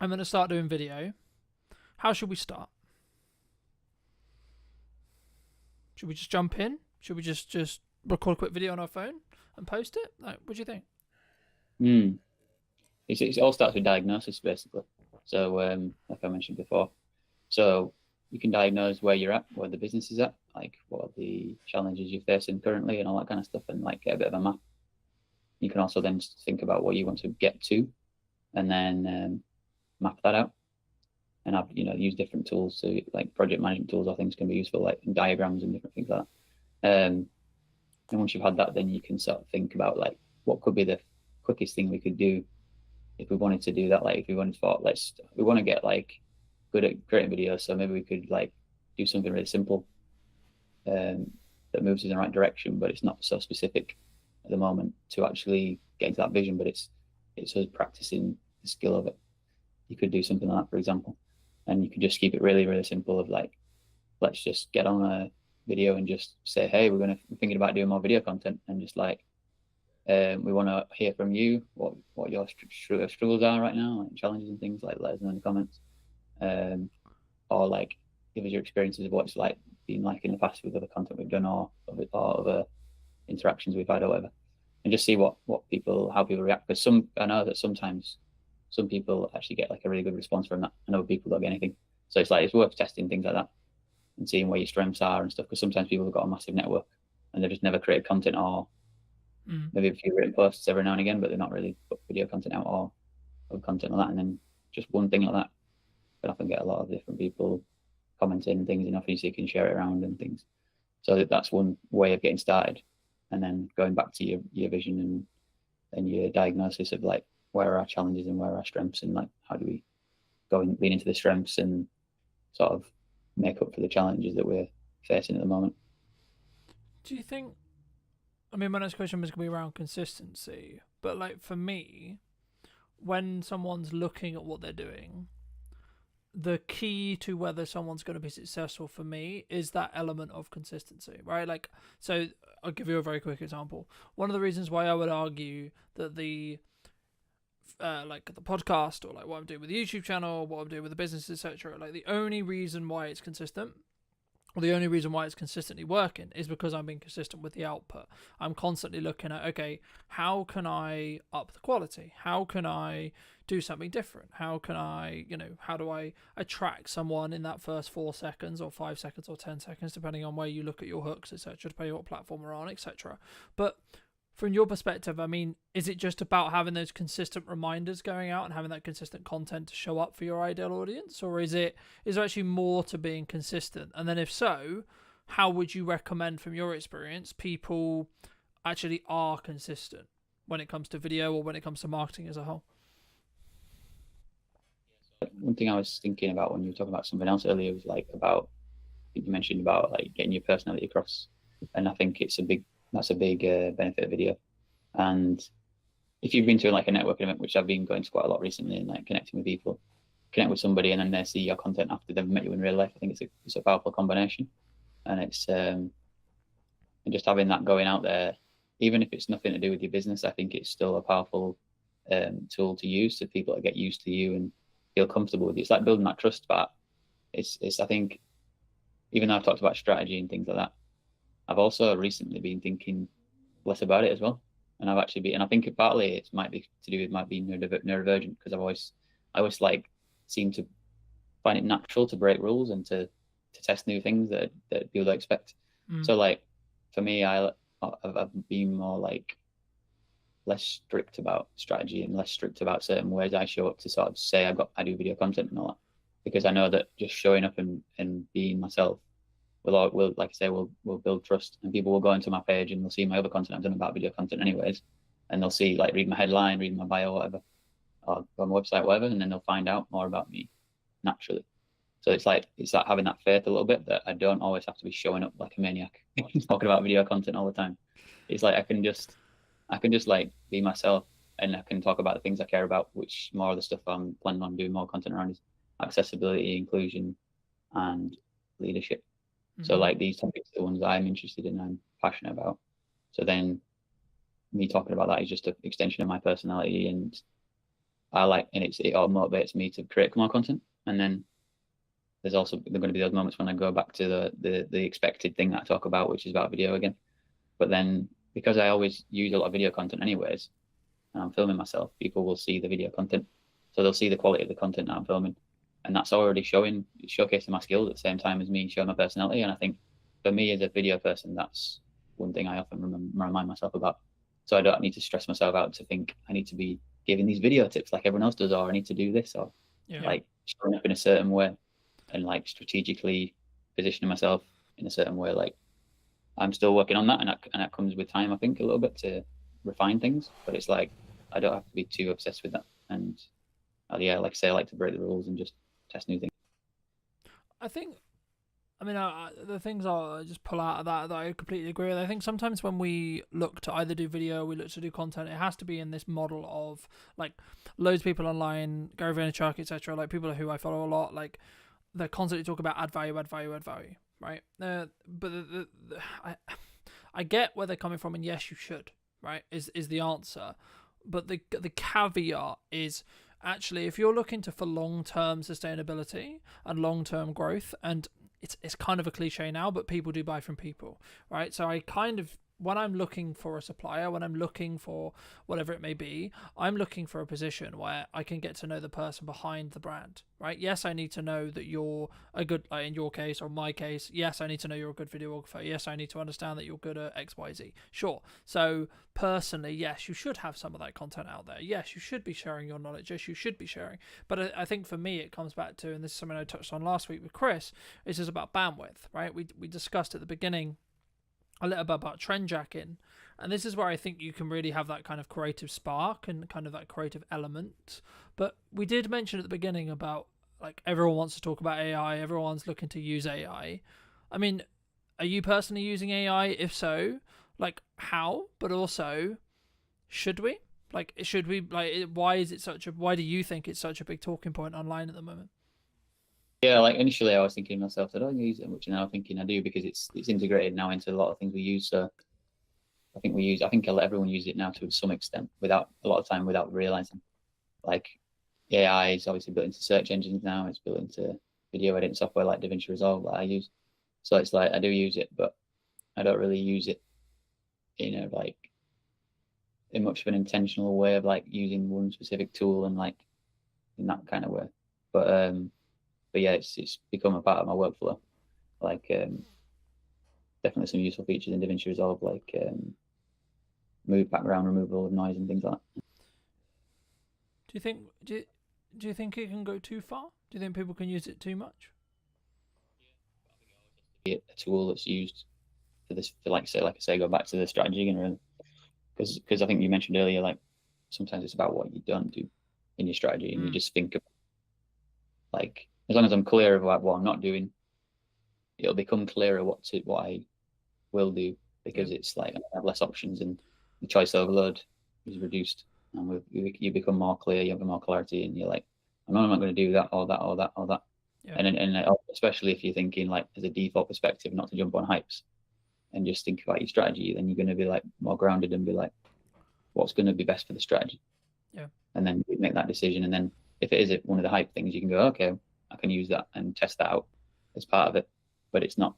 Speaker 5: I'm going to start doing video. How should we start? Should we just jump in? Should we just record a quick video on our phone and post it? Like, what do you think?
Speaker 8: It all starts with diagnosis, basically. So, like I mentioned before, so you can diagnose where you're at, where the business is at, like what are the challenges you're facing currently and all that kind of stuff, and like get a bit of a map. You can also then think about what you want to get to, and then map that out, and have use different tools. So like project management tools or things can be useful, like diagrams and different things like that. And once you've had that, then you can sort of think about like what could be the quickest thing we could do if we wanted to do that. Like if we wanted to, we want to get like good at creating videos, so maybe we could like do something really simple that moves in the right direction, but it's not so specific at the moment to actually get into that vision, but it's us practicing the skill of it. You could do something like that, for example, and you could just keep it really, really simple of like, let's just get on a video and just say, hey, we're thinking about doing more video content, and just like, we want to hear from you what your struggles are right now, like challenges and things, like let us know in the comments, or like give us your experiences of what it's like been like in the past with other content we've done, or other interactions we've had or whatever. And just see how people react, because I know that sometimes some people actually get like a really good response from that, and other people don't get anything. So it's worth testing things like that and seeing where your strengths are and stuff, because sometimes people have got a massive network and they've just never created content, or maybe a few written posts every now and again, but they're not really put video content out or content like that. And then just one thing like that can often get a lot of different people commenting and things, and obviously you can share it around and things. So that's one way of getting started. And then going back to your vision and your diagnosis of like where are our challenges and where are our strengths, and like how do we go and lean into the strengths and sort of make up for the challenges that we're facing at the moment.
Speaker 5: Do you think, I mean, my next question was going to be around consistency, but like for me, when someone's looking at what they're doing, the key to whether someone's going to be successful for me is that element of consistency, right? Like, so I'll give you a very quick example. One of the reasons why I would argue that the podcast, or like what I'm doing with the YouTube channel, what I'm doing with the business, etc., like the only reason why it's consistent
Speaker 1: Well, the only reason why it's consistently working is because I'm being consistent with the output. I'm constantly looking at, okay, how can I up the quality? How can I do something different? How can I, how do I attract someone in that first 4 seconds or 5 seconds or 10 seconds, depending on where you look at your hooks, etc., depending on what platform we're on, etc. But from your perspective, I mean, is it just about having those consistent reminders going out and having that consistent content to show up for your ideal audience? Or is there actually more to being consistent? And then if so, how would you recommend from your experience people actually are consistent when it comes to video or when it comes to marketing as a whole?
Speaker 8: One thing I was thinking about when you were talking about something else earlier was like about, you mentioned about like getting your personality across. And I think that's a big benefit of video. And if you've been to like a networking event, which I've been going to quite a lot recently, and like connecting with people, connect with somebody and then they see your content after they've met you in real life, I think it's a powerful combination. And it's and just having that going out there, even if it's nothing to do with your business, I think it's still a powerful tool to use so people that get used to you and feel comfortable with you. It's like building that trust. But it's I think, even though I've talked about strategy and things like that, I've also recently been thinking less about it as well. And I've actually been, and I think partly it might be to do with my being neurodivergent, because I always like seem to find it natural to break rules and to test new things that people don't expect. So like for me, I've been more like less strict about strategy and less strict about certain ways I show up to sort of say I do video content and all that, because I know that just showing up and being myself will like I say, will build trust, and people will go into my page and they'll see my other content I've done about video content anyways, and they'll see, like, read my headline, read my bio, whatever, or go on my website, whatever, and then they'll find out more about me naturally. So it's like having that faith a little bit that I don't always have to be showing up like a maniac talking about video content all the time. It's like I can just like be myself, and I can talk about the things I care about, which more of the stuff I'm planning on doing more content around is accessibility, inclusion, and leadership. So like these topics are the ones I'm interested in, I'm passionate about. So then me talking about that is just an extension of my personality, and it all motivates me to create more content. And then there's also going to be those moments when I go back to the expected thing that I talk about, which is about video again. But then because I always use a lot of video content anyways, and I'm filming myself, people will see the video content. So they'll see the quality of the content that I'm filming. And that's already showcasing my skills at the same time as me showing my personality. And I think for me as a video person, that's one thing I often remind myself about. So I don't need to stress myself out to think I need to be giving these video tips like everyone else does, or I need to do this, or like showing up in a certain way and like strategically positioning myself in a certain way. Like I'm still working on that, and that comes with time, I think, a little bit to refine things. But it's like I don't have to be too obsessed with that. And like I say, I like to break the rules and just test new things.
Speaker 1: I think, the things I'll just pull out of that I completely agree with. I think sometimes when we look to either do video, we look to do content, it has to be in this model of like loads of people online, Gary Vaynerchuk, etc., like people who I follow a lot, like they're constantly talking about add value, right? But I get where they're coming from, and yes, you should, right? Is the answer, but the caveat is, actually, if you're looking for long-term sustainability and long-term growth, and it's kind of a cliche now, but people do buy from people, right? So when I'm looking for a supplier, when I'm looking for whatever it may be, I'm looking for a position where I can get to know the person behind the brand, right? Yes, I need to know that you're a good, in your case or my case, yes, I need to know you're a good videographer. Yes, I need to understand that you're good at X, Y, Z. Sure. So personally, yes, you should have some of that content out there. Yes, you should be sharing your knowledge. Yes, you should be sharing. But I think for me, it comes back to, and this is something I touched on last week with Chris, this is about bandwidth, right? We discussed at the beginning a little bit about trend jacking, and this is where I think you can really have that kind of creative spark and kind of that creative element. But we did mention at the beginning about, like, everyone wants to talk about AI, everyone's looking to use AI. I mean, are you personally using AI? If so, like, how? But also, should we? Like, why do you think it's such a big talking point online at the moment?
Speaker 8: Yeah, like initially I was thinking to myself that I don't use it much, and now I'm thinking I do, because it's integrated now into a lot of things we use. So I think everyone uses it now to some extent, without realizing. Like AI is obviously built into search engines now. It's built into video editing software like DaVinci Resolve that I use. So it's like I do use it, but I don't really use it in a in much of an intentional way of like using one specific tool and like in that kind of way. But yeah, it's become a part of my workflow. Like definitely some useful features in DaVinci Resolve, like move background removal of noise and things like that.
Speaker 5: Do you think it can go too far? Do you think people can use it too much?
Speaker 8: A tool that's used for this, for like I say, go back to the strategy and really, because I think you mentioned earlier, like sometimes it's about what you don't do in your strategy, and you just think of like, as long as I'm clear of like what I'm not doing, it'll become clearer what I will do, because it's like I have less options and the choice overload is reduced, and you become more clear, you have more clarity, and you're like, I'm not going to do that or that or that or that. Yeah. And especially if you're thinking like as a default perspective, not to jump on hypes and just think about your strategy, then you're going to be like more grounded and be like, what's going to be best for the strategy?
Speaker 5: Yeah.
Speaker 8: And then you make that decision. And then if it is one of the hype things, you can go, okay, I can use that and test that out as part of it. But it's not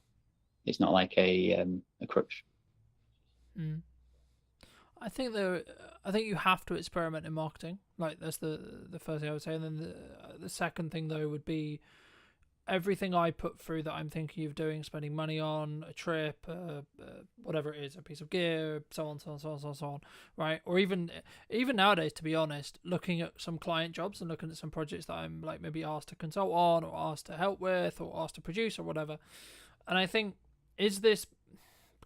Speaker 8: like a crutch.
Speaker 5: Mm. I think you have to experiment in marketing. Like that's the first thing I would say, and then the second thing though would be everything I put through that I'm thinking of doing, spending money on a trip, whatever it is, a piece of gear, so on, right? Or even nowadays, to be honest, looking at some client jobs and looking at some projects that I'm like maybe asked to consult on, or asked to help with, or asked to produce, or whatever. And I think, is this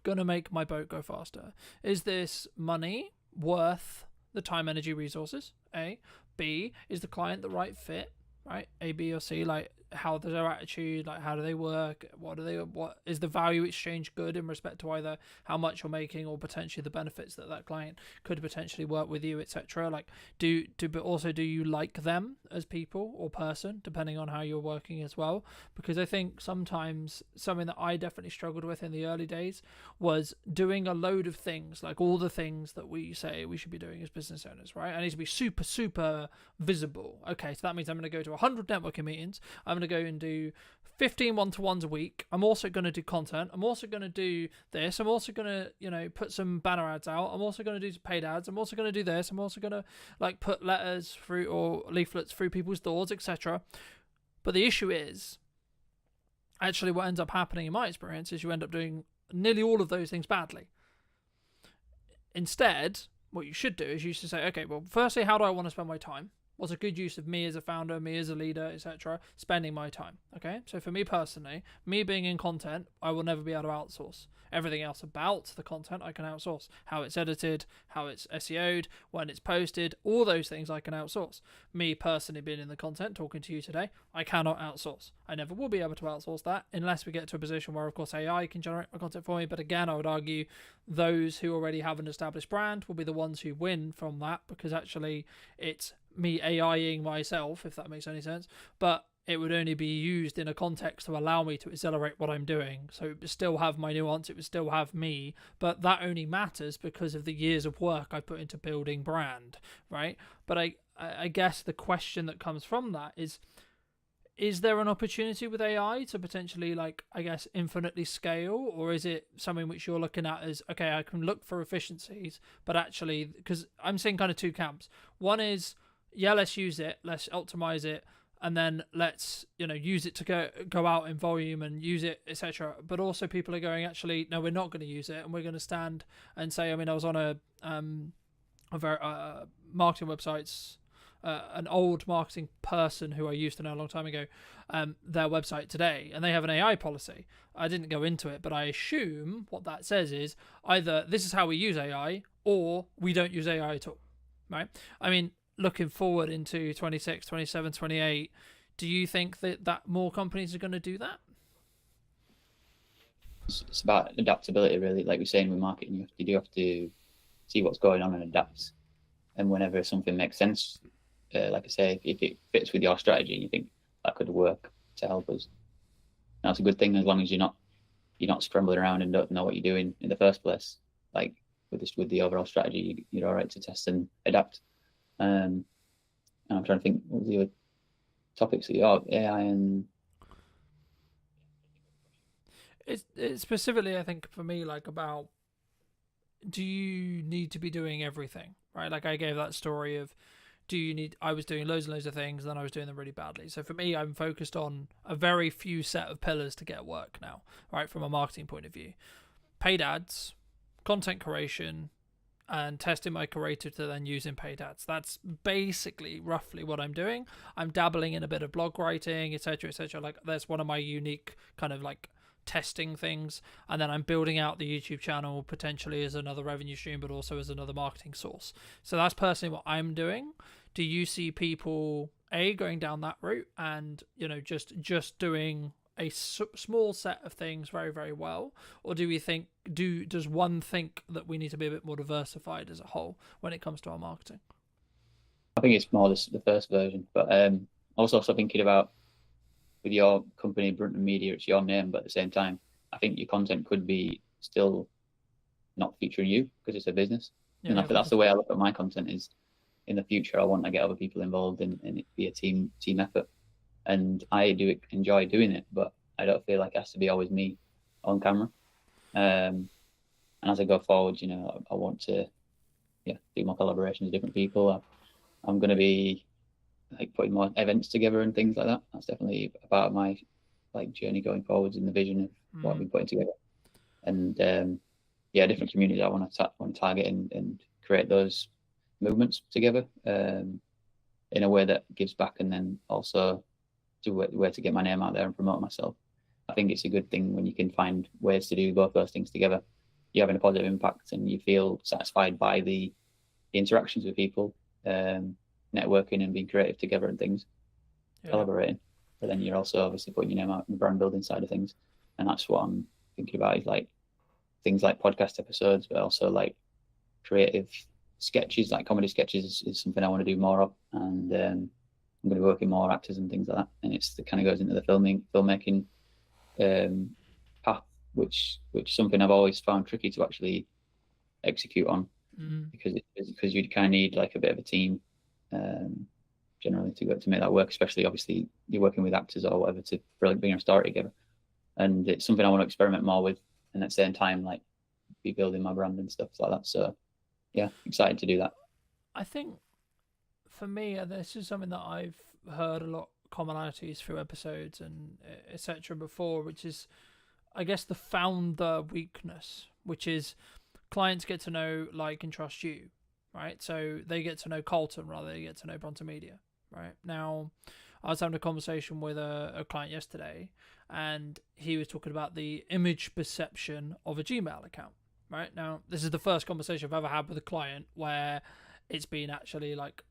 Speaker 5: gonna make my boat go faster? Is this money worth the time, energy, resources? A. B. Is the client the right fit? Right? A, B, or C. Like, how does their attitude? Like, how do they work? What is the value exchange good in respect to either how much you're making or potentially the benefits that client could potentially work with you, etc. Like, but also, do you like them as people or person, depending on how you're working as well? Because I think sometimes something that I definitely struggled with in the early days was doing a load of things, like all the things that we say we should be doing as business owners, right? I need to be super, super visible. Okay, so that means I'm going to go to 100 networking meetings. I'm going to go and do 15 one-to-ones a week. I'm also going to do content. I'm also going to do this. I'm also going to, put some banner ads out. I'm also going to do some paid ads. I'm also going to do this. I'm also going to like put letters through or leaflets through people's doors, etc. But the issue is, actually what ends up happening in my experience is you end up doing nearly all of those things badly. Instead, what you should do is you should say, okay, well, firstly, how do I want to spend my time? What's a good use of me as a founder, me as a leader, etc., spending my time? Okay, so for me personally, me being in content, I will never be able to outsource. Everything else about the content I can outsource. How it's edited, how it's SEO'd, when it's posted, all those things I can outsource. Me personally being in the content, talking to you today, I cannot outsource. I never will be able to outsource that unless we get to a position where, of course, AI can generate my content for me. But again, I would argue those who already have an established brand will be the ones who win from that, because actually it's me AIing myself, if that makes any sense, but it would only be used in a context to allow me to accelerate what I'm doing. So it would still have my nuance, it would still have me, but that only matters because of the years of work I put into building brand, right? But I guess the question that comes from that is there an opportunity with AI to potentially, like, I guess, infinitely scale? Or is it something which you're looking at as, okay, I can look for efficiencies, but actually, because I'm seeing kind of two camps. One is, yeah, let's use it, let's optimize it, and then let's use it to go out in volume and use it, etc. But also people are going, actually, no, we're not going to use it, and we're going to stand and say, I mean, I was on a very marketing websites, an old marketing person who I used to know a long time ago, their website today, and they have an AI policy. I didn't go into it, but I assume what that says is either this is how we use AI, or we don't use AI at all, right? I mean, looking forward into 26, 27, 28, do you think that more companies are going to do that?
Speaker 8: It's about adaptability, really. Like we're saying with marketing, you do have to see what's going on and adapt. And whenever something makes sense, like I say, if it fits with your strategy and you think that could work to help us, that's a good thing, as long as you're not scrambling around and don't know what you're doing in the first place. Like with the overall strategy, you're all right to test and adapt. And I'm trying to think, what was the other topics that you are, AI and...
Speaker 5: It's specifically, I think, for me, like about, do you need to be doing everything, right? Like I gave that story of, I was doing loads and loads of things, and then I was doing them really badly. So for me, I'm focused on a very few set of pillars to get work now, right? From a marketing point of view, paid ads, content creation, and testing my creative to then use in paid ads. That's basically roughly what I'm doing. I'm dabbling in a bit of blog writing, etc., etc. Like that's one of my unique kind of like testing things, and then I'm building out the YouTube channel potentially as another revenue stream, but also as another marketing source. So that's personally what I'm doing. Do you see people going down that route and just doing a small set of things very, very well, or do we think does one think that we need to be a bit more diversified as a whole when it comes to our marketing?
Speaker 8: I think it's more the first version, but also thinking about with your company, Brunton Media, it's your name, but at the same time, I think your content could be still not featuring you because it's a business. Yeah, and that's the way I look at my content. Is in the future, I want to get other people involved and it be a team effort. And I do enjoy doing it, but I don't feel like it has to be always me on camera. And as I go forward, I want to, do more collaborations with different people. I'm going to be like putting more events together and things like that. That's definitely a part of my journey going forwards in the vision of what I've been putting together. And different communities I want to target and create those movements together in a way that gives back, and then also where to get my name out there and promote myself. I think it's a good thing when you can find ways to do both those things together. You're having a positive impact and you feel satisfied by the interactions with people, networking and being creative together and things, collaborating. But then you're also obviously putting your name out in the brand building side of things. And that's what I'm thinking about, is like things like podcast episodes, but also like creative sketches, like comedy sketches is something I want to do more of. And I'm going to be working more actors and things like that, and it kind of goes into the filmmaking path, which something I've always found tricky to actually execute on, because you kind of need like a bit of a team generally to make that work. Especially obviously you're working with actors or whatever to really bring a story together, and it's something I want to experiment more with, and at the same time like be building my brand and stuff like that. So yeah, excited to do that.
Speaker 5: I think for me, this is something that I've heard a lot commonalities through episodes and etc. before, which is, I guess, the founder weakness, which is clients get to know, like, and trust you, right? So they get to know Colton rather than they get to know Bronte Media, right? Now, I was having a conversation with a client yesterday, and he was talking about the image perception of a Gmail account, right? Now, this is the first conversation I've ever had with a client where it's been actually like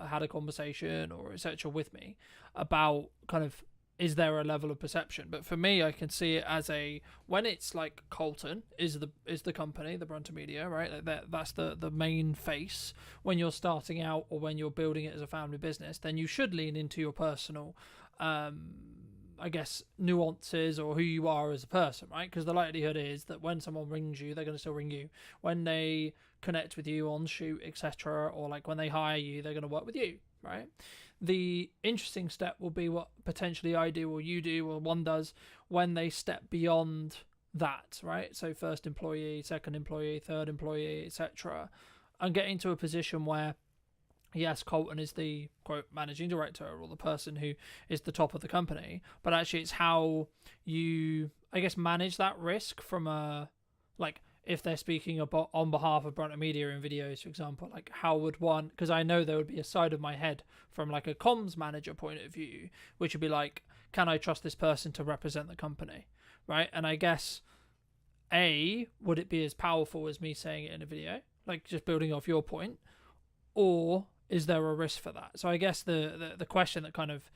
Speaker 5: had a conversation or etc. with me about kind of, is there a level of perception? But for me, I can see it as when it's like Colton is the company, the Bronte Media, right? Like that's the main face. When you're starting out or when you're building it as a family business, then you should lean into your personal I guess, nuances or who you are as a person, right? Because the likelihood is that when someone rings you, they're going to still ring you. When they connect with you on shoot, etc., or like when they hire you, they're going to work with you, right? The interesting step will be what potentially I do or you do or one does when they step beyond that, right? So first employee, second employee, third employee, etc., and getting to a position where, yes, Colton is the, quote, managing director or the person who is the top of the company, but actually it's how you, I guess, manage that risk from like, if they're speaking about on behalf of Bronte Media in videos, for example, like how would one, because I know there would be a side of my head from like a comms manager point of view, which would be like, can I trust this person to represent the company, right? And I guess, would it be as powerful as me saying it in a video, like just building off your point, or is there a risk for that? So I guess the question that kind of,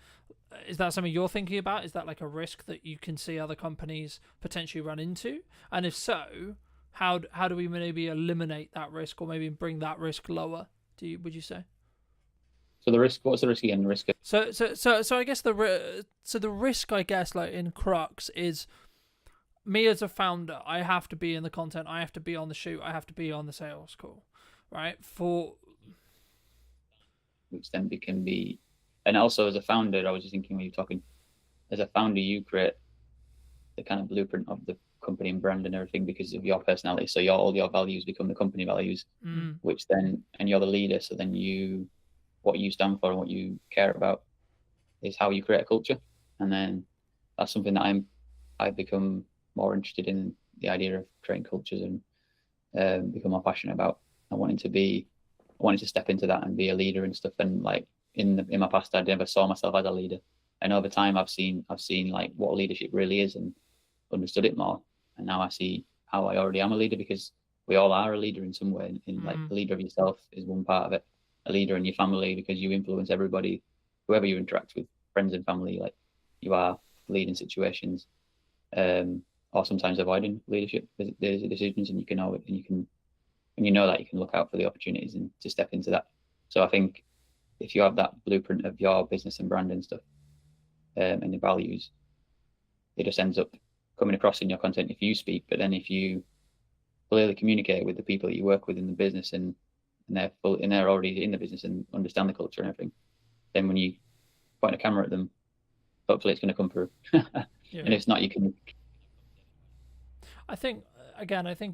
Speaker 5: is that something you're thinking about? Is that like a risk that you can see other companies potentially run into? And if so, how do we maybe eliminate that risk or maybe bring that risk lower? Would you say?
Speaker 8: So the risk, what's the risk again? The risk.
Speaker 5: So I guess the risk, I guess, like in crux is me as a founder. I have to be in the content. I have to be on the shoot. I have to be on the sales call, right?
Speaker 8: Which then can be, and also as a founder, I was just thinking when you're talking, as a founder, you create the kind of blueprint of the company and brand and everything because of your personality. So all your values become the company values, which then, and you're the leader. So then what you stand for and what you care about is how you create a culture. And then that's something that I've become more interested in, the idea of creating cultures, and become more passionate about. I wanted to step into that and be a leader and stuff. And like in my past, I never saw myself as a leader. And over time, I've seen like what leadership really is and understood it more. And now I see how I already am a leader, because we all are a leader in some way. Like a leader of yourself is one part of it. A leader in your family, because you influence everybody, whoever you interact with, friends and family. Like you are leading situations, or sometimes avoiding leadership decisions, and you know that you can look out for the opportunities and to step into that. So I think if you have that blueprint of your business and brand and stuff, and the values, it just ends up coming across in your content if you speak. But then if you clearly communicate with the people that you work with in the business, and they're already in the business and understand the culture and everything, then when you point a camera at them, hopefully it's going to come through. And if not, you can.
Speaker 5: I think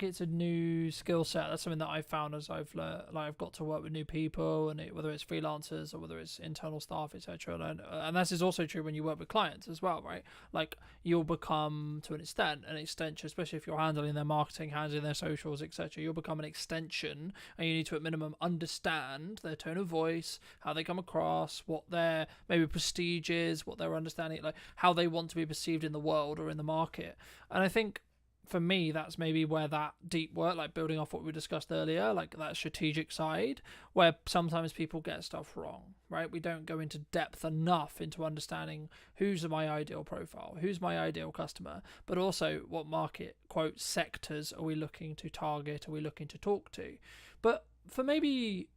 Speaker 5: it's a new skill set. That's something that I've found as I've got to work with new people, and whether it's freelancers or whether it's internal staff, etc. And this is also true when you work with clients as well, right? Like you'll become, to an extension, especially if you're handling their marketing, handling their socials, etc. You'll become an extension, and you need to at minimum understand their tone of voice, how they come across, what their maybe prestige is, what their understanding, like how they want to be perceived in the world or in the market. And I think, for me, that's maybe where that deep work, like building off what we discussed earlier, like that strategic side, where sometimes people get stuff wrong, right? We don't go into depth enough into understanding who's my ideal profile, who's my ideal customer, but also what market, quote, sectors are we looking to target, are we looking to talk to? But for maybe,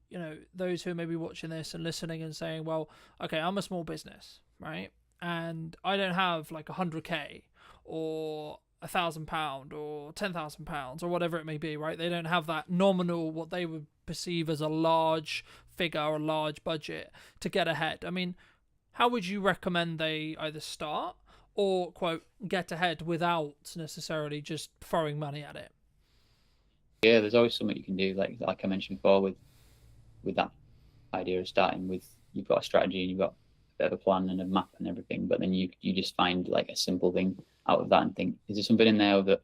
Speaker 5: those who are maybe watching this and listening and saying, well, okay, I'm a small business, right? And I don't have like 100K or £1,000 or £10,000 or whatever it may be, right? They don't have that nominal, what they would perceive as a large figure or a large budget to get ahead. I mean, how would you recommend they either start or, quote, get ahead without necessarily just throwing money at it?
Speaker 8: Yeah, there's always something you can do, like I mentioned before, with that idea of starting with, you've got a strategy and you've got a bit of a plan and a map and everything, but then you just find like a simple thing out of that and think, is there something in there that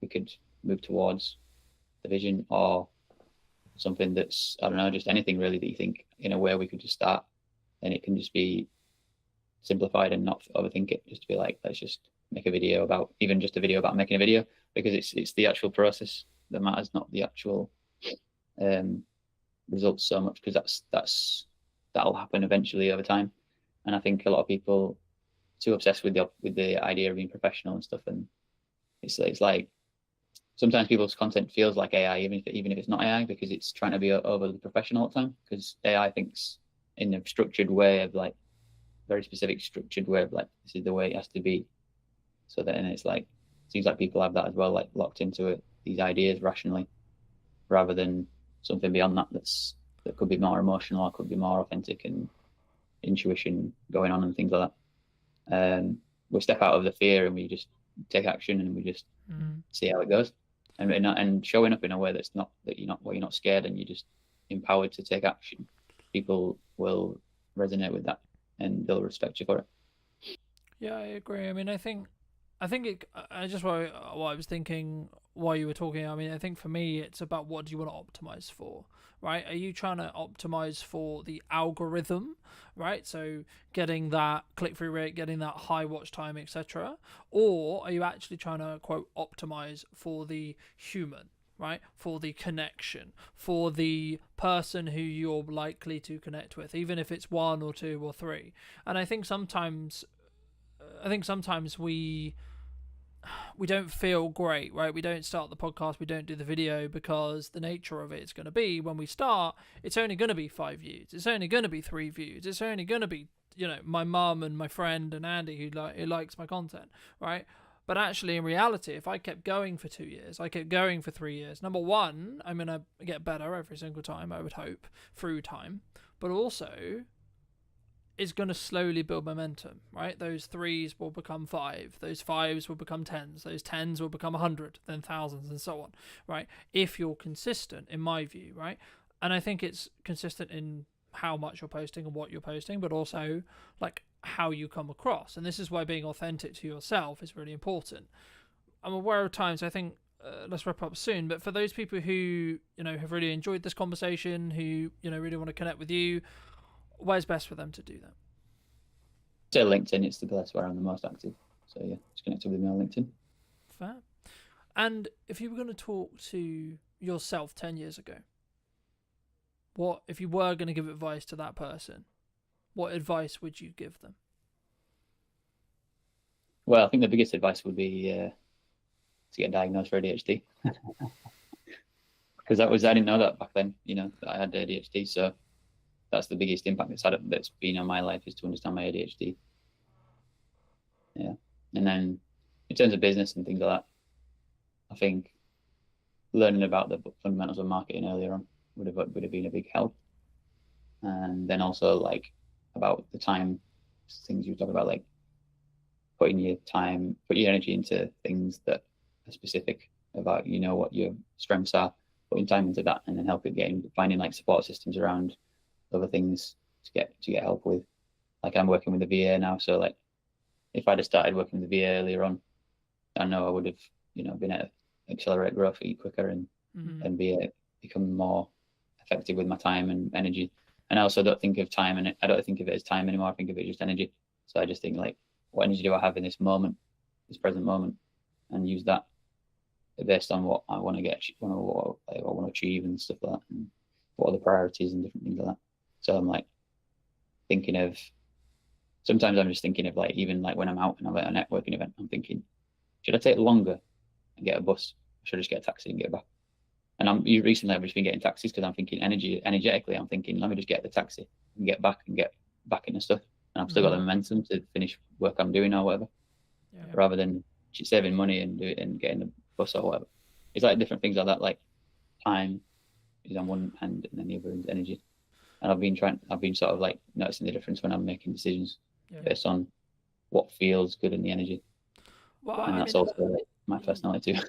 Speaker 8: we could move towards the vision, or something that's, I don't know, just anything really that you think in a way we could just start, and it can just be simplified and not overthink it, just to be like, let's just make a video about, even just a video about making a video, because it's the actual process that matters, not the actual results so much, because that'll happen eventually over time. And I think a lot of people too obsessed with the idea of being professional and stuff, and it's like sometimes people's content feels like AI, even if it's not AI, because it's trying to be overly professional all the time, because AI thinks in a structured way of like, very specific structured way of like, this is the way it has to be. So then it's like, it seems like people have that as well, like locked into it, these ideas rationally, rather than something beyond that could be more emotional, or could be more authentic and intuition going on and things like that. We step out of the fear and we just take action, and we just see how it goes, and showing up in a way that's not that you're not scared, and you're just empowered to take action. People will resonate with that, and they'll respect you for it.
Speaker 5: Yeah, I agree. I mean, I think just what I was thinking while you were talking. I mean, I think for me, it's about what do you want to optimize for, right? Are you trying to optimize for the algorithm, right? So getting that click-through rate, getting that high watch time, etc. Or are you actually trying to, quote, optimize for the human, right? For the connection, for the person who you're likely to connect with, even if it's one or two or three. And I think sometimes we don't feel great, right? We don't start the podcast, we don't do the video, because the nature of it is going to be, when we start, it's only going to be 5 views, it's only going to be 3 views, it's only going to be, my mum and my friend and Andy who likes my content, right? But actually, in reality, if I kept going for 2 years, I kept going for 3 years, number one, I'm going to get better every single time, I would hope, through time. But also,
Speaker 1: is going to slowly build momentum, right? Those 3s will become 5, those 5s will become 10s, those 10s will become 100, then thousands, and so on, right? If you're consistent, in my view, right? And I think it's consistent in how much you're posting and what you're posting, but also like how you come across. And this is why being authentic to yourself is really important. I'm aware of times, I think, let's wrap up soon, but for those people who, have really enjoyed this conversation, who, really want to connect with you, where's best for them to do that?
Speaker 8: So LinkedIn, it's the place where I'm the most active. So yeah, just connect with me on LinkedIn.
Speaker 1: Fair. And if you were going to talk to yourself 10 years ago, what, if you were going to give advice to that person, what advice would you give them?
Speaker 8: Well, I think the biggest advice would be to get diagnosed for ADHD. Because I didn't know that back then, that I had ADHD. So that's the biggest impact that's been on my life, is to understand my ADHD. Yeah. And then in terms of business and things like that, I think learning about the fundamentals of marketing earlier on would have been a big help. And then also like about the time things you talk about, like putting your energy into things that are specific about, what your strengths are, putting time into that, and then finding like support systems around other things to get help with. Like I'm working with the VA now, so like if I'd have started working with the VA earlier on, I know I would have, been able to accelerate growth quicker and become more effective with my time and energy. And I also don't think of time, and I don't think of it as time anymore. I think of it as just energy. So I just think like, what energy do I have in this moment, this present moment, and use that based on what I want to get, what I want to achieve and stuff like that, and what are the priorities and different things like that. So I'm like sometimes I'm just thinking of like, even like when I'm out and I'm at a networking event, I'm thinking, should I take longer and get a bus? Or should I just get a taxi and get back? And recently I've just been getting taxis because I'm thinking energetically, I'm thinking, let me just get the taxi and get back into stuff. And I've still got the momentum to finish work I'm doing or whatever, rather than saving money and do it and getting the bus or whatever. It's like different things like that, like time is on one hand and then the other is energy. And I've been sort of like noticing the difference when I'm making decisions based on what feels good in the energy.
Speaker 1: Well,
Speaker 8: and that's also like my personality too.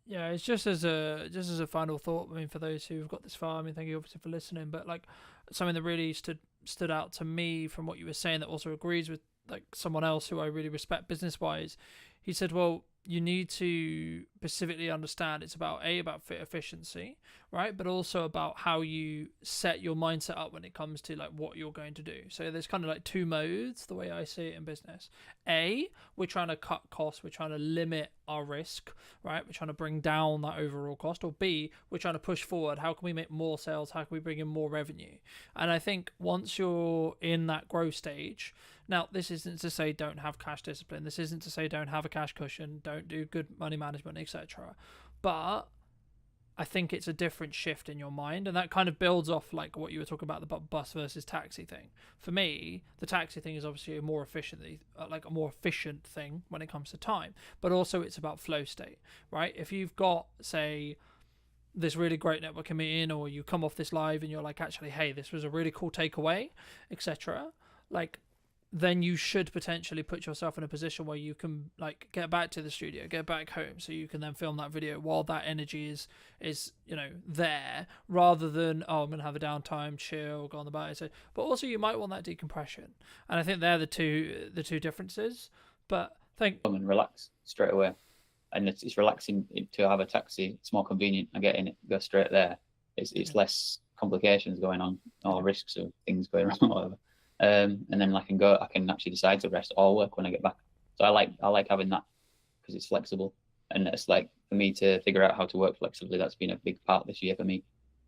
Speaker 1: Yeah, it's just as a final thought. I mean, for those who've got this far, I mean, thank you obviously for listening. But like something that really stood out to me from what you were saying, that also agrees with like someone else who I really respect business wise. He said, well, you need to specifically understand it's about fit efficiency, right? But also about how you set your mindset up when it comes to like what you're going to do. So there's kind of like two modes, the way I see it in business. A, we're trying to cut costs, we're trying to limit our risk, right? We're trying to bring down that overall cost. Or B, we're trying to push forward. How can we make more sales? How can we bring in more revenue? And I think once you're in that growth stage, now this isn't to say don't have cash discipline. This isn't to say don't have a cash cushion, don't do good money management, etc. But I think it's a different shift in your mind, and that kind of builds off like what you were talking about, the bus versus taxi thing. For me, the taxi thing is obviously a more efficient thing when it comes to time, but also it's about flow state, right? If you've got, say, this really great networking meeting, or you come off this live and you're like, actually, hey, this was a really cool takeaway, etc. Like, then you should potentially put yourself in a position where you can like get back to the studio, get back home, so you can then film that video while that energy is there, rather than, oh, I'm gonna have a downtime, chill, go on the bike. So, but also you might want that decompression, and I think they're the two differences. But
Speaker 8: come and relax straight away, and it's relaxing to have a taxi. It's more convenient. I get in it, go straight there. It's less complications going on, or risks of things going wrong or whatever. And then I can actually decide to rest or work when I get back. So I like having that because it's flexible, and it's like for me to figure out how to work flexibly. That's been a big part this year for me,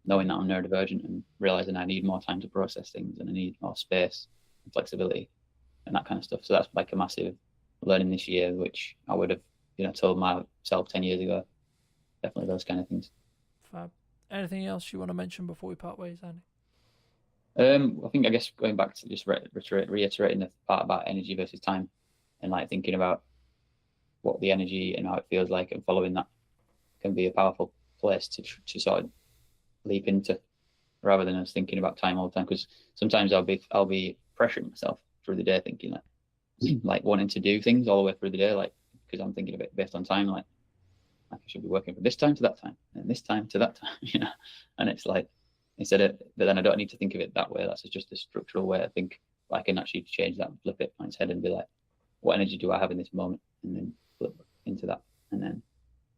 Speaker 8: knowing that I'm neurodivergent and realizing I need more time to process things and I need more space and flexibility and that kind of stuff. So that's like a massive learning this year, which I would have told myself 10 years ago. Definitely those kind of things.
Speaker 1: Fab. Anything else you want to mention before we part ways, Andy?
Speaker 8: I guess going back to just reiterating the part about energy versus time, and like thinking about what the energy and how it feels like, and following that can be a powerful place to sort of leap into, rather than us thinking about time all the time. Because sometimes I'll be pressuring myself through the day thinking like wanting to do things all the way through the day, like because I'm thinking of it based on time, like I should be working from this time to that time and this time to that time, you know. And it's like but then I don't need to think of it that way. That's just a structural way I think. I can actually change that and flip it on its head and be like, what energy do I have in this moment? And then flip into that. And then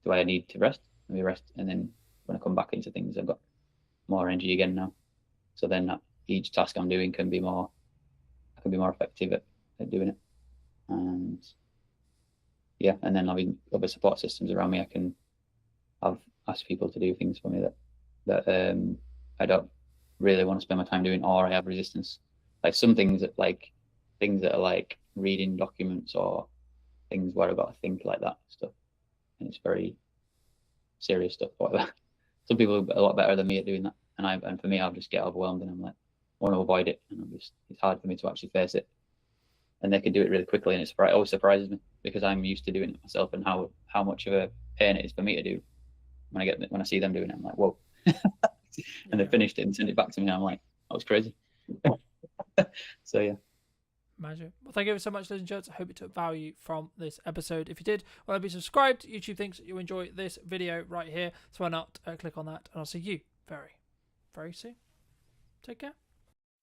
Speaker 8: do I need to rest? Let me rest. And then when I come back into things, I've got more energy again now. So then each task I'm doing I can be more effective at doing it. And yeah, and then having other support systems around me, I can ask people to do things for me that I don't really want to spend my time doing, or I have resistance. Like some things that are like reading documents or things where I've got to think like that stuff, and it's very serious stuff. Whatever. Some people are a lot better than me at doing that, and for me, I'll just get overwhelmed and I'm like, I want to avoid it, and it's hard for me to actually face it. And they can do it really quickly, and it always surprises me because I'm used to doing it myself, and how much of a pain it is for me to do. When I see them doing it, I'm like, whoa. And they finished it and sent it back to me, and I'm like, that was crazy. So yeah.
Speaker 5: Magic. Well, thank you so much, ladies and gents. I hope you took value from this episode. If you did, well, be subscribed. YouTube thinks you enjoy this video right here, so why not click on that? And I'll see you very, very soon. Take care.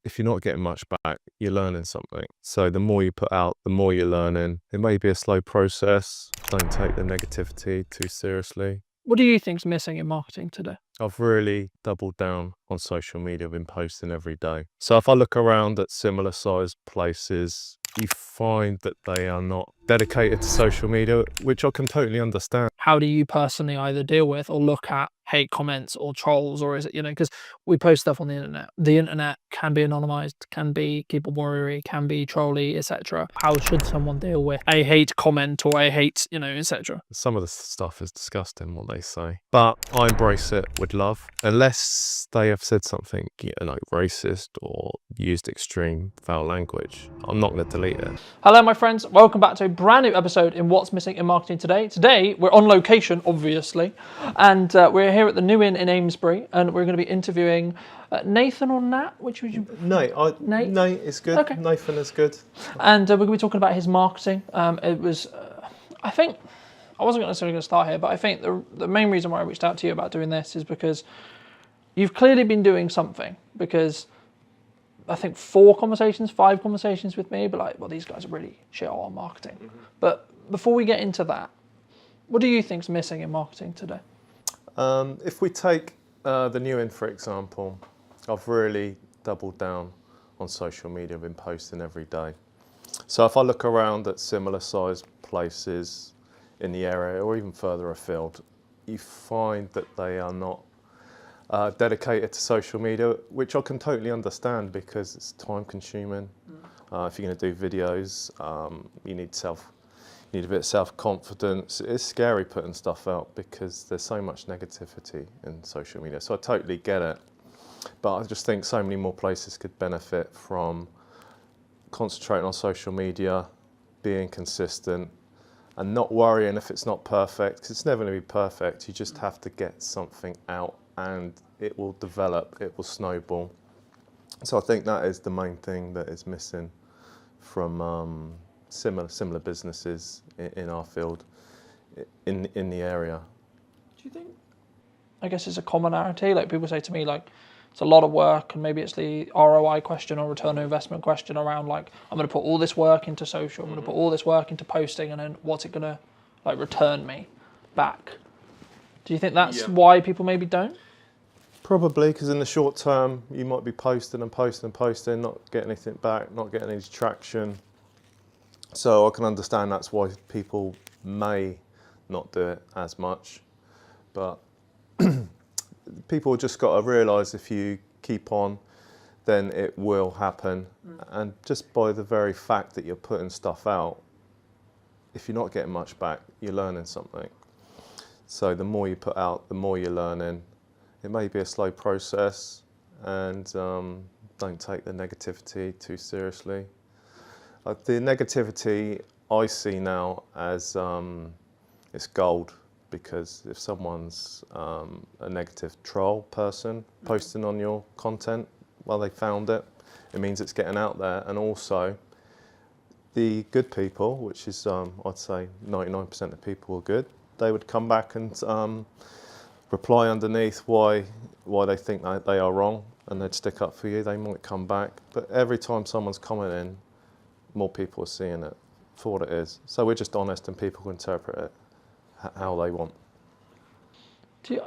Speaker 6: If you're not getting much back, you're learning something. So the more you put out, the more you're learning. It may be a slow process. Don't take the negativity too seriously.
Speaker 5: What do you think's missing in marketing today?
Speaker 6: I've really doubled down on social media. I've been posting every day. So if I look around at similar sized places, you find that they are not dedicated to social media, which I can totally understand.
Speaker 5: How do you personally either deal with or look at hate comments or trolls, or is it, because we post stuff on the internet. The internet can be anonymized, can be keyboard warrior, can be trolly, etc. How should someone deal with a hate comment or a hate, etc.?
Speaker 6: Some of the stuff is disgusting, what they say, but I embrace it with love. Unless they have said something like racist or used extreme foul language, I'm not going to delete it.
Speaker 5: Hello, my friends. Welcome back to a brand new episode in What's Missing in Marketing Today. Today, we're on location, obviously, and we're here at the New Inn in Amesbury, and we're going to be interviewing Nathan or Nat? Which would you?
Speaker 6: Nate is good.
Speaker 5: Okay.
Speaker 6: Nathan is good.
Speaker 5: And we're going to be talking about his marketing. It was, I think, I wasn't necessarily going to start here, but I think the main reason why I reached out to you about doing this is because you've clearly been doing something. Because I think 5 conversations with me, but like, well, these guys are really shit on marketing. Mm-hmm. But before we get into that, what do you think's missing in marketing today?
Speaker 6: If we take the New Inn, for example, I've really doubled down on social media. I've been posting every day. So if I look around at similar sized places in the area or even further afield, you find that they are not dedicated to social media, which I can totally understand because it's time consuming. If you're going to do videos, you need a bit of self-confidence. It's scary putting stuff out because there's so much negativity in social media. So I totally get it. But I just think so many more places could benefit from concentrating on social media, being consistent, and not worrying if it's not perfect, because it's never going to be perfect. You just have to get something out and it will develop, it will snowball. So I think that is the main thing that is missing from similar businesses in our field, in the area.
Speaker 5: Do you think, I guess it's a commonality, like people say to me, like, it's a lot of work, and maybe it's the ROI question or return on investment question around, like, I'm going to put all this work into social, I'm going to put all this work into posting, and then what's it going to, like, return me back? Do you think that's why people maybe don't?
Speaker 6: Probably, because in the short term, you might be posting, not getting anything back, not getting any traction. So I can understand that's why people may not do it as much, but people just got to realise if you keep on, then it will happen. And just by the very fact that you're putting stuff out, if you're not getting much back, you're learning something. So the more you put out, the more you're learning. It may be a slow process, and don't take the negativity too seriously. The negativity I see now as it's gold, because if someone's a negative troll person posting on your content, well, they found it. It means it's getting out there, and also
Speaker 9: the good people, which is I'd say 99% of people are good, they would come back and reply underneath why they think that they are wrong, and they'd stick up for you. They might come back, but every time someone's commenting, more people are seeing it for what it is. So we're just honest, and people can interpret it how they want.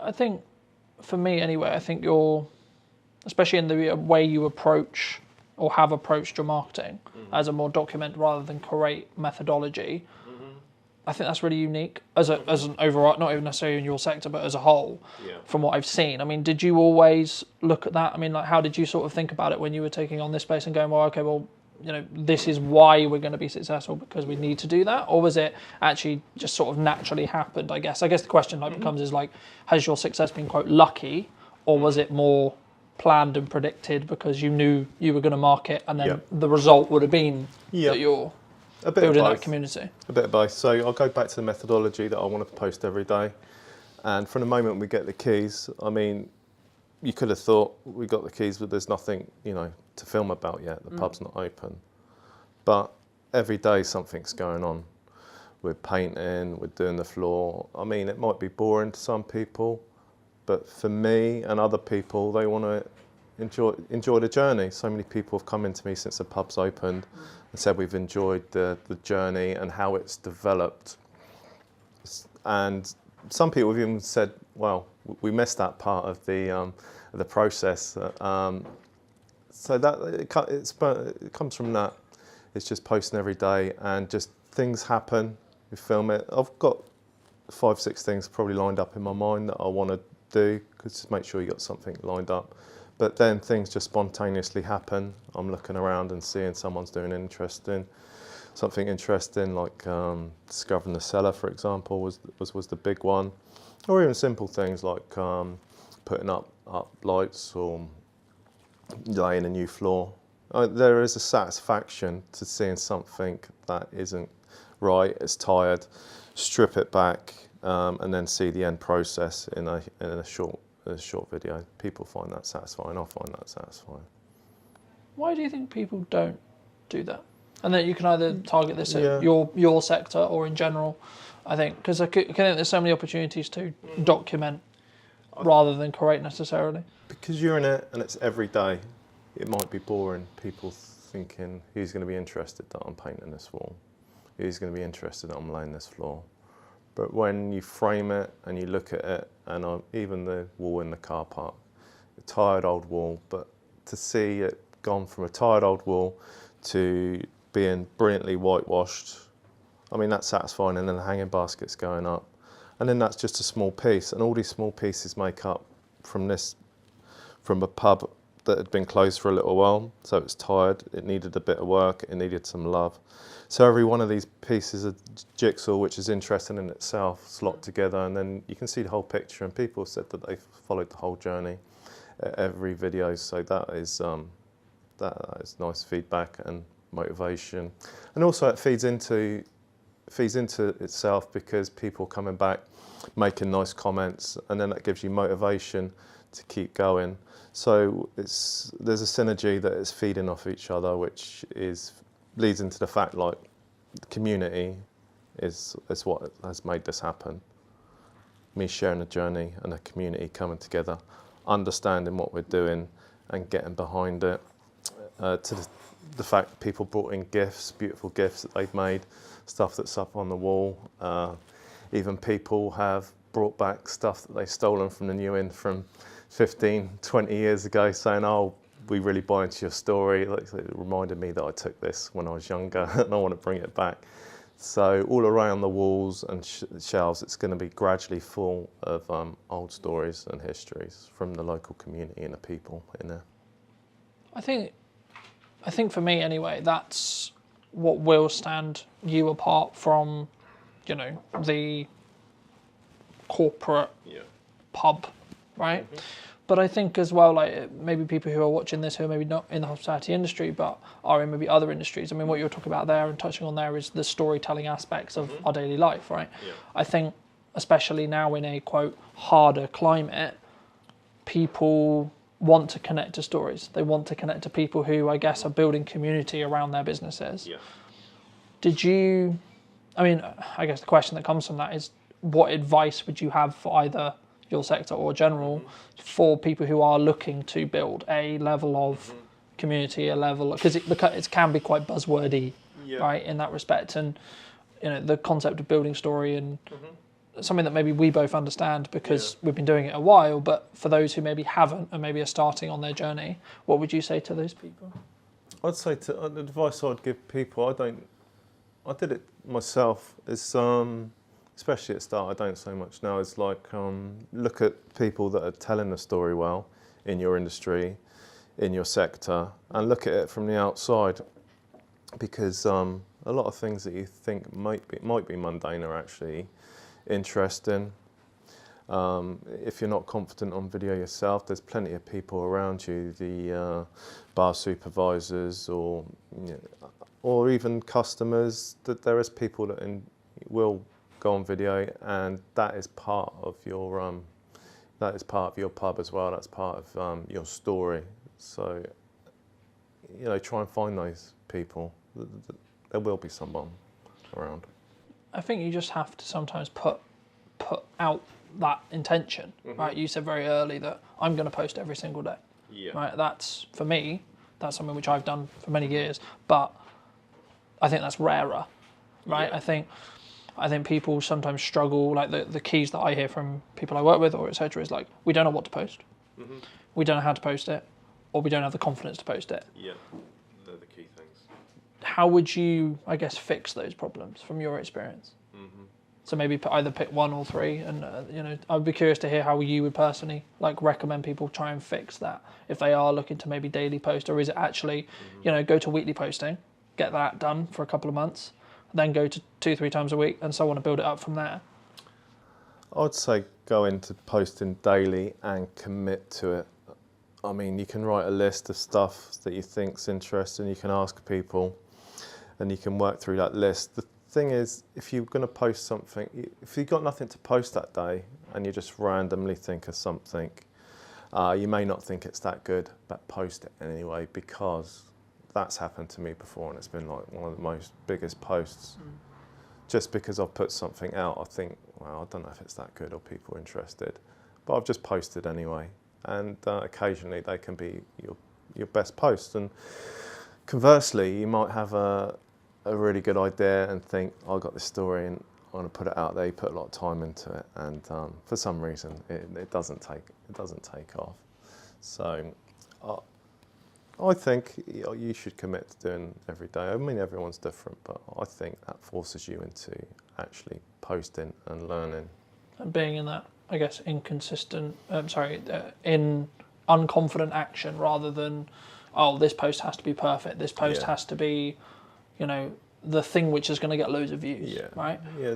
Speaker 5: I think, for me anyway, I think you're, especially in the way you approach or have approached your marketing as a more document rather than create methodology, I think that's really unique as an overall, not even necessarily in your sector, but as a whole, from what I've seen. I mean, did you always look at that? I mean, like, how did you sort of think about it when you were taking on this space and going, well, okay, well, you know, this is why we're going to be successful because we need to do that? Or was it actually just sort of naturally happened, I guess? I guess the question like becomes is like, has your success been, quote, lucky, or was it more planned and predicted because you knew you were going to market and then the result would have been that you're building that community?
Speaker 9: A bit of both. So I'll go back to the methodology that I want to post every day. And from the moment we get the keys, I mean, you could have thought we got the keys, but there's nothing, you know, to film about yet. The pub's not open. But every day something's going on. We're painting, we're doing the floor. I mean, it might be boring to some people, but for me and other people, they want to enjoy the journey. So many people have come into me since the pub's opened and said we've enjoyed the journey and how it's developed. And some people have even said, well, we missed that part of the process. So that it comes from that. It's just posting every day and just things happen. We film it. I've got 5-6 things probably lined up in my mind that I want to do, because just make sure you got something lined up. But then things just spontaneously happen. I'm looking around and seeing someone's doing something interesting, like discovering the cellar, for example, was the big one, or even simple things like putting up lights or laying a new floor. There is a satisfaction to seeing something that isn't right, it's tired, strip it back, and then see the end process in a short video. People find that satisfying. I find that satisfying.
Speaker 5: Why do you think people don't do that? And that you can either target this at your sector or in general, I think, because I think there's so many opportunities to document rather than create necessarily.
Speaker 9: Because you're in it and it's every day, it might be boring. People thinking, who's going to be interested that I'm painting this wall? Who's going to be interested that I'm laying this floor? But when you frame it and you look at it, and even the wall in the car park, a tired old wall, but to see it gone from a tired old wall to being brilliantly whitewashed, I mean, that's satisfying. And then the hanging basket's going up. And then that's just a small piece. And all these small pieces make up from a pub that had been closed for a little while. So it's tired, it needed a bit of work, it needed some love. So every one of these pieces of jigsaw, which is interesting in itself, slot together, and then you can see the whole picture. And people said that they've followed the whole journey at every video. So that is nice feedback and motivation. And also it feeds into itself, because people coming back, making nice comments, and then that gives you motivation to keep going. So there's a synergy that is feeding off each other, which leads into the fact, like, the community is what has made this happen. Me sharing the journey and the community coming together, understanding what we're doing and getting behind it. To the fact that people brought in gifts, beautiful gifts that they've made, stuff that's up on the wall. Even people have brought back stuff that they've stolen from the new inn from 15, 20 years ago, saying, oh, we really buy into your story. It reminded me that I took this when I was younger and I want to bring it back. So all around the walls and shelves, it's going to be gradually full of old stories and histories from the local community and the people in there.
Speaker 5: I think for me anyway, that's what will stand you apart from, you know, the corporate pub, right? Mm-hmm. But I think as well, like, maybe people who are watching this who are maybe not in the hospitality industry but are in maybe other industries. I mean, what you're talking about there and touching on there is the storytelling aspects of our daily life, right? Yeah. I think especially now in a, quote, harder climate, people want to connect to stories. They want to connect to people who, I guess, are building community around their businesses. Yeah. Did you? I mean, I guess the question that comes from that is, what advice would you have for either your sector or general for people who are looking to build a level of community, a level, because it can be quite buzzwordy, right, in that respect, and the concept of building story and something that maybe we both understand because we've been doing it a while, but for those who maybe haven't and maybe are starting on their journey, what would you say to those people?
Speaker 9: I'd say the advice I'd give people, I did it myself, is especially at the start, I don't so much now, is like look at people that are telling the story well in your industry, in your sector, and look at it from the outside, because a lot of things that you think might be mundane are actually interesting. If you're not confident on video yourself, there's plenty of people around you, the bar supervisors or even customers, that there is people that will go on video, and that is part of your pub as well. That's part of your story. So try and find those people. There will be someone around.
Speaker 5: I think you just have to sometimes put out that intention, right? You said very early that I'm going to post every single day, right? That's, for me, that's something which I've done for many years, but I think that's rarer, right? I think people sometimes struggle, like the keys that I hear from people I work with or etc. is like, we don't know what to post, we don't know how to post it, or we don't have the confidence to post it.
Speaker 9: Yeah, they're the key things.
Speaker 5: How would you, I guess, fix those problems from your experience? So maybe either pick one or three, and I'd be curious to hear how you would personally recommend people try and fix that if they are looking to maybe daily post, or is it actually, go to weekly posting, get that done for a couple of months, then go to 2-3 times a week, and so on, to build it up from there.
Speaker 9: I'd say go into posting daily and commit to it. I mean, you can write a list of stuff that you think's interesting. You can ask people, and you can work through that list. The thing is, if you're going to post something, if you've got nothing to post that day and you just randomly think of something, you may not think it's that good, but post it anyway, because that's happened to me before, and it's been like one of the most biggest posts. Just because I've put something out, I think, well, I don't know if it's that good or people are interested, but I've just posted anyway, and occasionally they can be your best posts. And conversely, you might have a really good idea and think, I got this story and I want to put it out there. You put a lot of time into it, and for some reason it doesn't take off. So I think you should commit to doing every day. I mean, everyone's different, but I think that forces you into actually posting and learning.
Speaker 5: And being in that, I guess, in unconfident action, rather than, oh, this post has to be perfect. This post has to be, the thing which is going to get loads of views, right? Yeah.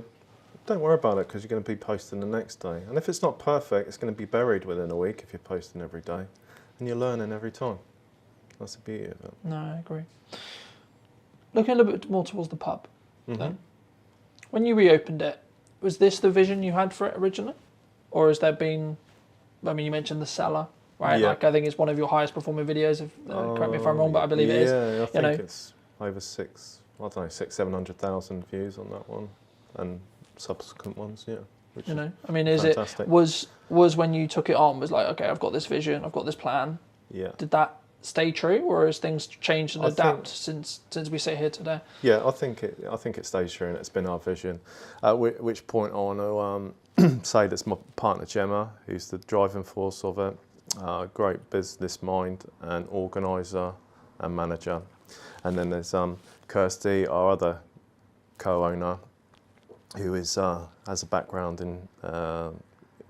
Speaker 9: Don't worry about it, because you're going to be posting the next day. And if it's not perfect, it's going to be buried within a week if you're posting every day. And you're learning every time. That's the beauty of it.
Speaker 5: No, I agree. Looking a little bit more towards the pub, then. When you reopened it, was this the vision you had for it originally? Or has there been, I mean, you mentioned the cellar, right?
Speaker 9: Yeah.
Speaker 5: Like, I think it's one of your highest performing videos, correct me if I'm wrong, but I believe it is.
Speaker 9: Yeah, I think it's over 700,000 views on that one, and subsequent ones, which I mean,
Speaker 5: is
Speaker 9: fantastic.
Speaker 5: It, was when you took it on, was like, okay, I've got this vision, I've got this plan. Yeah. Did that stay true, or has things changed and adapt since we sit here today?
Speaker 9: Yeah, I think it stays true, and it's been our vision. At which point I want to say that's my partner Gemma, who's the driving force of it. Great business mind and organiser and manager. And then there's Kirsty, our other co-owner, who has a background in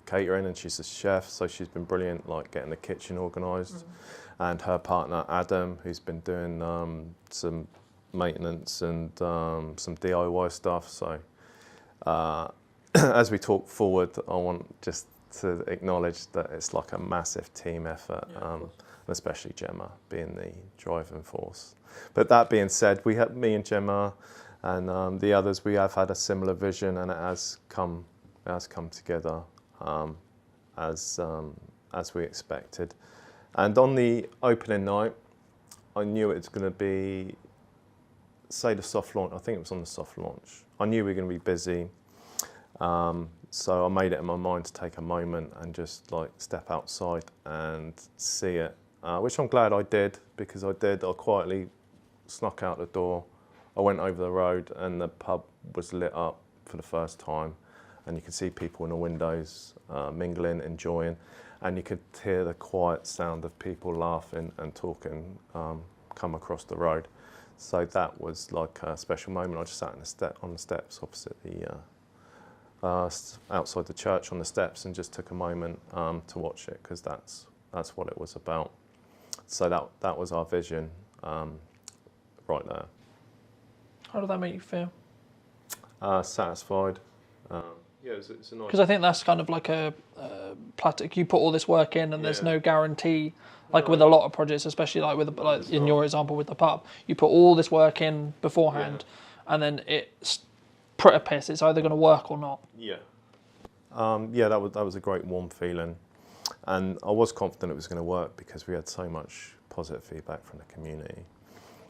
Speaker 9: catering, and she's a chef, so she's been brilliant, like getting the kitchen organised. And her partner Adam, who's been doing some maintenance and some DIY stuff. So as we talk forward, I want just to acknowledge that it's like a massive team effort, especially Gemma being the driving force. But that being said, we have me and Gemma and the others. We have had a similar vision, and it has come together as we expected. And on the opening night, I knew it was going to be say the soft launch, I think it was on the soft launch, I knew we were going to be busy. So I made it in my mind to take a moment and just like step outside and see it, which I'm glad I did, because I quietly snuck out the door. I went over the road and the pub was lit up for the first time, and you could see people in the windows mingling, enjoying, and you could hear the quiet sound of people laughing and talking come across the road. So that was like a special moment. I just sat on the steps opposite the outside the church on the steps and just took a moment to watch it, because that's what it was about. So that was our vision right there.
Speaker 5: How did that make you feel?
Speaker 9: Satisfied. Yeah, it's a nice.
Speaker 5: Because I think that's kind of like a plastic. You put all this work in, and there's no guarantee. Like with a lot of projects, especially like in your example with the pub, you put all this work in beforehand, and then it's pretty piss. It's either going to work or not.
Speaker 9: Yeah. Yeah, that was a great warm feeling, and I was confident it was going to work because we had so much positive feedback from the community,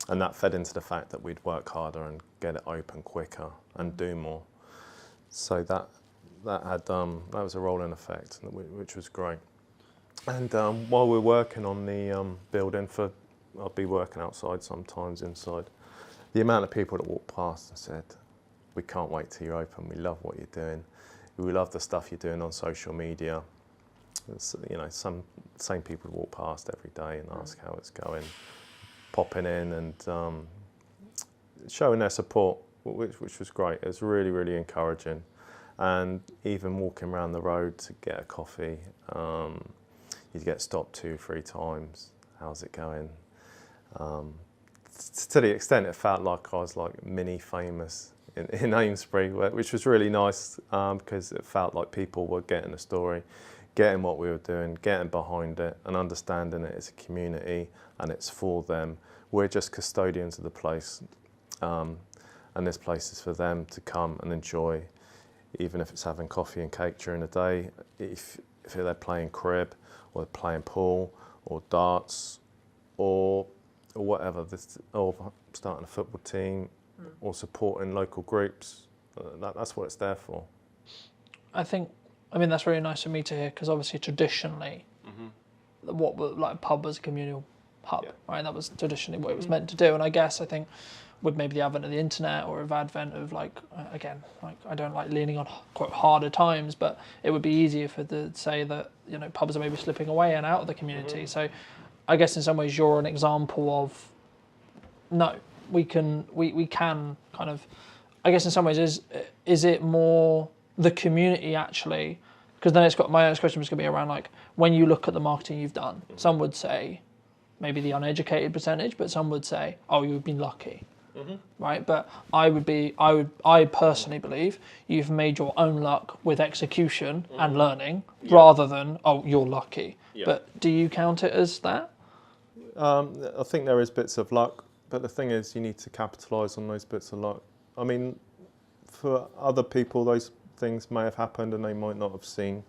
Speaker 9: and that fed into the fact that we'd work harder and get it open quicker and do more. So that was a rolling effect, which was great. And while we're working on the building, I'll be working outside sometimes, inside. The amount of people that walked past and said, "We can't wait till you're open. We love what you're doing. We love the stuff you're doing on social media." It's, same people walk past every day and ask how it's going, popping in and showing their support, which was great. It was really, really encouraging. And even walking around the road to get a coffee, you'd get stopped 2-3 times. How's it going? To the extent it felt like I was like mini famous in Amesbury, which was really nice, because it felt like people were getting the story, getting what we were doing, getting behind it and understanding it as a community and it's for them. We're just custodians of the place, and this place is for them to come and enjoy, even if it's having coffee and cake during the day, if they're playing crib or they're playing pool or darts or whatever, or starting a football team or supporting local groups. That's what it's there for.
Speaker 5: I mean, that's really nice for me to hear, because obviously traditionally, what like pub was a communal hub, right? That was traditionally what it was meant to do. And I think with maybe the advent of the internet or of advent of again, I don't like leaning on quite harder times, but it would be easier to say that pubs are maybe slipping away and out of the community. So I guess in some ways you're an example of no, we can kind of, I guess in some ways is it more the community actually? Because then my next question was going to be around like when you look at the marketing you've done, some would say maybe the uneducated percentage, but some would say, oh, you've been lucky. Right, but I personally believe you've made your own luck with execution and learning rather than, oh, you're lucky. But do you count it as that?
Speaker 9: I think there is bits of luck, but the thing is you need to capitalise on those bits of luck. I mean, for other people those things may have happened and they might not have seen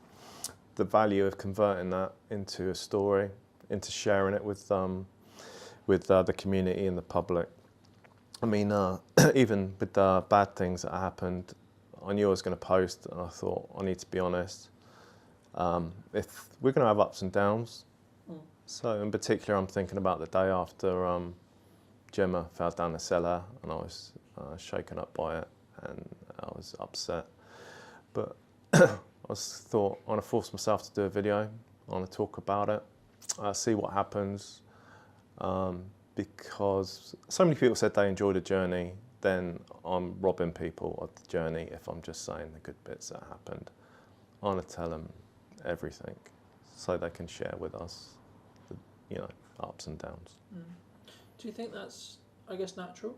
Speaker 9: the value of converting that into a story, into sharing it with the community and the public. I mean, even with the bad things that happened, I knew I was going to post, and I thought, I need to be honest. If we're going to have ups and downs, so in particular, I'm thinking about the day after Gemma fell down the cellar, and I was shaken up by it, and I was upset. But I thought, I want to force myself to do a video. I want to talk about it, see what happens. Because so many people said they enjoyed the journey, then I'm robbing people of the journey if I'm just saying the good bits that happened. I want to tell them everything so they can share with us the ups and downs.
Speaker 5: Do you think that's, I guess, natural?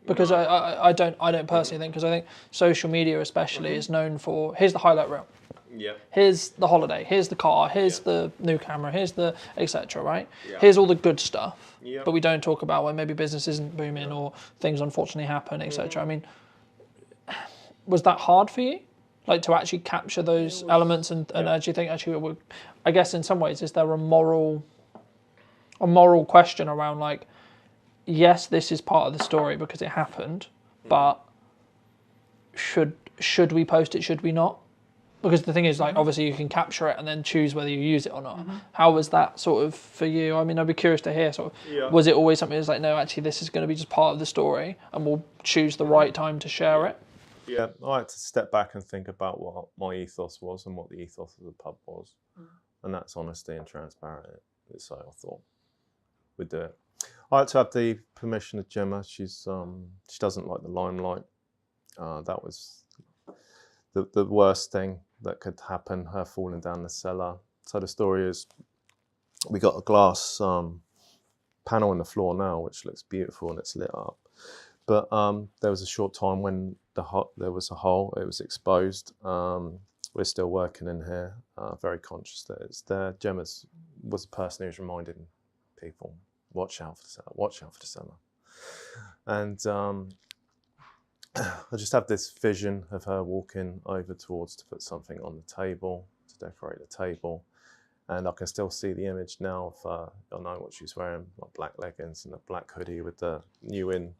Speaker 5: Because I don't personally think, because I think social media especially is known for, here's the highlight reel.
Speaker 9: Yeah.
Speaker 5: Here's the holiday, here's the car, here's the new camera, here's the etc. Right? Yeah. Here's all the good stuff, but we don't talk about when maybe business isn't booming or things unfortunately happen, etc. I mean, was that hard for you, like to actually capture those elements and actually think I guess in some ways is there a moral question around like yes, this is part of the story because it happened, but should we post it? Should we not? Because the thing is, like, obviously you can capture it and then choose whether you use it or not. How was that sort of for you? I mean, I'd be curious to hear. Sort of, was it always something that's like, no, actually, this is going to be just part of the story, and we'll choose the right time to share it?
Speaker 9: Yeah, I had to step back and think about what my ethos was and what the ethos of the pub was, and that's honesty and transparency. So I thought we'd do it. I had to have the permission of Gemma. She doesn't like the limelight. That was the worst thing that could happen, her falling down the cellar. So the story is, we got a glass panel on the floor now, which looks beautiful and it's lit up. But there was a short time when there was a hole, it was exposed. We're still working in here, very conscious that it's there. Gemma was the person who was reminding people, watch out for the cellar, watch out for the cellar. And I just have this vision of her walking over towards to put something on the table, to decorate the table. And I can still see the image now of, I know what she's wearing, like black leggings and a black hoodie with the New In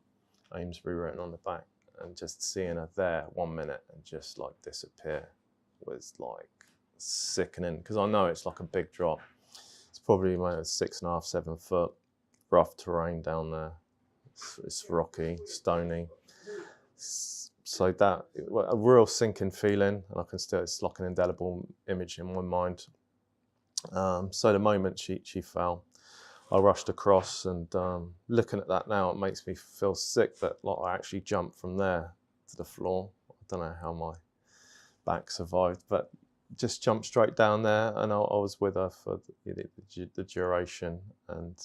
Speaker 9: Amesbury written on the back. And just seeing her there 1 minute and just like disappear was like sickening, because I know it's like a big drop. It's probably 6.5, 7 foot, rough terrain down there. It's rocky, stony. So that, a real sinking feeling, and I can still, it's like an indelible image in my mind. So the moment she fell, I rushed across, and looking at that now, it makes me feel sick that like I actually jumped from there to the floor. I don't know how my back survived, but just jumped straight down there, and I was with her for the duration. And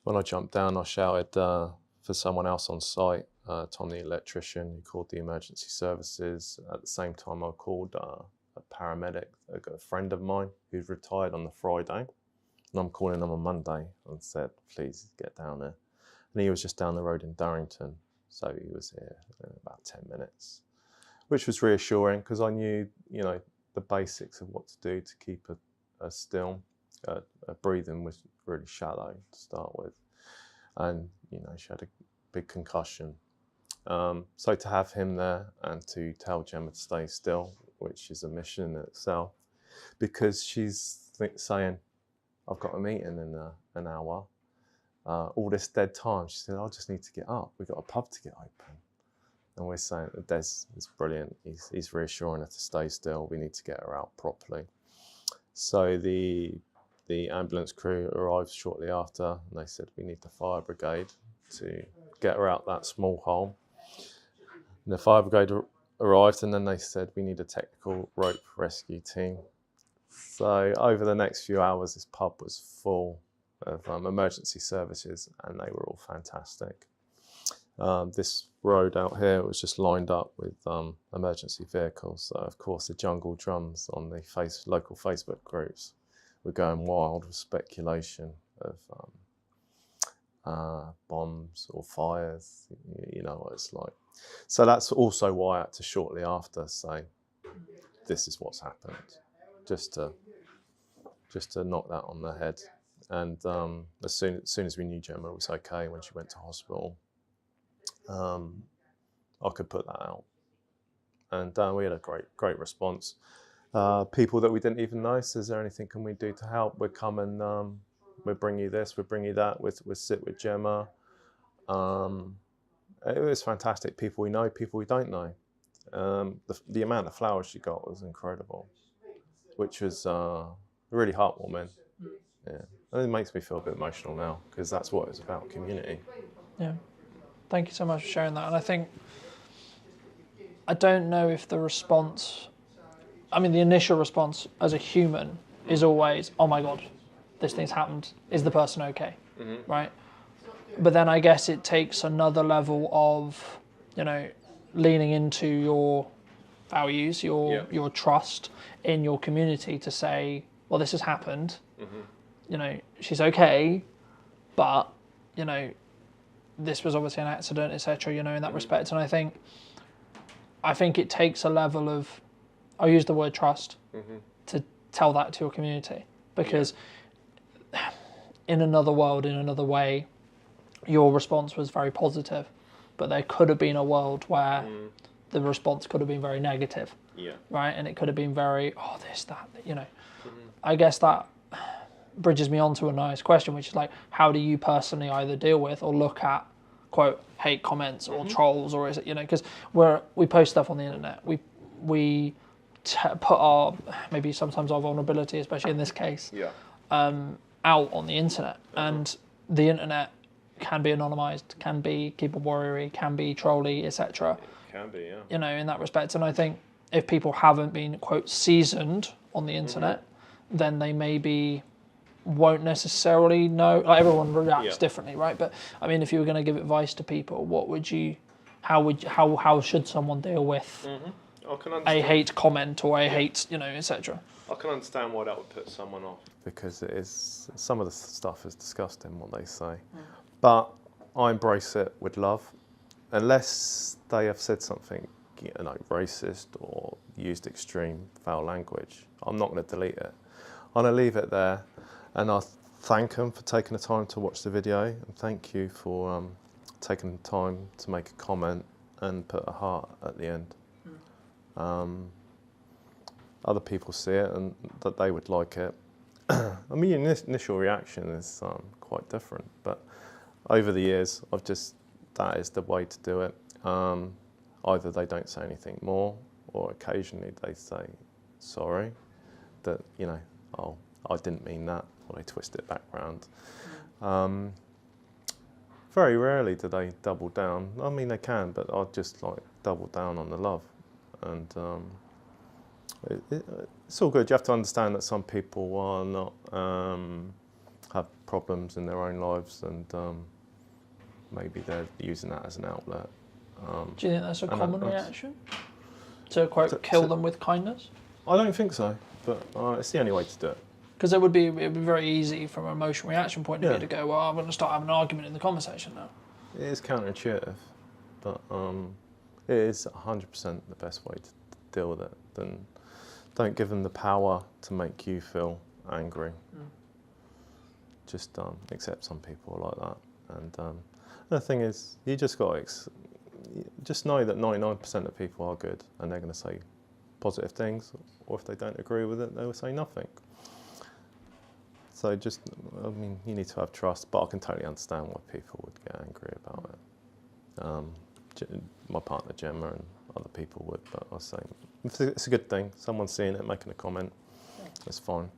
Speaker 9: when I jumped down, I shouted for someone else on site, Tom the electrician, who called the emergency services. At the same time, I called a paramedic, a friend of mine who's retired on the Friday, and I'm calling him on Monday, and said, please get down there. And he was just down the road in Durrington, so he was here in about 10 minutes, which was reassuring, because I knew, you know, the basics of what to do to keep her still. Her breathing was really shallow to start with, and you know, she had a big concussion. So to have him there and to tell Gemma to stay still, which is a mission in itself, because she's saying, I've got a meeting in an hour, all this dead time. She said, I just need to get up. We've got a pub to get open. And we're saying that Des is brilliant. He's reassuring her to stay still. We need to get her out properly. So the ambulance crew arrived shortly after, and they said, we need the fire brigade to get her out that small hole. And the fire brigade arrived, and then they said, we need a technical rope rescue team. So over the next few hours, this pub was full of emergency services, and they were all fantastic. This road out here was just lined up with emergency vehicles. So of course the jungle drums on the local Facebook groups were going wild with speculation of bombs or fires. You know what it's like. So that's also why I had to shortly after say, this is what's happened, just to knock that on the head. And as soon as we knew Gemma was okay when she went to hospital, I could put that out, and we had a great response. People that we didn't even know said, is there anything can we do to help? We'll come and we'll bring you this, we'll bring you that, we'll sit with Gemma. It was fantastic. People we know, people we don't know. The amount of flowers she got was incredible, which was really heartwarming. Yeah, and it makes me feel a bit emotional now, because that's what it's about, community.
Speaker 5: Yeah. Thank you so much for sharing that. And I think, I don't know if the response, I mean, the initial response as a human is always, oh my God, this thing's happened. Is the person okay? Right? But then I guess it takes another level of, you know, leaning into your values, your trust in your community to say, well, this has happened. You know, she's okay, but, you know, this was obviously an accident, etc., you know, in that respect. And I think it takes a level of, I'll use the word trust, to tell that to your community, because in another world, in another way, your response was very positive, but there could have been a world where the response could have been very negative.
Speaker 9: Yeah.
Speaker 5: Right, and it could have been very, oh, this, that, you know. I guess that bridges me on to a nice question, which is like, how do you personally either deal with or look at, quote, hate comments or trolls, or is it, you know, because we post stuff on the internet, we put our, maybe sometimes our vulnerability, especially in this case, out on the internet, and the internet can be anonymized, can be keyboard warrior, can be trolly, etc.
Speaker 9: Can be, yeah.
Speaker 5: You know, in that respect, and I think if people haven't been, quote, seasoned on the internet, then they maybe won't necessarily know. Like, everyone reacts differently, right? But I mean, if you were going to give advice to people, what would you, how should someone deal with a hate comment or a hate, you know, etc.?
Speaker 9: I can understand why that would put someone off, because it is, some of the stuff is disgusting what they say, but I embrace it with love, unless they have said something, you know, racist or used extreme foul language. I'm not going to delete it. I'm going to leave it there, and I thank them for taking the time to watch the video, and thank you for taking the time to make a comment and put a heart at the end. Other people see it and that they would like it. I mean, initial reaction is quite different, but over the years, that is the way to do it. Either they don't say anything more, or occasionally they say sorry, that, you know, oh, I didn't mean that, or they twist it back round. Very rarely do they double down. I mean, they can, but I'd just like double down on the love. And it's all good. You have to understand that some people are not, have problems in their own lives, and maybe they're using that as an outlet.
Speaker 5: Do you think that's a common reaction? To, quote, kill them with kindness?
Speaker 9: I don't think so, but it's the only way to do it.
Speaker 5: Because it would be very easy from an emotional reaction point of view to go, well, I'm going to start having an argument in the conversation now.
Speaker 9: It is counterintuitive, but it is 100% the best way to deal with it. Then don't give them the power to make you feel angry. Just accept some people are like that. And the thing is, you just got to just know that 99% of people are good, and they're going to say positive things, or if they don't agree with it, they will say nothing. So just, I mean, you need to have trust, but I can totally understand why people would get angry about it. My partner Gemma and other people would, but I was saying, it's a good thing. Someone's seeing it, making a comment, it's fine.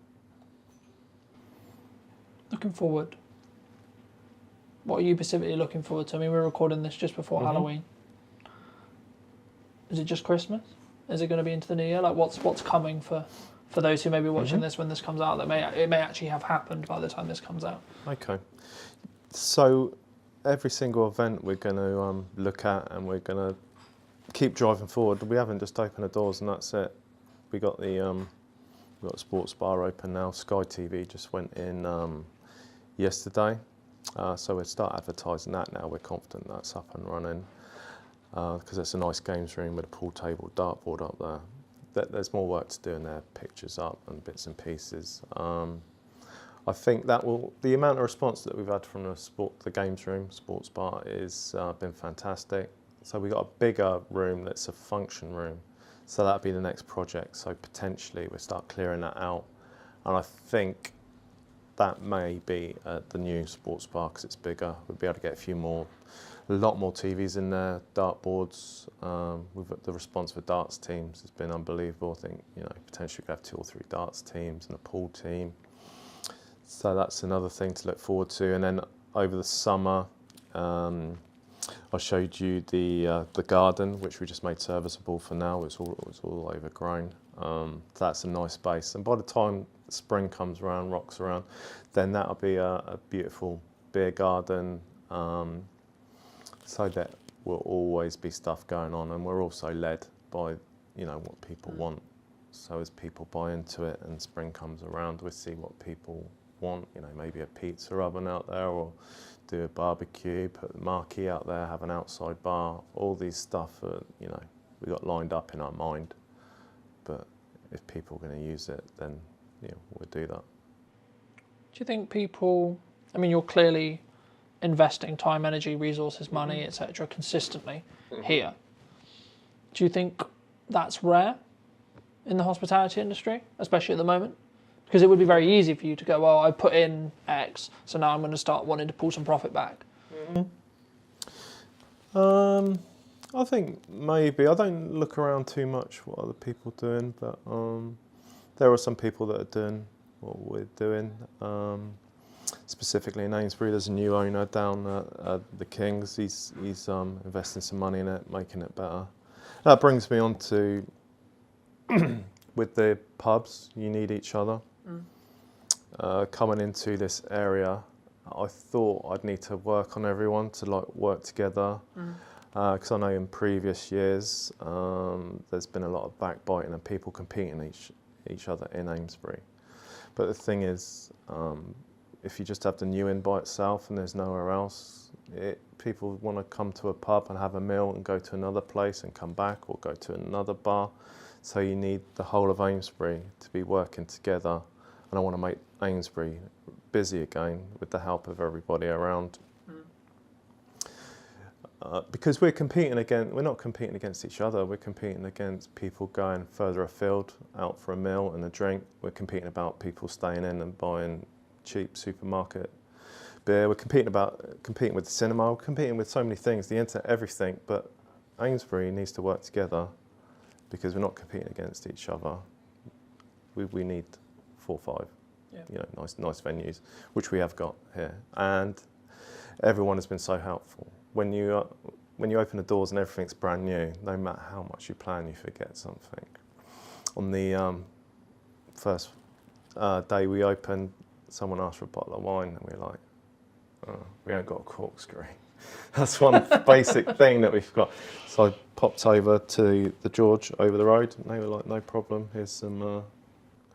Speaker 5: Looking forward. What are you specifically looking forward to? I mean, we're recording this just before Halloween. Is it just Christmas? Is it going to be into the new year? Like, what's coming for those who may be watching this when this comes out, that it may actually have happened by the time this comes out?
Speaker 9: Okay. So every single event we're going to look at, and we're going to keep driving forward. We haven't just opened the doors and that's it. We got the sports bar open now. Sky TV just went in yesterday. So we'll start advertising that now. We're confident that's up and running, because it's a nice games room with a pool table, dartboard up there. There's more work to do in there, pictures up and bits and pieces. I think that the amount of response that we've had from the games room, sports bar, is been fantastic. So we got a bigger room that's a function room. So that'll be the next project. So potentially we'll start clearing that out. And I think that may be the new sports bar, because it's bigger. We'll be able to get a lot more TVs in there, dartboards. The response for darts teams has been unbelievable. I think, you know, potentially we could have 2 or 3 darts teams and a pool team. So that's another thing to look forward to. And then over the summer, I showed you the garden, which we just made serviceable for now. It's all overgrown. That's a nice space. And by the time spring comes around, rocks around, then that'll be a beautiful beer garden. So that will always be stuff going on, and we're also led by, you know, what people want. So as people buy into it and spring comes around, we'll see what people want. You know, maybe a pizza oven out there, or do a barbecue, put a marquee out there, have an outside bar. All these stuff, you know, we got lined up in our mind. But if people are going to use it, then we'll do that.
Speaker 5: Do you think people? I mean, you're clearly investing time, energy, resources, money, etc., consistently here. Do you think that's rare in the hospitality industry, especially at the moment? Because it would be very easy for you to go, well, I put in X, so now I'm going to start wanting to pull some profit back.
Speaker 9: I think maybe. I don't look around too much what other people are doing, but there are some people that are doing what we're doing. Specifically in Amesbury, there's a new owner down at the Kings. He's investing some money in it, making it better. That brings me on to with the pubs, you need each other. Coming into this area, I thought I'd need to work on everyone to work together. Because I know in previous years there's been a lot of backbiting and people competing each other in Amesbury. But the thing is, if you just have the new inn by itself and there's nowhere else, people want to come to a pub and have a meal and go to another place and come back or go to another bar. So you need the whole of Amesbury to be working together. And I want to make Amesbury busy again with the help of everybody around. Because we're not competing against each other, we're competing against people going further afield, out for a meal and a drink. We're competing about people staying in and buying cheap supermarket beer. We're competing with the cinema, we're competing with so many things, the internet, everything, but Amesbury needs to work together because we're not competing against each other. We need 4 or 5 nice venues, which we have got here. And everyone has been so helpful. When you open the doors and everything's brand new, no matter how much you plan, you forget something. On the first day we opened, someone asked for a bottle of wine, and we were like, oh, we ain't got a corkscrew. That's one basic thing that we've got. So I popped over to the George over the road, and they were like, no problem, here's some,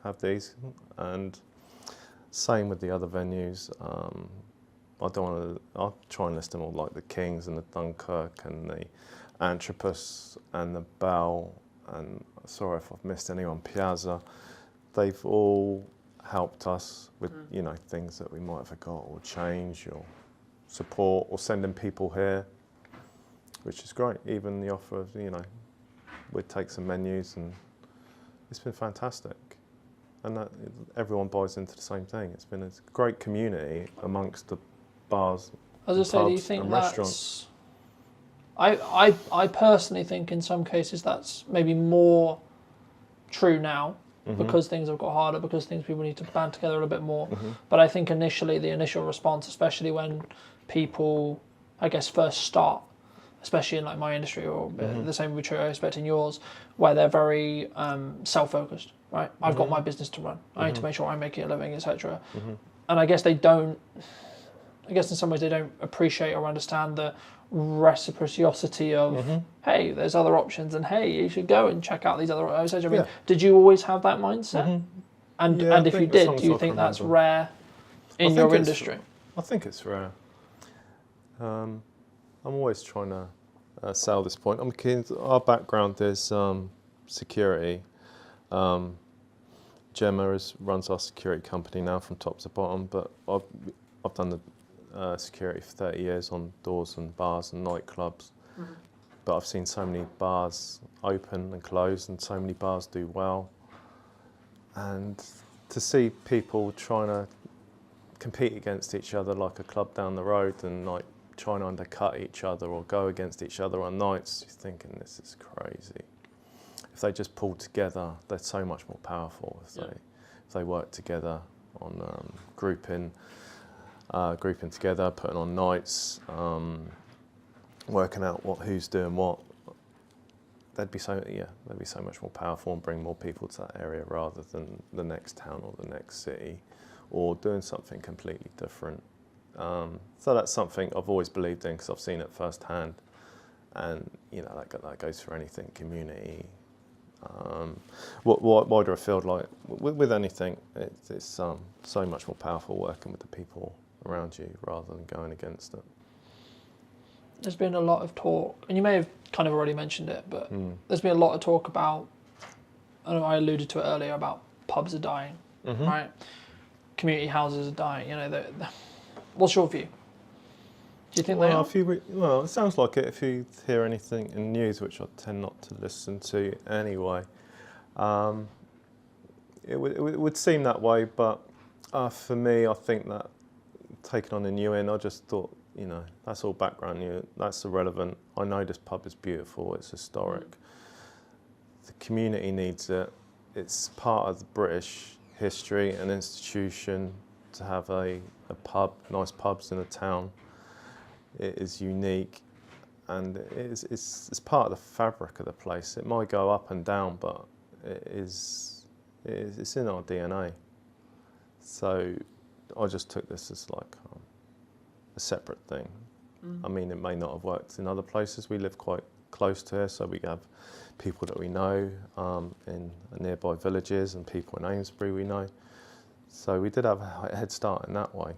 Speaker 9: have these. And same with the other venues. I'll try and list them all, like the Kings and the Dunkirk and the Anthropos and the Bell, and sorry if I've missed anyone, Piazza. They've all helped us with things that we might have forgot or change or support or sending people here, which is great. Even the offer of, we'd take some menus, and it's been fantastic. And that everyone buys into the same thing. It's been a great community amongst the bars,
Speaker 5: as I say, do you think that's? I personally think in some cases that's maybe more true now because things have got harder, because people need to band together a little bit more. But I think initially, the initial response, especially when people, I guess, first start, especially in like my industry, or the same would be true, I expect, in yours, where they're very self-focused, right? I've got my business to run. I need to make sure I'm making a living, etc. And I guess in some ways they don't appreciate or understand the reciprocity of, hey, there's other options, and hey, you should go and check out these other options. I mean, did you always have that mindset? And if you did, do you think that's rare in your industry?
Speaker 9: I think it's rare. I'm always trying to sell this point. Our background is security. Gemma runs our security company now from top to bottom, but I've done the security for 30 years on doors and bars and nightclubs. But I've seen so many bars open and close, and so many bars do well. And to see people trying to compete against each other like a club down the road, and like trying to undercut each other or go against each other on nights, you're thinking, this is crazy. If they just pull together, they're so much more powerful. If they work together on grouping together, putting on nights, working out who's doing what, they'd be so much more powerful and bring more people to that area rather than the next town or the next city, or doing something completely different. So that's something I've always believed in, because I've seen it firsthand, and that goes for anything, community. Why do I feel like with anything, it's so much more powerful working with the people around you rather than going against it.
Speaker 5: There's been a lot of talk, and you may have kind of already mentioned it, but there's been a lot of talk about, I alluded to it earlier, about pubs are dying, right? Community houses are dying. What's your view? Do you think they are?
Speaker 9: Well, it sounds like it if you hear anything in news, which I tend not to listen to anyway. It would seem that way, but for me, I think that taking on a new inn, I just thought, that's all background, that's irrelevant. I know this pub is beautiful, it's historic. The community needs it. It's part of the British history and institution to have a pub, nice pubs in a town. It is unique, and it's part of the fabric of the place. It might go up and down, but it's in our DNA. So I just took this as like a separate thing. I mean, it may not have worked in other places. We live quite close to here, so we have people that we know in nearby villages and people in Amesbury we know. So we did have a head start in that way.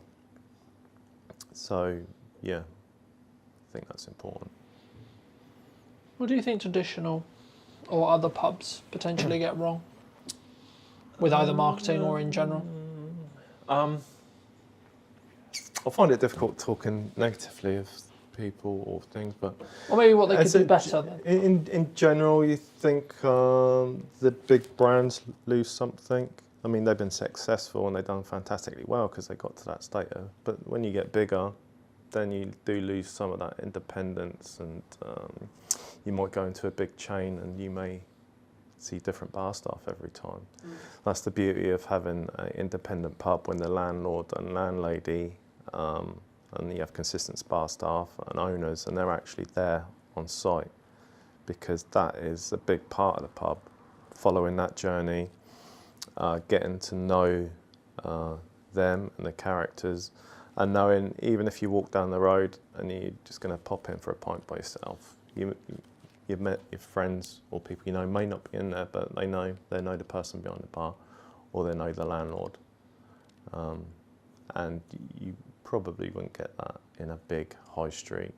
Speaker 9: So yeah, I think that's important.
Speaker 5: What do you think traditional or other pubs potentially get wrong with either marketing or in general?
Speaker 9: I find it difficult talking negatively of people or things, but
Speaker 5: or maybe what they could do better then.
Speaker 9: In general, you think the big brands lose something. I mean, they've been successful and they've done fantastically well because they got to that state. But when you get bigger, then you do lose some of that independence, and you might go into a big chain and you may see different bar staff every time. That's the beauty of having an independent pub, when the landlord and landlady and you have consistent bar staff and owners, and they're actually there on site, because that is a big part of the pub, following that journey, getting to know them and the characters, and knowing even if you walk down the road and you're just going to pop in for a pint by yourself, you've met your friends or people you know may not be in there, but they know the person behind the bar, or they know the landlord, and you probably wouldn't get that in a big high street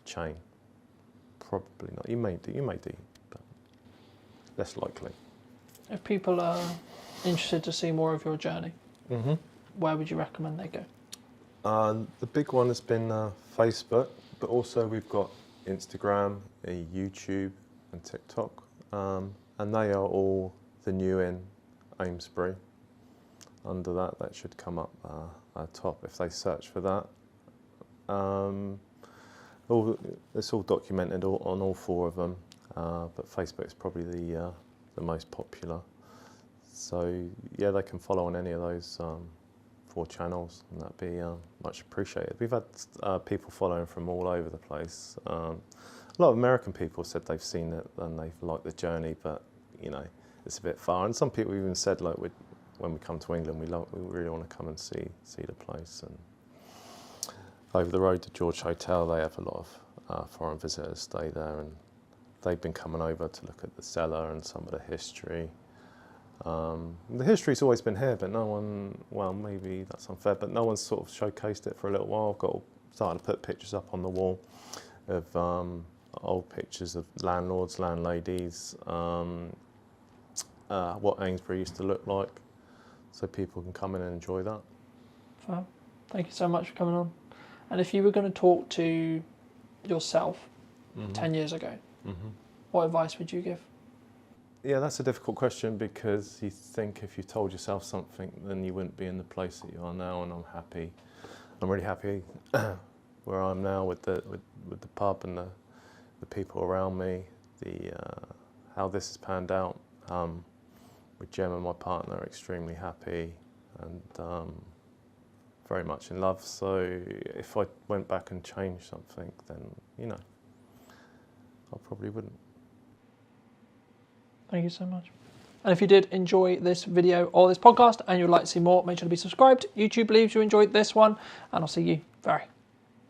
Speaker 9: chain. Probably not. You may do, but less likely.
Speaker 5: If people are interested to see more of your journey, where would you recommend they go?
Speaker 9: The big one has been Facebook, but also we've got Instagram, YouTube and TikTok, and they are all the New Inn Amesbury. Under that should come up top if they search for that. It's all documented on all four of them, but Facebook is probably the most popular. So yeah, they can follow on any of those 4 channels, and that'd be much appreciated. We've had people following from all over the place. A lot of American people said they've seen it and they've liked the journey, but it's a bit far. And some people even said, like, when we come to England, we really want to come and see the place. And over the road to George Hotel, they have a lot of foreign visitors stay there, and they've been coming over to look at the cellar and some of the history. The history's always been here, but no one, well, maybe that's unfair, but no one's sort of showcased it for a little while. I've started to put pictures up on the wall of old pictures of landlords, landladies, what Amesbury used to look like, so people can come in and enjoy that.
Speaker 5: Well, thank you so much for coming on. And if you were going to talk to yourself 10 years ago, what advice would you give?
Speaker 9: Yeah, that's a difficult question, because you think if you told yourself something, then you wouldn't be in the place that you are now. And I'm really happy where I'm now with the pub and the people around me, how this has panned out. With Gemma, my partner, extremely happy and very much in love. So if I went back and changed something, then I probably wouldn't.
Speaker 5: Thank you so much. And if you did enjoy this video or this podcast and you'd like to see more, make sure to be subscribed. YouTube believes you enjoyed this one, and I'll see you very,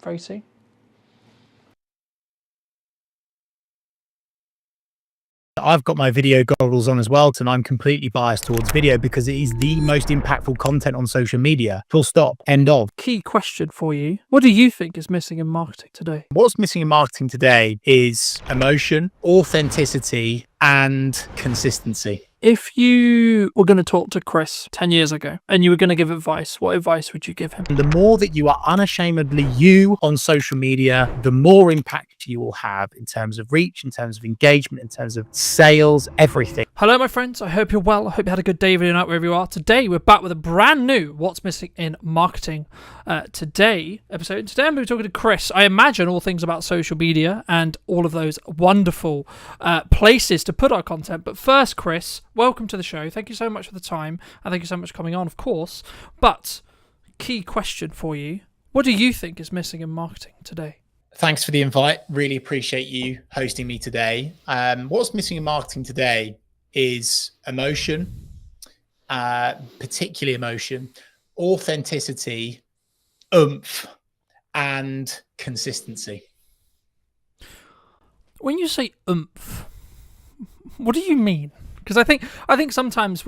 Speaker 5: very soon.
Speaker 10: I've got my video goggles on as well, and I'm completely biased towards video because it is the most impactful content on social media. Full stop. End of.
Speaker 1: Key question for you. What do you think is missing in marketing today?
Speaker 10: What's missing in marketing today is emotion, authenticity, and consistency.
Speaker 5: If you were going to talk to Chris 10 years ago and you were going to give advice, what advice would you give him?
Speaker 10: The more that you are unashamedly you on social media, the more impact you will have in terms of reach, in terms of engagement, in terms of sales, everything.
Speaker 5: Hello, my friends. I hope you're well. I hope you had a good day, video night, wherever you are. Today, we're back with a brand new What's Missing in Marketing episode. Today, I'm going to be talking to Chris. I imagine all things about social media and all of those wonderful places to put our content. But first, Chris, welcome to the show. Thank you so much for the time, and thank you so much for coming on, of course. But key question for you: what do you think is missing in marketing today?
Speaker 10: Thanks for the invite. Really appreciate you hosting me today. What's missing in marketing today is emotion, particularly emotion, authenticity, oomph, and consistency.
Speaker 5: When you say oomph, what do you mean? Because I think sometimes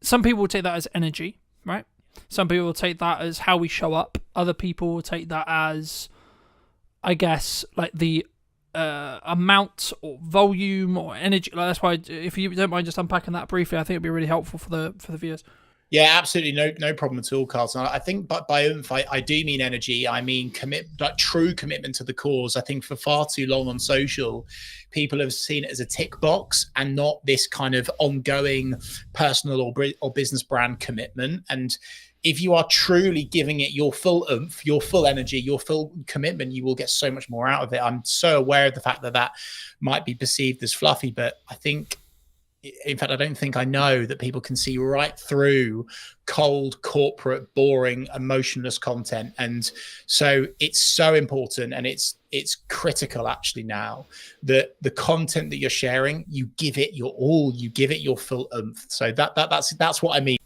Speaker 5: some people will take that as energy, right? Some people will take that as how we show up. Other people will take that as, I guess, like the amount or volume or energy. Like, that's why, if you don't mind just unpacking that briefly, I think it'd be really helpful for the viewers.
Speaker 10: Yeah, absolutely. No problem at all, Carlton. I think by oomph, I do mean energy. I mean true commitment to the cause. I think for far too long on social, people have seen it as a tick box and not this kind of ongoing personal or business brand commitment. And if you are truly giving it your full oomph, your full energy, your full commitment, you will get so much more out of it. I'm so aware of the fact that might be perceived as fluffy, but I think, in fact, I don't think I know that people can see right through cold, corporate, boring, emotionless content. And so it's so important, and it's critical actually now that the content that you're sharing, you give it your all, you give it your full oomph. So that's what I mean.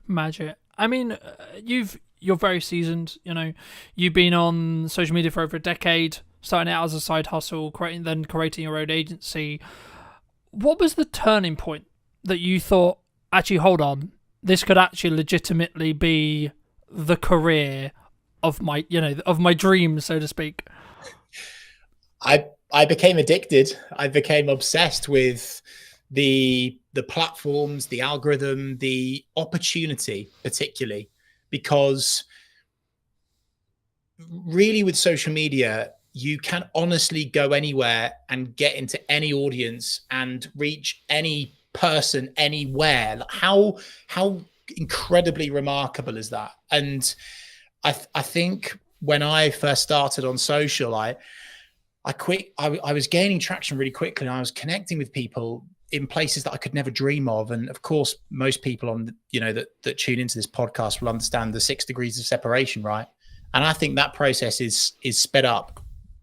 Speaker 5: Magic. I mean, you're very seasoned. You know, you've been on social media for over a decade, starting out as a side hustle, creating your own agency. What was the turning point that you thought, actually, hold on, this could actually legitimately be the career of my dreams, so to speak?
Speaker 10: I became addicted. I became obsessed with the platforms, the algorithm, the opportunity, particularly because really with social media, you can honestly go anywhere and get into any audience and reach any person anywhere. Like how incredibly remarkable is that? And I think when I first started on social, I was gaining traction really quickly, and I was connecting with people in places that I could never dream of. And of course, most people on that tune into this podcast will understand the 6 degrees of separation, right? And I think that process is sped up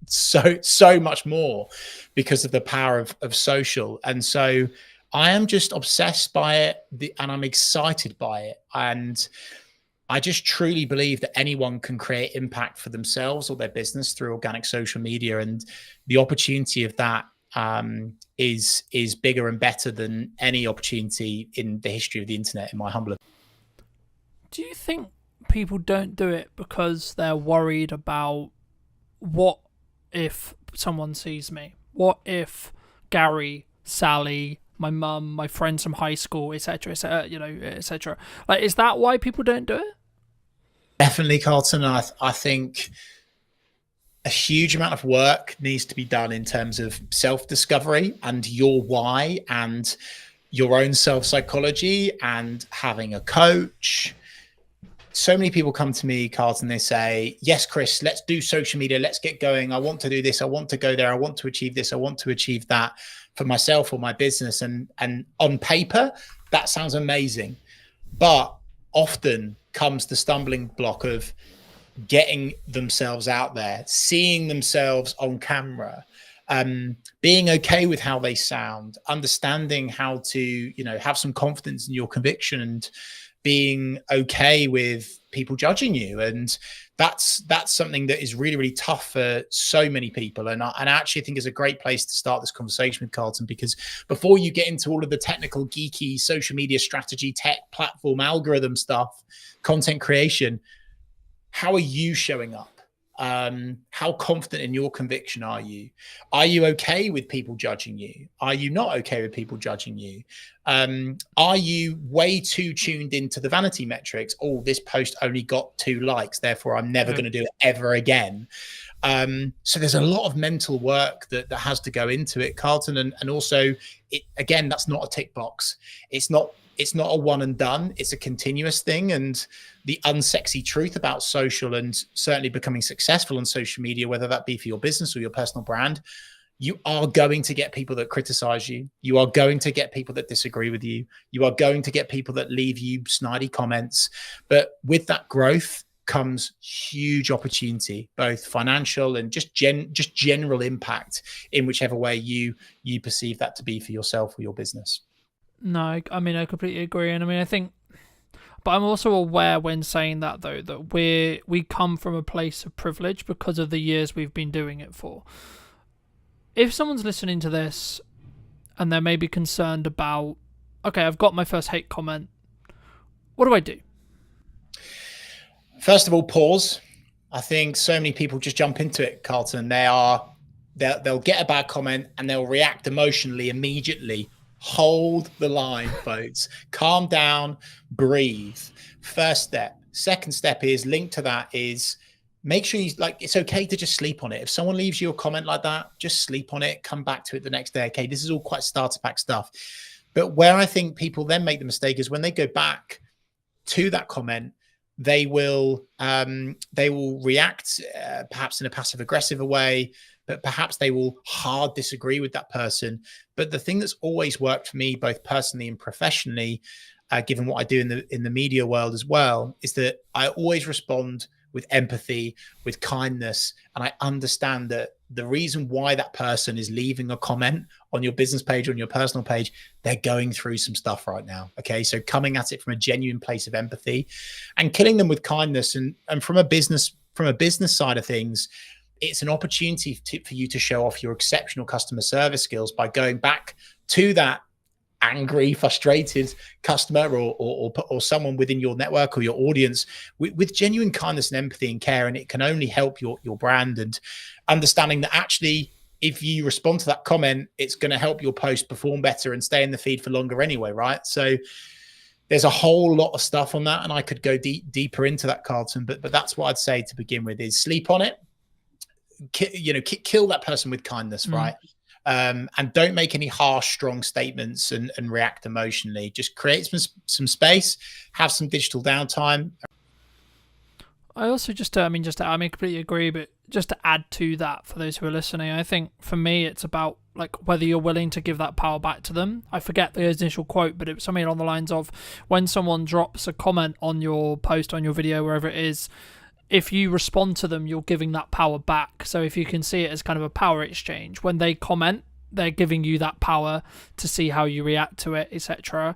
Speaker 10: so much more because of the power of social. And so I am just obsessed by it, and I'm excited by it. And I just truly believe that anyone can create impact for themselves or their business through organic social media. And the opportunity of that is bigger and better than any opportunity in the history of the internet, in my humble opinion.
Speaker 5: Do you think people don't do it because they're worried about what if someone sees me? What if Gary, Sally, my mum, my friends from high school, etc., etc.? Like, is that why people don't do it?
Speaker 10: Definitely, Carlton. I think a huge amount of work needs to be done in terms of self-discovery and your why and your own self-psychology and having a coach. So many people come to me, Carlton, they say, yes, Chris, let's do social media. Let's get going. I want to do this. I want to go there. I want to achieve this. I want to achieve that for myself or my business. And on paper, that sounds amazing. But often comes the stumbling block of getting themselves out there, seeing themselves on camera, being okay with how they sound, understanding how to, have some confidence in your conviction, and being okay with people judging you. And that's something that is really, really tough for so many people. And I actually think is a great place to start this conversation with Carlton, because before you get into all of the technical, geeky social media strategy, tech, platform, algorithm stuff, content creation, how are you showing up? How confident in your conviction are you? Are you okay with people judging you? Are you not okay with people judging you? Are you way too tuned into the vanity metrics? Oh, this post only got 2 likes, therefore I'm never going to do it ever again. So there's a lot of mental work that has to go into it, Carlton, and also again, that's not a tick box. It's not a one and done. It's a continuous thing. And the unsexy truth about social, and certainly becoming successful on social media, whether that be for your business or your personal brand, you are going to get people that criticize you. You are going to get people that disagree with you. You are going to get people that leave you snidey comments. But with that growth comes huge opportunity, both financial and just general impact in whichever way you perceive that to be for yourself or your business.
Speaker 5: No, I mean, I completely agree. And I mean, I think, but I'm also aware when saying that, though, that we come from a place of privilege because of the years we've been doing it for. If someone's listening to this and they're maybe concerned about, okay, I've got my first hate comment, what do I do?
Speaker 10: First of all, pause. I think so many people just jump into it, Carlton. They'll get a bad comment and they'll react emotionally immediately. Hold the line, folks. Calm down, breathe. First step. Second step is linked to that is make sure it's okay to just sleep on it. If someone leaves you a comment like that, just sleep on it, come back to it the next day. Okay, this is all quite starter pack stuff. But where I think people then make the mistake is when they go back to that comment, they will react perhaps in a passive aggressive way, but perhaps they will hard disagree with that person. But the thing that's always worked for me, both personally and professionally, given what I do in the media world as well, is that I always respond with empathy, with kindness, and I understand that the reason why that person is leaving a comment on your business page, on your personal page, they're going through some stuff right now. Okay, so coming at it from a genuine place of empathy and killing them with kindness, and from a business side of things, it's an opportunity for you to show off your exceptional customer service skills by going back to that angry, frustrated customer or someone within your network or your audience with genuine kindness and empathy and care. And it can only help your brand, and understanding that actually, if you respond to that comment, it's going to help your post perform better and stay in the feed for longer anyway, right? So there's a whole lot of stuff on that, and I could go deeper into that, Carlton, but that's what I'd say to begin with is sleep on it. Kill that person with kindness, right? And don't make any harsh, strong statements and react emotionally. Just create some space, have some digital downtime.
Speaker 5: I also I completely agree, but just to add to that for those who are listening, I think for me, it's about like whether you're willing to give that power back to them. I forget the initial quote, but it was something along the lines of, when someone drops a comment on your post, on your video, wherever it is, if you respond to them, you're giving that power back. So if you can see it as kind of a power exchange, when they comment, they're giving you that power to see how you react to it, etc.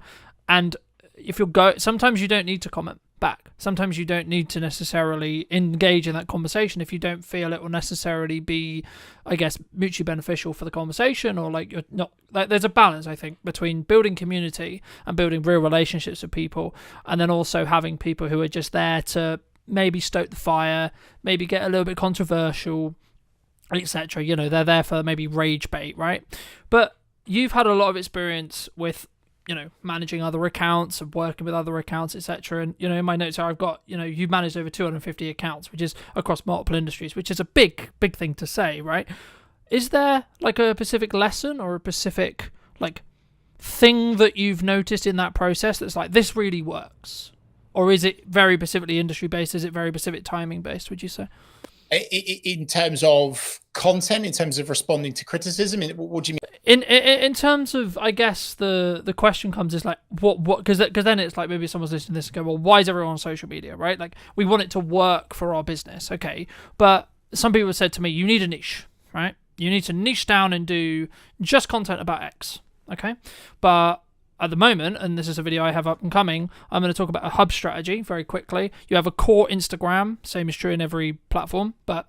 Speaker 5: And if sometimes you don't need to comment back. Sometimes you don't need to necessarily engage in that conversation if you don't feel it will necessarily be, I guess, mutually beneficial for the conversation, or like you're not. Like, there's a balance, I think, between building community and building real relationships with people, and then also having people who are just there to maybe stoke the fire, maybe get a little bit controversial, etc. They're there for maybe rage bait, right? But you've had a lot of experience with, managing other accounts and working with other accounts, etc. And, in my notes here, I've got, you've managed over 250 accounts, which is across multiple industries, which is a big, big thing to say, right? Is there like a specific lesson or a specific like thing that you've noticed in that process that's like, this really works? Or is it very specifically industry based? Is it very specific timing based, would you say?
Speaker 10: In terms of content, in terms of responding to criticism, what do you mean?
Speaker 5: In terms of, I guess the question comes is like, what because then it's like, maybe someone's listening to this and go, well, why is everyone on social media, right? Like, we want it to work for our business, okay? But some people said to me, you need a niche, right? You need to niche down and do just content about X, okay? But at the moment, and this is a video I have up and coming, I'm going to talk about a hub strategy very quickly. You have a core Instagram, same is true in every platform, but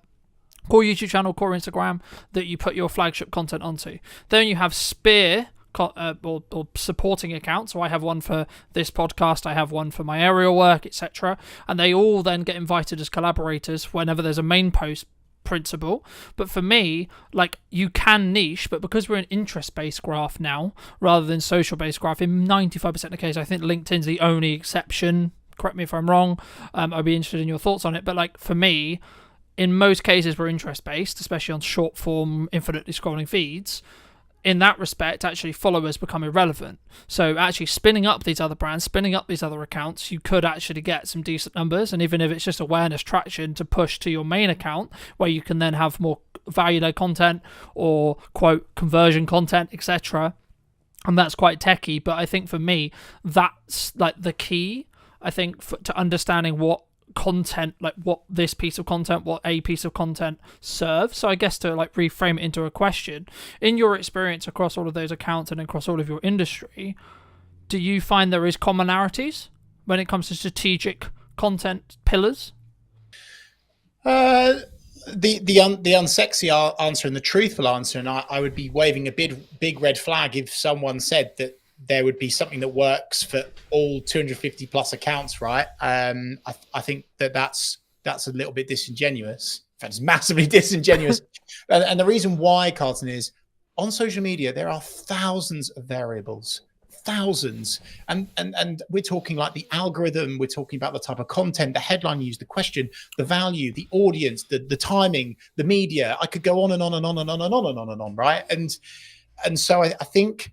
Speaker 5: core YouTube channel, core Instagram that you put your flagship content onto. Then you have spear or supporting accounts. So I have one for this podcast, I have one for my aerial work, etc. And they all then get invited as collaborators whenever there's a main post principle. But for me, like, you can niche, but because we're an interest-based graph now rather than social-based graph, in 95% of the case, I think LinkedIn's the only exception. Correct me if I'm wrong. I'd be interested in your thoughts on it. But like, for me, in most cases, we're interest-based, especially on short-form, infinitely scrolling feeds. In that respect, actually, followers become irrelevant. So actually spinning up these other brands, spinning up these other accounts, you could actually get some decent numbers. And even if it's just awareness traction to push to your main account, where you can then have more value-led content or, quote, conversion content, etc. And that's quite techie. But I think for me, that's like the key, I think, to understanding what content, like what this piece of content, what a piece of content serves. So I guess to like reframe it into a question, in your experience across all of those accounts and across all of your industry, do you find there is commonalities when it comes to strategic content pillars?
Speaker 10: The unsexy answer and the truthful answer, and I would be waving a big red flag if someone said that there would be something that works for all 250 plus accounts, right? I think that's a little bit disingenuous. In fact, it's massively disingenuous. And the reason why, Carlton, is on social media, there are thousands of variables, thousands. And we're talking like the algorithm, we're talking about the type of content, the headline used, the question, the value, the audience, the timing, the media. I could go on and on and on and on and on and on and on, right? And so I think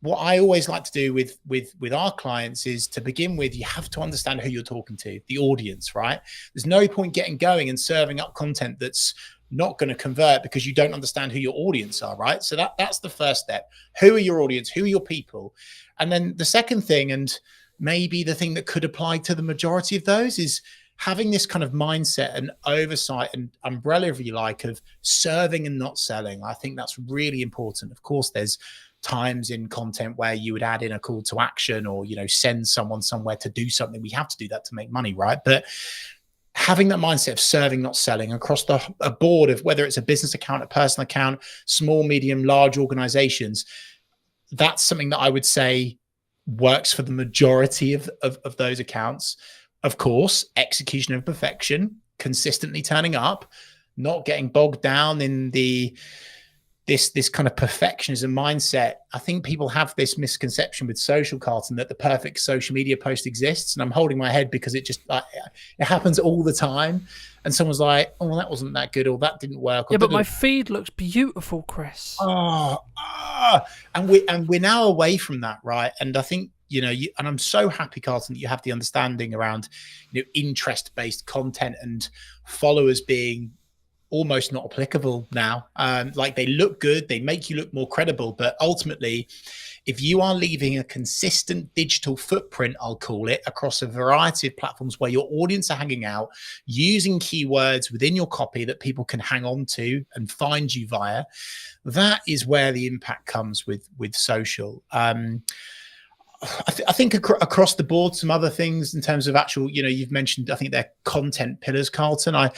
Speaker 10: what I always like to do with our clients is, to begin with, you have to understand who you're talking to, the audience, right? There's no point getting going and serving up content that's not going to convert because you don't understand who your audience are, right? So that's the first step. Who are your audience? Who are your people? And then the second thing, and maybe the thing that could apply to the majority of those, is having this kind of mindset and oversight and umbrella, if you like, of serving and not selling. I think that's really important. Of course, there's times in content where you would add in a call to action or, send someone somewhere to do something. We have to do that to make money, right? But having that mindset of serving, not selling across a board of whether it's a business account, a personal account, small, medium, large organizations, that's something that I would say works for the majority of those accounts. Of course, execution of perfection, consistently turning up, not getting bogged down in this kind of perfectionism mindset. I think people have this misconception with social, Carlton, that the perfect social media post exists. And I'm holding my head because it happens all the time. And someone's like, oh, well, that wasn't that good, or that didn't work.
Speaker 5: Yeah, but my feed looks beautiful, Chris.
Speaker 10: And we're now away from that, right? And I think, and I'm so happy, Carlton, that you have the understanding around, interest-based content and followers being almost not applicable now. Like, they look good, they make you look more credible, but ultimately, if you are leaving a consistent digital footprint, I'll call it, across a variety of platforms where your audience are hanging out, using keywords within your copy that people can hang on to and find you via, that is where the impact comes with social. I think across the board, some other things in terms of actual, you've mentioned, I think they're content pillars, Carlton. I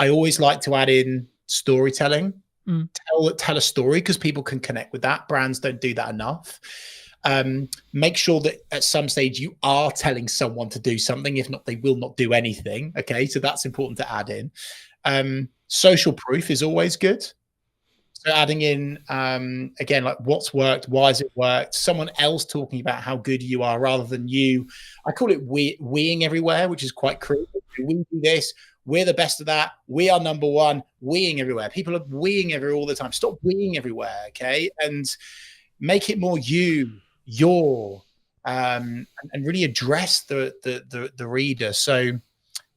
Speaker 10: always like to add in storytelling, tell a story, because people can connect with that. Brands don't do that enough. Make sure that at some stage you are telling someone to do something. If not, they will not do anything. Okay. So that's important to add in. Social proof is always good. So adding in, again, like what's worked, why has it worked, someone else talking about how good you are rather than you. I call it weeing everywhere, which is quite critical. We do this, we're the best of that, we are number one, weeing everywhere. People are weeing everywhere all the time. Stop weeing everywhere, okay? And make it more your, and really address the reader. So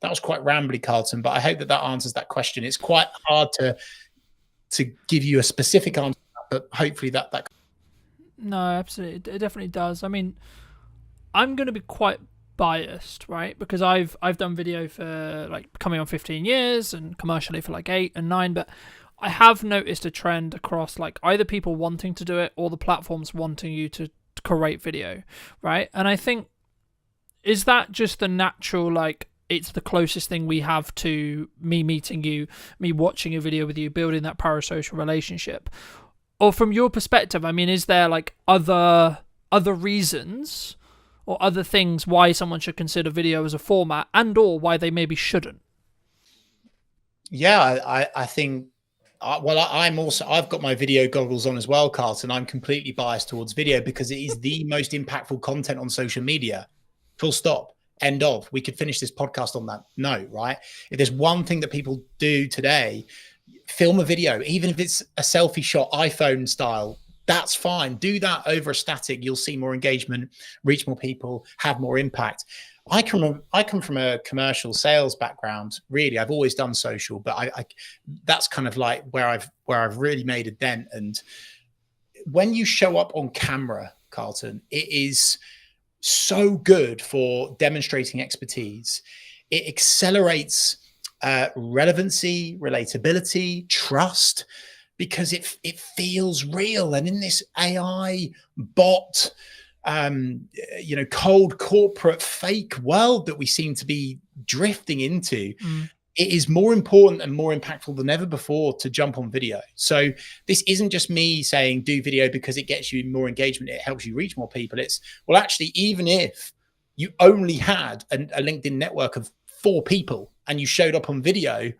Speaker 10: that was quite rambly, Carlton, but I hope that answers that question. It's quite hard to give you a specific answer, but hopefully that.
Speaker 5: No, absolutely, it definitely does. I mean, I'm going to be quite biased, right? Because I've done video for like coming on 15 years and commercially for like 8 and 9, but I have noticed a trend across like either people wanting to do it or the platforms wanting you to create video, right? And I think, is that just the natural, like, it's the closest thing we have to me meeting you, me watching a video with you, building that parasocial relationship? or from your perspective, I mean, is there like other reasons or other things why someone should consider video as a format, and or why they maybe shouldn't?
Speaker 10: Yeah, I think, I've got my video goggles on as well, Carlton. I'm completely biased towards video because it is the most impactful content on social media. Full stop. End of. We could finish this podcast on that note, right? If there's one thing that people do today, film a video, even if it's a selfie shot, iPhone style, that's fine. Do that over a static. You'll see more engagement, reach more people, have more impact. I come from a commercial sales background. Really, I've always done social, but I that's kind of like where I've really made a dent. And when you show up on camera, Carlton, it is so good for demonstrating expertise. It accelerates relevancy, relatability, trust, because it feels real. And in this AI bot, cold corporate fake world that we seem to be drifting into, it is more important and more impactful than ever before to jump on video. So this isn't just me saying do video because it gets you more engagement, it helps you reach more people. It's, well, actually, even if you only had a LinkedIn network of 4 people and you showed up on video,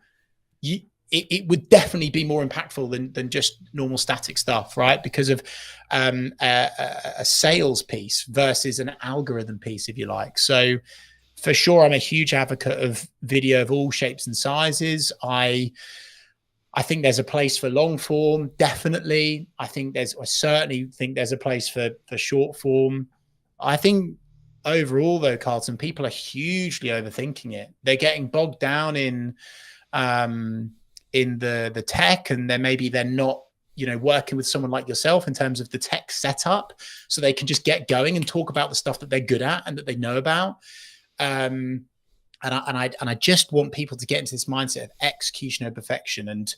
Speaker 10: it would definitely be more impactful than just normal static stuff, right? Because of a sales piece versus an algorithm piece, if you like. So for sure, I'm a huge advocate of video of all shapes and sizes. I think there's a place for long form, definitely. I certainly think there's a place for short form. I think overall, though, Carlton, people are hugely overthinking it. They're getting bogged down in the tech, and they're not, working with someone like yourself in terms of the tech setup, so they can just get going and talk about the stuff that they're good at and that they know about. And I just want people to get into this mindset of execution over perfection, and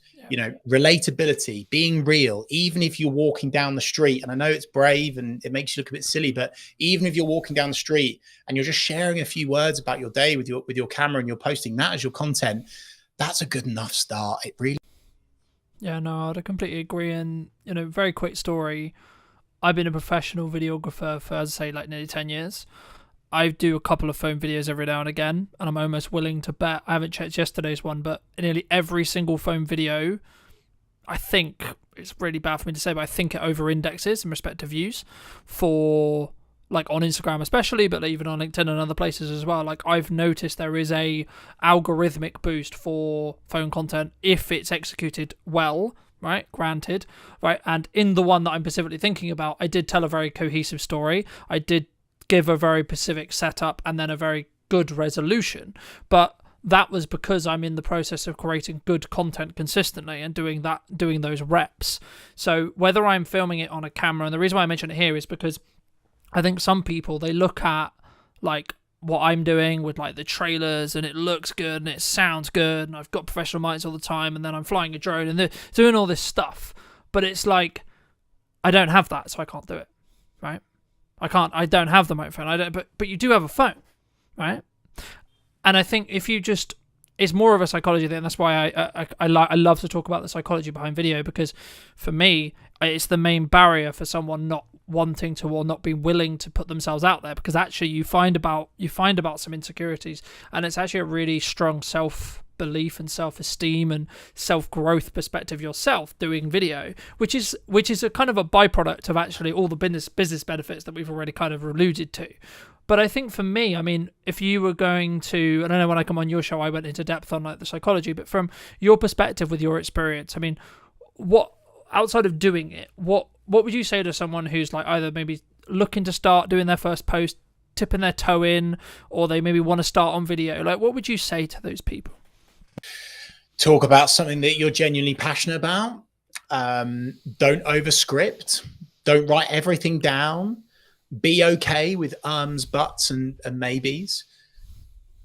Speaker 10: relatability, being real, even if you're walking down the street. And I know it's brave and it makes you look a bit silly, but even if you're walking down the street and you're just sharing a few words about your day with your camera and you're posting that as your content, that's a good enough start. It really.
Speaker 5: Yeah, no, I'd completely agree. And, very quick story. I've been a professional videographer for, as I say, like nearly 10 years. I do a couple of phone videos every now and again, and I'm almost willing to bet, I haven't checked yesterday's one, but nearly every single phone video, I think, it's really bad for me to say, but I think it over-indexes in respect to views for, like, on Instagram especially, but even on LinkedIn and other places as well. Like, I've noticed there is a algorithmic boost for phone content if it's executed well, right? Granted, right? And in the one that I'm specifically thinking about, I did tell a very cohesive story. I did give a very specific setup and then a very good resolution, but that was because I'm in the process of creating good content consistently and doing those reps. So whether I'm filming it on a camera, and the reason why I mention it here is because I think some people, they look at like what I'm doing with like the trailers and it looks good and it sounds good and I've got professional mics all the time and then I'm flying a drone and they're doing all this stuff, but it's like I don't have that, so I can't do it, right? I don't have the microphone. But you do have a phone, right? And I think if you just, it's more of a psychology thing. That's why I love to talk about the psychology behind video, because for me, it's the main barrier for someone not wanting to or not being willing to put themselves out there, because actually you find about some insecurities, and it's actually a really strong self-belief and self-esteem and self-growth perspective yourself doing video, which is a kind of a byproduct of actually all the business benefits that we've already kind of alluded to. But I think for me, I mean, if you were going to, I don't know, when I come on your show, I went into depth on like the psychology, but from your perspective with your experience, I mean, what, outside of doing it, what would you say to someone who's like either maybe looking to start doing their first post, tipping their toe in, or they maybe want to start on video? Like, what would you say to those people?
Speaker 10: Talk about something that you're genuinely passionate about. Don't overscript. Don't write everything down. Be okay with buts, and maybes.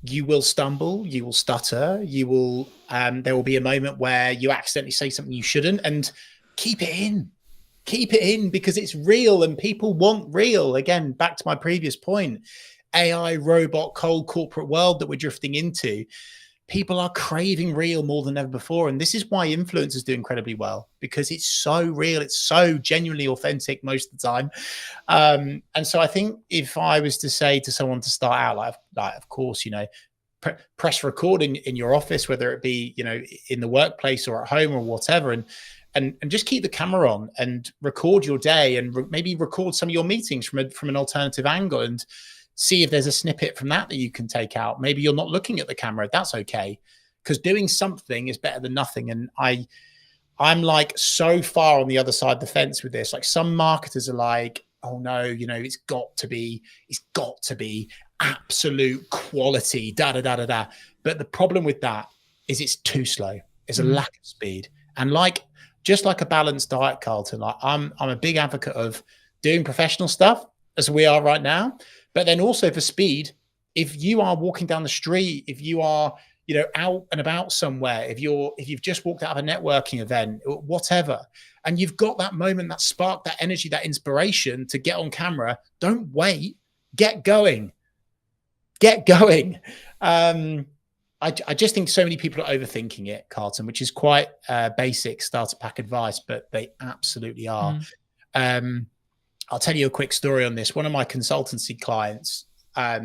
Speaker 10: You will stumble. You will stutter. You will. There will be a moment where you accidentally say something you shouldn't, and keep it in. Keep it in, because it's real and people want real. Again, back to my previous point, AI, robot, cold corporate world that we're drifting into. people are craving real more than ever before. And this is why influencers do incredibly well, because it's so real. It's so genuinely authentic most of the time. And so I think if I was to say to someone to start out, like of course, you know, press record in your office, whether it be, you know, in the workplace or at home or whatever, and just keep the camera on and record your day, and maybe record some of your meetings from an alternative angle, and see if there's a snippet from that you can take out. Maybe you're not looking at the camera. That's okay, because doing something is better than nothing. And I'm like so far on the other side of the fence with this. Like, some marketers are like, oh no, you know, it's got to be absolute quality, da da da da da. But the problem with that is it's too slow. It's a lack of speed. And just like a balanced diet, Carlton, like I'm a big advocate of doing professional stuff as we are right now, but then also for speed. If you are walking down the street, if you are, you know, out and about somewhere, if you've just walked out of a networking event, whatever, and you've got that moment, that spark, that energy, that inspiration to get on camera, don't wait, get going. I just think so many people are overthinking it, Carlton, which is quite basic starter pack advice, but they absolutely are. I'll tell you a quick story on this. One of my consultancy clients, I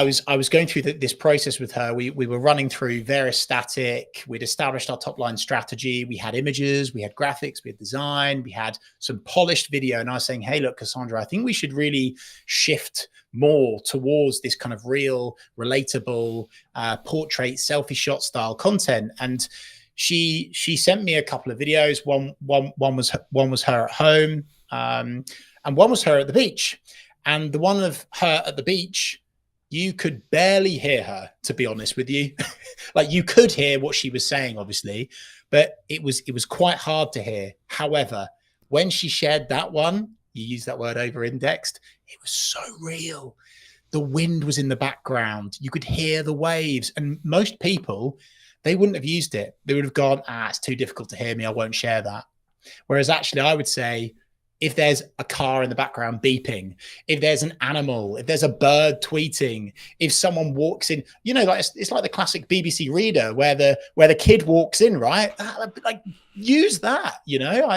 Speaker 10: was going through this process with her. We were running through various static. We'd established our top line strategy. We had images, we had graphics, we had design, we had some polished video. And I was saying, hey, look, Cassandra, I think we should really shift more towards this kind of real, relatable portrait, selfie shot style content. And she sent me a couple of videos. One was her at home, and one was her at the beach. And the one of her at the beach, you could barely hear her, to be honest with you. Like, you could hear what she was saying, obviously, but it was quite hard to hear. However, when she shared that one, you use that word over-indexed, it was so real. The wind was in the background. You could hear the waves. And most people, they wouldn't have used it. They would have gone, it's too difficult to hear me, I won't share that. Whereas actually, I would say, if there's a car in the background beeping, if there's an animal, if there's a bird tweeting, if someone walks in, you know, like it's like the classic BBC Reader where the kid walks in, right? Like, use that, you know.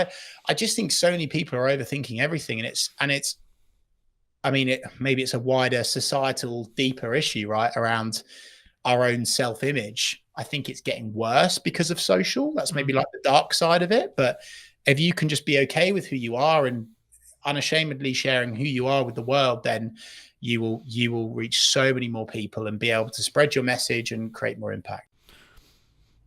Speaker 10: I just think so many people are overthinking everything, and it's I mean, maybe it's a wider societal, deeper issue, right, around our own self-image. I think it's getting worse because of social. That's maybe like the dark side of it, but if you can just be okay with who you are and unashamedly sharing who you are with the world, then you will reach so many more people and be able to spread your message and create more impact.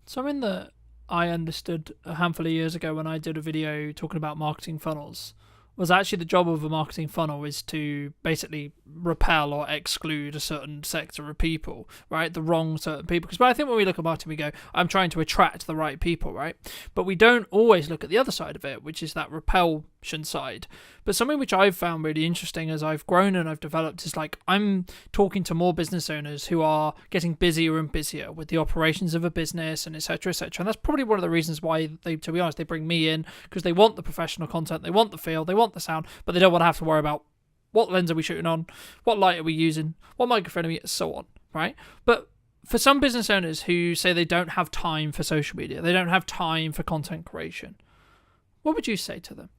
Speaker 5: Something that I understood a handful of years ago when I did a video talking about marketing funnels was actually the job of a marketing funnel is to basically repel or exclude a certain sector of people, right? The wrong certain people. Because I think when we look at marketing, we go, I'm trying to attract the right people, right? But we don't always look at the other side of it, which is that repulsion side. But something which I've found really interesting as I've grown and I've developed is like, I'm talking to more business owners who are getting busier and busier with the operations of a business and et cetera, et cetera. And that's probably one of the reasons why they, to be honest, they bring me in, because they want the professional content, they want the feel, they want the sound, but they don't want to have to worry about what lens are we shooting on, what light are we using, what microphone are we, so on, right? But for some business owners who say they don't have time for social media, they don't have time for content creation, what would you say to them?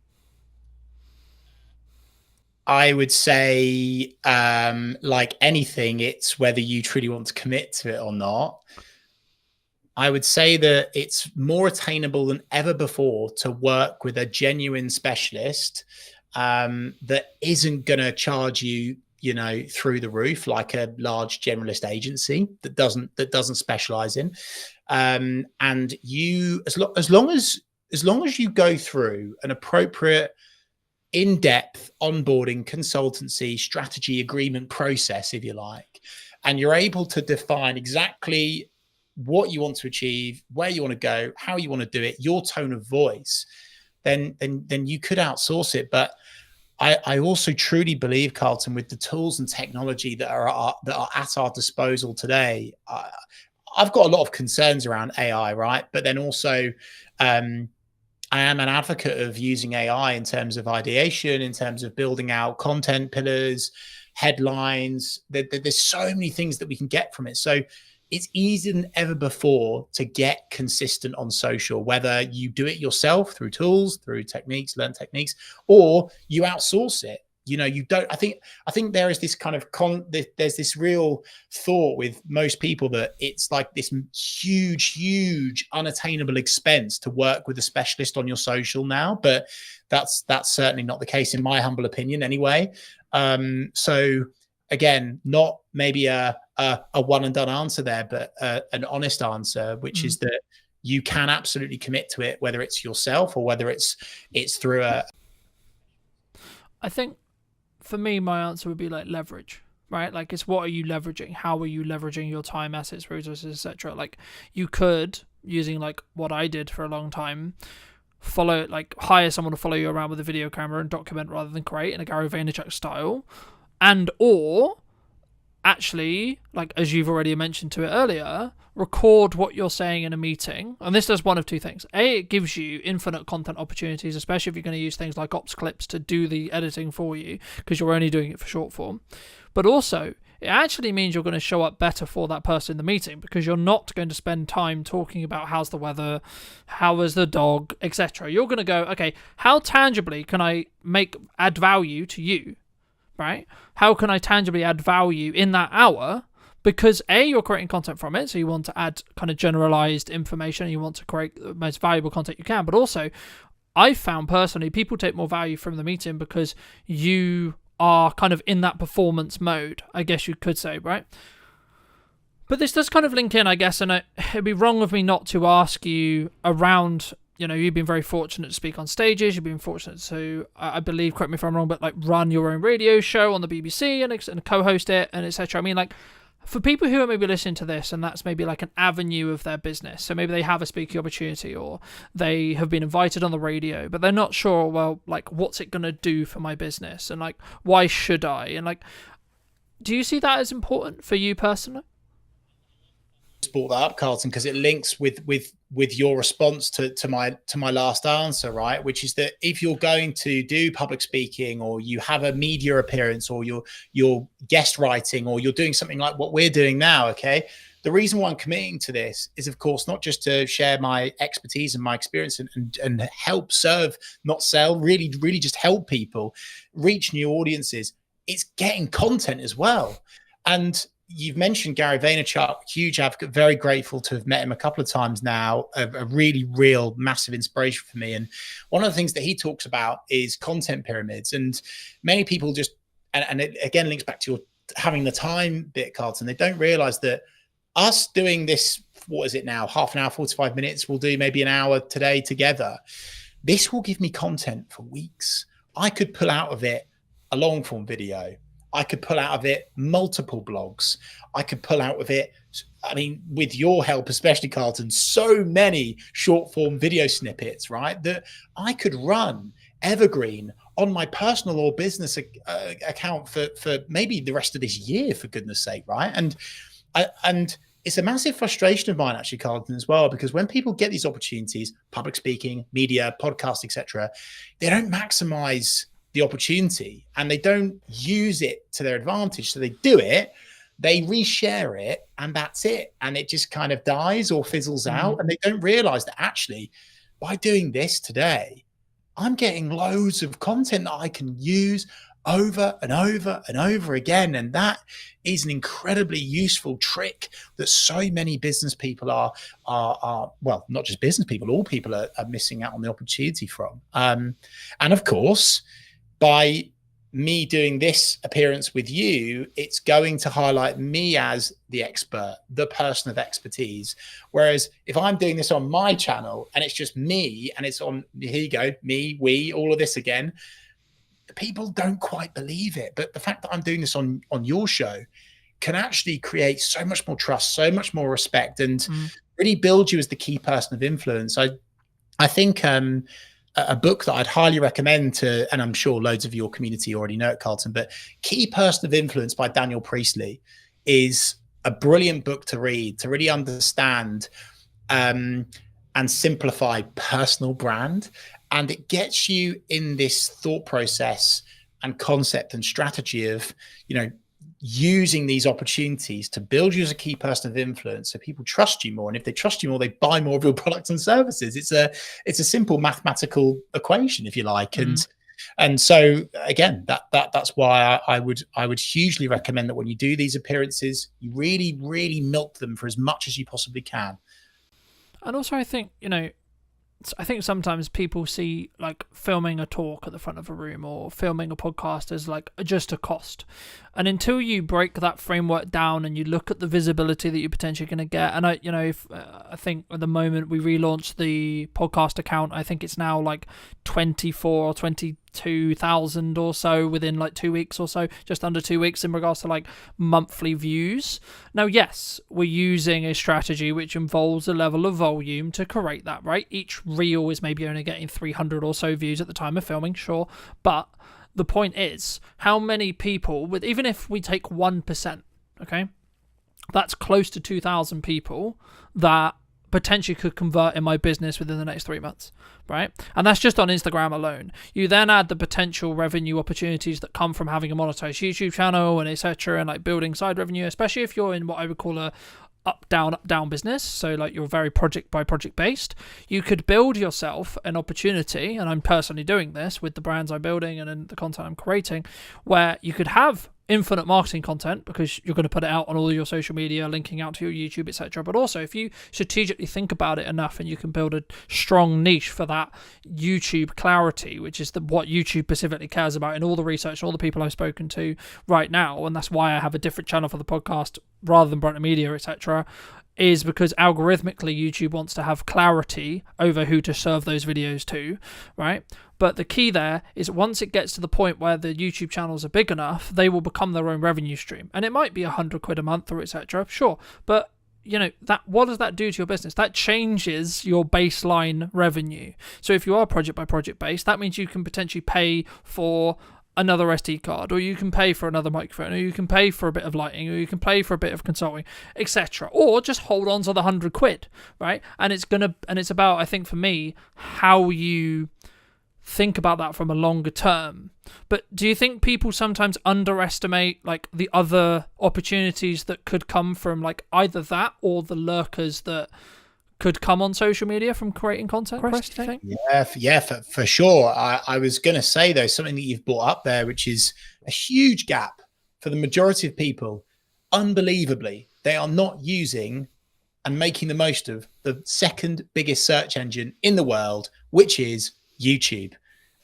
Speaker 10: I would say, like anything, it's whether you truly want to commit to it or not. I would say that it's more attainable than ever before to work with a genuine specialist that isn't going to charge you, you know, through the roof like a large generalist agency that doesn't specialize in. And you, as long as you go through an appropriate in-depth onboarding, consultancy, strategy, agreement process, if you like, and you're able to define exactly what you want to achieve, where you want to go, how you want to do it, your tone of voice, then you could outsource it. But I also truly believe, Carlton, with the tools and technology that are at our disposal today, I've got a lot of concerns around AI, right? But then also, I am an advocate of using AI in terms of ideation, in terms of building out content pillars, headlines. There's so many things that we can get from it. So it's easier than ever before to get consistent on social, whether you do it yourself through tools, through techniques, learn techniques, or you outsource it. You know, you don't. I think there is this kind of there's this real thought with most people that it's like this huge unattainable expense to work with a specialist on your social now, but that's certainly not the case in my humble opinion anyway. So again, not maybe a one and done answer there, but an honest answer, which is that you can absolutely commit to it, whether it's yourself or whether it's through a.
Speaker 5: I think for me, my answer would be like leverage, right? Like, it's what are you leveraging? How are you leveraging your time, assets, resources, etc.? Like, you could, using like what I did for a long time, hire someone to follow you around with a video camera and document rather than create in a Gary Vaynerchuk style, and or actually, like as you've already mentioned to it earlier, record what you're saying in a meeting. And this does one of two things. A, it gives you infinite content opportunities, especially if you're going to use things like ops clips to do the editing for you, because you're only doing it for short form. But also, it actually means you're going to show up better for that person in the meeting, because you're not going to spend time talking about how's the weather, how is the dog, etc. You're going to go, okay, how tangibly can I add value to you? Right? How can I tangibly add value in that hour? Because A, you're creating content from it, so you want to add kind of generalized information, and you want to create the most valuable content you can. But also, I've found personally, people take more value from the meeting because you are kind of in that performance mode, I guess you could say, right? But this does kind of link in, I guess, and it'd be wrong of me not to ask you around. You know, you've been very fortunate to speak on stages. You've been fortunate to, I believe, correct me if I'm wrong, but like run your own radio show on the BBC and co-host it and etc. I mean, like, for people who are maybe listening to this and that's maybe like an avenue of their business, so maybe they have a speaking opportunity or they have been invited on the radio, but they're not sure, well, like, what's it going to do for my business? And like, why should I? And like, do you see that as important for you personally?
Speaker 10: Brought that up, Carlton, because it links with your response to my last answer, right? Which is that if you're going to do public speaking, or you have a media appearance, or you're guest writing, or you're doing something like what we're doing now, okay, the reason why I'm committing to this is, of course, not just to share my expertise and my experience and help serve, not sell, really just help people reach new audiences. It's getting content as well. And you've mentioned Gary Vaynerchuk, huge advocate, very grateful to have met him a couple of times now, a really real massive inspiration for me. And one of the things that he talks about is content pyramids. And many people just, and it again links back to your having the time bit, Carlton, they don't realize that us doing this, what is it now, half an hour, 45 minutes, we'll do maybe an hour today together. This will give me content for weeks. I could pull out of it a long form video. I could pull out of it multiple blogs. I could pull out of it, I mean, with your help, especially Carlton, so many short form video snippets, right? That I could run evergreen on my personal or business account for maybe the rest of this year, for goodness sake, right? And it's a massive frustration of mine, actually, Carlton, as well, because when people get these opportunities, public speaking, media, podcast, etc., they don't maximize the opportunity and they don't use it to their advantage. So they do it, they reshare it, and that's it. And it just kind of dies or fizzles out. And they don't realize that actually by doing this today, I'm getting loads of content that I can use over and over and over again. And that is an incredibly useful trick that so many business people are well, not just business people, all people are missing out on the opportunity from. And of course, by me doing this appearance with you, it's going to highlight me as the expert, the person of expertise. Whereas if I'm doing this on my channel and it's just me and it's on, here you go, me, we, all of this again, people don't quite believe it. But the fact that I'm doing this on your show can actually create so much more trust, so much more respect, and really build you as the key person of influence. I think a book that I'd highly recommend to, and I'm sure loads of your community already know it, Carlton, but Key Person of Influence by Daniel Priestley is a brilliant book to read, to really understand and simplify personal brand. And it gets you in this thought process and concept and strategy of, using these opportunities to build you as a key person of influence so people trust you more. And if they trust you more, they buy more of your products and services. It's a simple mathematical equation, if you like. And so again, that's why I would hugely recommend that when you do these appearances, you really, really milk them for as much as you possibly can.
Speaker 5: And also, I think, sometimes people see like filming a talk at the front of a room or filming a podcast as like just a cost. And until you break that framework down and you look at the visibility that you're potentially going to get, and I think at the moment we relaunched the podcast account, I think it's now like 24 or 22,000 or so within like 2 weeks or so, just under 2 weeks in regards to like monthly views. Now, yes, we're using a strategy which involves a level of volume to create that, right? Each reel is maybe only getting 300 or so views at the time of filming, sure, but the point is, how many people, even if we take 1%, okay, that's close to 2,000 people that potentially could convert in my business within the next 3 months, right? And that's just on Instagram alone. You then add the potential revenue opportunities that come from having a monetized YouTube channel and etc., and like building side revenue, especially if you're in what I would call a up down business, so like you're very project by project based. You could build yourself an opportunity, and I'm personally doing this with the brands I'm building and in the content I'm creating, where you could have infinite marketing content because you're going to put it out on all your social media, linking out to your YouTube, etc. But also, if you strategically think about it enough, and you can build a strong niche for that YouTube clarity, which is what YouTube specifically cares about in all the research and all the people I've spoken to right now, and that's why I have a different channel for the podcast rather than Brunton Media, etc., is because algorithmically YouTube wants to have clarity over who to serve those videos to, right? But the key there is once it gets to the point where the YouTube channels are big enough, they will become their own revenue stream. And it might be £100 a month or etc. Sure. But that what does that do to your business? That changes your baseline revenue. So if you are project by project based, that means you can potentially pay for another SD card, or you can pay for another microphone, or you can pay for a bit of lighting, or you can pay for a bit of consulting, etc. Or just hold on to the £100, right? And it's about, I think for me, how you think about that from a longer term. But do you think people sometimes underestimate like the other opportunities that could come from like either that or the lurkers that could come on social media from creating content, Chris, do you think?
Speaker 10: Yeah, for sure. I was going to say, though, something that you've brought up there, which is a huge gap for the majority of people. Unbelievably, they are not using and making the most of the second biggest search engine in the world, which is YouTube.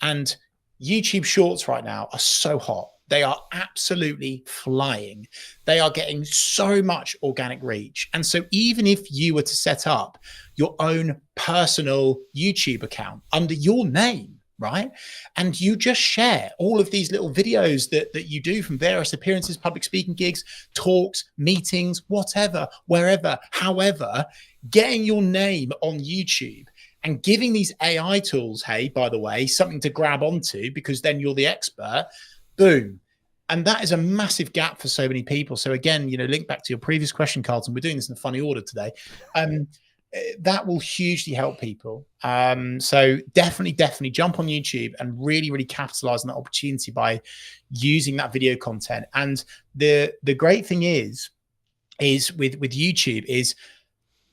Speaker 10: And YouTube Shorts right now are so hot. They are absolutely flying. They are getting so much organic reach. And so even if you were to set up your own personal YouTube account under your name, right, and you just share all of these little videos that you do from various appearances, public speaking gigs, talks, meetings, whatever, wherever, however, getting your name on YouTube and giving these AI tools, hey, by the way, something to grab onto because then you're the expert, boom. And that is a massive gap for so many people. So again, link back to your previous question, Carlton, we're doing this in a funny order today. That will hugely help people. So definitely jump on YouTube and really, really capitalize on that opportunity by using that video content. And the great thing is with YouTube is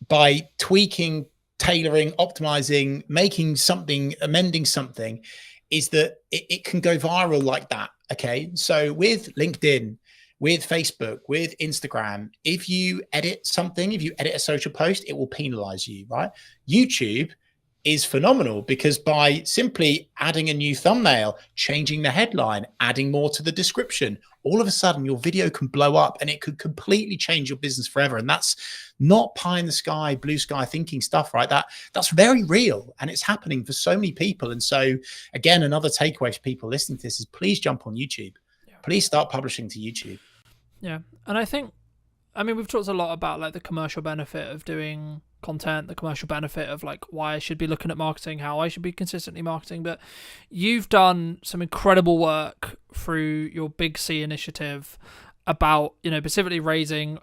Speaker 10: by tweaking, tailoring, optimizing, making something, amending something, is that it can go viral like that. Okay. So with LinkedIn, with Facebook, with Instagram, if you edit something, if you edit a social post, it will penalize you, right? YouTube is phenomenal because by simply adding a new thumbnail, changing the headline, adding more to the description, all of a sudden your video can blow up and it could completely change your business forever. And that's not pie in the sky, blue sky thinking stuff, right? That's very real and it's happening for so many people. And so again, another takeaway for people listening to this is please jump on YouTube. Please start publishing to YouTube.
Speaker 5: Yeah. And I mean, we've talked a lot about like the commercial benefit of doing content, the commercial benefit of like why I should be looking at marketing, how I should be consistently marketing, but you've done some incredible work through your Big C initiative about, specifically raising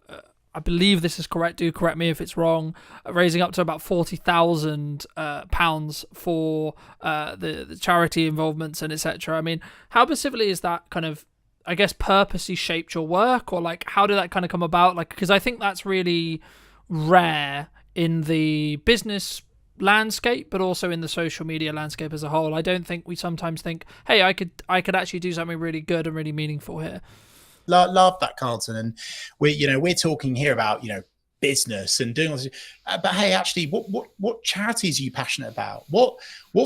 Speaker 1: I believe this is correct, do correct me if it's wrong, raising up to about £40,000 for the charity involvements and etc. I mean, how specifically is that kind of, I guess, purposely shaped your work, or like how did that kind of come about? Like, because I think that's really rare in the business landscape, but also in the social media landscape as a whole. I don't think we sometimes think, hey, I could actually do something really good and really meaningful here.
Speaker 10: Love that, Carlton. And we're talking here about business and doing all this, but hey, actually, what charities are you passionate about? What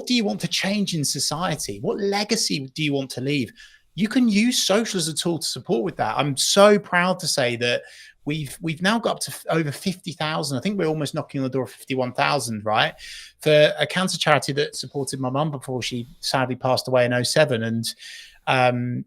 Speaker 10: do you want to change in society? What legacy do you want to leave? You can use social as a tool to support with that. I'm so proud to say that we've now got up to over 50,000. I think we're almost knocking on the door of 51,000, right? For a cancer charity that supported my mum before she sadly passed away in 2007. And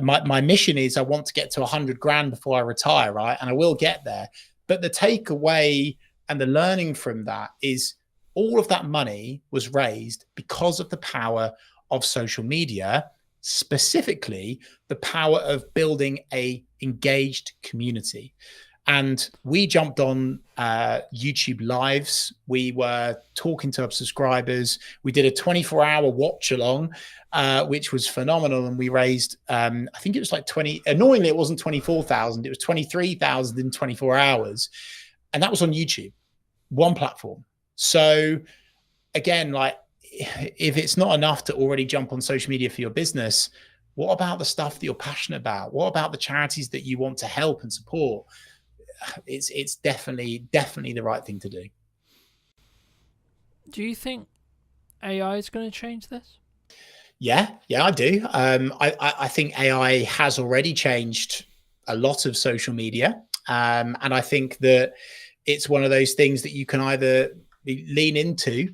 Speaker 10: my mission is I want to get to 100 grand before I retire, right? And I will get there. But the takeaway and the learning from that is all of that money was raised because of the power of social media, specifically the power of building a engaged community. And we jumped on YouTube lives. We were talking to our subscribers. We did a 24-hour watch along, which was phenomenal. And we raised, I think it was like annoyingly, it wasn't 24,000. It was 23,000 in 24 hours. And that was on YouTube, one platform. So again, like, if it's not enough to already jump on social media for your business, what about the stuff that you're passionate about? What about the charities that you want to help and support? It's definitely the right thing to do.
Speaker 1: Do you think AI is going to change this?
Speaker 10: Yeah, I do. I think AI has already changed a lot of social media. And I think that it's one of those things that you can either lean into,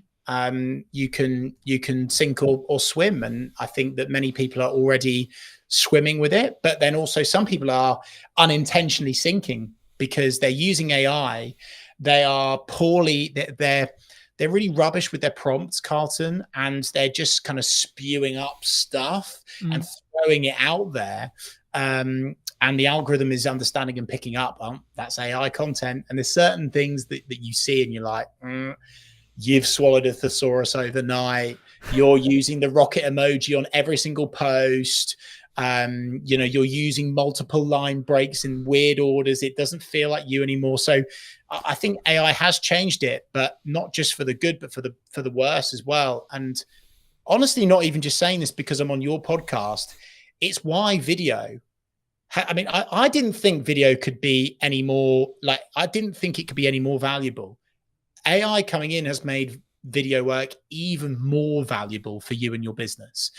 Speaker 10: you can sink or swim. And I think that many people are already swimming with it, but then also some people are unintentionally sinking because they're using AI. They are they're really rubbish with their prompts, Carlton, and they're just kind of spewing up stuff and throwing it out there. And the algorithm is understanding and picking up, that's AI content. And there's certain things that you see and you're like, you've swallowed a thesaurus overnight. You're using the rocket emoji on every single post. You're using multiple line breaks in weird orders. It doesn't feel like you anymore. So I think AI has changed it, but not just for the good, but for the worse as well. And honestly, not even just saying this because I'm on your podcast. It's why video. I mean, I didn't think video could be any more I didn't think it could be any more valuable. AI coming in has made video work even more valuable for you and your business.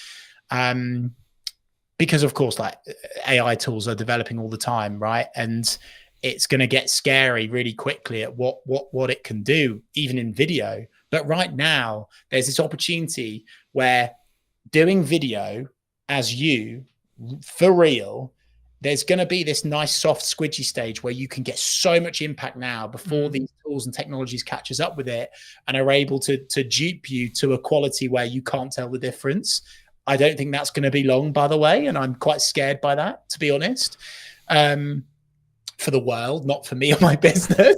Speaker 10: Because of course, AI tools are developing all the time, right? And it's going to get scary really quickly at what it can do, even in video. But right now, there's this opportunity where doing video as you, for real, there's going to be this nice soft squidgy stage where you can get so much impact now before these tools and technologies catches up with it and are able to dupe you to a quality where you can't tell the difference. I don't think that's going to be long, by the way, and I'm quite scared by that, to be honest. For the world, not for me or my business,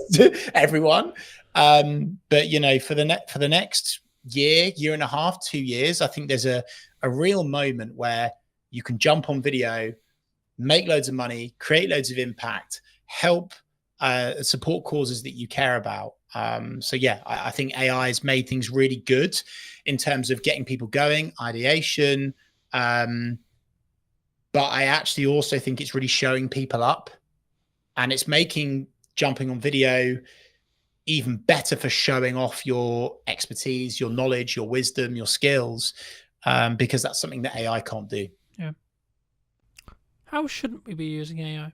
Speaker 10: everyone. But for the next year and a half, 2 years, I think there's a real moment where you can jump on video, make loads of money, create loads of impact, help support causes that you care about. I think AI has made things really good in terms of getting people going, ideation. But I actually also think it's really showing people up, and it's making jumping on video even better for showing off your expertise, your knowledge, your wisdom, your skills, because that's something that AI can't do.
Speaker 1: Yeah. How shouldn't we be using AI?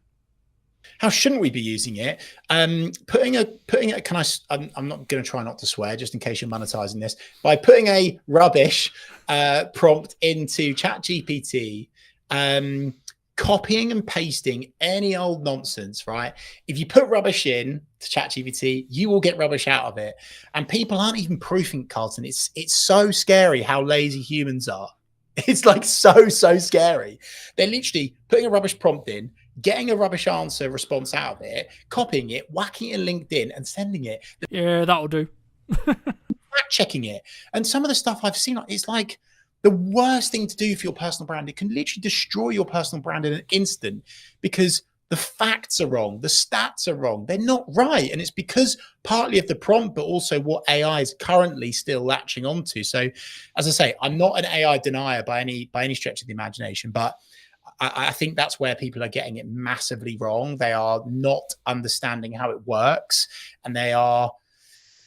Speaker 10: How shouldn't we be using it? Putting a I'm not going to try not to swear just in case you're monetizing this, by putting a rubbish prompt into ChatGPT, copying and pasting any old nonsense, right? If you put rubbish in to ChatGPT, you will get rubbish out of it. And people aren't even proofing it, Carlton. It's so scary how lazy humans are. It's so scary. They're literally putting a rubbish prompt in, getting a rubbish answer response out of it, copying it, whacking it in LinkedIn and sending it.
Speaker 5: Yeah, that'll do.
Speaker 10: Fact checking it. And some of the stuff I've seen, it's like the worst thing to do for your personal brand. It can literally destroy your personal brand in an instant because the facts are wrong. The stats are wrong. They're not right. And it's because partly of the prompt, but also what AI is currently still latching onto. So as I say, I'm not an AI denier by any stretch of the imagination, but I think that's where people are getting it massively wrong. They are not understanding how it works and they are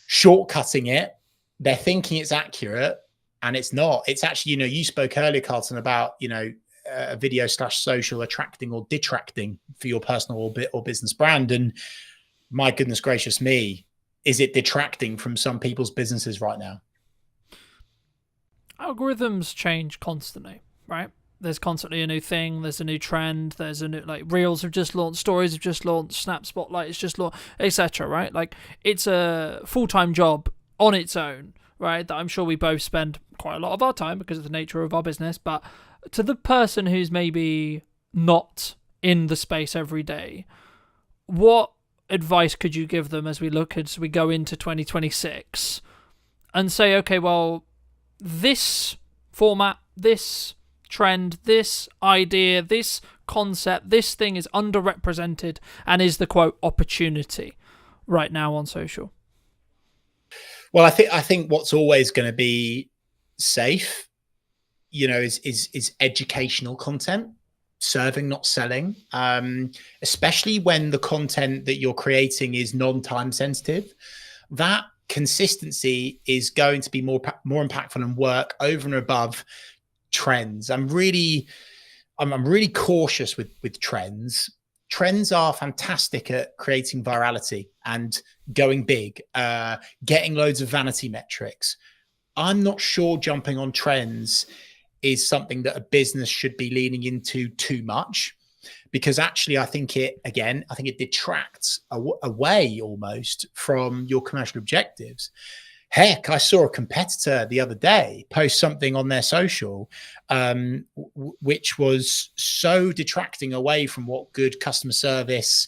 Speaker 10: shortcutting it. They're thinking it's accurate and it's not. It's actually, you spoke earlier, Carlton, about, video / social attracting or detracting for your personal or business brand. And my goodness gracious me, is it detracting from some people's businesses right now?
Speaker 5: Algorithms change constantly, right? There's constantly a new thing. There's a new trend. There's a new, Reels have just launched, Stories have just launched, Snap Spotlight has just launched, etc. Right? It's a full-time job on its own, right? That I'm sure we both spend quite a lot of our time because of the nature of our business. But to the person who's maybe not in the space every day, what advice could you give them as we go into 2026 and say, okay, well, this format, this trend, this idea, this concept, this thing is underrepresented and is the quote opportunity right now on social?
Speaker 10: Well, I think what's always going to be safe, is educational content, serving, not selling, especially when the content that you're creating is non-time sensitive. That consistency is going to be more impactful and work over and above trends. I'm really cautious with trends. Trends are fantastic at creating virality and going big, getting loads of vanity metrics. I'm not sure jumping on trends is something that a business should be leaning into too much, because actually I think it detracts away almost from your commercial objectives. Heck, I saw a competitor the other day post something on their social, which was so detracting away from what good customer service,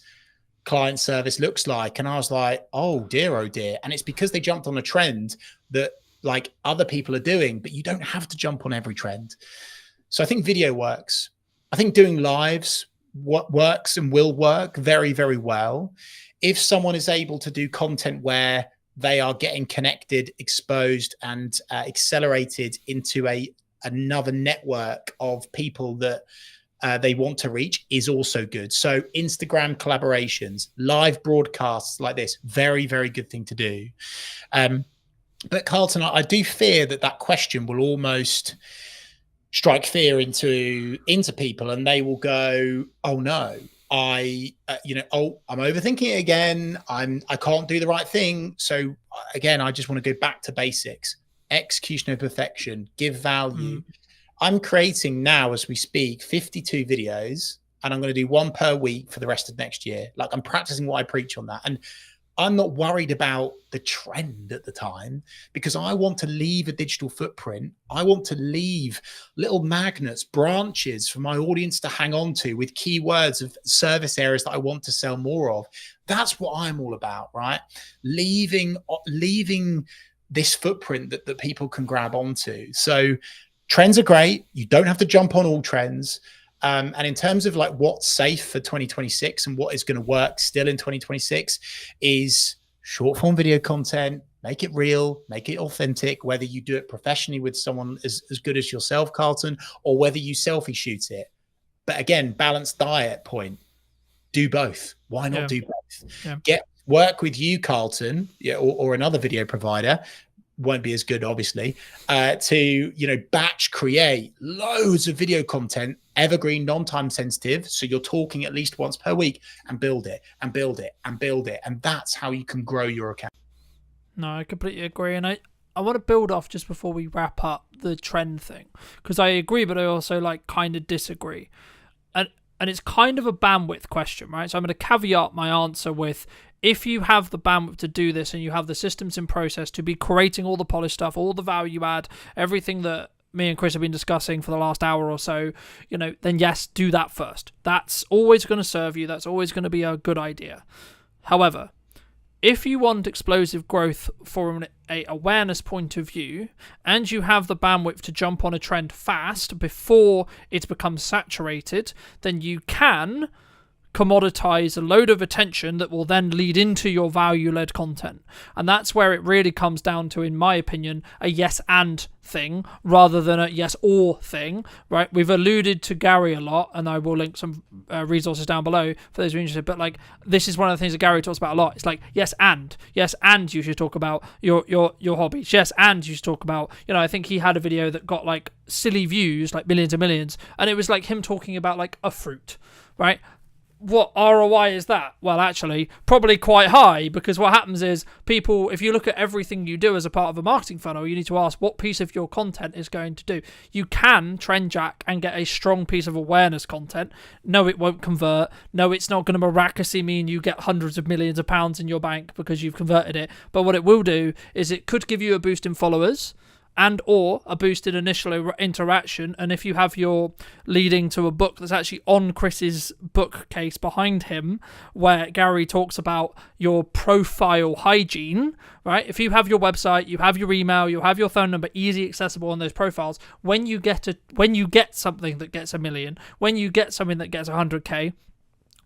Speaker 10: client service looks like. And I was like, oh dear. And it's because they jumped on a trend that other people are doing, but you don't have to jump on every trend. So I think video works. I think doing lives works and will work very, very well. If someone is able to do content where they are getting connected, exposed, and accelerated into another network of people that they want to reach, is also good. So Instagram collaborations, live broadcasts like this, very, very good thing to do. But Carlton, I do fear that question will almost strike fear into people, and they will go, "Oh no, I'm overthinking it again. I can't do the right thing." So again, I just want to go back to basics: execution of perfection, give value. I'm creating now, as we speak, 52 videos, and I'm going to do one per week for the rest of next year. I'm practicing what I preach on that, and I'm not worried about the trend at the time, because I want to leave a digital footprint. I want to leave little magnets, branches for my audience to hang on to with keywords of service areas that I want to sell more of. That's what I'm all about, right? Leaving this footprint that people can grab onto. So trends are great. You don't have to jump on all trends. And in terms of what's safe for 2026 and what is going to work still in 2026 is short form video content. Make it real, make it authentic, whether you do it professionally with someone as good as yourself, Carlton, or whether you selfie shoot it. But again, balanced diet point. Do both. Why not do both? Yeah. Work with you, Carlton, or another video provider. Won't be as good, obviously, to batch create loads of video content, evergreen, non-time sensitive, so you're talking at least once per week, and build it and build it and build it, and that's how you can grow your account.
Speaker 5: No, I completely agree, and I want to build off just before we wrap up the trend thing, because I agree, but I also kind of disagree, and it's kind of a bandwidth question, right? So I'm going to caveat my answer with, if you have the bandwidth to do this and you have the systems in process to be creating all the polished stuff, all the value add, everything that me and Chris have been discussing for the last hour or so, then yes, do that first. That's always going to serve you. That's always going to be a good idea. However, if you want explosive growth from an awareness point of view, and you have the bandwidth to jump on a trend fast before it becomes saturated, then you can commoditize a load of attention that will then lead into your value-led content. And that's where it really comes down to, in my opinion, a yes and thing rather than a yes or thing, right? We've alluded to Gary a lot, and I will link some resources down below for those who are interested, but like, this is one of the things that Gary talks about a lot. It's like, yes and you should talk about your hobbies. Yes, and you should talk about, I think he had a video that got like silly views, like millions and millions, and it was like him talking about like a fruit, right? What ROI is that? Well, actually, probably quite high, because what happens is people, if you look at everything you do as a part of a marketing funnel, you need to ask what piece of your content is going to do. You can trend jack and get a strong piece of awareness content. No, it won't convert. No, it's not going to miraculously mean you get hundreds of millions of pounds in your bank because you've converted it. But what it will do is it could give you a boost in followers and or a boosted initial interaction. And if you have your leading to a book that's actually on Chris's bookcase behind him, where Gary talks about your profile hygiene, right? If you have your website, you have your email, you have your phone number easy accessible on those profiles, when you get something that gets 1 million, when you get something that gets 100k,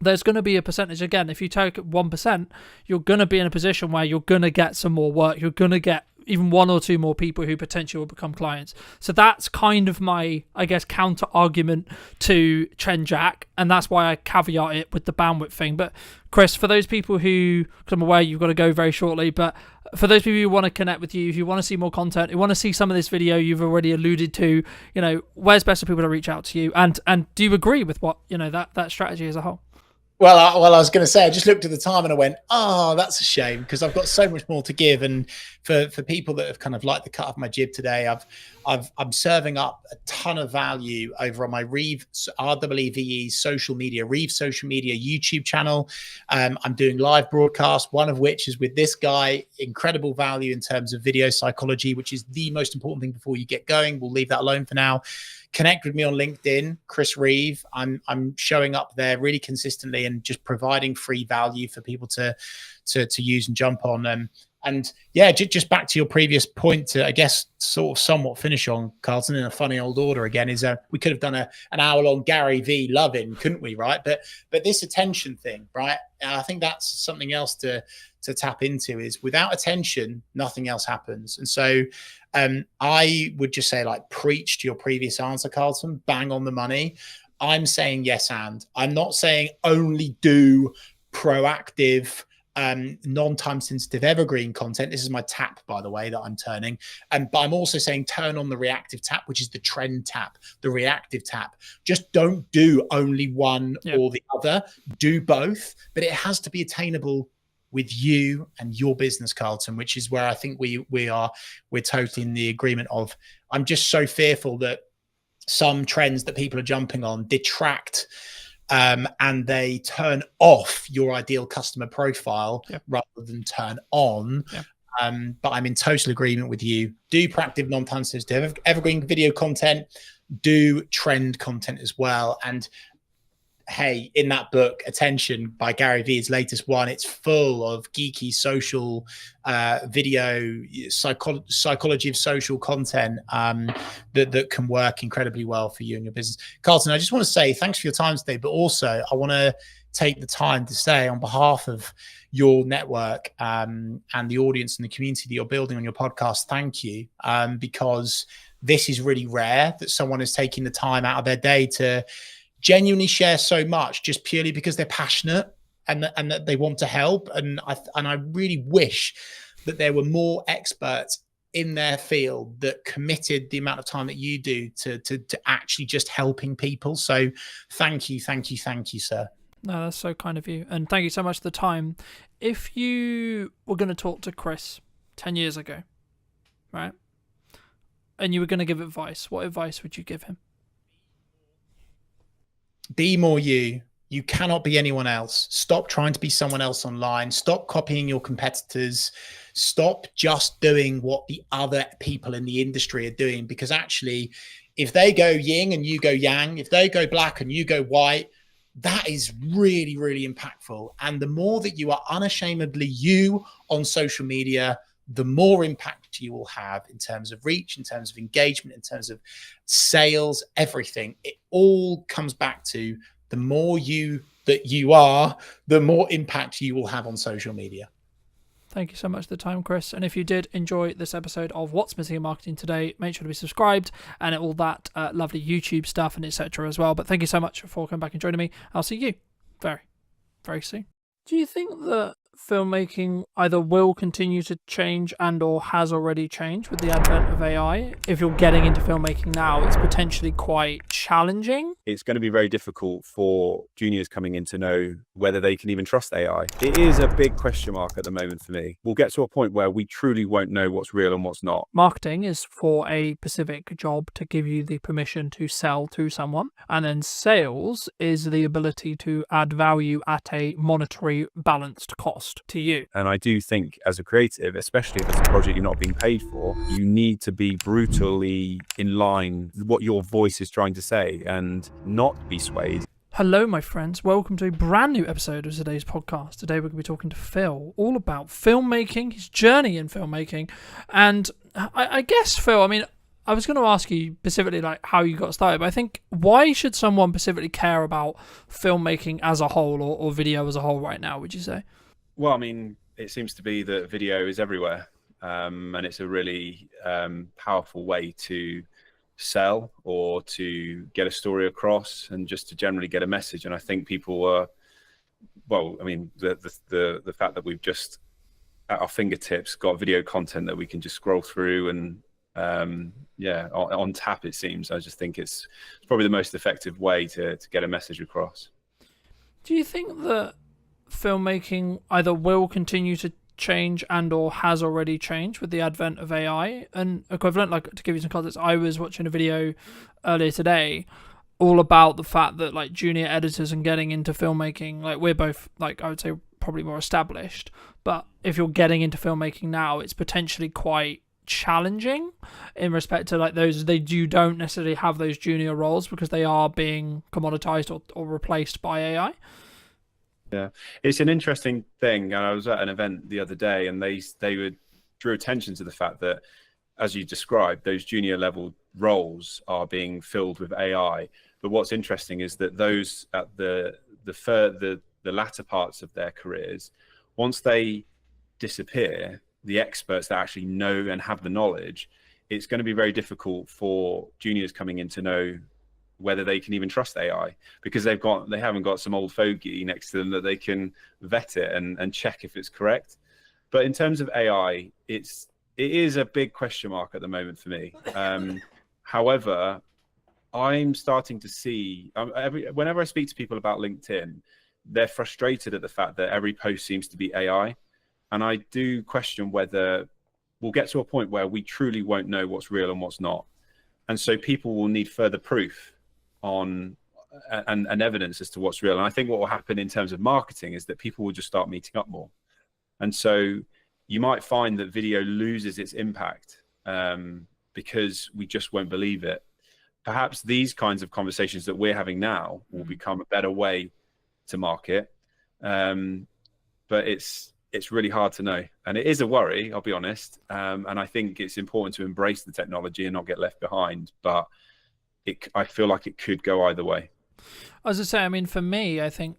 Speaker 5: there's going to be a percentage. Again, if you take 1%, you're going to be in a position where you're going to get some more work. You're going to get even 1 or 2 more people who potentially will become clients. So that's kind of my, I guess, counter argument to trend jack, and that's why I caveat it with the bandwidth thing. But Chris, for those people who, because I'm aware you've got to go very shortly, but for those people who want to connect with you, who want to see more content, who want to see some of this video you've already alluded to, where's best for people to reach out to you? And do you agree with what, that strategy as a whole?
Speaker 10: Well, I was going to say, I just looked at the time and I went, oh, that's a shame, because I've got so much more to give. And for people that have kind of liked the cut of my jib today, I'm serving up a ton of value over on my RWVE social media, Reeve social media YouTube channel. I'm doing live broadcasts, one of which is with this guy. Incredible value in terms of video psychology, which is the most important thing before you get going. We'll leave that alone for now. Connect with me on LinkedIn, Chris Reeve. I'm showing up there really consistently and just providing free value for people to use and jump on. And yeah, just back to your previous point to, I guess, sort of somewhat finish on, Carlton, in a funny old order again, is we could have done an hour-long Gary V loving, couldn't we, right? But this attention thing, right? And I think that's something else to tap into, is without attention, nothing else happens. And so I would just say, like, preach to your previous answer, Carlton, bang on the money. I'm saying yes, and I'm not saying only do proactive, non-time sensitive evergreen content. This is my tap, by the way, that I'm turning. But I'm also saying turn on the reactive tap, which is the trend tap, the reactive tap. Just don't do only one or the other. Do both, but it has to be attainable with you and your business, Carlton, which is where I think we're totally in the agreement of. I'm just so fearful that some trends that people are jumping on detract and they turn off your ideal customer profile rather than turn on. But I'm in total agreement with you. Do proactive, non-time sensitive evergreen video content, do trend content as well. And hey, in that book, Attention by Gary Vee's latest one, it's full of geeky social video, psychology of social content that can work incredibly well for you and your business. Carlton, I just want to say thanks for your time today, but also I want to take the time to say on behalf of your network and the audience and the community that you're building on your podcast, thank you, because this is really rare that someone is taking the time out of their day to genuinely share so much just purely because they're passionate and that they want to help. And I really wish that there were more experts in their field that committed the amount of time that you do to actually just helping people. So thank you, sir.
Speaker 5: No, that's so kind of you. And thank you so much for the time. If you were going to talk to Chris 10 years ago, right, and you were going to give advice, what advice would you give him?
Speaker 10: Be more you. You cannot be anyone else. Stop trying to be someone else online. Stop copying your competitors. Stop just doing what the other people in the industry are doing, because actually, if they go yin and you go yang, if they go black and you go white, that is really, really impactful. And the more that you are unashamedly you on social media, the more impact you will have in terms of reach, in terms of engagement, in terms of sales, everything. It all comes back to the more you that you are, the more impact you will have on social media.
Speaker 5: Thank you so much for the time, Chris. And if you did enjoy this episode of What's Missing in Marketing Today, make sure to be subscribed and all that lovely YouTube stuff and etc. as well. But thank you so much for coming back and joining me. I'll see you very, very soon. Do you think that filmmaking either will continue to change and or has already changed with the advent of AI? If you're getting into filmmaking now, it's potentially quite challenging.
Speaker 11: It's going to be very difficult for juniors coming in to know whether they can even trust AI. It is a big question mark at the moment for me. We'll get to a point where we truly won't know what's real and what's not.
Speaker 5: Marketing is for a specific job to give you the permission to sell to someone. And then sales is the ability to add value at a monetary balanced cost to you.
Speaker 11: And I do think as a creative, especially if it's a project you're not being paid for, you need to be brutally in line with what your voice is trying to say and not be swayed.
Speaker 5: Hello, my friends. Welcome to a brand new episode of today's podcast. Today we're going to be talking to Phil all about filmmaking, his journey in filmmaking. And I guess, Phil, I mean, I was going to ask you specifically like how you got started, but I think why should someone specifically care about filmmaking as a whole or video as a whole right now, would you say?
Speaker 11: Well, I mean, it seems to be that video is everywhere, and it's a really powerful way to sell or to get a story across and just to generally get a message. And I think people are, well, I mean, the fact that we've just at our fingertips got video content that we can just scroll through and on tap, it seems. I just think it's probably the most effective way to get a message across.
Speaker 5: Do you think that filmmaking either will continue to change and or has already changed with the advent of AI? And equivalent, like to give you some context, I was watching a video earlier today all about the fact that like junior editors and getting into filmmaking, like we're both like I would say probably more established, but if you're getting into filmmaking now, it's potentially quite challenging in respect to like those don't necessarily have those junior roles because they are being commoditized or replaced by AI.
Speaker 11: Yeah, it's an interesting thing. And I was at an event the other day and they drew attention to the fact that, as you described, those junior level roles are being filled with AI. But what's interesting is that those at the latter parts of their careers, once they disappear, the experts that actually know and have the knowledge, it's going to be very difficult for juniors coming in to know whether they can even trust AI, because they haven't got some old fogey next to them that they can vet it and check if it's correct. But in terms of AI, it is a big question mark at the moment for me. However, I'm starting to see whenever I speak to people about LinkedIn, they're frustrated at the fact that every post seems to be AI, and I do question whether we'll get to a point where we truly won't know what's real and what's not, and so people will need further proof on and evidence as to what's real. And I think what will happen in terms of marketing is that people will just start meeting up more, and so you might find that video loses its impact because we just won't believe it. Perhaps these kinds of conversations that we're having now will become a better way to market, but it's really hard to know, and it is a worry, I'll be honest. And I think it's important to embrace the technology and not get left behind, but I feel like it could go either way.
Speaker 5: As I say, I mean, for me, I think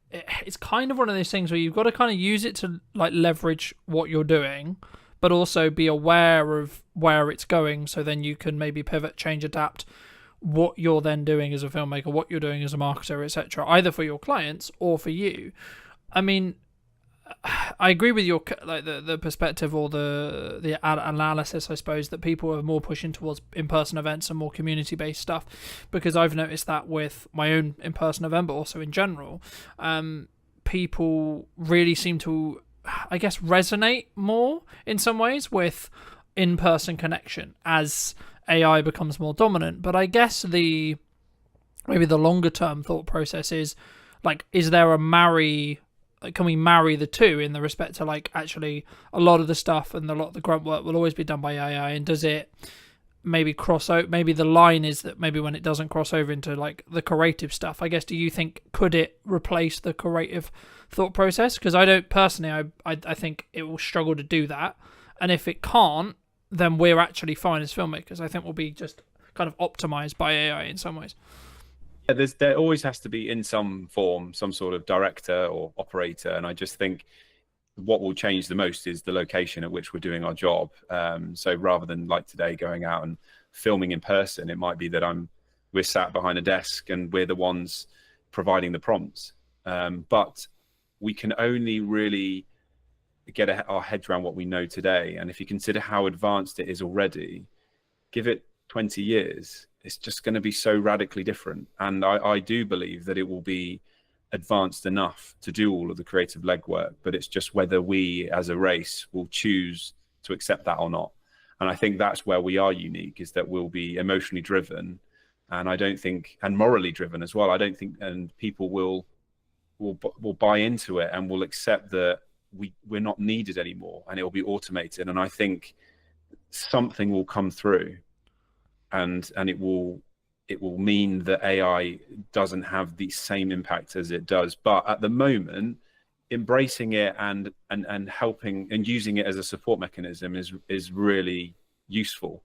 Speaker 5: it's kind of one of those things where you've got to kind of use it to like leverage what you're doing, but also be aware of where it's going, so then you can maybe pivot, change, adapt what you're then doing as a filmmaker, what you're doing as a marketer, etc., either for your clients or for you. I mean, I agree with your like the perspective or the analysis, I suppose, that people are more pushing towards in-person events and more community-based stuff, because I've noticed that with my own in-person event, but also in general, people really seem to, I guess, resonate more in some ways with in-person connection as AI becomes more dominant. But I guess maybe the longer-term thought process is, Like, is there a can we marry the two in the respect to, like, actually a lot of the stuff and a lot of the grunt work will always be done by AI, and does it maybe cross out? Maybe the line is that maybe when it doesn't cross over into like the creative stuff, I guess, do you think, could it replace the creative thought process? Because I don't personally, I think it will struggle to do that, and if it can't, then we're actually fine as filmmakers. I think we'll be just kind of optimized by AI in some ways.
Speaker 11: Yeah, there always has to be, in some form, some sort of director or operator, and I just think what will change the most is the location at which we're doing our job. So rather than, like today, going out and filming in person, it might be that we're sat behind a desk and we're the ones providing the prompts. But we can only really get our heads around what we know today. And if you consider how advanced it is already, give it 20 years, it's just going to be so radically different. And I do believe that it will be advanced enough to do all of the creative legwork, but it's just whether we as a race will choose to accept that or not. And I think that's where we are unique, is that we'll be emotionally driven, and I don't think, and morally driven as well. I don't think, and people will buy into it and will accept that we're not needed anymore, and it will be automated. And I think something will come through, and it will mean that AI doesn't have the same impact as it does. But at the moment, embracing it and helping and using it as a support mechanism is really useful.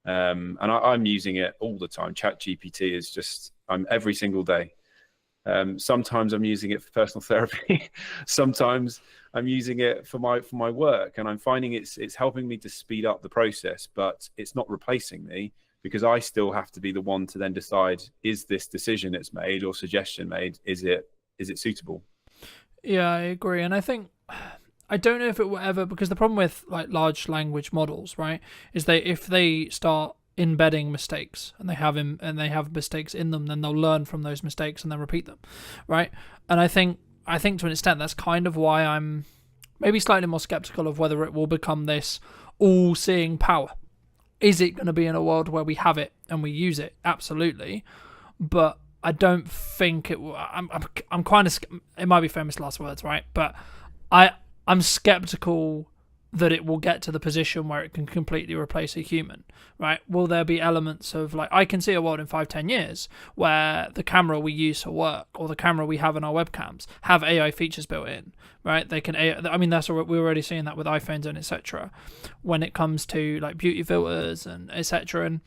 Speaker 11: And I'm using it all the time. ChatGPT is just, I'm every single day. Sometimes I'm using it for personal therapy. Sometimes I'm using it for my work, and I'm finding it's helping me to speed up the process, but it's not replacing me, because I still have to be the one to then decide, is this decision it's made or suggestion made, is it suitable?
Speaker 5: Yeah, I agree. And I think, I don't know if it will ever, because the problem with like large language models, right, is if they start embedding mistakes and they have mistakes in them, then they'll learn from those mistakes and then repeat them, right? And I think to an extent that's kind of why I'm maybe slightly more skeptical of whether it will become this all-seeing power. Is it going to be in a world where we have it and we use it? Absolutely. But I don't think it will. I'm kind of, it might be famous last words, right? But I'm skeptical that it will get to the position where it can completely replace a human, right? Will there be elements of, like, I can see a world in 5-10 years where the camera we use for work or the camera we have in our webcams have AI features built in, right? They can, I mean, that's what we're already seeing that with iPhones and etc. when it comes to like beauty filters and etc. And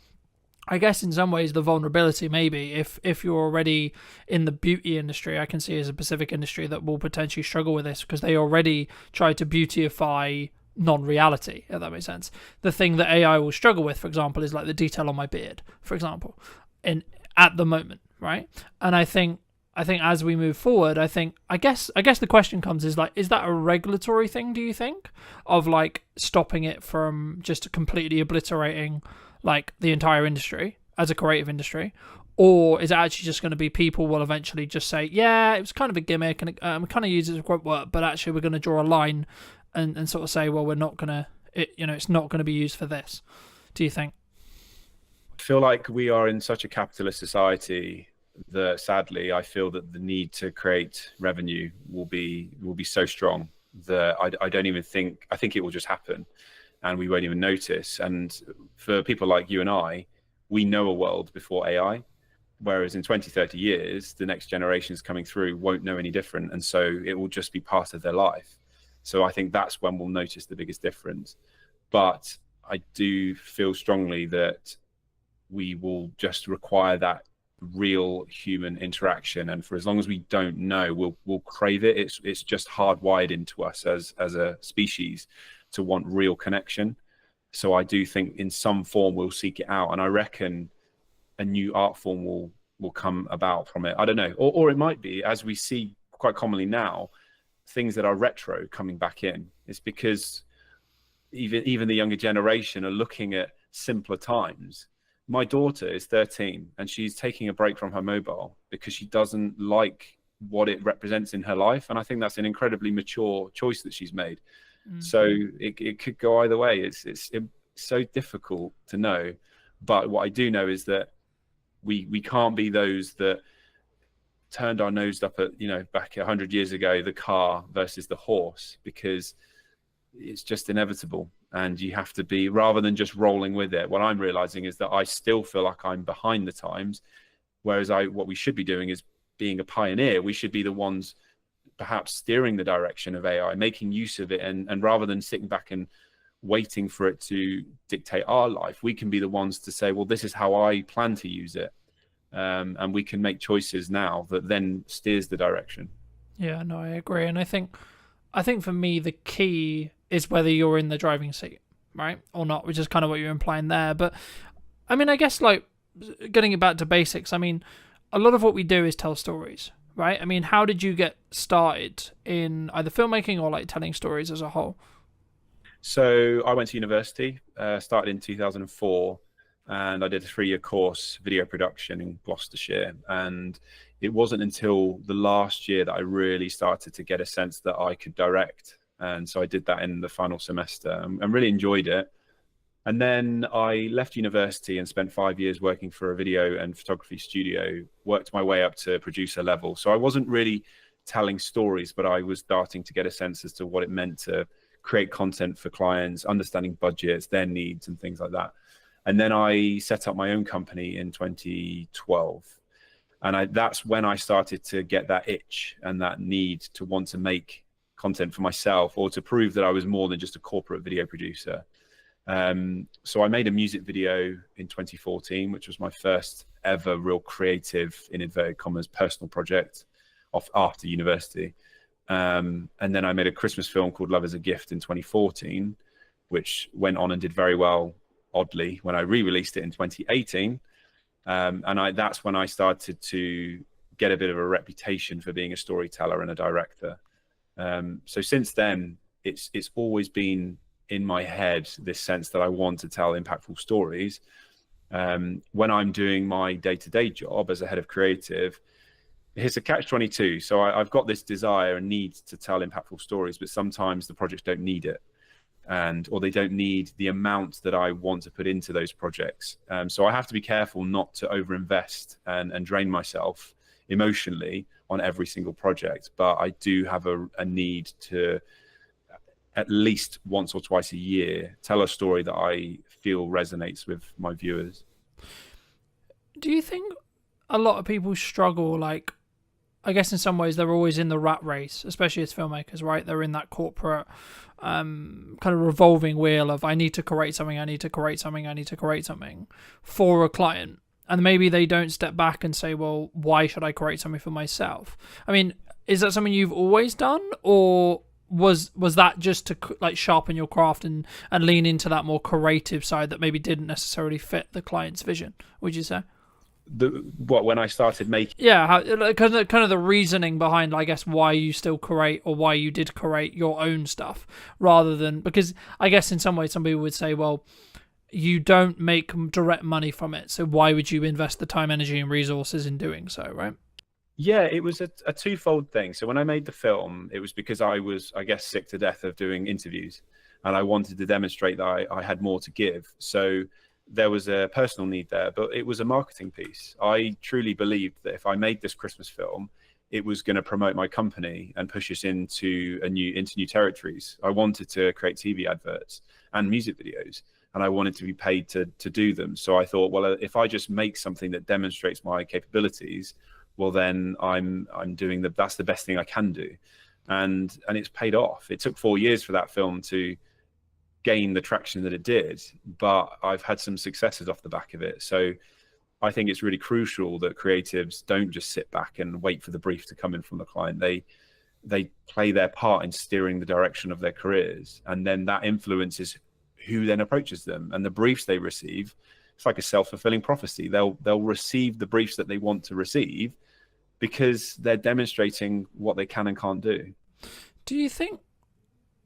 Speaker 5: I guess in some ways the vulnerability, maybe if you're already in the beauty industry, I can see as a specific industry that will potentially struggle with this, because they already try to beautify non-reality, if that makes sense. The thing that AI will struggle with, for example, is like the detail on my beard, for example, at the moment, right? And I think as we move forward, I guess the question comes is like, is that a regulatory thing, do you think, of like stopping it from just completely obliterating like the entire industry as a creative industry? Or is it actually just going to be people will eventually just say, yeah, it was kind of a gimmick and we kind of use it as grunt work, but actually we're going to draw a line and sort of say, well, we're not going to, it's not going to be used for this. Do you think?
Speaker 11: I feel like we are in such a capitalist society that sadly I feel that the need to create revenue will be so strong that I don't even think, I think it will just happen and we won't even notice. And for people like you and I, we know a world before AI, whereas in 20-30 years the next generations coming through won't know any different, and so it will just be part of their life. So I think that's when we'll notice the biggest difference. But I do feel strongly that we will just require that real human interaction, and for as long as we don't know, we'll crave it. It's just hardwired into us as a species to want real connection. So I do think in some form we'll seek it out, and I reckon a new art form will come about from it. I don't know, or it might be, as we see quite commonly now, things that are retro coming back in. It's because even the younger generation are looking at simpler times. My daughter is 13 and she's taking a break from her mobile because she doesn't like what it represents in her life, and I think that's an incredibly mature choice that she's made. So it could go either way. It's so difficult to know, but what I do know is that we can't be those that turned our nose up at, back 100 years ago, the car versus the horse, because it's just inevitable. And you have to be, rather than just rolling with it, what I'm realizing is that I still feel like I'm behind the times. Whereas what we should be doing is being a pioneer. We should be the ones perhaps steering the direction of AI, making use of it. And rather than sitting back and waiting for it to dictate our life, we can be the ones to say, well, this is how I plan to use it. And we can make choices now that then steers the direction.
Speaker 5: Yeah, no, I agree. And I think for me, the key is whether you're in the driving seat, right, or not, which is kind of what you're implying there. But I mean, I guess, like, getting it back to basics, I mean, a lot of what we do is tell stories, right? I mean, how did you get started in either filmmaking or like telling stories as a whole?
Speaker 11: So I went to university, started in 2004, and I did a 3-year course, video production in Gloucestershire. And it wasn't until the last year that I really started to get a sense that I could direct. And so I did that in the final semester and really enjoyed it. And then I left university and spent 5 years working for a video and photography studio, worked my way up to producer level. So I wasn't really telling stories, but I was starting to get a sense as to what it meant to create content for clients, understanding budgets, their needs and things like that. And then I set up my own company in 2012. And that's when I started to get that itch and that need to want to make content for myself, or to prove that I was more than just a corporate video producer. So I made a music video in 2014, which was my first ever real creative, in inverted commas, personal project after university. And then I made a Christmas film called Love is a Gift in 2014, which went on and did very well, oddly, when I re-released it in 2018. And that's when I started to get a bit of a reputation for being a storyteller and a director. So since then, it's always been in my head, this sense that I want to tell impactful stories. When I'm doing my day-to-day job as a head of creative, it's a catch-22. So I've got this desire and need to tell impactful stories, but sometimes the projects don't need it, or they don't need the amount that I want to put into those projects. So I have to be careful not to overinvest and drain myself emotionally on every single project. But I do have a need to, at least once or twice a year, tell a story that I feel resonates with my viewers.
Speaker 5: Do you think a lot of people struggle, like, I guess in some ways they're always in the rat race, especially as filmmakers, right? They're in that corporate kind of revolving wheel of, I need to create something, I need to create something, I need to create something for a client. And maybe they don't step back and say, well, why should I create something for myself? I mean, is that something you've always done, or was that just to like sharpen your craft and lean into that more creative side that maybe didn't necessarily fit the client's vision, would you say?
Speaker 11: When I started making,
Speaker 5: kind of the reasoning behind, I guess, why you still create, or why you did create your own stuff, rather than, because I guess in some ways some people would say, well, you don't make direct money from it, so why would you invest the time, energy and resources in doing so, right?
Speaker 11: Yeah, it was a twofold thing. So when I made the film, it was because I was, I guess, sick to death of doing interviews, and I wanted to demonstrate that I had more to give. So there was a personal need there, but it was a marketing piece. I truly believed that if I made this Christmas film, it was going to promote my company and push us into new territories. I wanted to create TV adverts and music videos, and I wanted to be paid to do them. So I thought, well, if I just make something that demonstrates my capabilities, well, then I'm doing that's the best thing I can do. And it's paid off. It took 4 years for that film to gain the traction that it did, but I've had some successes off the back of it. So I think it's really crucial that creatives don't just sit back and wait for the brief to come in from the client. They play their part in steering the direction of their careers, and then that influences who then approaches them and the briefs they receive. It's like a self-fulfilling prophecy. They'll receive the briefs that they want to receive because they're demonstrating what they can and can't do.
Speaker 5: Do you think,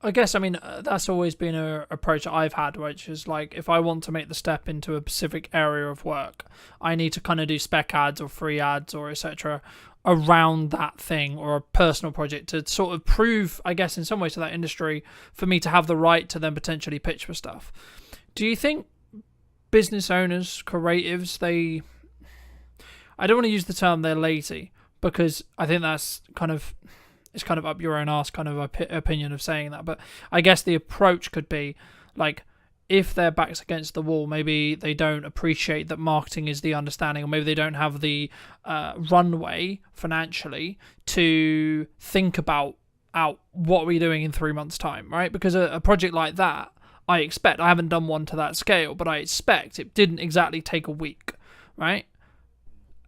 Speaker 5: I guess, I mean, that's always been an approach that I've had, which is like, if I want to make the step into a specific area of work, I need to kind of do spec ads or free ads or etc. around that thing, or a personal project to sort of prove, I guess, in some ways to that industry, for me to have the right to then potentially pitch for stuff. Do you think business owners, creatives, I don't want to use the term they're lazy, because I think that's it's kind of up your own arse kind of opinion of saying that. But I guess the approach could be like, if their back's against the wall, maybe they don't appreciate that marketing is the understanding, or maybe they don't have the runway financially to think about what are we doing in 3 months' time, right? Because a project like that, I haven't done one to that scale, but I expect it didn't exactly take a week, right?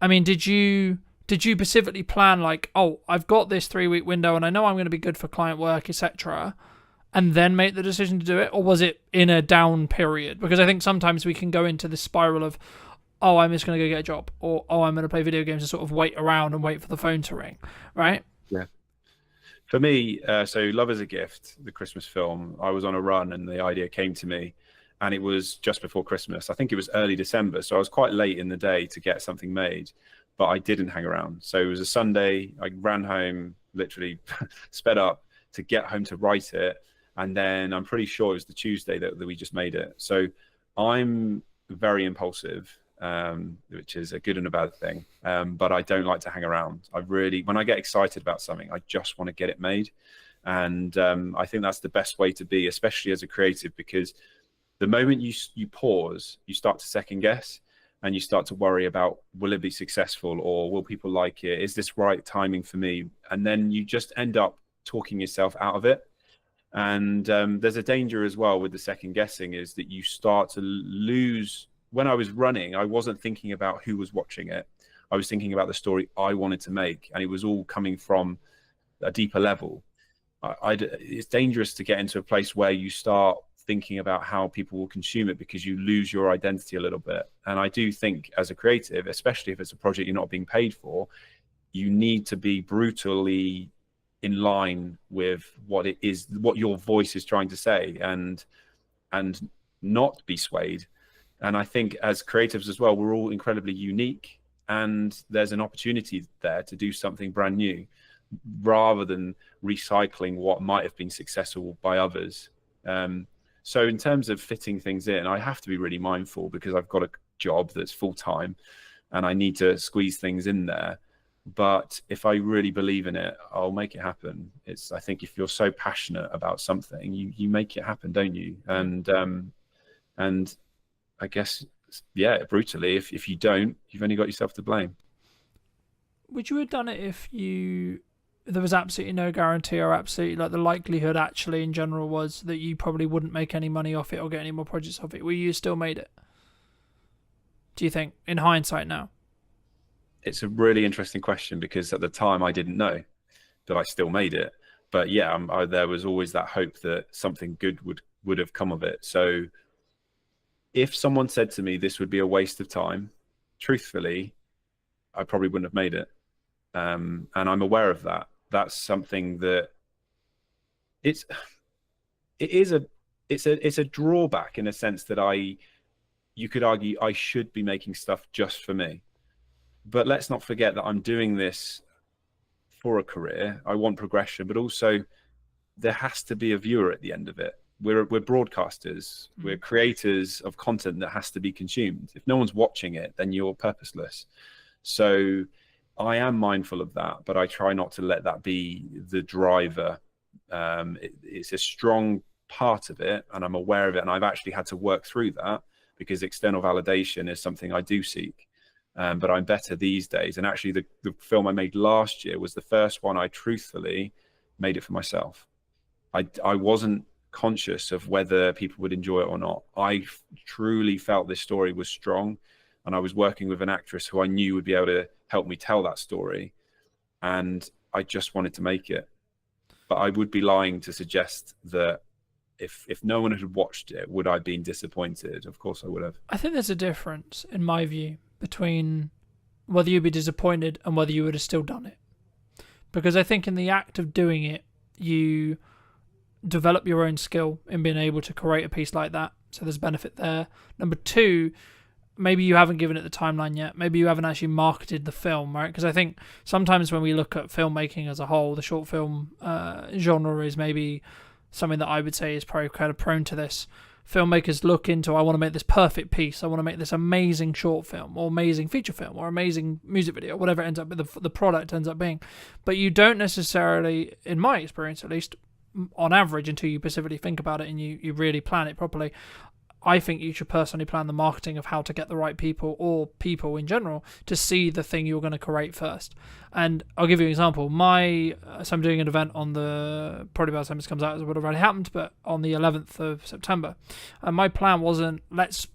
Speaker 5: I mean, did you specifically plan like, oh, I've got this 3-week window and I know I'm going to be good for client work, etc., and then make the decision to do it? Or was it in a down period? Because I think sometimes we can go into this spiral of, oh, I'm just going to go get a job, or oh, I'm going to play video games and sort of wait around and wait for the phone to ring, right?
Speaker 11: Yeah. For me, so Love is a Gift, the Christmas film, I was on a run and the idea came to me, and it was just before Christmas. I think it was early December, so I was quite late in the day to get something made, but I didn't hang around. So it was a Sunday, I ran home, literally sped up to get home to write it, and then I'm pretty sure it was the Tuesday that we just made it. So I'm very impulsive, which is a good and a bad thing, but I don't like to hang around. When I get excited about something, I just want to get it made. And I think that's the best way to be, especially as a creative, because the moment you pause, you start to second guess, and you start to worry about, will it be successful, or will people like it? Is this right timing for me? And then you just end up talking yourself out of it. And there's a danger as well with the second guessing, is that you start to lose. When I was running, I wasn't thinking about who was watching it. I was thinking about the story I wanted to make, and it was all coming from a deeper level. It's dangerous to get into a place where you start thinking about how people will consume it, because you lose your identity a little bit. And I do think as a creative, especially if it's a project you're not being paid for, you need to be brutally in line with what it is, what your voice is trying to say, and not be swayed. And I think as creatives as well, we're all incredibly unique, and there's an opportunity there to do something brand new, rather than recycling what might have been successful by others. So in terms of fitting things in, I have to be really mindful, because I've got a job that's full-time and I need to squeeze things in there. But if I really believe in it, I'll make it happen. I think if you're so passionate about something, you make it happen, don't you? And I guess, yeah, brutally, if you don't, you've only got yourself to blame.
Speaker 5: Would you have done it if there was absolutely no guarantee, or absolutely like the likelihood actually in general was that you probably wouldn't make any money off it or get any more projects off it? Will you still made it? Do you think, in hindsight now?
Speaker 11: It's a really interesting question, because at the time I didn't know, but I still made it. But yeah, there was always that hope that something good would have come of it. So if someone said to me this would be a waste of time, truthfully, I probably wouldn't have made it. And I'm aware of that. That's something that it's a drawback, in a sense that you could argue I should be making stuff just for me. But let's not forget that I'm doing this for a career. I want progression, but also there has to be a viewer at the end of it. We're broadcasters. We're creators of content that has to be consumed. If no one's watching it, then you're purposeless. So I am mindful of that, but I try not to let that be the driver. It's a strong part of it, and I'm aware of it, and I've actually had to work through that, because external validation is something I do seek. But I'm better these days. And actually, the film I made last year was the first one I truthfully made it for myself. I wasn't conscious of whether people would enjoy it or not. I truly felt this story was strong, and I was working with an actress who I knew would be able to help me tell that story, and I just wanted to make it. But I would be lying to suggest that if no one had watched it, would I have been disappointed? Of course I would have.
Speaker 5: I think there's a difference, in my view, between whether you'd be disappointed and whether you would have still done it. Because I think in the act of doing it, you develop your own skill in being able to create a piece like that. So there's benefit there. Number two, maybe you haven't given it the timeline yet. Maybe you haven't actually marketed the film, right? Because I think sometimes when we look at filmmaking as a whole, the short film genre is maybe something that I would say is probably kind of prone to this. filmmakers look into, I want to make this perfect piece, I want to make this amazing short film or amazing feature film or amazing music video, whatever it ends up, the product ends up being. But you don't necessarily, in my experience at least, on average, until you specifically think about it and you really plan it properly, I think you should personally plan the marketing of how to get the right people, or people in general, to see the thing you're going to create first. And I'll give you an example. So I'm doing an event on probably by the time this comes out, it would have already happened, but on the 11th of September. And my plan wasn't, let's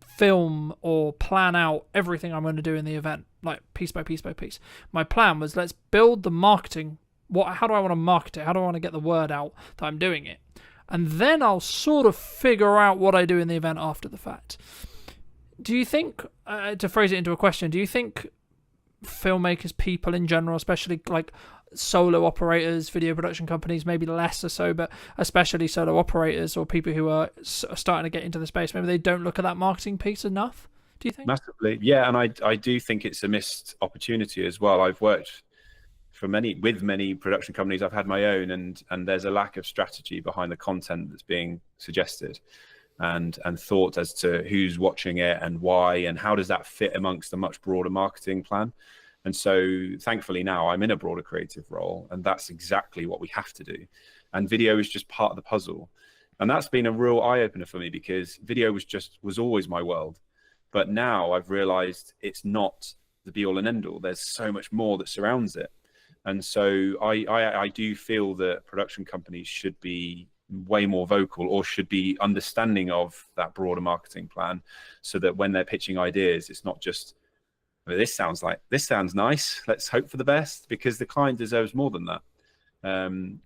Speaker 5: film or plan out everything I'm going to do in the event, like piece by piece by piece. My plan was, let's build the marketing. How do I want to market it? How do I want to get the word out that I'm doing it? And then I'll sort of figure out what I do in the event after the fact. Do you think, to phrase it into a question, do you think filmmakers, people in general, especially like solo operators, video production companies, maybe less or so, but especially solo operators or people who are starting to get into the space, maybe they don't look at that marketing piece enough? Do you think?
Speaker 11: Massively, yeah. And I do think it's a missed opportunity as well. I've worked with many production companies. I've had my own, and there's a lack of strategy behind the content that's being suggested, and thought as to who's watching it and why, and how does that fit amongst a much broader marketing plan. And so thankfully now I'm in a broader creative role, and that's exactly what we have to do. And video is just part of the puzzle. And that's been a real eye-opener for me, because video was always my world. But now I've realized it's not the be-all and end-all. There's so much more that surrounds it. And so I do feel that production companies should be way more vocal, or should be understanding of that broader marketing plan, so that when they're pitching ideas, it's not just, this sounds nice, let's hope for the best, because the client deserves more than that.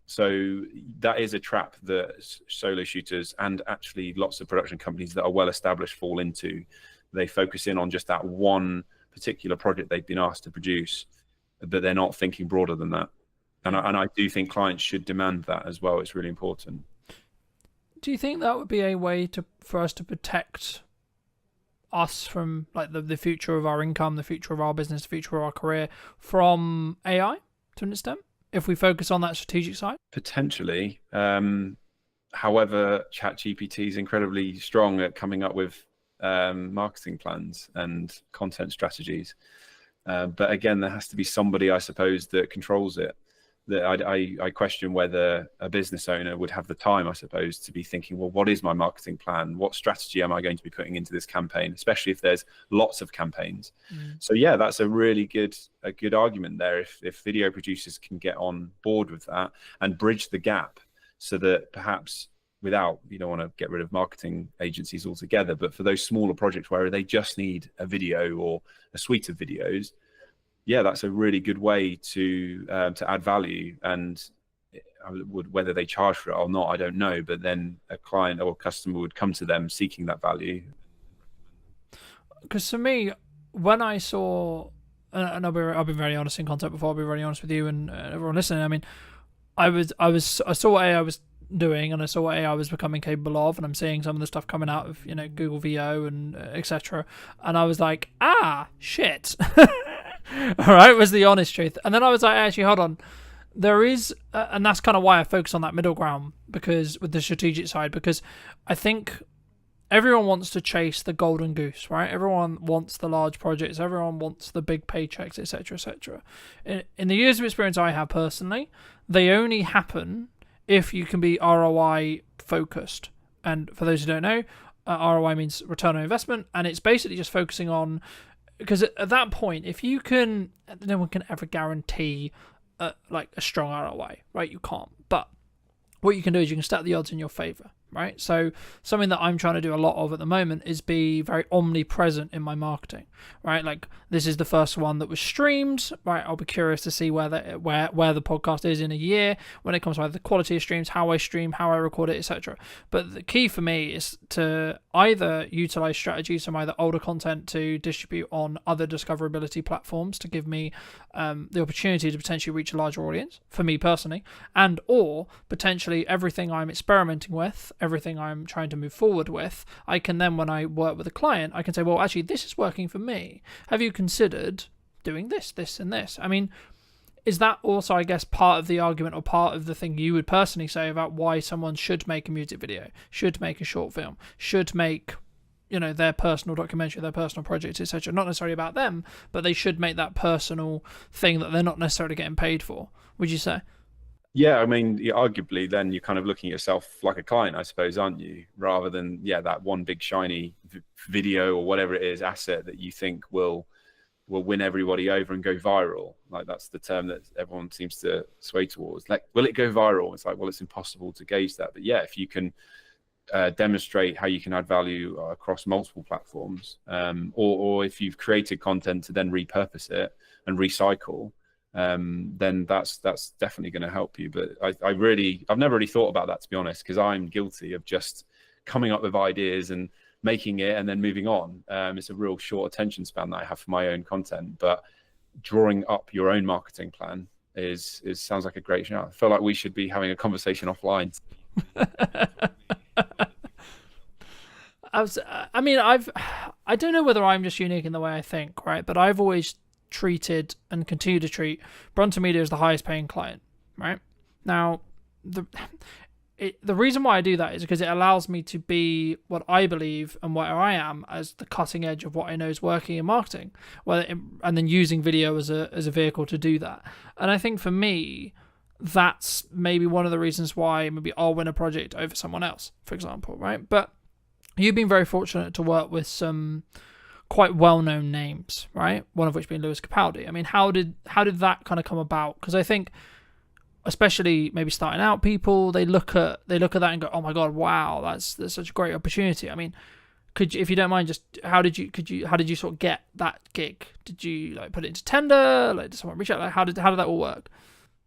Speaker 11: So that is a trap that solo shooters, and actually lots of production companies that are well established, fall into. They focus in on just that one particular project they've been asked to produce, but they're not thinking broader than that. And I do think clients should demand that as well. It's really important.
Speaker 5: Do you think that would be a way for us to protect us from like the future of our income, the future of our business, the future of our career from AI to an extent, if we focus on that strategic side? Potentially.
Speaker 11: However, ChatGPT is incredibly strong at coming up with marketing plans and content strategies. But again, there has to be somebody, I suppose, that controls it. That I question whether a business owner would have the time, I suppose, to be thinking, well, what is my marketing plan? What strategy am I going to be putting into this campaign, especially if there's lots of campaigns? So yeah, that's a really good argument there. If video producers can get on board with that and bridge the gap, so that perhaps you don't want to get rid of marketing agencies altogether, but for those smaller projects where they just need a video or a suite of videos, yeah, that's a really good way to add value. And whether they charge for it or not, I don't know. But then a client or a customer would come to them seeking that value. Because for me, when I saw, and I've been very honest in content before, I'll be very honest with you and everyone listening. I mean, I saw what AI was doing, and I saw what AI was becoming capable of, and I'm seeing some of the stuff coming out of Google VO and etc. And I was like, shit. All right, was the honest truth. And then I was like, actually, hold on. There is, and that's kind of why I focus on that middle ground, because with the strategic side, because I think everyone wants to chase the golden goose, right? Everyone wants the large projects. Everyone wants the big paychecks, etc., etc. In the years of experience I have personally, they only happen if you can be ROI focused. And for those who don't know, ROI means return on investment, and it's basically just focusing on, because at that point, if you can, no one can ever guarantee like a strong ROI, right? You can't. But what you can do is you can stack the odds in your favor, right? So something that I'm trying to do a lot of at the moment is be very omnipresent in my marketing, right? Like, this is the first one that was streamed, right? I'll be curious to see where the podcast is in a year when it comes to either the quality of streams, how I stream, how I record it, etc. But the key for me is to either utilize strategies from either older content to distribute on other discoverability platforms to give me the opportunity to potentially reach a larger audience, for me personally, and or potentially everything I'm experimenting with, everything I'm trying to move forward with, I can then, when I work with a client, I can say, well, actually, this is working for me. Have you considered doing this, this, and this? I mean,
Speaker 5: is that also, I guess, part of the argument or part of the thing you would personally say about why someone should make a music video, should make a short film, should make, you know, their personal documentary, their personal project, etc. Not necessarily about them, but they should make that personal thing that they're not necessarily getting paid for, would you say?
Speaker 11: Yeah, I mean, arguably, then you're kind of looking at yourself like a client, I suppose, aren't you? Rather than, that one big shiny video or whatever it is, asset that you think will win everybody over and go viral. Like, that's the term that everyone seems to sway towards. Like, will it go viral? It's like, well, it's impossible to gauge that. But yeah, if you can demonstrate how you can add value across multiple platforms, or if you've created content to then repurpose it and recycle, then that's definitely going to help you. But I've never really thought about that, to be honest, because I'm guilty of just coming up with ideas and making it and then moving on. It's a real short attention span that I have for my own content, but drawing up your own marketing plan is sounds like a great shout. I feel like we should be having a conversation offline.
Speaker 5: I don't know whether I'm just unique in the way I think, right? But I've always treated and continue to treat Brunton Media as the highest paying client, right? Now, the reason why I do that is because it allows me to be what I believe and where I am as the cutting edge of what I know is working in marketing, and then using video as a vehicle to do that. And I think for me, that's maybe one of the reasons why maybe I'll win a project over someone else, for example, right? But you've been very fortunate to work with some quite well-known names, right? One of which being Lewis Capaldi. I mean, how did that kind of come about? Because I think, especially maybe starting out people, they look at that and go, oh my god, wow, that's such a great opportunity. I mean, could you, if you don't mind, just how did you sort of get that gig? Did you like put it into tender? Like, did someone reach out? Like, how did that all work?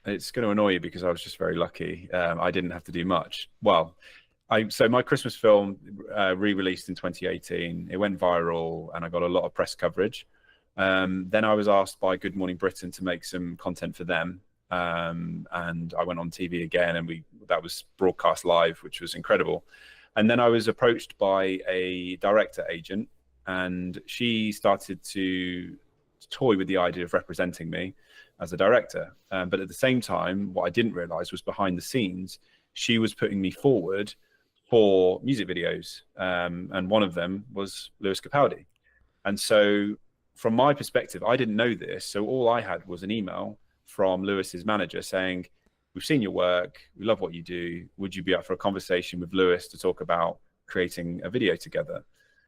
Speaker 11: It's going to annoy you because I was just very lucky. I didn't have to do much. Well, so my Christmas film re-released in 2018. It went viral and I got a lot of press coverage. Then I was asked by Good Morning Britain to make some content for them. And I went on TV again, and that was broadcast live, which was incredible. And then I was approached by a director agent, and she started to toy with the idea of representing me as a director. But at the same time, what I didn't realize was behind the scenes, she was putting me forward for music videos. And one of them was Lewis Capaldi. And so from my perspective, I didn't know this. So all I had was an email from Lewis's manager saying, we've seen your work, we love what you do, would you be up for a conversation with Lewis to talk about creating a video together?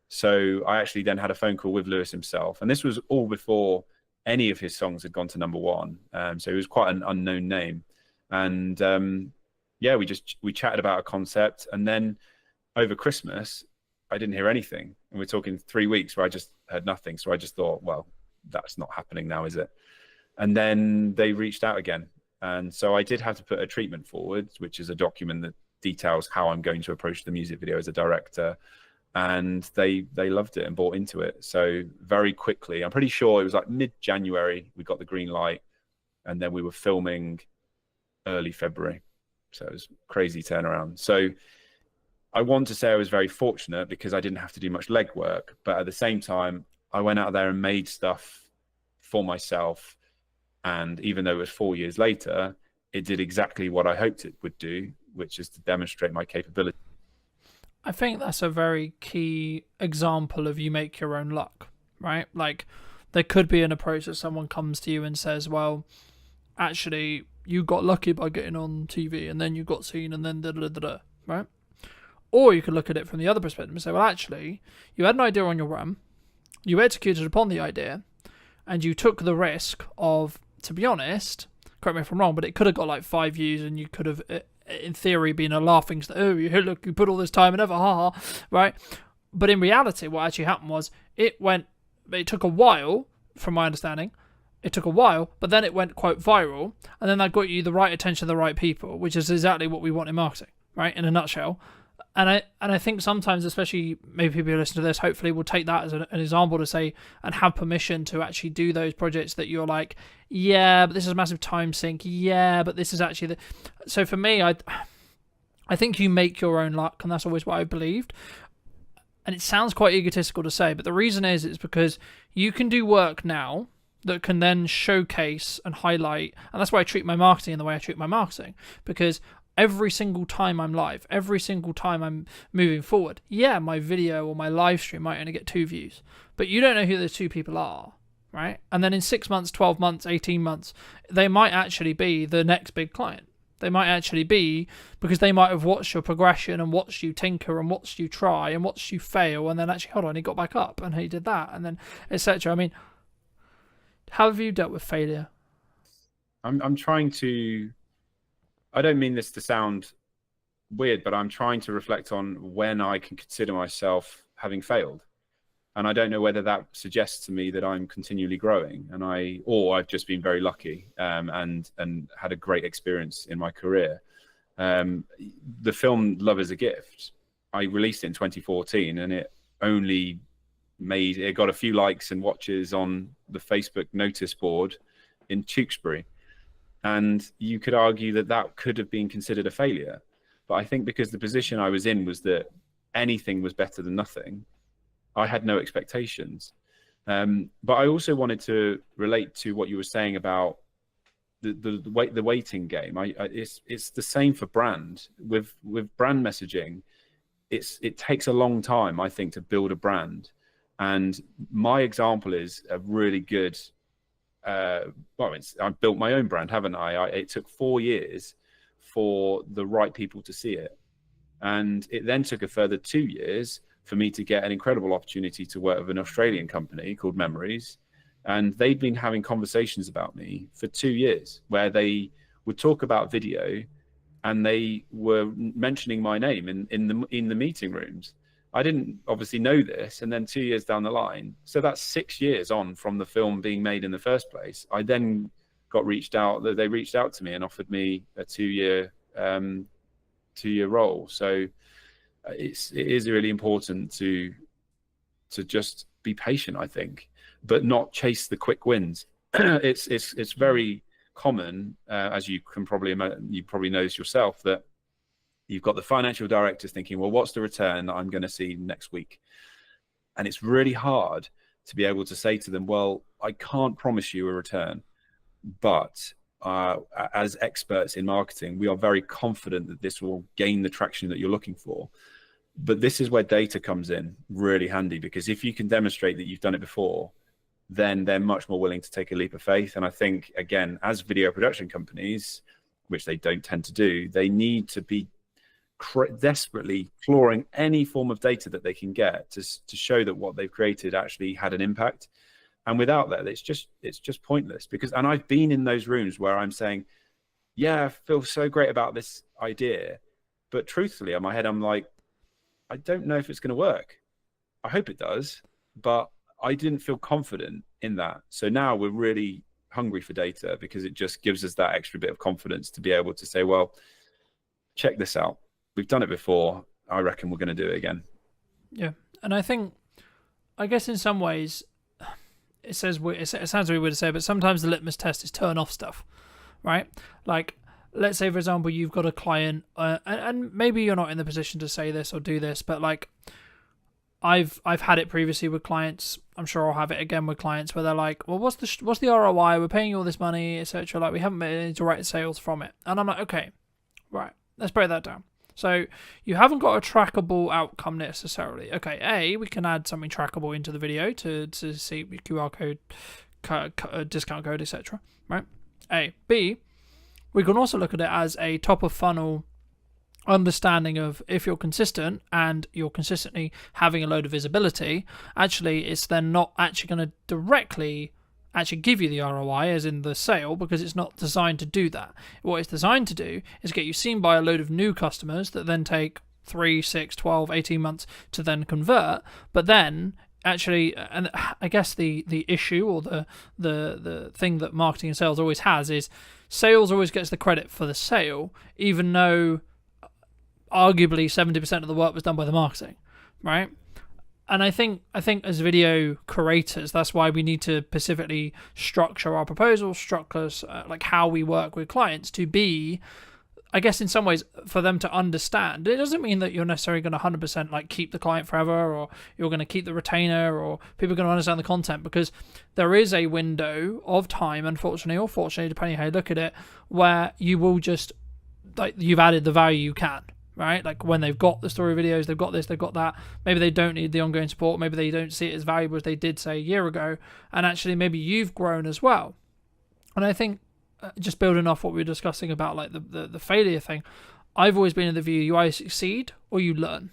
Speaker 11: So I actually then had a phone call with Lewis himself, and this was all before any of his songs had gone to #1. So he was quite an unknown name. And we chatted about a concept, and then over Christmas I didn't hear anything, and we're talking 3 weeks where I just heard nothing. So I just thought, well, that's not happening now, is it? And then they reached out again. And so I did have to put a treatment forward, which is a document that details how I'm going to approach the music video as a director. And they loved it and bought into it. So very quickly, I'm pretty sure it was like mid-January, we got the green light, and then we were filming early February. So it was crazy turnaround. So I want to say I was very fortunate because I didn't have to do much legwork, but at the same time, I went out there and made stuff for myself. And even though it was 4 years later, it did exactly what I hoped it would do, which is to demonstrate my capability.
Speaker 5: I think that's a very key example of you make your own luck, right? Like, there could be an approach that someone comes to you and says, well, actually, you got lucky by getting on TV, and then you got seen, and then da-da-da-da, right? Or you could look at it from the other perspective and say, well, actually, you had an idea on your run, you executed upon the idea, and you took the risk of, to be honest, correct me if I'm wrong, but it could have got like 5 views, and you could have, in theory, been a laughing stock. Oh, look, you put all this time and ever, haha, right? But in reality, what actually happened was it took a while, from my understanding, but then it went, quote, viral, and then that got you the right attention of the right people, which is exactly what we want in marketing, right? In a nutshell. And I think sometimes, especially maybe people who listen to this, hopefully will take that as an example to say and have permission to actually do those projects that you're like, yeah, but this is a massive time sink. Yeah, but this is actually So for me, I think you make your own luck, and that's always what I believed. And it sounds quite egotistical to say, but the reason is because you can do work now, that can then showcase and highlight. And that's why I treat my marketing in the way I treat my marketing, because every single time I'm live, every single time I'm moving forward, yeah, my video or my live stream might only get 2 views, but you don't know who those 2 people are, right? And then in 6 months, 12 months, 18 months, they might actually be the next big client. They might actually be, because they might have watched your progression and watched you tinker and watched you try and watched you fail, and then actually, hold on, he got back up and he did that, and then etc. I mean, how have you dealt with failure?
Speaker 11: I'm trying to, I don't mean this to sound weird, but I'm trying to reflect on when I can consider myself having failed. And I don't know whether that suggests to me that I'm continually growing, and I've just been very lucky, and had a great experience in my career. The film Love is a Gift, I released it in 2014, and it got a few likes and watches on the Facebook notice board in Tewkesbury. And you could argue that that could have been considered a failure. But I think because the position I was in was that anything was better than nothing, I had no expectations. But I also wanted to relate to what you were saying about the waiting game. It's the same for brand. With brand messaging, it takes a long time, I think, to build a brand. And my example is a really good. I've built my own brand, haven't I? It took 4 years for the right people to see it, and it then took a further 2 years for me to get an incredible opportunity to work with an Australian company called Memories. And they'd been having conversations about me for 2 years, where they would talk about video and they were mentioning my name in the meeting rooms. I didn't obviously know this. And then 2 years down the line, so that's 6 years on from the film being made in the first place, I then got reached out. They reached out to me and offered me a 2-year role. So it is really important to just be patient, I think, but not chase the quick wins. It's very common, as you probably know this yourself, that you've got the financial directors thinking, well, what's the return that I'm going to see next week? And it's really hard to be able to say to them, well, I can't promise you a return, but as experts in marketing, we are very confident that this will gain the traction that you're looking for. But this is where data comes in really handy, because if you can demonstrate that you've done it before, then they're much more willing to take a leap of faith. And I think, again, as video production companies, which they don't tend to do, they need to be desperately clawing any form of data that they can get to show that what they've created actually had an impact. And without that, it's just pointless. And I've been in those rooms where I'm saying, yeah, I feel so great about this idea, but truthfully, in my head, I'm like, I don't know if it's going to work. I hope it does, but I didn't feel confident in that. So now we're really hungry for data, because it just gives us that extra bit of confidence to be able to say, well, check this out. We've done it before. I reckon we're going to do it again.
Speaker 5: Yeah. And I guess in some ways, it sounds really weird to say, but sometimes the litmus test is turn off stuff, right? Like, let's say, for example, you've got a client, and maybe you're not in the position to say this or do this, but like, I've had it previously with clients. I'm sure I'll have it again with clients where they're like, well, what's the ROI? We're paying you all this money, etc. Like, we haven't made any direct sales from it. And I'm like, okay, right, let's break that down. So you haven't got a trackable outcome necessarily. Okay, we can add something trackable into the video to see QR code, discount code, etc. Right? B, we can also look at it as a top of funnel understanding of, if you're consistent and you're consistently having a load of visibility, actually it's then not actually going to directly actually give you the ROI as in the sale, because it's not designed to do that. What it's designed to do is get you seen by a load of new customers that then take 3, 6, 12, 18 months to then convert. But then actually, and I guess the issue or the thing that marketing and sales always has is sales always gets the credit for the sale, even though arguably 70% of the work was done by the marketing, right? And I think as video creators, that's why we need to specifically structure our proposals, structure like how we work with clients to be I guess in some ways for them to understand, it doesn't mean that you're necessarily going to 100% like keep the client forever, or you're going to keep the retainer, or people are going to understand the content, because there is a window of time, unfortunately or fortunately, depending how you look at it, where you will just, like, you've added the value you can, right? Like when they've got the story videos, they've got this, they've got that. Maybe they don't need the ongoing support. Maybe they don't see it as valuable as they did, say, a year ago. And actually, maybe you've grown as well. And I think, just building off what we were discussing about like the failure thing, I've always been in the view you either succeed or you learn.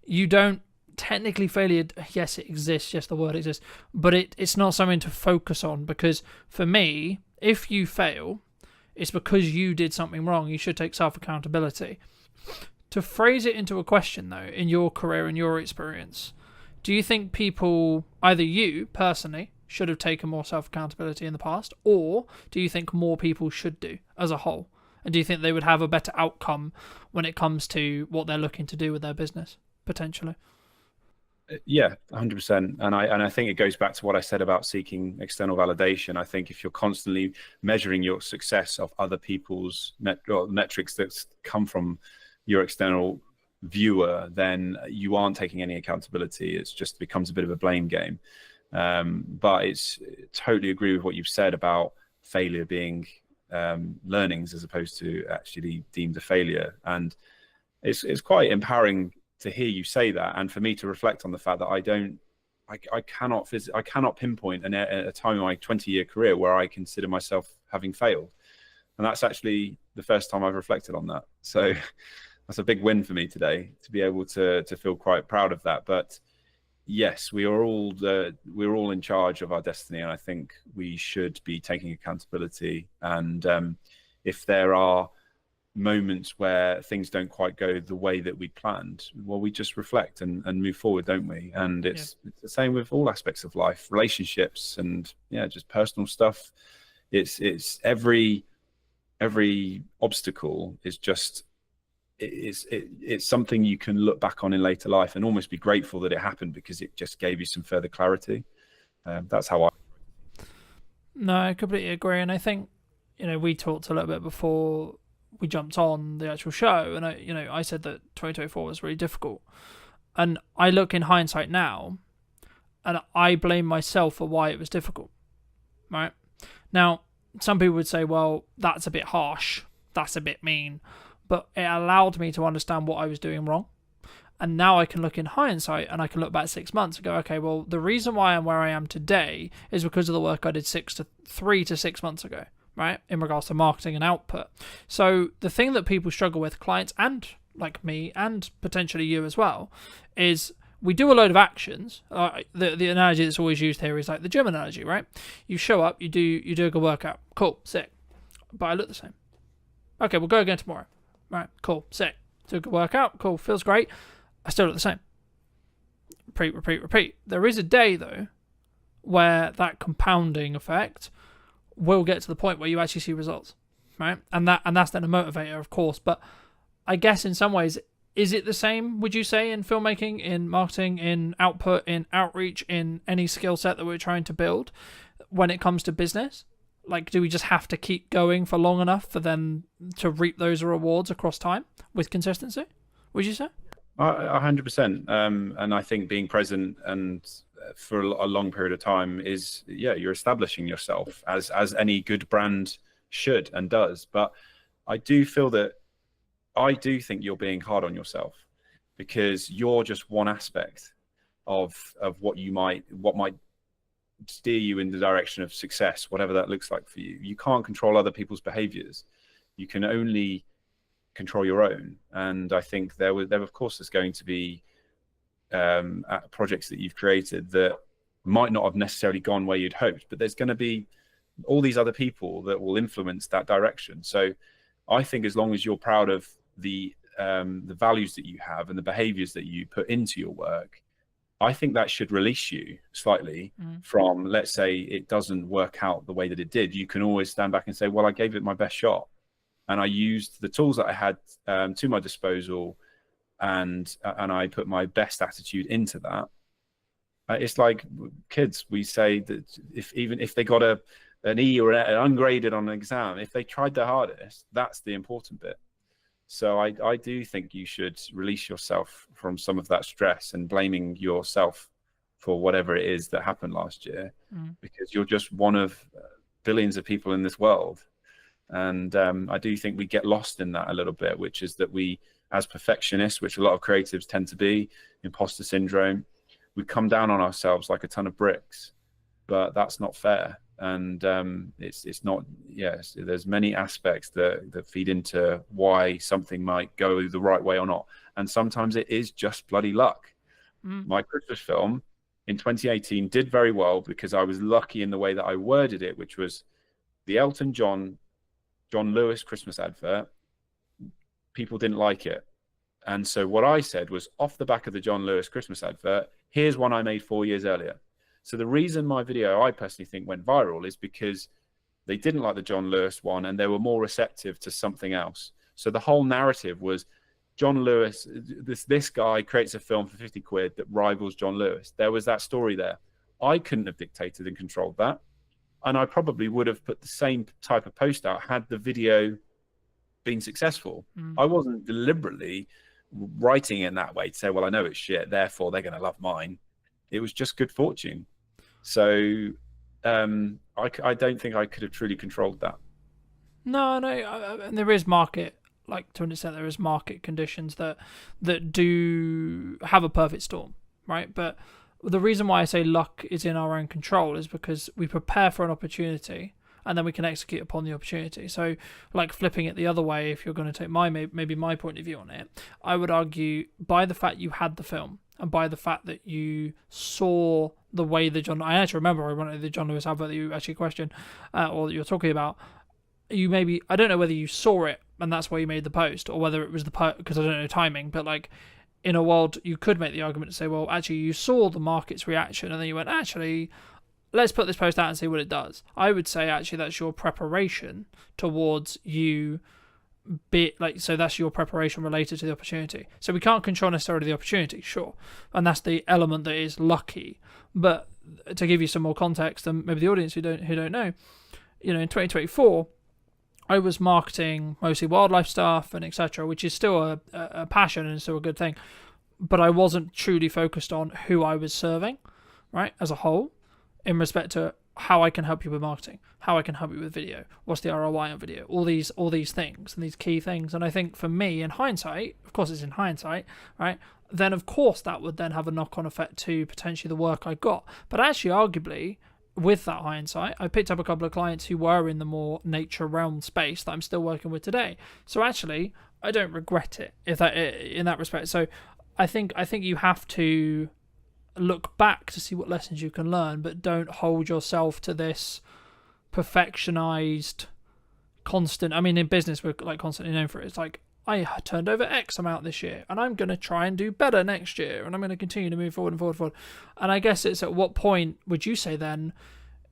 Speaker 5: You don't technically failure. Yes, it exists. Yes, the word exists, but it's not something to focus on, because for me, if you fail, it's because you did something wrong. You should take self-accountability. To phrase it into a question, though, in your career and your experience, do you think people, either you personally, should have taken more self-accountability in the past, or do you think more people should do as a whole? And do you think they would have a better outcome when it comes to what they're looking to do with their business, potentially?
Speaker 11: Yeah, 100%. And I think it goes back to what I said about seeking external validation. I think if you're constantly measuring your success of other people's metrics that come from your external viewer, then you aren't taking any accountability. It just becomes a bit of a blame game. But it's totally agree with what you've said about failure being learnings as opposed to actually deemed a failure. And it's quite empowering to hear you say that, and for me to reflect on the fact that I cannot pinpoint a time in my 20-year career where I consider myself having failed. And that's actually the first time I've reflected on that. So that's a big win for me today, to be able to feel quite proud of that. But yes, we're all in charge of our destiny, and I think we should be taking accountability. And if there are moments where things don't quite go the way that we planned, well, we just reflect and move forward, don't we? And it's the same with all aspects of life, relationships, and just personal stuff. It's every obstacle is just it's something you can look back on in later life and almost be grateful that it happened, because it just gave you some further clarity. That's how
Speaker 5: No, I completely agree. And I think, we talked a little bit before we jumped on the actual show, and I said that 2024 was really difficult. And I look in hindsight now, and I blame myself for why it was difficult, right? Now, some people would say, well, that's a bit harsh, that's a bit mean, but it allowed me to understand what I was doing wrong. And now I can look in hindsight and I can look back 6 months and go, okay, well, the reason why I'm where I am today is because of the work I did 3 to 6 months ago, right? In regards to marketing and output. So the thing that people struggle with, clients and like me and potentially you as well, is we do a load of actions. The analogy that's always used here is like the gym analogy, right? You show up, you do a good workout. Cool, sick. But I look the same. Okay, we'll go again tomorrow. Right, cool, sick. Do a good workout, cool, feels great. I still look the same. Repeat. There is a day, though, where that compounding effect will get to the point where you actually see results, right? And that's then a motivator, of course. But I guess in some ways, is it the same, would you say, in filmmaking, in marketing, in output, in outreach, in any skill set that we're trying to build when it comes to business? Like, do we just have to keep going for long enough for them to reap those rewards across time with consistency, would you say?
Speaker 11: 100%. And I think being present and for a long period of time is, you're establishing yourself as any good brand should and does. But I do think you're being hard on yourself, because you're just one aspect of what might steer you in the direction of success, whatever that looks like for you. You can't control other people's behaviors. You can only control your own. And I think there of course is going to be projects that you've created that might not have necessarily gone where you'd hoped, but there's going to be all these other people that will influence that direction. So I think as long as you're proud of the values that you have and the behaviors that you put into your work, I think that should release you slightly from, let's say it doesn't work out the way that it did. You can always stand back and say, well, I gave it my best shot, and I used the tools that I had to my disposal, and I put my best attitude into that. It's like kids. We say that if they got an E or an ungraded on an exam, if they tried their hardest, that's the important bit. So I do think you should release yourself from some of that stress and blaming yourself for whatever it is that happened last year, because you're just one of billions of people in this world. And I do think we get lost in that a little bit, which is that we, as perfectionists, which a lot of creatives tend to be, imposter syndrome, we come down on ourselves like a ton of bricks, but that's not fair. And it's not, yes, there's many aspects that feed into why something might go the right way or not. And sometimes it is just bloody luck. My Christmas film in 2018 did very well because I was lucky in the way that I worded it, which was the Elton John Lewis Christmas advert. People didn't like it. And so what I said was, off the back of the John Lewis Christmas advert, here's one I made 4 years earlier. So the reason my video, I personally think, went viral is because they didn't like the John Lewis one and they were more receptive to something else. So the whole narrative was John Lewis, this guy creates a film for 50 quid that rivals John Lewis. There was that story there. I couldn't have dictated and controlled that. And I probably would have put the same type of post out had the video been successful. I wasn't deliberately writing it in that way to say, well, I know it's shit, therefore they're going to love mine. It was just good fortune. So I don't think I could have truly controlled that.
Speaker 5: No, and there is market, like to an extent, there is market conditions that do have a perfect storm, right? But the reason why I say luck is in our own control is because we prepare for an opportunity and then we can execute upon the opportunity. So, like flipping it the other way, if you're going to take maybe my point of view on it, I would argue by the fact you had the film and by the fact that you saw the way I actually remember I wanted the John Lewis advert that you actually questioned or that you're talking about. I don't know whether you saw it and that's why you made the post, or whether it was because I don't know timing, but like in a world you could make the argument to say, well, actually you saw the market's reaction and then you went, actually, let's put this post out and see what it does. I would say actually that's your preparation towards you so that's your preparation related to the opportunity. So we can't control necessarily the opportunity, sure, and that's the element that is lucky. But to give you some more context, and maybe the audience who don't know, in 2024 I was marketing mostly wildlife stuff and etc., which is still a passion and still a good thing, but I wasn't truly focused on who I was serving, right, as a whole, in respect to how I can help you with marketing, how I can help you with video, what's the ROI on video, all these things and these key things. And I think for me, in hindsight, of course it's in hindsight, right, then of course that would then have a knock-on effect to potentially the work I got. But actually, arguably, with that hindsight, I picked up a couple of clients who were in the more nature realm space that I'm still working with today. So actually, I don't regret it in that respect. So I think you have to look back to see what lessons you can learn, but don't hold yourself to this perfectionized constant. I mean, in business we're like constantly known for it. It's like, I turned over X amount this year and I'm going to try and do better next year and I'm going to continue to move forward and forward. And I guess it's at what point would you say then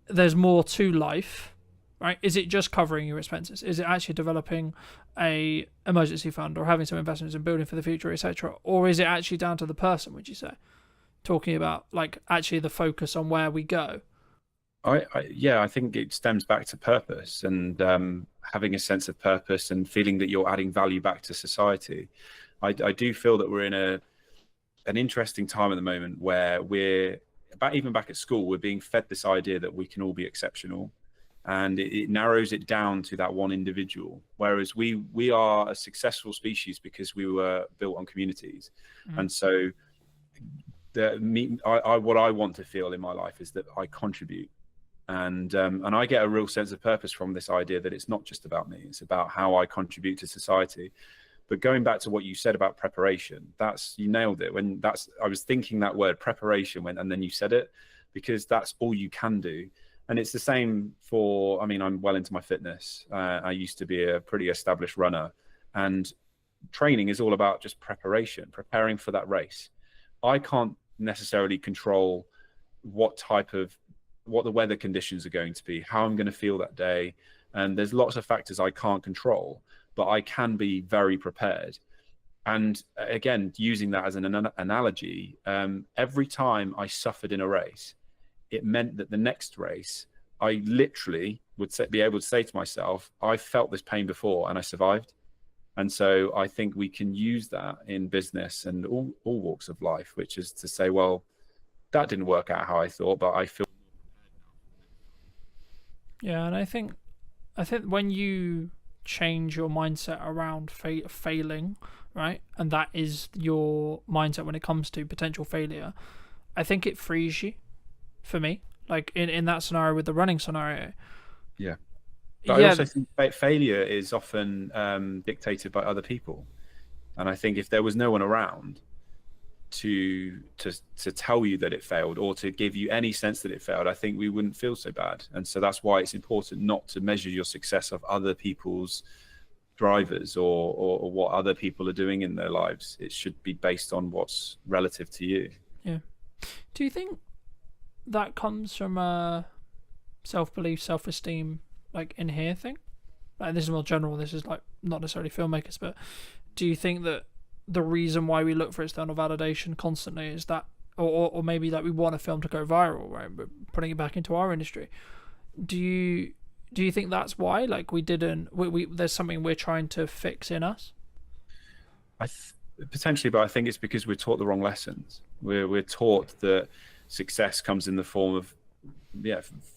Speaker 5: there's more to life, right? Is it just covering your expenses? Is it actually developing a emergency fund or having some investments in building for the future, etc.? Or is it actually down to the person, would you say? Talking about like actually the focus on where we go.
Speaker 11: I think it stems back to purpose and having a sense of purpose and feeling that you're adding value back to society. I do feel that we're in an interesting time at the moment where even back at school, we're being fed this idea that we can all be exceptional, and it narrows it down to that one individual. Whereas we are a successful species because we were built on communities, and so what I want to feel in my life is that I contribute. And I get a real sense of purpose from this idea that it's not just about me, it's about how I contribute to society. But going back to what you said about preparation, you nailed it. I was thinking that word preparation and then you said it, because that's all you can do. And it's the same I'm well into my fitness. I used to be a pretty established runner, and training is all about just preparing for that race. I can't necessarily control what the weather conditions are going to be, how I'm going to feel that day. And there's lots of factors I can't control, but I can be very prepared. And again, using that as an analogy, every time I suffered in a race, it meant that the next race, I literally would be able to say to myself, I felt this pain before and I survived. And so I think we can use that in business and all walks of life, which is to say, well, that didn't work out how I thought, but I feel.
Speaker 5: Yeah, and I think when you change your mindset around failing, right, and that is your mindset when it comes to potential failure, I think it frees you. For me, like in that scenario with the running scenario.
Speaker 11: Yeah. But
Speaker 5: yeah.
Speaker 11: I also think failure is often dictated by other people. And I think if there was no one around to tell you that it failed or to give you any sense that it failed, I think we wouldn't feel so bad. And so that's why it's important not to measure your success of other people's drivers or what other people are doing in their lives. It should be based on what's relative to you.
Speaker 5: Yeah. Do you think that comes from a self-belief, self-esteem, like in here thing? Like, this is more general, this is like not necessarily filmmakers, but do you think that the reason why we look for external validation constantly is that, or maybe that we want a film to go viral, right? But putting it back into our industry, do you think that's why, like, we there's something we're trying to fix in us?
Speaker 11: Potentially, but I think it's because we're taught the wrong lessons. We're taught that success comes in the form of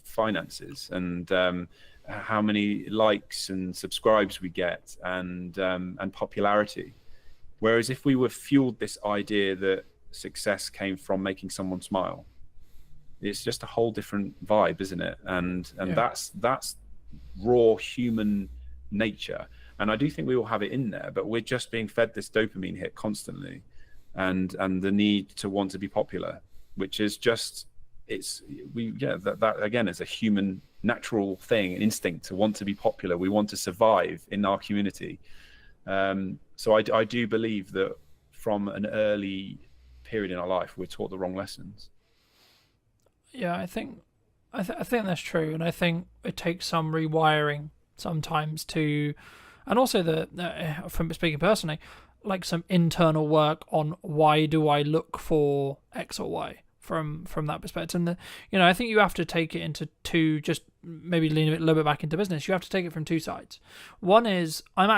Speaker 11: finances and how many likes and subscribes we get and popularity. Whereas if we were fueled this idea that success came from making someone smile, it's just a whole different vibe, isn't it? And that's raw human nature. And I do think we all have it in there, but we're just being fed this dopamine hit constantly, and the need to want to be popular, which is just that again is a human natural thing, an instinct to want to be popular. We want to survive in our community. So I do believe that from an early period in our life, we're taught the wrong lessons.
Speaker 5: Yeah, I think that's true, and I think it takes some rewiring sometimes to, and also from speaking personally, like some internal work on why do I look for X or Y from that perspective. And I think you have to take it into two, just maybe lean a little bit back into business. You have to take it from two sides. One is I'll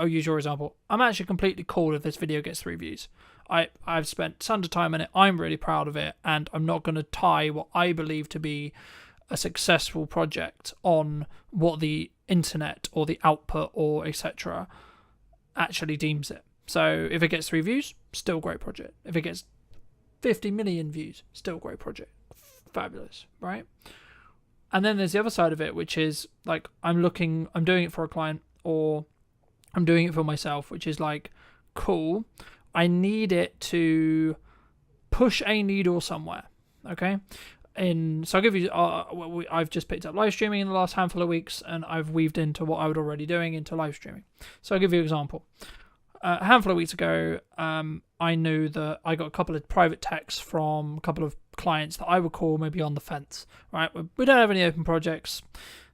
Speaker 5: use your example. I'm actually completely cool if this video gets 3 views. I've spent tons of time in it. I'm really proud of it, and I'm not going to tie what I believe to be a successful project on what the internet or the output or etc. actually deems it. So if it gets 3 views, still great project. If it gets 50 million views, still great project. Fabulous, right? And then there's the other side of it, which is like I'm doing it for a client or I'm doing it for myself, which is like, cool, I need it to push a needle somewhere, okay? So I'll give you, I've just picked up live streaming in the last handful of weeks, and I've weaved into what I was already doing into live streaming. So I'll give you an example. A handful of weeks ago, I knew that I got a couple of private texts from a couple of clients that I would call maybe on the fence, right? We don't have any open projects.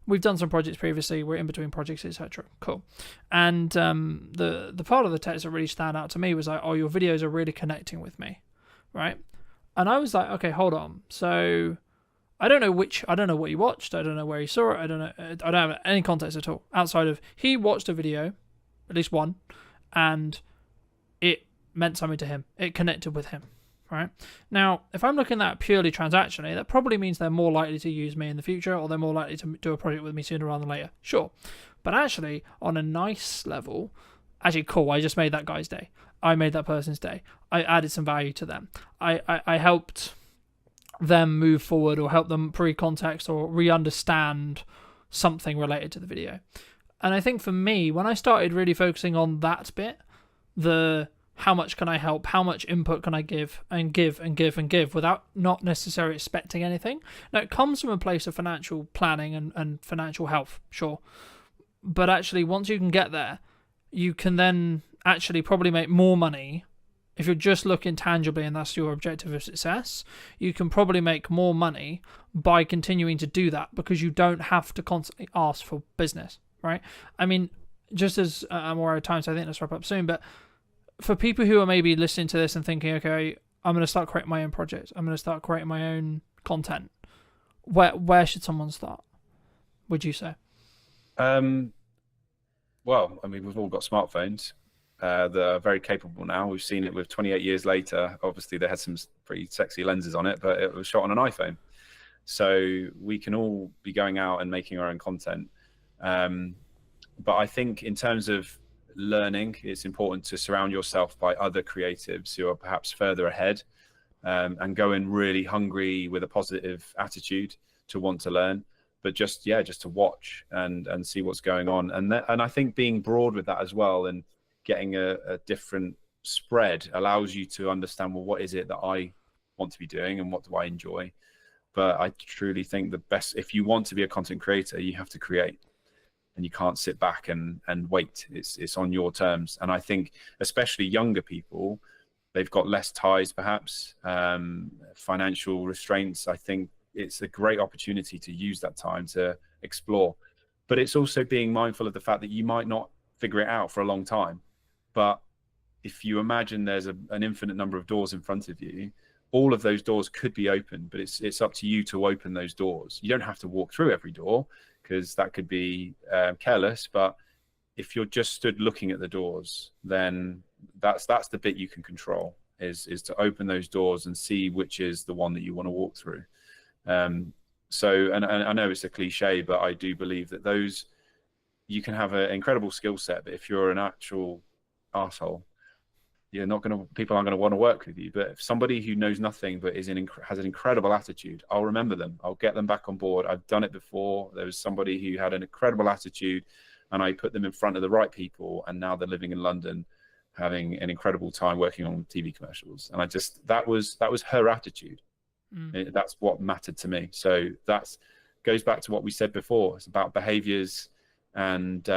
Speaker 5: We've done some projects previously. We're in between projects, etc. Cool. And the part of the text that really stand out to me was like, oh, your videos are really connecting with me, right? And I was like, okay, hold on. So I don't know what he watched. I don't know where he saw it. I don't have any context at all outside of he watched a video, at least one, and it meant something to him. It connected with him, right? Now, if I'm looking at that purely transactionally, that probably means they're more likely to use me in the future, or they're more likely to do a project with me sooner rather than later. Sure. But actually, on a nice level, actually, cool, I just made that guy's day. I made that person's day. I added some value to them. I helped them move forward, or help them pre-context or re-understand something related to the video. And I think for me, when I started really focusing on that bit, the how much can I help, how much input can I give without not necessarily expecting anything. Now, it comes from a place of financial planning and financial health, sure. But actually, once you can get there, you can then actually probably make more money. If you're just looking tangibly and that's your objective of success, you can probably make more money by continuing to do that, because you don't have to constantly ask for business, right? I mean, just as I'm aware of time, so I think let's wrap up soon, but for people who are maybe listening to this and thinking, okay, I'm going to start creating my own projects, I'm going to start creating my own content, where should someone start, would you say?
Speaker 11: well, I mean, we've all got smartphones that are very capable now. We've seen it with 28 years later. Obviously, they had some pretty sexy lenses on it, but it was shot on an iPhone. So we can all be going out and making our own content. But I think in terms of learning, it's important to surround yourself by other creatives who are perhaps further ahead, and go in really hungry with a positive attitude to want to learn, but just to watch and see what's going on. And I think being broad with that as well, and getting a different spread, allows you to understand, well, what is it that I want to be doing and what do I enjoy? But I truly think the best, if you want to be a content creator, you have to create, and you can't sit back and wait. It's on your terms. And I think especially younger people, they've got less ties, perhaps, financial restraints. I think it's a great opportunity to use that time to explore. But it's also being mindful of the fact that you might not figure it out for a long time. But if you imagine there's an infinite number of doors in front of you, all of those doors could be open, but it's up to you to open those doors. You don't have to walk through every door, because that could be careless. But if you're just stood looking at the doors, then that's the bit you can control, is to open those doors and see which is the one that you want to walk through. So, and I know it's a cliche, but I do believe that those, you can have an incredible skill set, but if you're an actual arsehole, people aren't going to want to work with you. But if somebody who knows nothing but has an incredible attitude, I'll remember them. I'll get them back on board. I've done it before. There was somebody who had an incredible attitude, and I put them in front of the right people, and now they're living in London, having an incredible time working on TV commercials. And that was her attitude. That's what mattered to me. So that goes back to what we said before. It's about behaviors and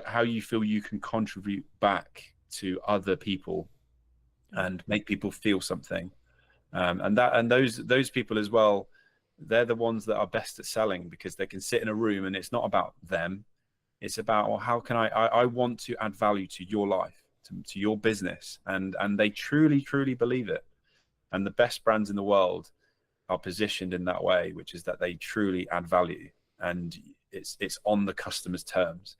Speaker 11: how you feel you can contribute back to other people and make people feel something. And those people as well, they're the ones that are best at selling, because they can sit in a room and it's not about them. It's about, well, how can I want to add value to your life, to your business. And they truly, truly believe it. And the best brands in the world are positioned in that way, which is that they truly add value, and it's on the customer's terms.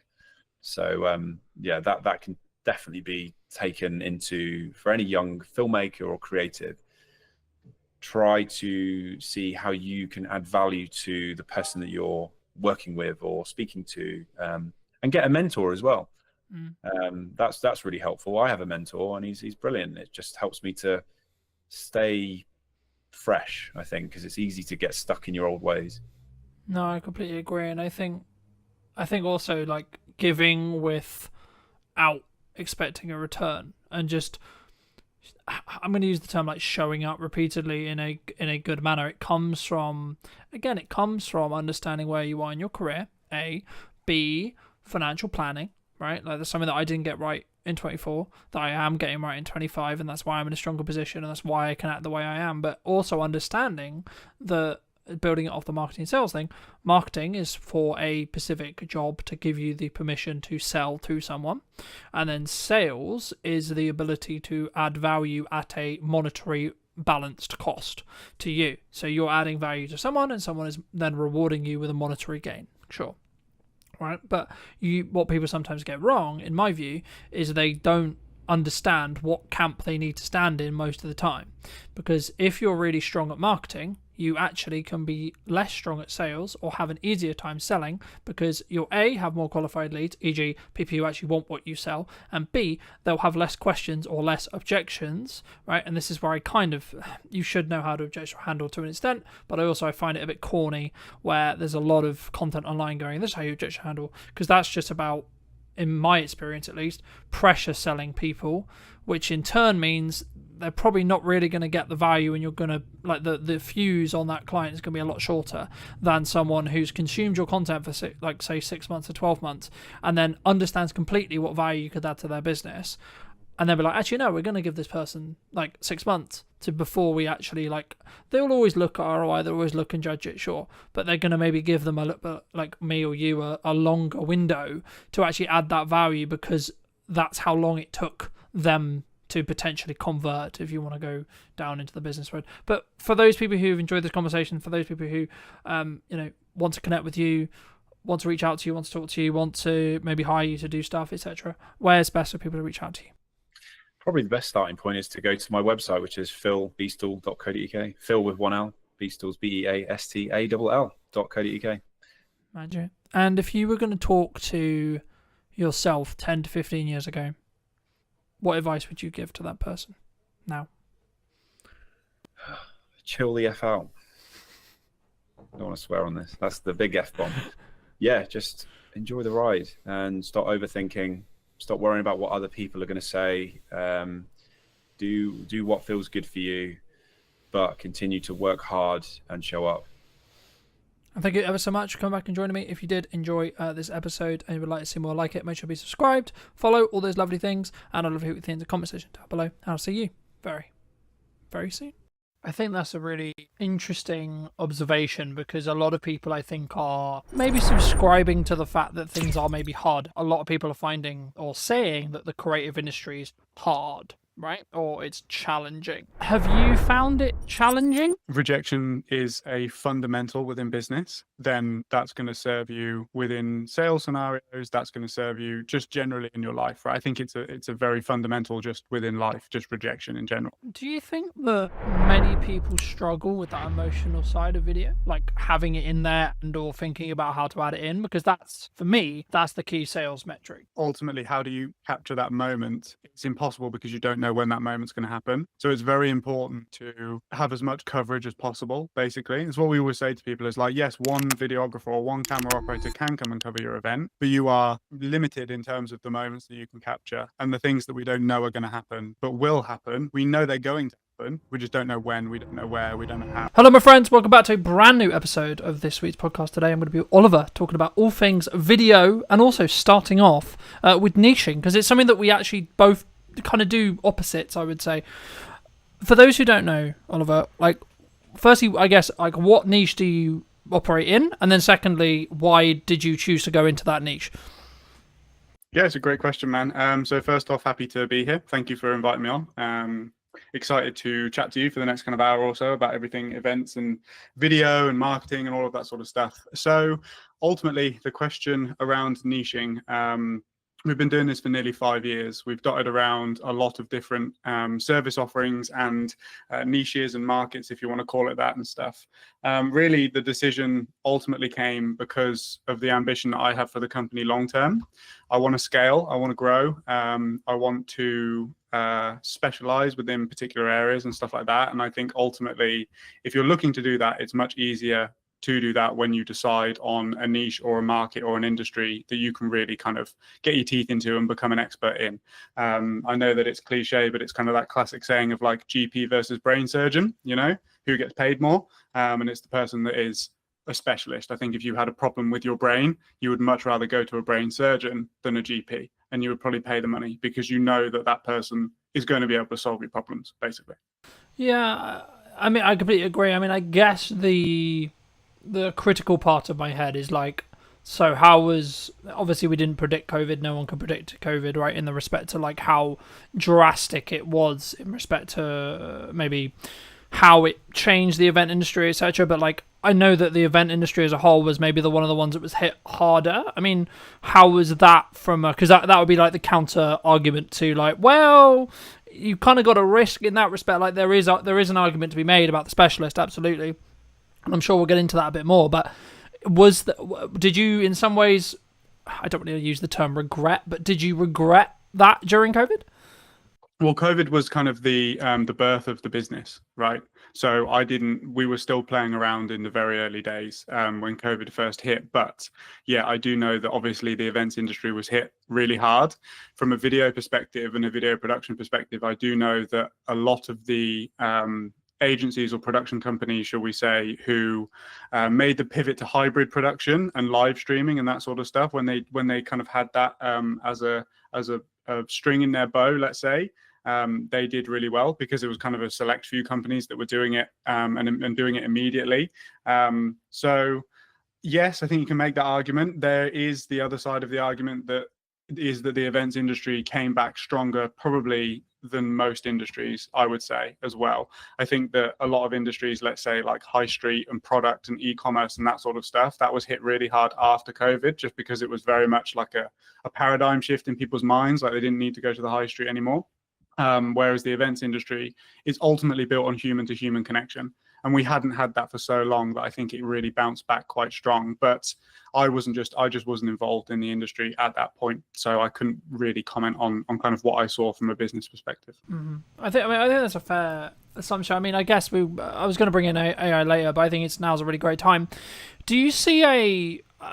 Speaker 11: So that can definitely be taken into, for any young filmmaker or creative, try to see how you can add value to the person that you're working with or speaking to, and get a mentor as well. That's really helpful. I have a mentor, and he's brilliant. It just helps me to stay fresh, I think, because it's easy to get stuck in your old ways.
Speaker 5: No, I completely agree. And I think also, like, giving without expecting a return, and just, I'm going to use the term like showing up repeatedly in a good manner. It comes from understanding where you are in your career, A. B, financial planning, right? Like, there's something that I didn't get right in 24 that I am getting right in 25, and that's why I'm in a stronger position, and that's why I can act the way I am. But also understanding the building it off the marketing sales thing. Marketing is for a specific job to give you the permission to sell to someone, and then sales is the ability to add value at a monetary balanced cost to you. So you're adding value to someone, and someone is then rewarding you with a monetary gain. Sure. Right, but what people sometimes get wrong, in my view, is they don't understand what camp they need to stand in most of the time. Because if you're really strong at marketing, you actually can be less strong at sales, or have an easier time selling, because you'll A, have more qualified leads, e.g. people who actually want what you sell, and B, they'll have less questions or less objections, right? And this is where you should know how to objection handle to an extent, but I find it a bit corny where there's a lot of content online going, this is how you objection handle, because that's just about, in my experience at least, pressure selling people, which in turn means they're probably not really going to get the value, and you're going to, like, the fuse on that client is going to be a lot shorter than someone who's consumed your content for say 6 months or 12 months, and then understands completely what value you could add to their business, and then be like, actually no, we're going to give this person like 6 months to before we actually, like, they'll always look at ROI, they'll always look and judge it, sure, but they're going to maybe give them a little bit, like me or you, a longer window to actually add that value, because that's how long it took them to potentially convert, if you want to go down into the business road. But for those people who've enjoyed this conversation, for those people who want to connect with you, want to reach out to you, want to talk to you, want to maybe hire you to do stuff, etc., where's best for people to reach out to you?
Speaker 11: Probably the best starting point is to go to my website, which is philbeastall.co.uk. Phil with one L, Beastall's BEASTALL.co.uk.
Speaker 5: Magic. And if you were going to talk to yourself 10 to 15 years ago, what advice would you give to that person now?
Speaker 11: Chill the F out. I don't want to swear on this. That's the big F bomb. Yeah, just enjoy the ride and stop overthinking. Stop worrying about what other people are going to say. Do what feels good for you, but continue to work hard and show up.
Speaker 5: And thank you ever so much for coming back and joining me. If you did enjoy this episode and you would like to see more like it, make sure to be subscribed, follow, all those lovely things, and I'd love to hear what you think in the comment section down below. And I'll see you very, very soon. I think that's a really interesting observation, because a lot of people, I think, are maybe subscribing to the fact that things are maybe hard. A lot of people are finding or saying that the creative industry is hard, right? Or it's challenging. Have you found it challenging?
Speaker 6: Rejection is a fundamental within business. Then that's going to serve you within sales scenarios. That's going to serve you just generally in your life, right? I think it's a very fundamental just within life, just rejection in general.
Speaker 5: Do you think that many people struggle with that emotional side of video, like having it in there and or thinking about how to add it in? Because that's, for me, that's the key sales metric.
Speaker 6: Ultimately, how do you capture that moment? It's impossible because you don't know when that moment's going to happen. So it's very important to have as much coverage as possible, basically. It's what we always say to people is like, yes, one videographer or one camera operator can come and cover your event, but you are limited in terms of the moments that you can capture and the things that we don't know are going to happen, but will happen. We know they're going to happen. We just don't know when, we don't know where, we don't know how.
Speaker 5: Hello, my friends. Welcome back to a brand new episode of this week's podcast. Today, I'm going to be with Oliver, talking about all things video and also starting off with niching, because it's something that we actually both kind of do opposites, I would say. For those who don't know, Oliver, like, firstly, I guess, like, what niche do you operate in? And then secondly, why did you choose to go into that niche?
Speaker 6: Yeah, it's a great question, man. So first off, happy to be here. Thank you for inviting me on. Excited to chat to you for the next kind of hour or so about everything events and video and marketing and all of that sort of stuff. So ultimately, the question around niching, we've been doing this for nearly 5 years. We've dotted around a lot of different service offerings and niches and markets, if you want to call it that, and stuff. Really, the decision ultimately came because of the ambition that I have for the company long term. I want to scale. I want to grow. I want to specialize within particular areas and stuff like that. And I think ultimately, if you're looking to do that, it's much easier to do that when you decide on a niche or a market or an industry that you can really kind of get your teeth into and become an expert in. I know that it's cliche, but it's kind of that classic saying of like GP versus brain surgeon, you know, who gets paid more. And it's the person that is a specialist. I think if you had a problem with your brain, you would much rather go to a brain surgeon than a GP, and you would probably pay the money because you know that that person is going to be able to solve your problems, basically.
Speaker 5: Yeah, I mean, I completely agree. I mean, I guess the critical part of my head is like, so how was, obviously we didn't predict COVID, no one could predict COVID, right, in the respect to like how drastic it was in respect to maybe how it changed the event industry, etc. But like, I know that the event industry as a whole was maybe one of the ones that was hit harder. I mean, how was that from a, because that would be like the counter argument to like, well, you kind of got a risk in that respect. Like there is an argument to be made about the specialist, absolutely. And I'm sure we'll get into that a bit more, but did you in some ways, I don't really use the term regret, but did you regret that during COVID?
Speaker 6: Well, COVID was kind of the birth of the business, right? So we were still playing around in the very early days when COVID first hit. But yeah, I do know that obviously the events industry was hit really hard. From a video perspective and a video production perspective, I do know that a lot of the agencies or production companies, shall we say, who made the pivot to hybrid production and live streaming and that sort of stuff, when they kind of had that as a string in their bow, let's say, they did really well because it was kind of a select few companies that were doing it and doing it immediately. So yes, I think you can make that argument. There is the other side of the argument that is that the events industry came back stronger, probably
Speaker 12: than most industries, I would say, as well. I think that a lot of industries, let's say like high street and product and e-commerce and that sort of stuff, that was hit really hard after COVID, just because it was very much like a paradigm shift in people's minds, like they didn't need to go to the high street anymore. Whereas the events industry is ultimately built on human to human connection. And we hadn't had that for so long that I think it really bounced back quite strong. But I just wasn't involved in the industry at that point, so I couldn't really comment on kind of what I saw from a business perspective.
Speaker 5: Mm-hmm. I think that's a fair assumption. I mean, I guess I was going to bring in AI later, but I think now's a really great time. Do you see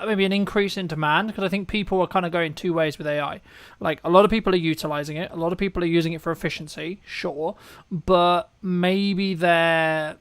Speaker 5: maybe an increase in demand? Because I think people are kind of going two ways with AI. Like, a lot of people are utilizing it, a lot of people are using it for efficiency, sure, but maybe they're,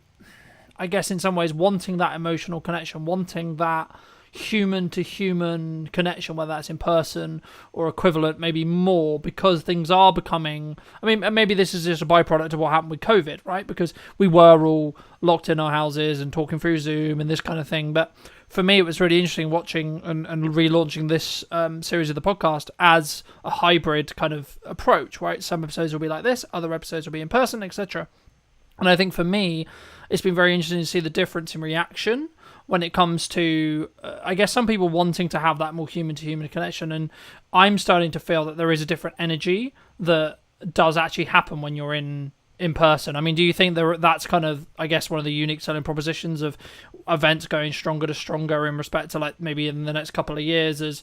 Speaker 5: I guess, in some ways wanting that emotional connection, wanting that human to human connection, whether that's in person or equivalent, maybe more, because things are becoming, I mean, maybe this is just a byproduct of what happened with COVID, right? Because we were all locked in our houses and talking through Zoom and this kind of thing. But for me, it was really interesting watching and relaunching this series of the podcast as a hybrid kind of approach, right? Some episodes will be like this, other episodes will be in person, etc. And I think for me, it's been very interesting to see the difference in reaction when it comes to, I guess, some people wanting to have that more human-to-human connection. And I'm starting to feel that there is a different energy that does actually happen when you're in person. I mean, do you think that's kind of, I guess, one of the unique selling propositions of events going stronger to stronger in respect to, like, maybe in the next couple of years, as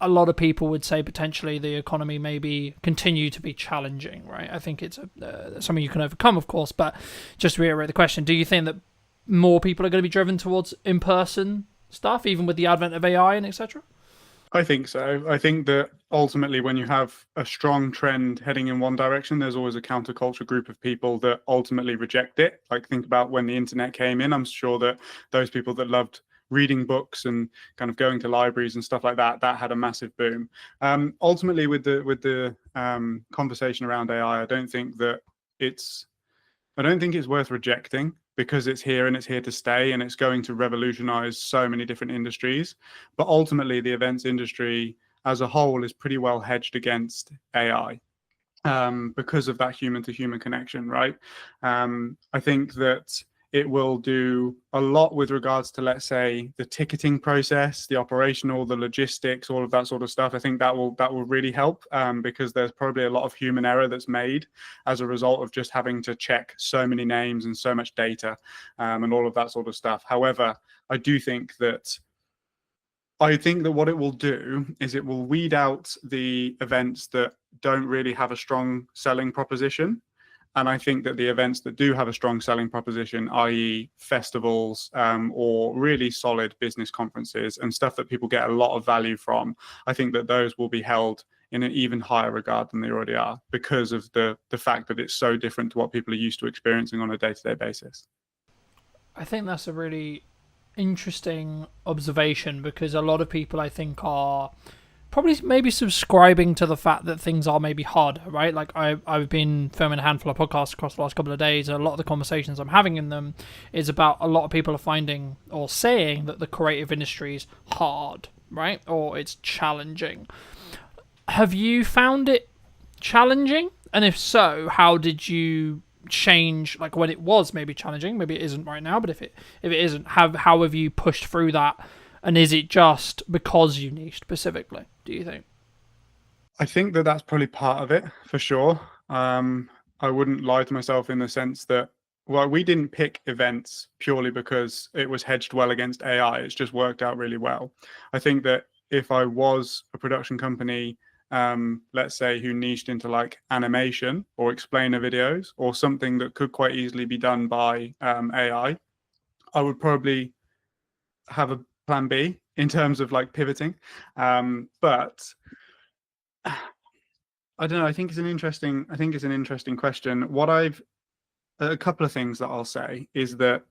Speaker 5: a lot of people would say potentially the economy maybe continue to be challenging, right? I think it's something you can overcome, of course, but just to reiterate the question, do you think that more people are going to be driven towards in-person stuff, even with the advent of AI and etc.?
Speaker 12: I think so. I think that ultimately when you have a strong trend heading in one direction, there's always a counterculture group of people that ultimately reject it. Like, think about when the internet came in. I'm sure that those people that loved reading books and kind of going to libraries and stuff like that, that had a massive boom. Ultimately, with the conversation around AI, I don't think it's worth rejecting, because it's here and it's here to stay, and it's going to revolutionize so many different industries. But ultimately, the events industry as a whole is pretty well hedged against AI because of that human to human connection, right? I think that it will do a lot with regards to, let's say, the ticketing process, the operational, the logistics, all of that sort of stuff. I think that will really help because there's probably a lot of human error that's made as a result of just having to check so many names and so much data and all of that sort of stuff. However, I think that what it will do is it will weed out the events that don't really have a strong selling proposition. And I think that the events that do have a strong selling proposition, i.e. festivals or really solid business conferences and stuff that people get a lot of value from, I think that those will be held in an even higher regard than they already are, because of the fact that it's so different to what people are used to experiencing on a day-to-day basis.
Speaker 5: I think that's a really interesting observation, because a lot of people, I think, are probably maybe subscribing to the fact that things are maybe harder, right? Like, I've been filming a handful of podcasts across the last couple of days, and a lot of the conversations I'm having in them is about a lot of people are finding or saying that the creative industry is hard, right? Or it's challenging. Have you found it challenging? And if so, how did you change, like, when it was maybe challenging? Maybe it isn't right now, but if it isn't, how have you pushed through that? And is it just because you niche specifically, do you think?
Speaker 12: I think that that's probably part of it, for sure. I wouldn't lie to myself in the sense that, well, we didn't pick events purely because it was hedged well against AI. It's just worked out really well. I think that if I was a production company, let's say, who niched into like animation or explainer videos or something that could quite easily be done by AI, I would probably have a plan B in terms of like pivoting. But I don't know. I think it's an interesting question. A couple of things that I'll say is that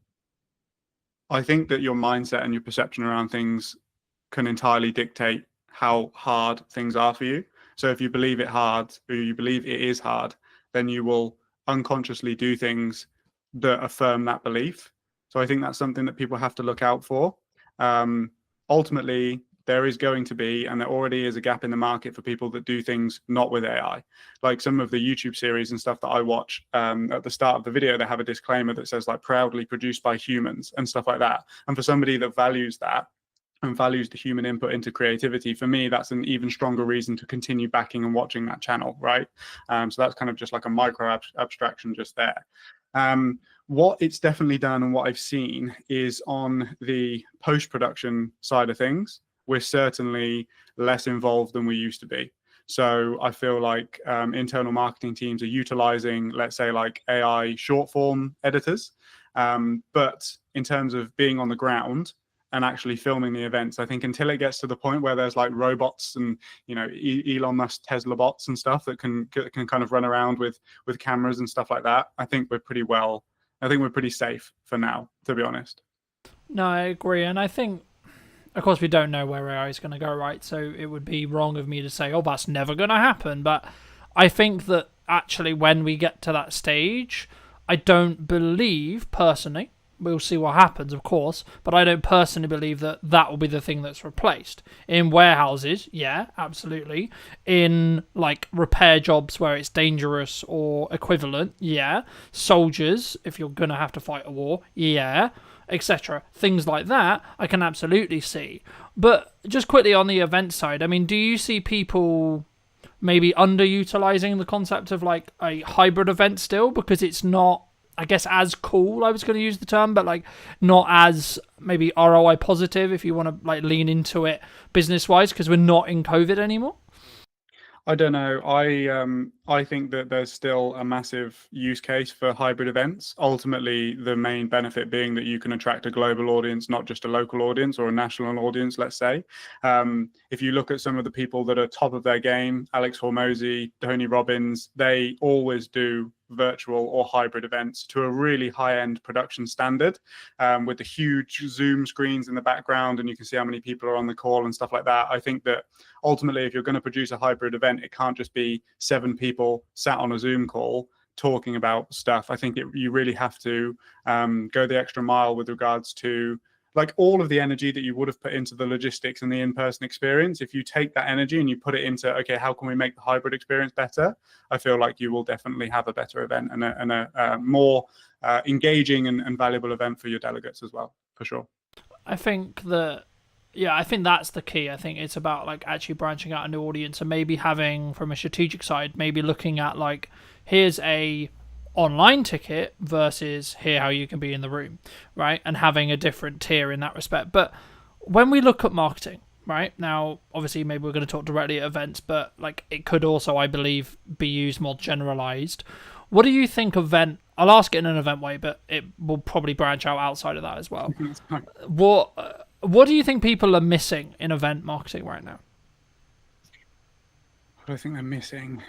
Speaker 12: I think that your mindset and your perception around things can entirely dictate how hard things are for you. So if you believe it is hard, then you will unconsciously do things that affirm that belief. So I think that's something that people have to look out for. Ultimately, there is going to be, and there already is, a gap in the market for people that do things not with AI. Like some of the YouTube series and stuff that I watch, at the start of the video, they have a disclaimer that says like proudly produced by humans and stuff like that. And for somebody that values that and values the human input into creativity, for me, that's an even stronger reason to continue backing and watching that channel, right? So that's kind of just like a micro abstraction just there. What it's definitely done and what I've seen is on the post-production side of things, we're certainly less involved than we used to be. So I feel like internal marketing teams are utilizing, let's say, like AI short form editors. But in terms of being on the ground and actually filming the events, I think until it gets to the point where there's like robots and, you know, Elon Musk Tesla bots and stuff that can kind of run around with cameras and stuff like that, I think we're pretty safe for now, to be honest.
Speaker 5: No, I agree. And I think, of course, we don't know where AI is going to go, right? So it would be wrong of me to say, oh, that's never going to happen. But I think that actually when we get to that stage, I don't believe, personally, we'll see what happens, of course, but I don't personally believe that that will be the thing that's replaced. In warehouses, yeah, absolutely. In, like, repair jobs where it's dangerous or equivalent, yeah. Soldiers, if you're going to have to fight a war, yeah, etc. Things like that, I can absolutely see. But just quickly on the event side, I mean, do you see people maybe underutilizing the concept of like a hybrid event still, because it's not, I guess, as cool, I was going to use the term, but like not as maybe ROI positive if you want to like lean into it business wise, because we're not in COVID anymore?
Speaker 12: I don't know. I think that there's still a massive use case for hybrid events. Ultimately, the main benefit being that you can attract a global audience, not just a local audience or a national audience, let's say. If you look at some of the people that are top of their game, Alex Hormozy, Tony Robbins, they always do virtual or hybrid events to a really high-end production standard, with the huge Zoom screens in the background, and you can see how many people are on the call and stuff like that. I think that ultimately, if you're going to produce a hybrid event, it can't just be 7 people sat on a Zoom call talking about stuff. I think you really have to go the extra mile with regards to like all of the energy that you would have put into the logistics and the in-person experience. If you take that energy and you put it into, okay, how can we make the hybrid experience better? I feel like you will definitely have a better event and a more engaging and valuable event for your delegates as well, for sure.
Speaker 5: I think that, yeah, I think that's the key. I think it's about like actually branching out a new audience and maybe having, from a strategic side, maybe looking at like, here's a online ticket versus here how you can be in the room, right? And having a different tier in that respect. But when we look at marketing, right now, obviously maybe we're going to talk directly at events, but like it could also, I believe, be used more generalized. What do you think I'll ask it in an event way, but it will probably branch out outside of that as well. What do you think people are missing in event marketing right now?
Speaker 12: What do I think they're missing?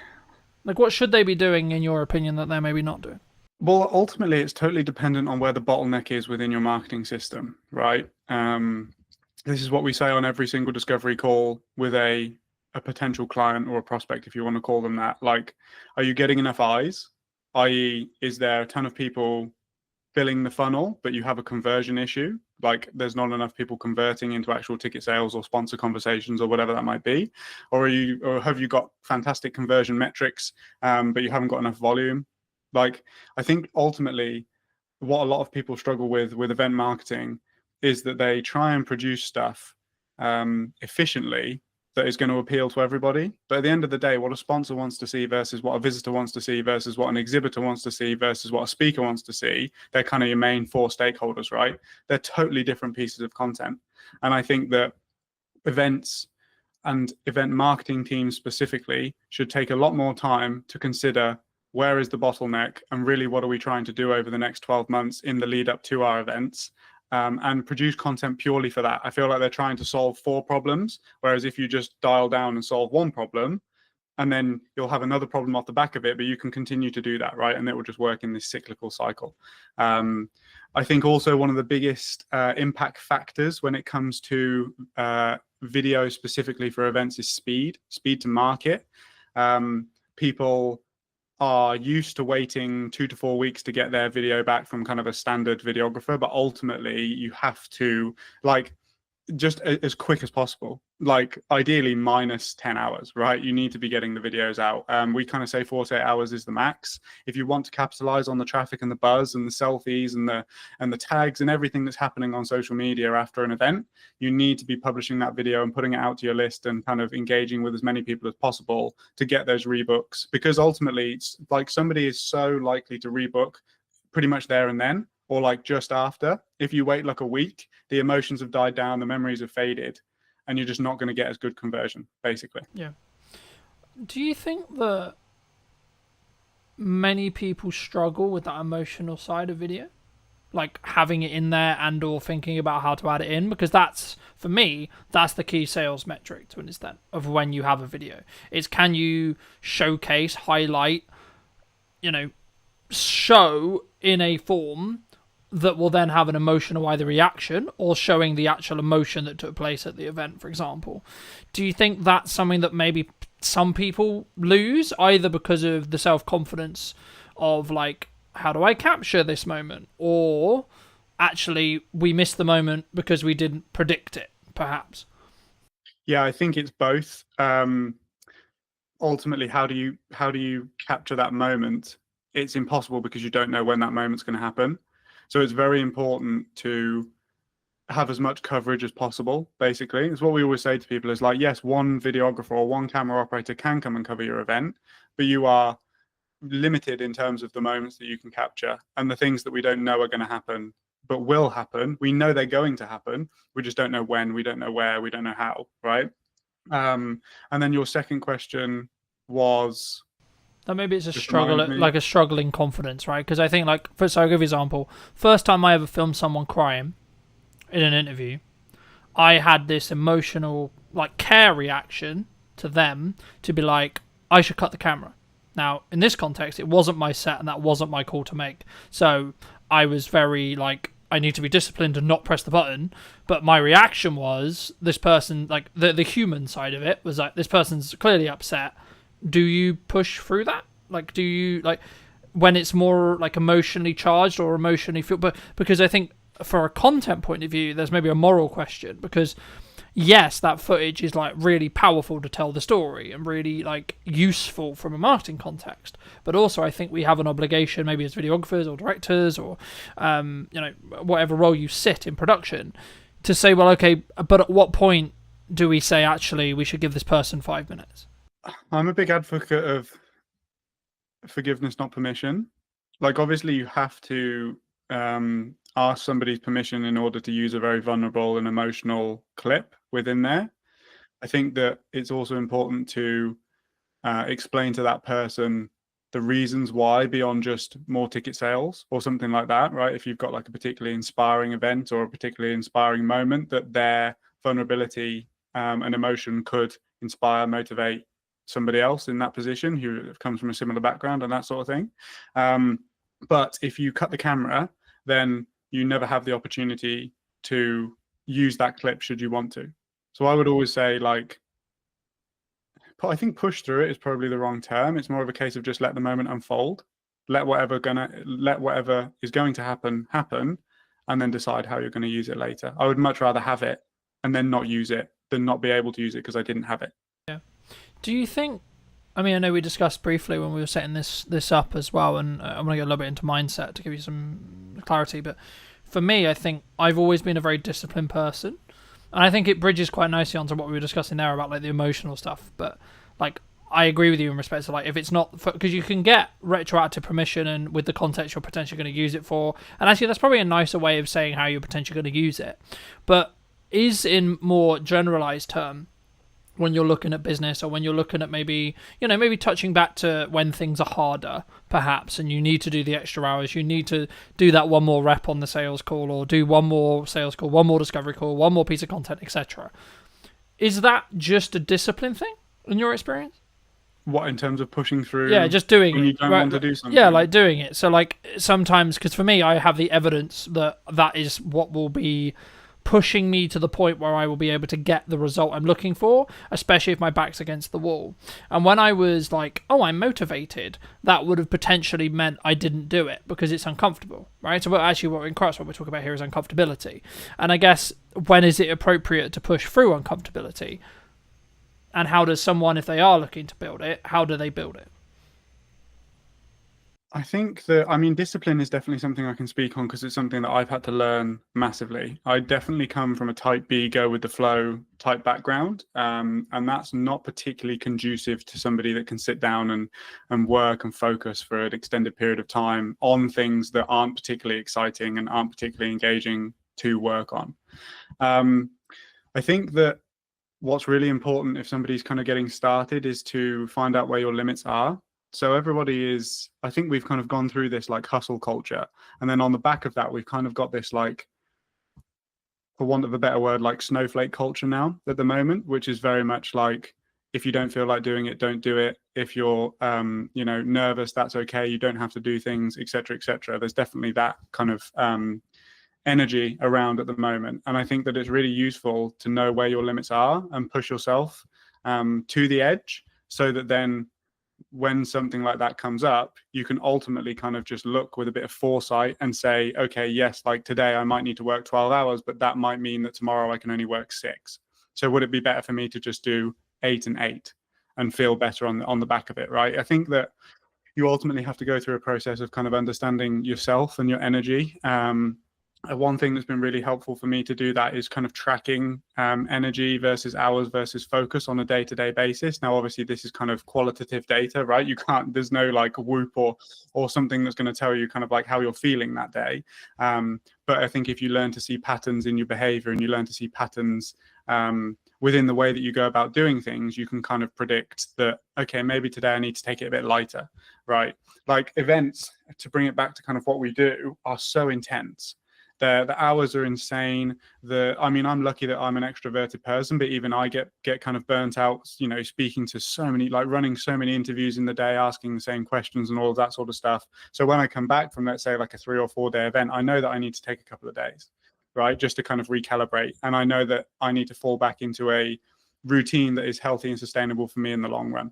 Speaker 5: Like, what should they be doing, in your opinion, that they're maybe not doing?
Speaker 12: Well, ultimately, it's totally dependent on where the bottleneck is within your marketing system, right? This is what we say on every single discovery call with a potential client or a prospect, if you want to call them that. Like, are you getting enough eyes? I.e., is there a ton of people filling the funnel, but you have a conversion issue? Like there's not enough people converting into actual ticket sales or sponsor conversations or whatever that might be, or have you got fantastic conversion metrics, but you haven't got enough volume? Like I think ultimately, what a lot of people struggle with event marketing is that they try and produce stuff efficiently that is going to appeal to everybody. But at the end of the day, what a sponsor wants to see versus what a visitor wants to see versus what an exhibitor wants to see versus what a speaker wants to see, they're kind of your main 4 stakeholders, right? They're totally different pieces of content. And I think that events and event marketing teams specifically should take a lot more time to consider where is the bottleneck and really what are we trying to do over the next 12 months in the lead up to our events. And produce content purely for that. I feel like they're trying to solve 4 problems, whereas if you just dial down and solve 1 problem, and then you'll have another problem off the back of it, but you can continue to do that, right? And it will just work in this cyclical cycle. I think also one of the biggest impact factors when it comes to video specifically for events is speed to market. People are used to waiting 2 to 4 weeks to get their video back from kind of a standard videographer, but ultimately you have to, like, just as quick as possible, like ideally minus 10 hours, right? You need to be getting the videos out. We kind of say 48 hours is the max. If you want to capitalize on the traffic and the buzz and the selfies and the tags and everything that's happening on social media after an event, you need to be publishing that video and putting it out to your list and kind of engaging with as many people as possible to get those rebooks, because ultimately it's like somebody is so likely to rebook pretty much there and then, or like just after. If you wait like a week, the emotions have died down, the memories have faded, and you're just not going to get as good conversion, basically.
Speaker 5: Yeah. Do you think that many people struggle with that emotional side of video? Like having it in there and or thinking about how to add it in? Because that's, for me, that's the key sales metric to an extent of when you have a video. It's can you showcase, highlight, show in a form that will then have an emotional either reaction or showing the actual emotion that took place at the event, for example. Do you think that's something that maybe some people lose, either because of the self-confidence of like, how do I capture this moment? Or actually we missed the moment because we didn't predict it, perhaps?
Speaker 12: Yeah, I think it's both. Ultimately, how do you capture that moment? It's impossible because you don't know when that moment's going to happen. So it's very important to have as much coverage as possible, basically. It's what we always say to people is like, yes, one videographer or one camera operator can come and cover your event, but you are limited in terms of the moments that you can capture and the things that we don't know are going to happen, but will happen. We know they're going to happen. We just don't know when, we don't know where, we don't know how, right? And then your second question was...
Speaker 5: That maybe it's a struggle, like a struggle in confidence, right? Because I think, like, so I'll give you an example. First time I ever filmed someone crying in an interview, I had this emotional, like, care reaction to them to be like, I should cut the camera. Now, in this context, it wasn't my set and that wasn't my call to make. So I was very, like, I need to be disciplined and not press the button. But my reaction was, this person, like, the human side of it was like, this person's clearly upset. Do you push through that? Like, do you, like, when it's more, like, emotionally charged or emotionally feel? But because I think for a content point of view, there's maybe a moral question. Because, yes, that footage is, like, really powerful to tell the story and really, like, useful from a marketing context. But also, I think we have an obligation, maybe as videographers or directors or, whatever role you sit in production, to say, well, okay, but at what point do we say, actually, we should give this person 5 minutes?
Speaker 12: I'm a big advocate of forgiveness, not permission. Like, obviously, you have to ask somebody's permission in order to use a very vulnerable and emotional clip within there. I think that it's also important to explain to that person the reasons why, beyond just more ticket sales or something like that, right? If you've got like a particularly inspiring event or a particularly inspiring moment, that their vulnerability and emotion could inspire, motivate somebody else in that position who comes from a similar background and that sort of thing. But if you cut the camera, then you never have the opportunity to use that clip should you want to. So I would always say, like, I think push through it is probably the wrong term. It's more of a case of just let the moment unfold, let whatever is going to happen, and then decide how you're going to use it later. I would much rather have it and then not use it than not be able to use it because I didn't have it.
Speaker 5: Yeah. Do you think, I mean, I know we discussed briefly when we were setting this up as well, and I'm going to get a little bit into mindset to give you some clarity, but for me, I think I've always been a very disciplined person, and I think it bridges quite nicely onto what we were discussing there about like the emotional stuff, but like, I agree with you in respect to like, if it's not, because you can get retroactive permission and with the context you're potentially going to use it for, and actually that's probably a nicer way of saying how you're potentially going to use it, but is in more generalized term, when you're looking at business or when you're looking at maybe touching back to when things are harder, perhaps, and you need to do the extra hours, you need to do that one more rep on the sales call or do one more sales call, one more discovery call, one more piece of content, etc. Is that just a discipline thing in your experience?
Speaker 12: What, in terms of pushing through?
Speaker 5: Yeah, just doing
Speaker 12: when
Speaker 5: it.
Speaker 12: You don't want to do something.
Speaker 5: Yeah, like doing it. So like sometimes, because for me, I have the evidence that is what will be pushing me to the point where I will be able to get the result I'm looking for, especially if my back's against the wall. And when I was like, oh, I'm motivated, that would have potentially meant I didn't do it because it's uncomfortable, right? So what in CrossFit we're talking about here is uncomfortability. And I guess, when is it appropriate to push through uncomfortability? And how does someone, if they are looking to build it, how do they build it?
Speaker 12: I think that, I mean, discipline is definitely something I can speak on because it's something that I've had to learn massively. I definitely come from a type B, go with the flow type background. And that's not particularly conducive to somebody that can sit down and work and focus for an extended period of time on things that aren't particularly exciting and aren't particularly engaging to work on. I think that what's really important if somebody's kind of getting started is to find out where your limits are. So everybody is, I think we've kind of gone through this like hustle culture. And then on the back of that, we've kind of got this like, for want of a better word, like snowflake culture now at the moment, which is very much like, if you don't feel like doing it, don't do it. If you're, nervous, that's okay. You don't have to do things, et cetera, et cetera. There's definitely that kind of energy around at the moment. And I think that it's really useful to know where your limits are and push yourself to the edge so that then when something like that comes up, you can ultimately kind of just look with a bit of foresight and say, okay, yes, like today I might need to work 12 hours, but that might mean that tomorrow I can only work 6. So would it be better for me to just do 8 and 8 and feel better on the back of it, right? I think that you ultimately have to go through a process of kind of understanding yourself and your energy. One thing that's been really helpful for me to do that is kind of tracking energy versus hours versus focus on a day-to-day basis. Now, obviously, this is kind of qualitative data, right? You can't, there's no like Whoop or something that's going to tell you kind of like how you're feeling that day. But I think if you learn to see patterns in your behavior and you learn to see patterns within the way that you go about doing things, you can kind of predict that, okay, maybe today I need to take it a bit lighter, right? Like events, to bring it back to kind of what we do, are so intense. The hours are insane. I'm lucky that I'm an extroverted person, but even I get kind of burnt out, speaking to so many, like running so many interviews in the day, asking the same questions and all of that sort of stuff. So when I come back from, let's say, like a 3 or 4 day event, I know that I need to take a couple of days, right? Just to kind of recalibrate. And I know that I need to fall back into a routine that is healthy and sustainable for me in the long run,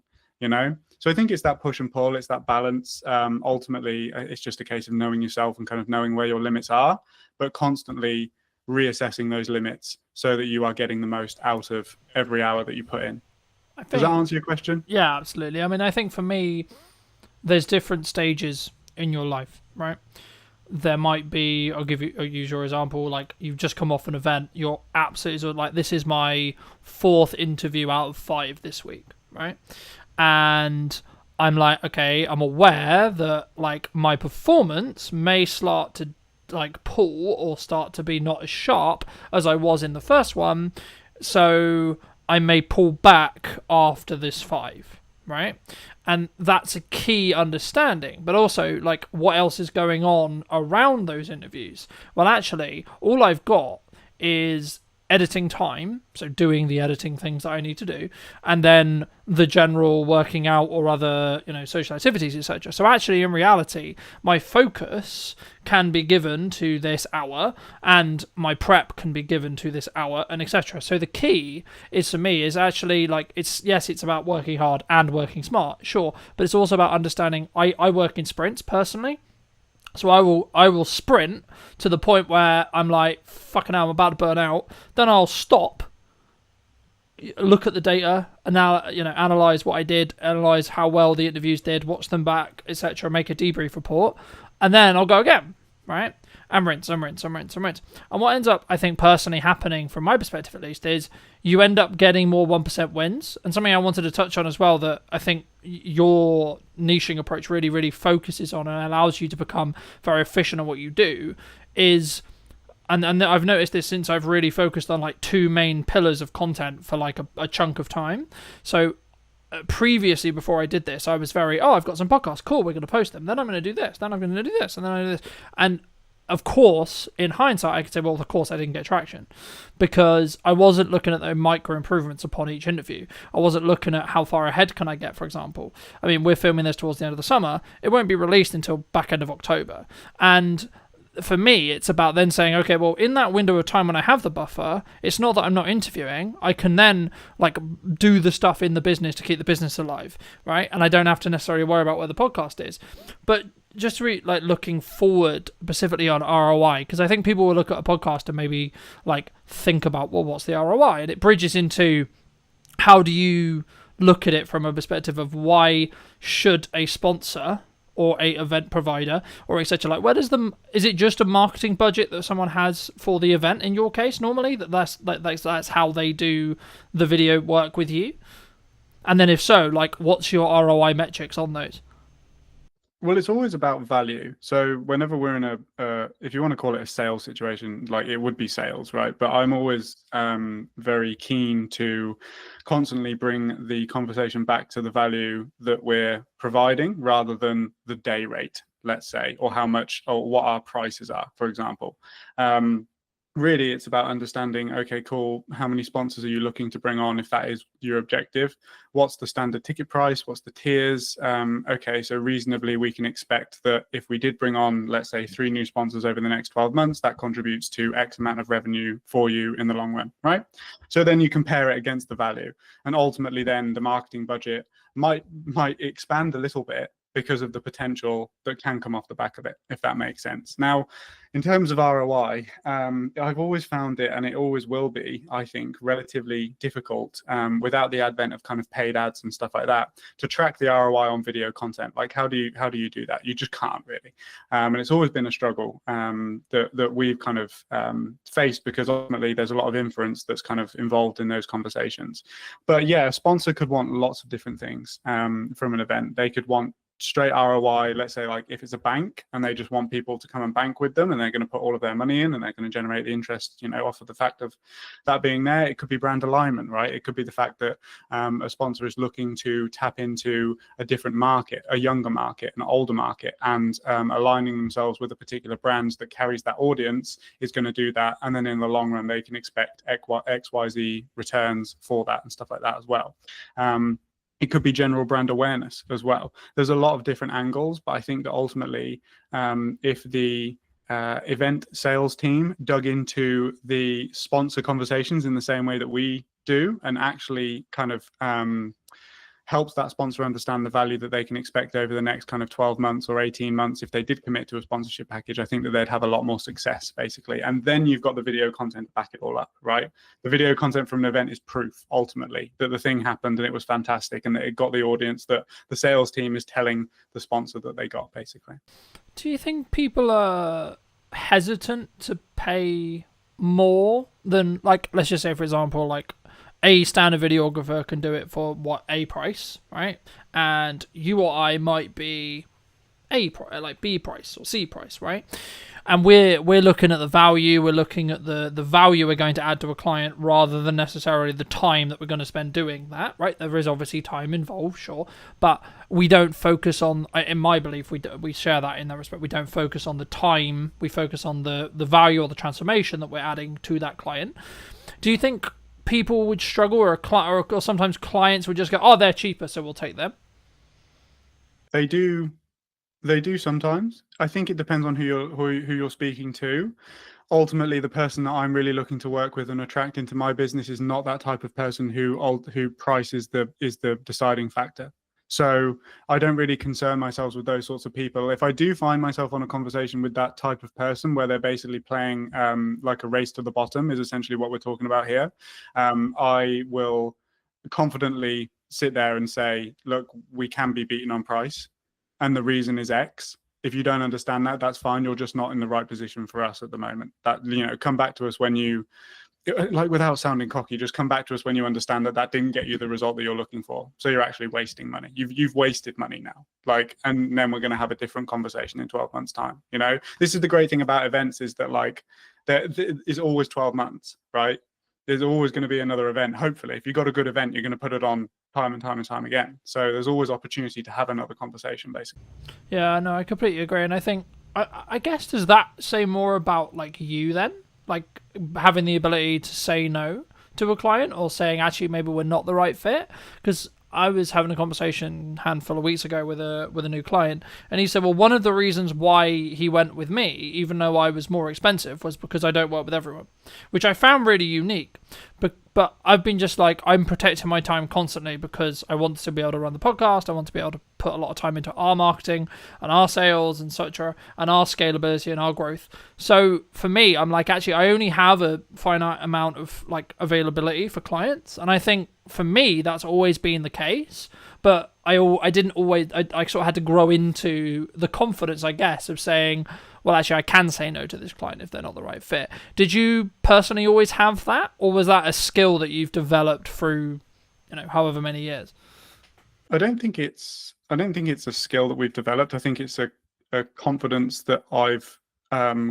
Speaker 12: So I think it's that push and pull, it's that balance. Ultimately, it's just a case of knowing yourself and kind of knowing where your limits are, but constantly reassessing those limits so that you are getting the most out of every hour that you put in. Does that answer your question?
Speaker 5: Yeah, absolutely. I mean, I think for me, there's different stages in your life, right? There might be, I'll use your example, like you've just come off an event, you're absolutely like, this is my 4th interview out of 5 this week, right? And I'm like, okay, I'm aware that like my performance may start to like pull or start to be not as sharp as I was in the first one. So I may pull back after this 5, right? And that's a key understanding. But also, like, what else is going on around those interviews? Well, actually, all I've got is editing time, so doing the editing things that I need to do, and then the general working out or other, social activities, etc. So actually, in reality, my focus can be given to this hour, and my prep can be given to this hour, and etc. So the key is, for me, is actually like, it's about working hard and working smart, sure, but it's also about understanding. I work in sprints personally. So I will sprint to the point where I'm like, fucking hell, I'm about to burn out. Then I'll stop, look at the data, and now analyze what I did, analyze how well the interviews did, watch them back, etc., make a debrief report, and then I'll go again, right? And rinse. And what ends up, I think, personally happening, from my perspective at least, is you end up getting more 1% wins. And something I wanted to touch on as well that I think your niching approach really, really focuses on and allows you to become very efficient at what you do is, and I've noticed this since I've really focused on like 2 main pillars of content for like a chunk of time. So previously, before I did this, I was very, I've got some podcasts, cool, we're going to post them, then I'm going to do this, then I'm going to do this, and then I do this. And of course, in hindsight, I could say, well, of course I didn't get traction because I wasn't looking at the micro improvements upon each interview. I wasn't looking at how far ahead can I get, for example. I mean, we're filming this towards the end of the summer. It won't be released until back end of October. And for me, it's about then saying, okay, well, in that window of time when I have the buffer, it's not that I'm not interviewing. I can then like do the stuff in the business to keep the business alive, right? And I don't have to necessarily worry about where the podcast is. But just like looking forward specifically on ROI, because I think people will look at a podcast and maybe like think about, well, what's the ROI? And it bridges into how do you look at it from a perspective of why should a sponsor or a event provider or etc. Like, is it just a marketing budget that someone has for the event in your case normally, that's how they do the video work with you? And then if so, like, what's your ROI metrics on those?
Speaker 12: Well, it's always about value. So whenever we're in if you want to call it a sales situation, like it would be sales, right? But I'm always very keen to constantly bring the conversation back to the value that we're providing rather than the day rate, let's say, or how much or what our prices are, for example. Really, it's about understanding, okay, cool, how many sponsors are you looking to bring on if that is your objective? What's the standard ticket price? What's the tiers? Okay, so reasonably we can expect that if we did bring on, let's say, 3 new sponsors over the next 12 months, that contributes to X amount of revenue for you in the long run, right? So then you compare it against the value. And ultimately then the marketing budget might expand a little bit because of the potential that can come off the back of it, if that makes sense. Now, in terms of ROI, I've always found it, and it always will be, I think, relatively difficult without the advent of kind of paid ads and stuff like that to track the ROI on video content. Like, how do you do that? You just can't really, and it's always been a struggle that we've kind of faced, because ultimately there's a lot of inference that's kind of involved in those conversations. But yeah, a sponsor could want lots of different things from an event. They could want straight ROI, let's say, like if it's a bank and they just want people to come and bank with them and they're going to put all of their money in and they're going to generate the interest, off of the fact of that being there. It could be brand alignment, right? It could be the fact that a sponsor is looking to tap into a different market, a younger market, an older market, and aligning themselves with a particular brand that carries that audience is going to do that. And then in the long run, they can expect XYZ returns for that and stuff like that as well. It could be general brand awareness as well. There's a lot of different angles, but I think that ultimately, if the event sales team dug into the sponsor conversations in the same way that we do and actually kind of helps that sponsor understand the value that they can expect over the next kind of 12 months or 18 months if they did commit to a sponsorship package, I think that they'd have a lot more success, basically. And then you've got the video content to back it all up, right? The video content from an event is proof, ultimately, that the thing happened and it was fantastic and that it got the audience that the sales team is telling the sponsor that they got, basically.
Speaker 5: Do you think people are hesitant to pay more than, like, let's just say, for example, like, a standard videographer can do it for a price, right? And you or I might be like B price or C price, right? And we're looking at the value, we're looking at the value we're going to add to a client rather than necessarily the time that we're going to spend doing that, right? There is obviously time involved, sure, but we don't focus on, in my belief, we share that in that respect. We don't focus on the time, we focus on the value or the transformation that we're adding to that client. Do you think people would struggle, or sometimes clients would just go, oh, they're cheaper, so we'll take them?
Speaker 12: They do sometimes. I think it depends on who you're speaking to. Ultimately, the person that I'm really looking to work with and attract into my business is not that type of person who price is the deciding factor. So I don't really concern myself with those sorts of people. If I do find myself on a conversation with that type of person where they're basically playing like a race to the bottom is essentially what we're talking about here, I will confidently sit there and say, look, we can be beaten on price. And the reason is X. If you don't understand that, that's fine. You're just not in the right position for us at the moment. That, come back to us when you, like, without sounding cocky, just come back to us when you understand that didn't get you the result that you're looking for. So you're actually wasting money. You've wasted money now. Like, and then we're going to have a different conversation in 12 months time. This is the great thing about events, is that like there is always 12 months, right? There's always going to be another event. Hopefully, if you've got a good event, you're going to put it on time and time and time again. So there's always opportunity to have another conversation, basically.
Speaker 5: Yeah, no, I completely agree. And I think, I guess, does that say more about like you then? Like having the ability to say no to a client, or saying, actually, maybe we're not the right fit? Because I was having a conversation a handful of weeks ago with a new client, and he said, well, one of the reasons why he went with me, even though I was more expensive, was because I don't work with everyone, which I found really unique. But I've been just like, I'm protecting my time constantly because I want to be able to run the podcast. I want to be able to put a lot of time into our marketing and our sales and etc. and our scalability and our growth. So for me, I'm like, actually, I only have a finite amount of like availability for clients. And I think for me, that's always been the case. But I didn't always, I sort of had to grow into the confidence, I guess, of saying, well, actually, I can say no to this client if they're not the right fit. Did you personally always have that, or was that a skill that you've developed through, however many years?
Speaker 12: I don't think it's a skill that we've developed. I think it's a confidence that I've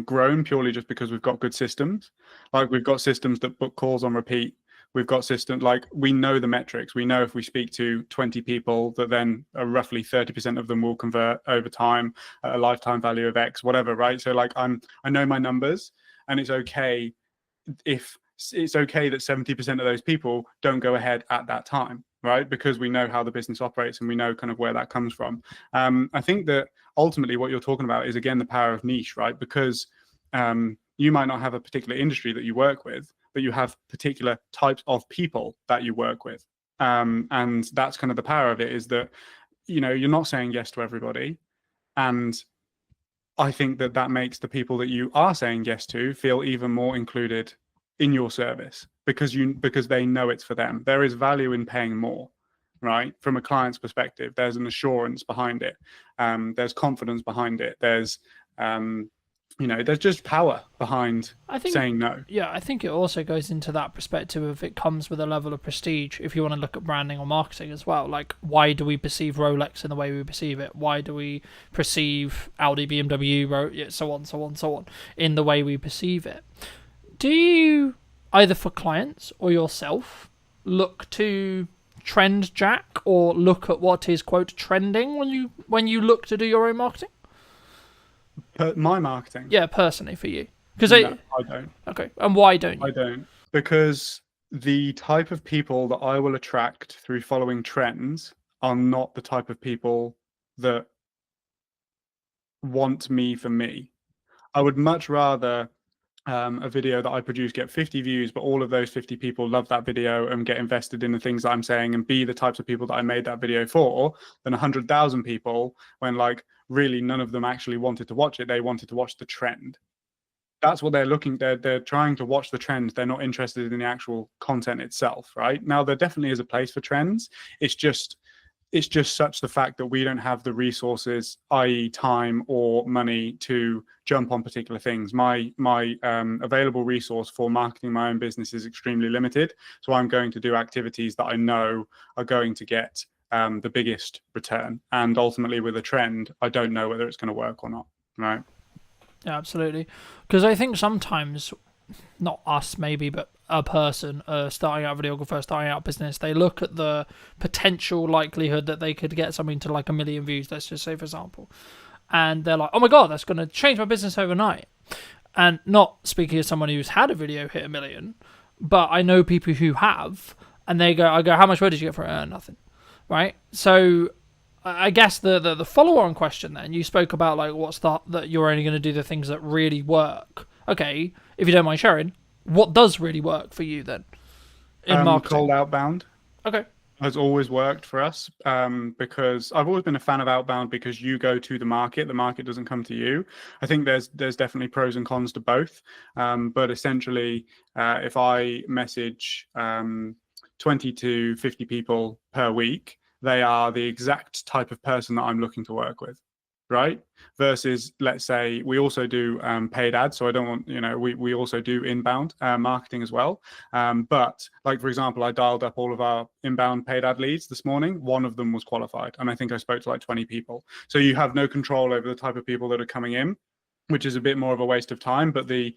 Speaker 12: grown purely just because we've got good systems. Like we've got systems that book calls on repeat. We've got systems like we know the metrics. We know if we speak to 20 people that then roughly 30% of them will convert over time at a lifetime value of X, whatever, right? So like I know my numbers, and it's okay if it's okay that 70% of those people don't go ahead at that time, right? Because we know how the business operates and we know kind of where that comes from. I think that ultimately what you're talking about is, again, the power of niche, right? Because you might not have a particular industry that you work with, but you have particular types of people that you work with. And that's kind of the power of it, is that, you're not saying yes to everybody. And I think that makes the people that you are saying yes to feel even more included in your service because they know it's for them. There is value in paying more, right? From a client's perspective, there's an assurance behind it. There's confidence behind it. There's there's just power behind saying no.
Speaker 5: Yeah, I think it also goes into that perspective of it comes with a level of prestige if you want to look at branding or marketing as well. Like, why do we perceive Rolex in the way we perceive it? Why do we perceive Audi, BMW, so on, in the way we perceive it? Do you, either for clients or yourself, look to trend jack or look at what is, quote, trending when you look to do your own marketing?
Speaker 12: My marketing?
Speaker 5: Yeah, personally for you.
Speaker 12: No, I don't.
Speaker 5: Okay, and why don't you?
Speaker 12: I don't. Because the type of people that I will attract through following trends are not the type of people that want me for me. I would much rather a video that I produce get 50 views, but all of those 50 people love that video and get invested in the things that I'm saying and be the types of people that I made that video for, than 100,000 people when like really none of them actually wanted to watch it. They wanted to watch the trend. That's what they're looking. They're trying to watch the trend. They're not interested in the actual content itself, right? Now there definitely is a place for trends. It's just such the fact that we don't have the resources, i.e. time or money, to jump on particular things. My available resource for marketing my own business is extremely limited. So I'm going to do activities that I know are going to get the biggest return. And ultimately with a trend, I don't know whether it's going to work or not, right?
Speaker 5: Yeah, absolutely. Because I think sometimes, not us maybe, but a person starting out, videographer starting out business, they look at the potential likelihood that they could get something to like 1 million views, let's just say, for example, and they're like, oh my god, that's going to change my business overnight. And not speaking as someone who's had a video hit 1 million, but I know people who have, and I go, how much money did you get for it? Nothing, right? So I guess the follow-on question then, you spoke about like that you're only going to do the things that really work. Okay, if you don't mind sharing, what does really work for you then in marketing?
Speaker 12: Cold outbound.
Speaker 5: Okay.
Speaker 12: Has always worked for us because I've always been a fan of outbound because you go to the market doesn't come to you. I think there's definitely pros and cons to both. But essentially, if I message 20 to 50 people per week, they are the exact type of person that I'm looking to work with. Right? Versus, let's say, we also do paid ads. So I don't want, we also do inbound marketing as well. But like, for example, I dialed up all of our inbound paid ad leads this morning. One of them was qualified. And I think I spoke to like 20 people. So you have no control over the type of people that are coming in, which is a bit more of a waste of time. But the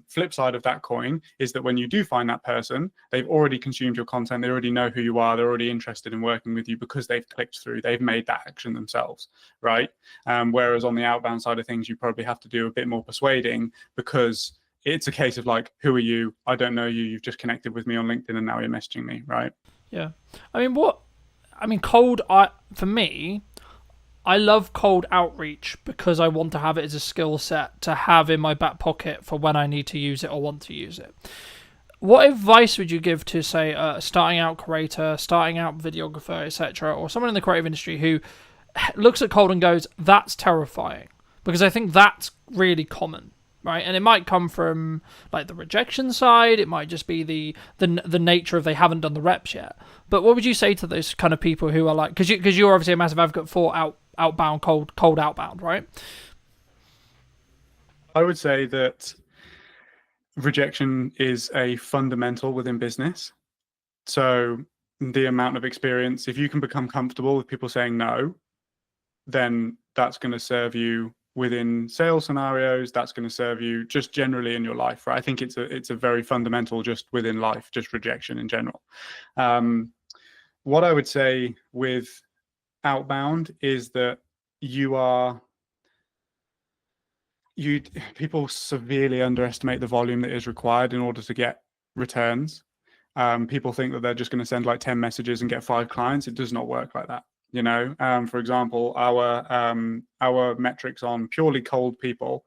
Speaker 12: flip side of that coin is that when you do find that person, they've already consumed your content. They already know who you are. They're already interested in working with you because they've clicked through. They've made that action themselves, right? Whereas on the outbound side of things, you probably have to do a bit more persuading because it's a case of like, who are you? I don't know you. You've just connected with me on LinkedIn and now you're messaging me, right?
Speaker 5: Yeah. I mean, what I mean, for me, I love cold outreach because I want to have it as a skill set to have in my back pocket for when I need to use it or want to use it. What advice would you give to, say, a starting out creator, starting out videographer, etc., or someone in the creative industry who looks at cold and goes, "That's terrifying"? Because I think that's really common, right? And it might come from like the rejection side. It might just be the nature of they haven't done the reps yet. But what would you say to those kind of people who are like, because you're obviously a massive advocate for outbound cold outbound, right?
Speaker 12: I would say that rejection is a fundamental within business. So the amount of experience, if you can become comfortable with people saying no, then that's going to serve you within sales scenarios. That's going to serve you just generally in your life, right? I think it's a very fundamental just within life, just rejection in general. What I would say with outbound is that people severely underestimate the volume that is required in order to get returns. People think that they're just going to send like 10 messages and get 5 clients. It does not work like that. You know, for example, our metrics on purely cold people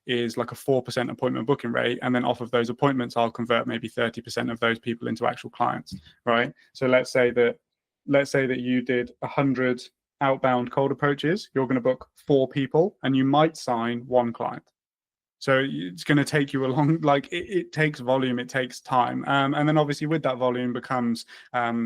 Speaker 12: is like a 4% appointment booking rate, and then off of those appointments, I'll convert maybe 30% of those people into actual clients, right? So let's say that you did 100 outbound cold approaches, you're going to book 4 people, and you might sign 1 client. So it's going to take you a long, like it takes volume, it takes time. And then obviously with that volume becomes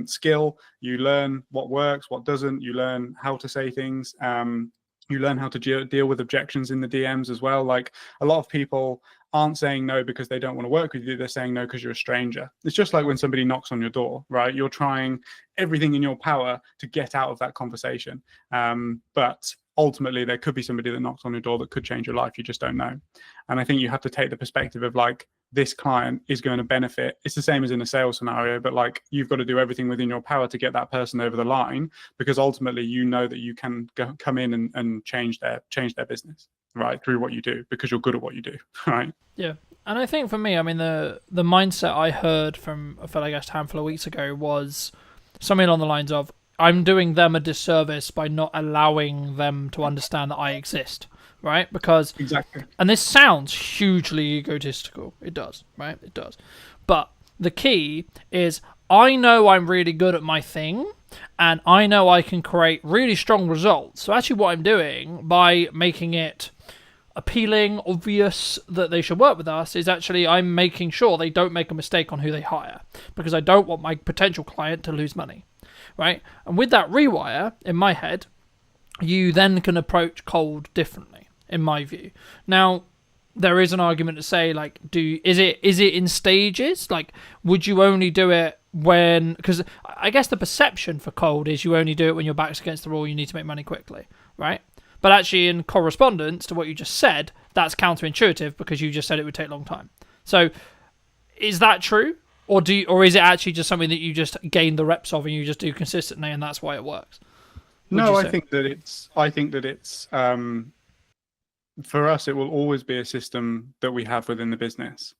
Speaker 12: skill. You learn what works, what doesn't. You learn how to say things. You learn how to deal with objections in the DMs as well. Like a lot of people aren't saying no because they don't want to work with you. They're saying no because you're a stranger. It's just like when somebody knocks on your door, right? You're trying everything in your power to get out of that conversation. But ultimately there could be somebody that knocks on your door that could change your life. You just don't know. And I think you have to take the perspective of like, this client is going to benefit. It's the same as in a sales scenario, but like you've got to do everything within your power to get that person over the line, because ultimately you know that you can come in and change their business, right, through what you do, because you're good at what you do, right?
Speaker 5: Yeah. And I think for me, I mean, the mindset I heard from a fellow guest a handful of weeks ago was something along the lines of, I'm doing them a disservice by not allowing them to understand that I exist, right? Because
Speaker 12: exactly,
Speaker 5: and this sounds hugely egotistical. It does, right? It does. But the key is I know I'm really good at my thing, and I know I can create really strong results. So actually what I'm doing by making it appealing, obvious that they should work with us, is actually I'm making sure they don't make a mistake on who they hire, because I don't want my potential client to lose money, right? And with that rewire in my head, you then can approach cold differently, in my view. Now, there is an argument to say, like, is it in stages? Like, would you only do it when, because I guess the perception for cold is you only do it when your back's against the wall, you need to make money quickly, right? But actually, in correspondence to what you just said, that's counterintuitive, because you just said it would take a long time. So, is that true, or is it actually just something that you just gain the reps of and you just do consistently, and that's why it works?
Speaker 12: No, I think that it's for us, it will always be a system that we have within the business.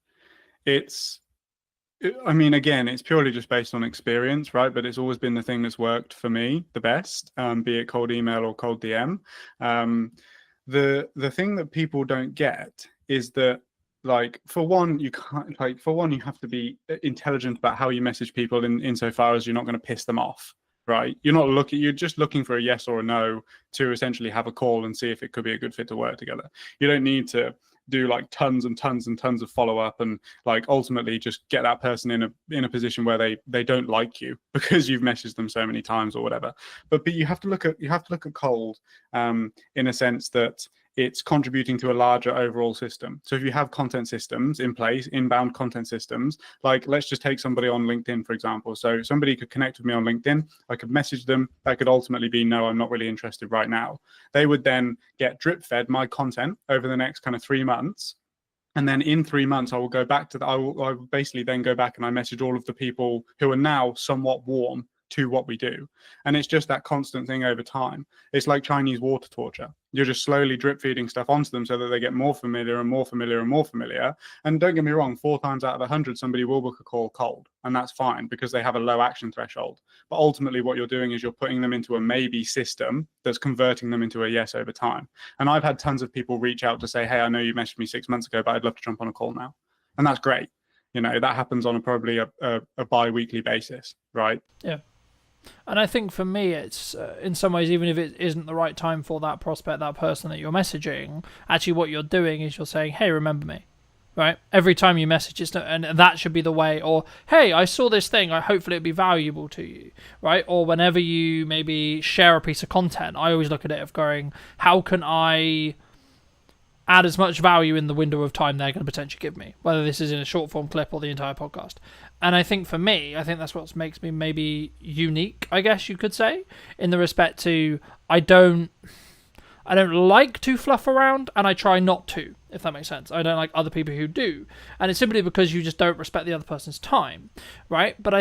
Speaker 12: I mean, again, it's purely just based on experience, right? But it's always been the thing that's worked for me the best, be it cold email or cold DM. The thing that people don't get is that, like, for one, you have to be intelligent about how you message people insofar as you're not going to piss them off, right? You're just looking for a yes or a no to essentially have a call and see if it could be a good fit to work together. You don't need to do like tons and tons and tons of follow-up and like ultimately just get that person in a position where they don't like you because you've messaged them so many times or whatever. But you have to look at cold in a sense that it's contributing to a larger overall system. So if you have content systems in place, inbound content systems, like let's just take somebody on LinkedIn, for example. So somebody could connect with me on LinkedIn. I could message them. That could ultimately be, no, I'm not really interested right now. They would then get drip fed my content over the next kind of 3 months. And then in 3 months, I will go back to I will basically then go back and I message all of the people who are now somewhat warm to what we do. And it's just that constant thing over time. It's like Chinese water torture. You're just slowly drip feeding stuff onto them so that they get more familiar and more familiar and more familiar. And don't get me wrong, 4 times out of 100, somebody will book a call cold, and that's fine because they have a low action threshold. But ultimately what you're doing is you're putting them into a maybe system that's converting them into a yes over time. And I've had tons of people reach out to say, hey, I know you messaged me 6 months ago, but I'd love to jump on a call now. And that's great. You know, that happens on probably a bi-weekly basis, right?
Speaker 5: Yeah. And I think for me, it's in some ways, even if it isn't the right time for that prospect, that person that you're messaging, actually what you're doing is you're saying, hey, remember me, right? Every time you message, and that should be the way. Or, hey, I saw this thing, hopefully it'd be valuable to you, right? Or whenever you maybe share a piece of content, I always look at it of going, how can I add as much value in the window of time they're going to potentially give me, whether this is in a short form clip or the entire podcast. And I think for me, I think that's what makes me maybe unique, I guess you could say, in the respect to I don't like to fluff around, and I try not to, if that makes sense. I don't like other people who do. And it's simply because you just don't respect the other person's time, right? But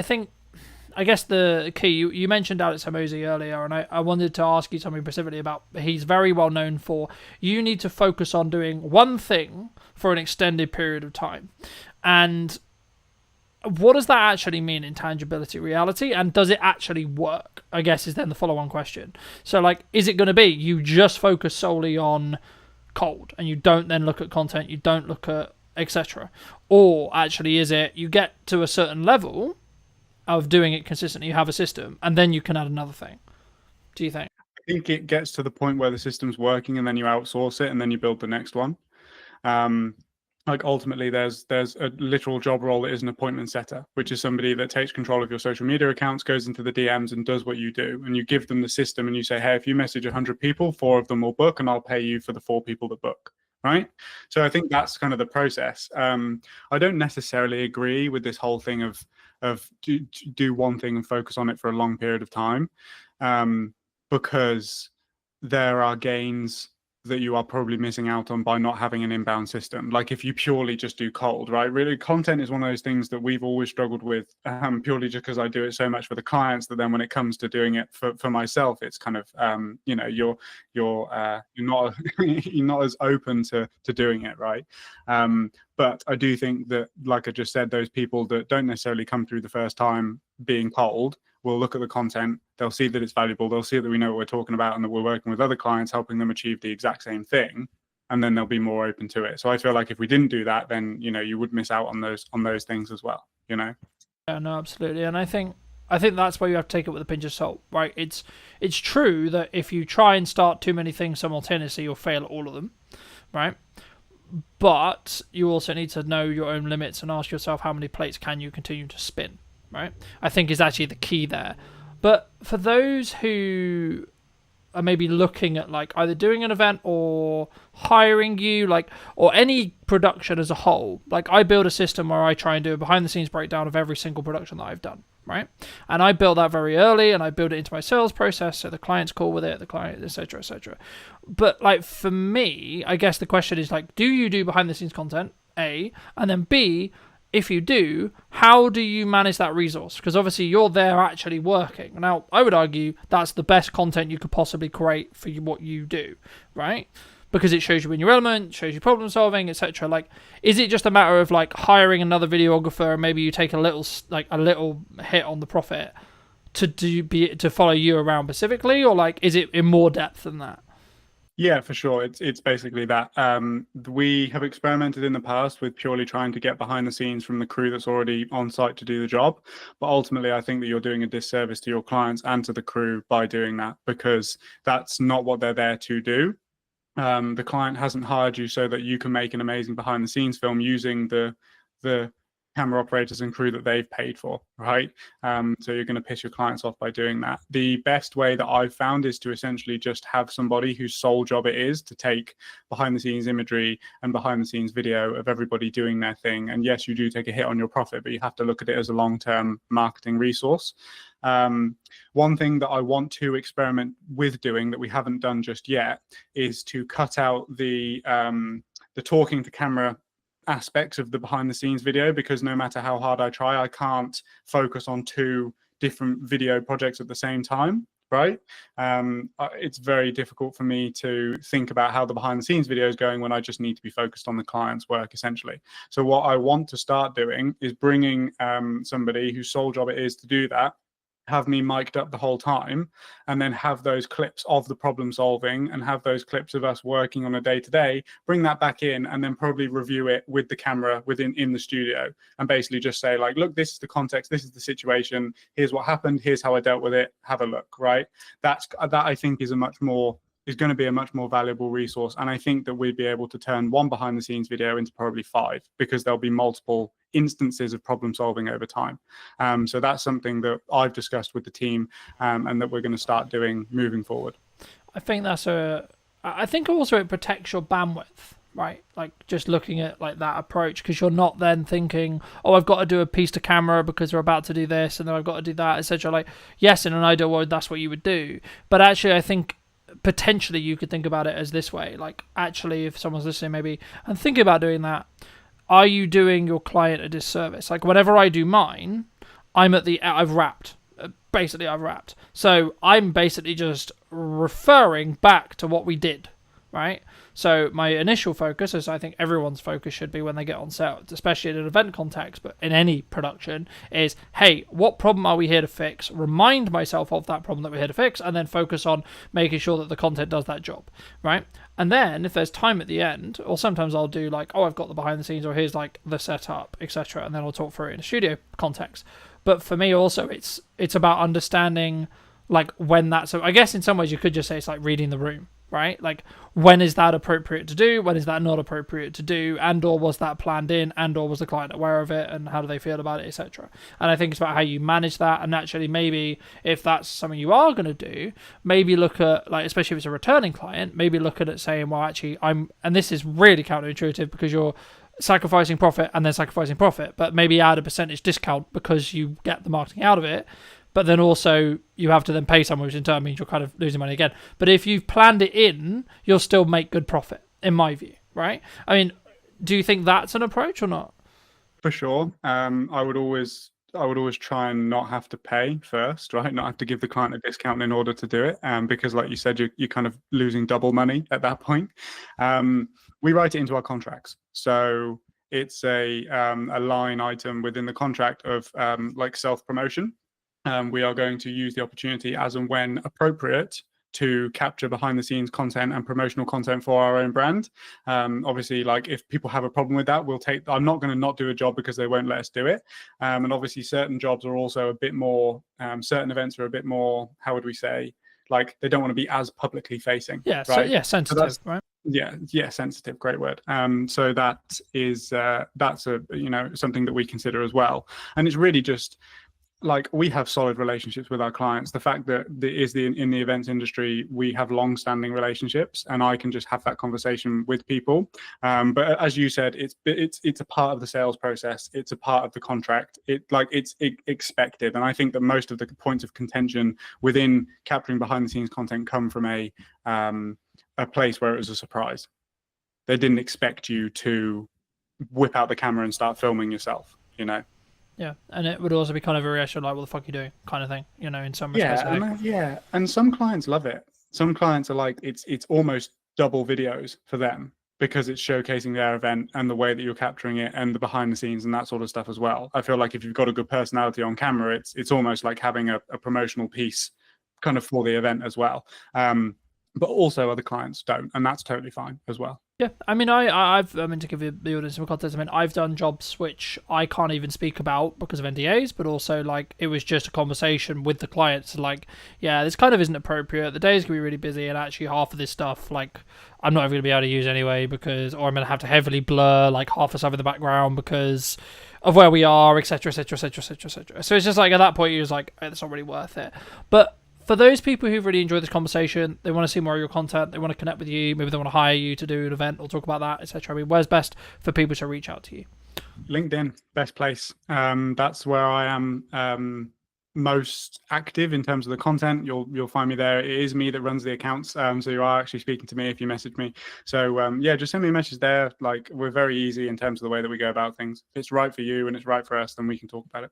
Speaker 5: I guess the key, you mentioned Alex Hormozi earlier, and I wanted to ask you something specifically about, he's very well known for, you need to focus on doing one thing for an extended period of time. And what does that actually mean in tangibility reality? And does it actually work? I guess is then the follow-on question. So like, is it going to be you just focus solely on cold and you don't then look at content, you don't look at etc.? Or actually is it you get to a certain level of doing it consistently, you have a system, and then you can add another thing? Do you think?
Speaker 12: I think it gets to the point where the system's working and then you outsource it and then you build the next one. Like ultimately there's a literal job role that is an appointment setter, which is somebody that takes control of your social media accounts, goes into the DMs and does what you do. And you give them the system and you say, hey, if you message 100 people, 4 of them will book and I'll pay you for the 4 people that book. Right. So I think that's kind of the process. I don't necessarily agree with this whole thing of do one thing and focus on it for a long period of time, because there are gains that you are probably missing out on by not having an inbound system. Like if you purely just do cold, right? Really, content is one of those things that we've always struggled with, purely just because I do it so much for the clients that then when it comes to doing it for myself, it's kind of you know, you're not you're not as open to doing it, right? But I do think that, like I just said, those people that don't necessarily come through the first time being cold will look at the content, they'll see that it's valuable, they'll see that we know what we're talking about and that we're working with other clients helping them achieve the exact same thing, and then they'll be more open to it. So I feel like if we didn't do that, then, you know, you would miss out on those things as well, you know?
Speaker 5: Yeah, no, absolutely. And I think that's where you have to take it with a pinch of salt, right? It's true that if you try and start too many things simultaneously, you'll fail at all of them, right? But you also need to know your own limits and ask yourself how many plates can you continue to spin, right? I think is actually the key there. But for those who are maybe looking at like either doing an event or hiring you, like, or any production as a whole, like I build a system where I try and do a behind the scenes breakdown of every single production that I've done, right? And I built that very early and I build it into my sales process so the client's cool with it, the client, etc., etc. But like for me, I guess the question is like, do you do behind the scenes content, A, and then B, if you do, how do you manage that resource? Because obviously you're there actually working. Now, I would argue that's the best content you could possibly create for what you do, right? Because it shows you in your element, shows you problem solving, etc. Like, is it just a matter of like hiring another videographer and maybe you take a little hit on the profit to follow you around specifically, or like is it in more depth than that?
Speaker 12: Yeah, for sure. It's basically that. We have experimented in the past with purely trying to get behind the scenes from the crew that's already on site to do the job. But ultimately, I think that you're doing a disservice to your clients and to the crew by doing that, because that's not what they're there to do. The client hasn't hired you so that you can make an amazing behind the scenes film using the camera operators and crew that they've paid for, right? So you're going to piss your clients off by doing that. The best way that I've found is to essentially just have somebody whose sole job it is to take behind the scenes imagery and behind the scenes video of everybody doing their thing. And yes, you do take a hit on your profit, but you have to look at it as a long-term marketing resource. One thing that I want to experiment with doing that we haven't done just yet is to cut out the talking to camera aspects of the behind the scenes video, because no matter how hard I try, I can't focus on 2 different video projects at the same time, right? It's very difficult for me to think about how the behind the scenes video is going when I just need to be focused on the client's work, essentially. So what I want to start doing is bringing somebody whose sole job it is to do that, have me mic'd up the whole time, and then have those clips of the problem solving and have those clips of us working on a day-to-day, bring that back in, and then probably review it with the camera in the studio, and basically just say, like, look, this is the context, this is the situation, here's what happened, here's how I dealt with it, have a look, right? That I think is going to be a much more valuable resource. And I think that we'd be able to turn one behind the scenes video into probably 5, because there'll be multiple instances of problem solving over time. So that's something that I've discussed with the team, and that we're going to start doing moving forward.
Speaker 5: I think I think also it protects your bandwidth, right? Like just looking at like that approach, because you're not then thinking, oh, I've got to do a piece to camera because we're about to do this, and then I've got to do that, etc. Like, yes, in an ideal world, that's what you would do. But actually, I think potentially you could think about it as this way. Like, actually, if someone's listening maybe and thinking about doing that, are you doing your client a disservice? Like, whenever I do mine, I've wrapped. Basically, I've wrapped. So I'm basically just referring back to what we did, right? So my initial focus, as I think everyone's focus should be when they get on set, especially in an event context, but in any production, is, hey, what problem are we here to fix? Remind myself of that problem that we're here to fix, and then focus on making sure that the content does that job, right? And then if there's time at the end, or sometimes I'll do like, oh, I've got the behind the scenes, or here's like the setup, etc., and then I'll talk through it in a studio context. But for me also, it's about understanding like when that's, so I guess in some ways you could just say it's like reading the room, right? Like, when is that appropriate to do? When is that not appropriate to do? And or was that planned in? And or was the client aware of it? And how do they feel about it, etc.? And I think it's about how you manage that. And actually, maybe if that's something you are going to do, maybe look at, like, especially if it's a returning client, maybe look at it saying, well, actually, and this is really counterintuitive because you're sacrificing profit and then sacrificing profit, but maybe add a percentage discount because you get the marketing out of it. But then also you have to then pay someone, which in turn means you're kind of losing money again. But if you've planned it in, you'll still make good profit, in my view, right? I mean, do you think that's an approach or not?
Speaker 12: For sure. I would always try and not have to pay first, right? Not have to give the client a discount in order to do it, because, like you said, you're kind of losing double money at that point. We write it into our contracts, so it's a line item within the contract of like self-promotion. We are going to use the opportunity as and when appropriate to capture behind the scenes content and promotional content for our own brand. Obviously, like, if people have a problem with that, I'm not going to not do a job because they won't let us do it. And obviously certain jobs are also a bit more, certain events are a bit more, how would we say, like, they don't want to be as publicly facing.
Speaker 5: Yeah,
Speaker 12: right?
Speaker 5: so, yeah, sensitive,
Speaker 12: so
Speaker 5: right?
Speaker 12: Yeah, sensitive, great word. So that is that's a, something that we consider as well. And it's really just, like, we have solid relationships with our clients. The fact that in the events industry, we have long-standing relationships, and I can just have that conversation with people. But as you said, it's a part of the sales process. It's a part of the contract. It's expected, and I think that most of the points of contention within capturing behind-the-scenes content come from a place where it was a surprise. They didn't expect you to whip out the camera and start filming yourself,
Speaker 5: Yeah, and it would also be kind of a reaction like, what the fuck are you doing, kind of thing, in some respects.
Speaker 12: And some clients love it. Some clients are like, it's almost double videos for them because it's showcasing their event and the way that you're capturing it and the behind the scenes and that sort of stuff as well. I feel like if you've got a good personality on camera, it's almost like having a promotional piece kind of for the event as well. But also other clients don't, and that's totally fine as well.
Speaker 5: Yeah, I mean, I've to give you the audience some context, I mean, I've done jobs which I can't even speak about because of NDAs, but also, like, it was just a conversation with the clients, like, yeah, this kind of isn't appropriate, the day's gonna be really busy, and actually half of this stuff, like, I'm not even gonna be able to use anyway, or I'm gonna have to heavily blur, like, half the stuff in the background because of where we are, etc., etc., etc., etc., etc. So it's just like, at that point, you're just like, it's not really worth it. But for those people who've really enjoyed this conversation, they want to see more of your content, they want to connect with you, maybe they want to hire you to do an event or talk about that, etc. I mean, where's best for people to reach out to you?
Speaker 12: LinkedIn, best place. That's where I am most active in terms of the content. You'll find me there. It is me that runs the accounts, so you are actually speaking to me if you message me. So yeah, just send me a message there. Like, we're very easy in terms of the way that we go about things. If it's right for you and it's right for us, then we can talk about it.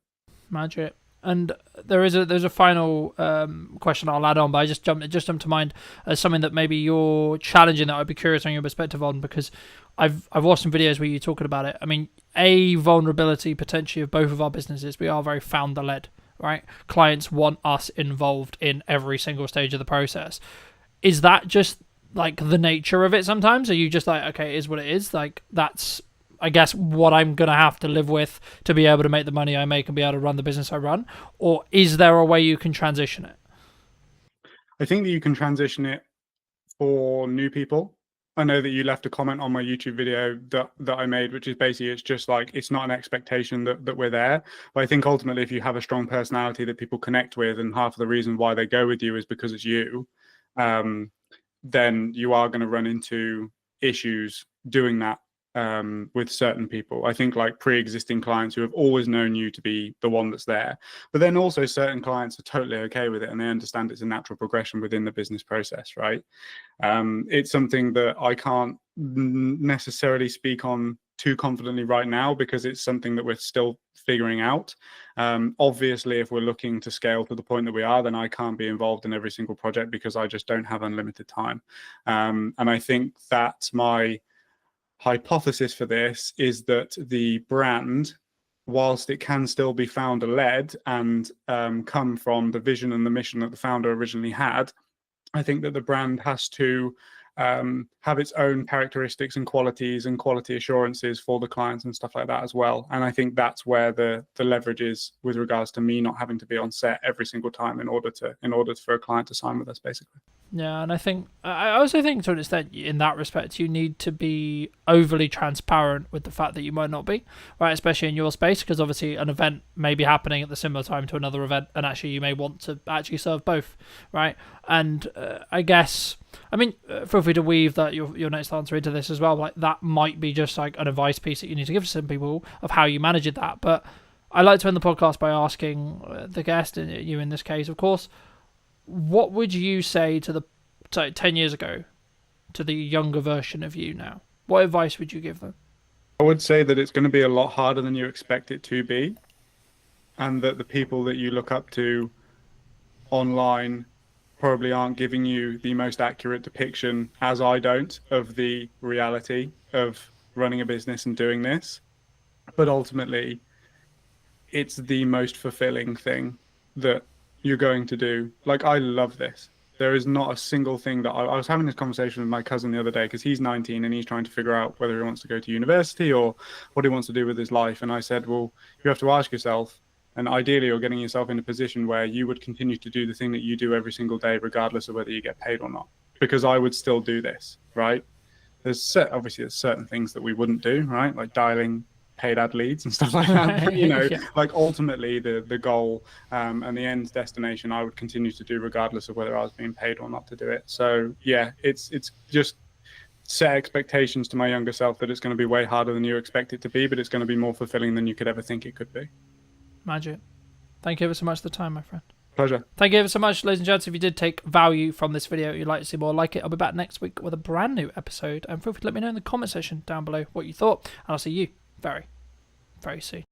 Speaker 5: Magic. And there's a final question I'll add on, but it just jumped to mind as something that maybe you're challenging that I'd be curious on your perspective on, because I've watched some videos where you're talking about it. I mean, a vulnerability potentially of both of our businesses, we are very founder led, right? Clients want us involved in every single stage of the process. Is that just like the nature of it sometimes? Are you just like, okay, it is what it is? Like, that's, I guess, what I'm going to have to live with to be able to make the money I make and be able to run the business I run? Or is there a way you can transition it?
Speaker 12: I think that you can transition it for new people. I know that you left a comment on my YouTube video that I made, which is basically, it's just like, it's not an expectation that we're there. But I think ultimately, if you have a strong personality that people connect with, and half of the reason why they go with you is because it's you, then you are going to run into issues doing that with certain people. I think like pre-existing clients who have always known you to be the one that's there, but then also certain clients are totally okay with it and they understand it's a natural progression within the business process, right? It's something that I can't necessarily speak on too confidently right now because it's something that we're still figuring out. Obviously, if we're looking to scale to the point that we are, then I can't be involved in every single project because I just don't have unlimited time. And I think that's my hypothesis for this, is that the brand, whilst it can still be founder led and come from the vision and the mission that the founder originally had, I think that the brand has to have its own characteristics and qualities and quality assurances for the clients and stuff like that as well. And I think that's where the leverage is with regards to me not having to be on set every single time in order for a client to sign with us, basically.
Speaker 5: Yeah, and I also think to an extent in that respect you need to be overly transparent with the fact that you might not be, right, especially in your space, because obviously an event may be happening at the similar time to another event and actually you may want to actually serve both, right? And I guess, I mean, feel free to weave that your next answer into this as well, like that might be just like an advice piece that you need to give to some people of how you manage that. But I like to end the podcast by asking the guest, and you in this case of course, what would you say to 10 years ago to the younger version of you now? What advice would you give them?
Speaker 12: I would say that it's going to be a lot harder than you expect it to be, and that the people that you look up to online probably aren't giving you the most accurate depiction, as I don't, of the reality of running a business and doing this. But ultimately, it's the most fulfilling thing that you're going to do. Like, I love this. There is not a single thing that I was having this conversation with my cousin the other day because he's 19 and he's trying to figure out whether he wants to go to university or what he wants to do with his life. And I said, well, you have to ask yourself, and ideally you're getting yourself in a position where you would continue to do the thing that you do every single day, regardless of whether you get paid or not, because I would still do this, right? There's certain things that we wouldn't do, right? Like dialing paid ad leads and stuff like that. But, you know,
Speaker 5: Yeah.
Speaker 12: like ultimately the goal and the end destination I would continue to do regardless of whether I was being paid or not to do it. So yeah, it's just set expectations to my younger self that it's going to be way harder than you expect it to be, but it's going to be more fulfilling than you could ever think it could be.
Speaker 5: Magic. Thank you ever so much for the time, my friend.
Speaker 12: Pleasure.
Speaker 5: Thank you ever so much, ladies and gents. If you did take value from this video, you'd like to see more like it, I'll be back next week with a brand new episode. And feel free to let me know in the comment section down below what you thought. And I'll see you very, very soon.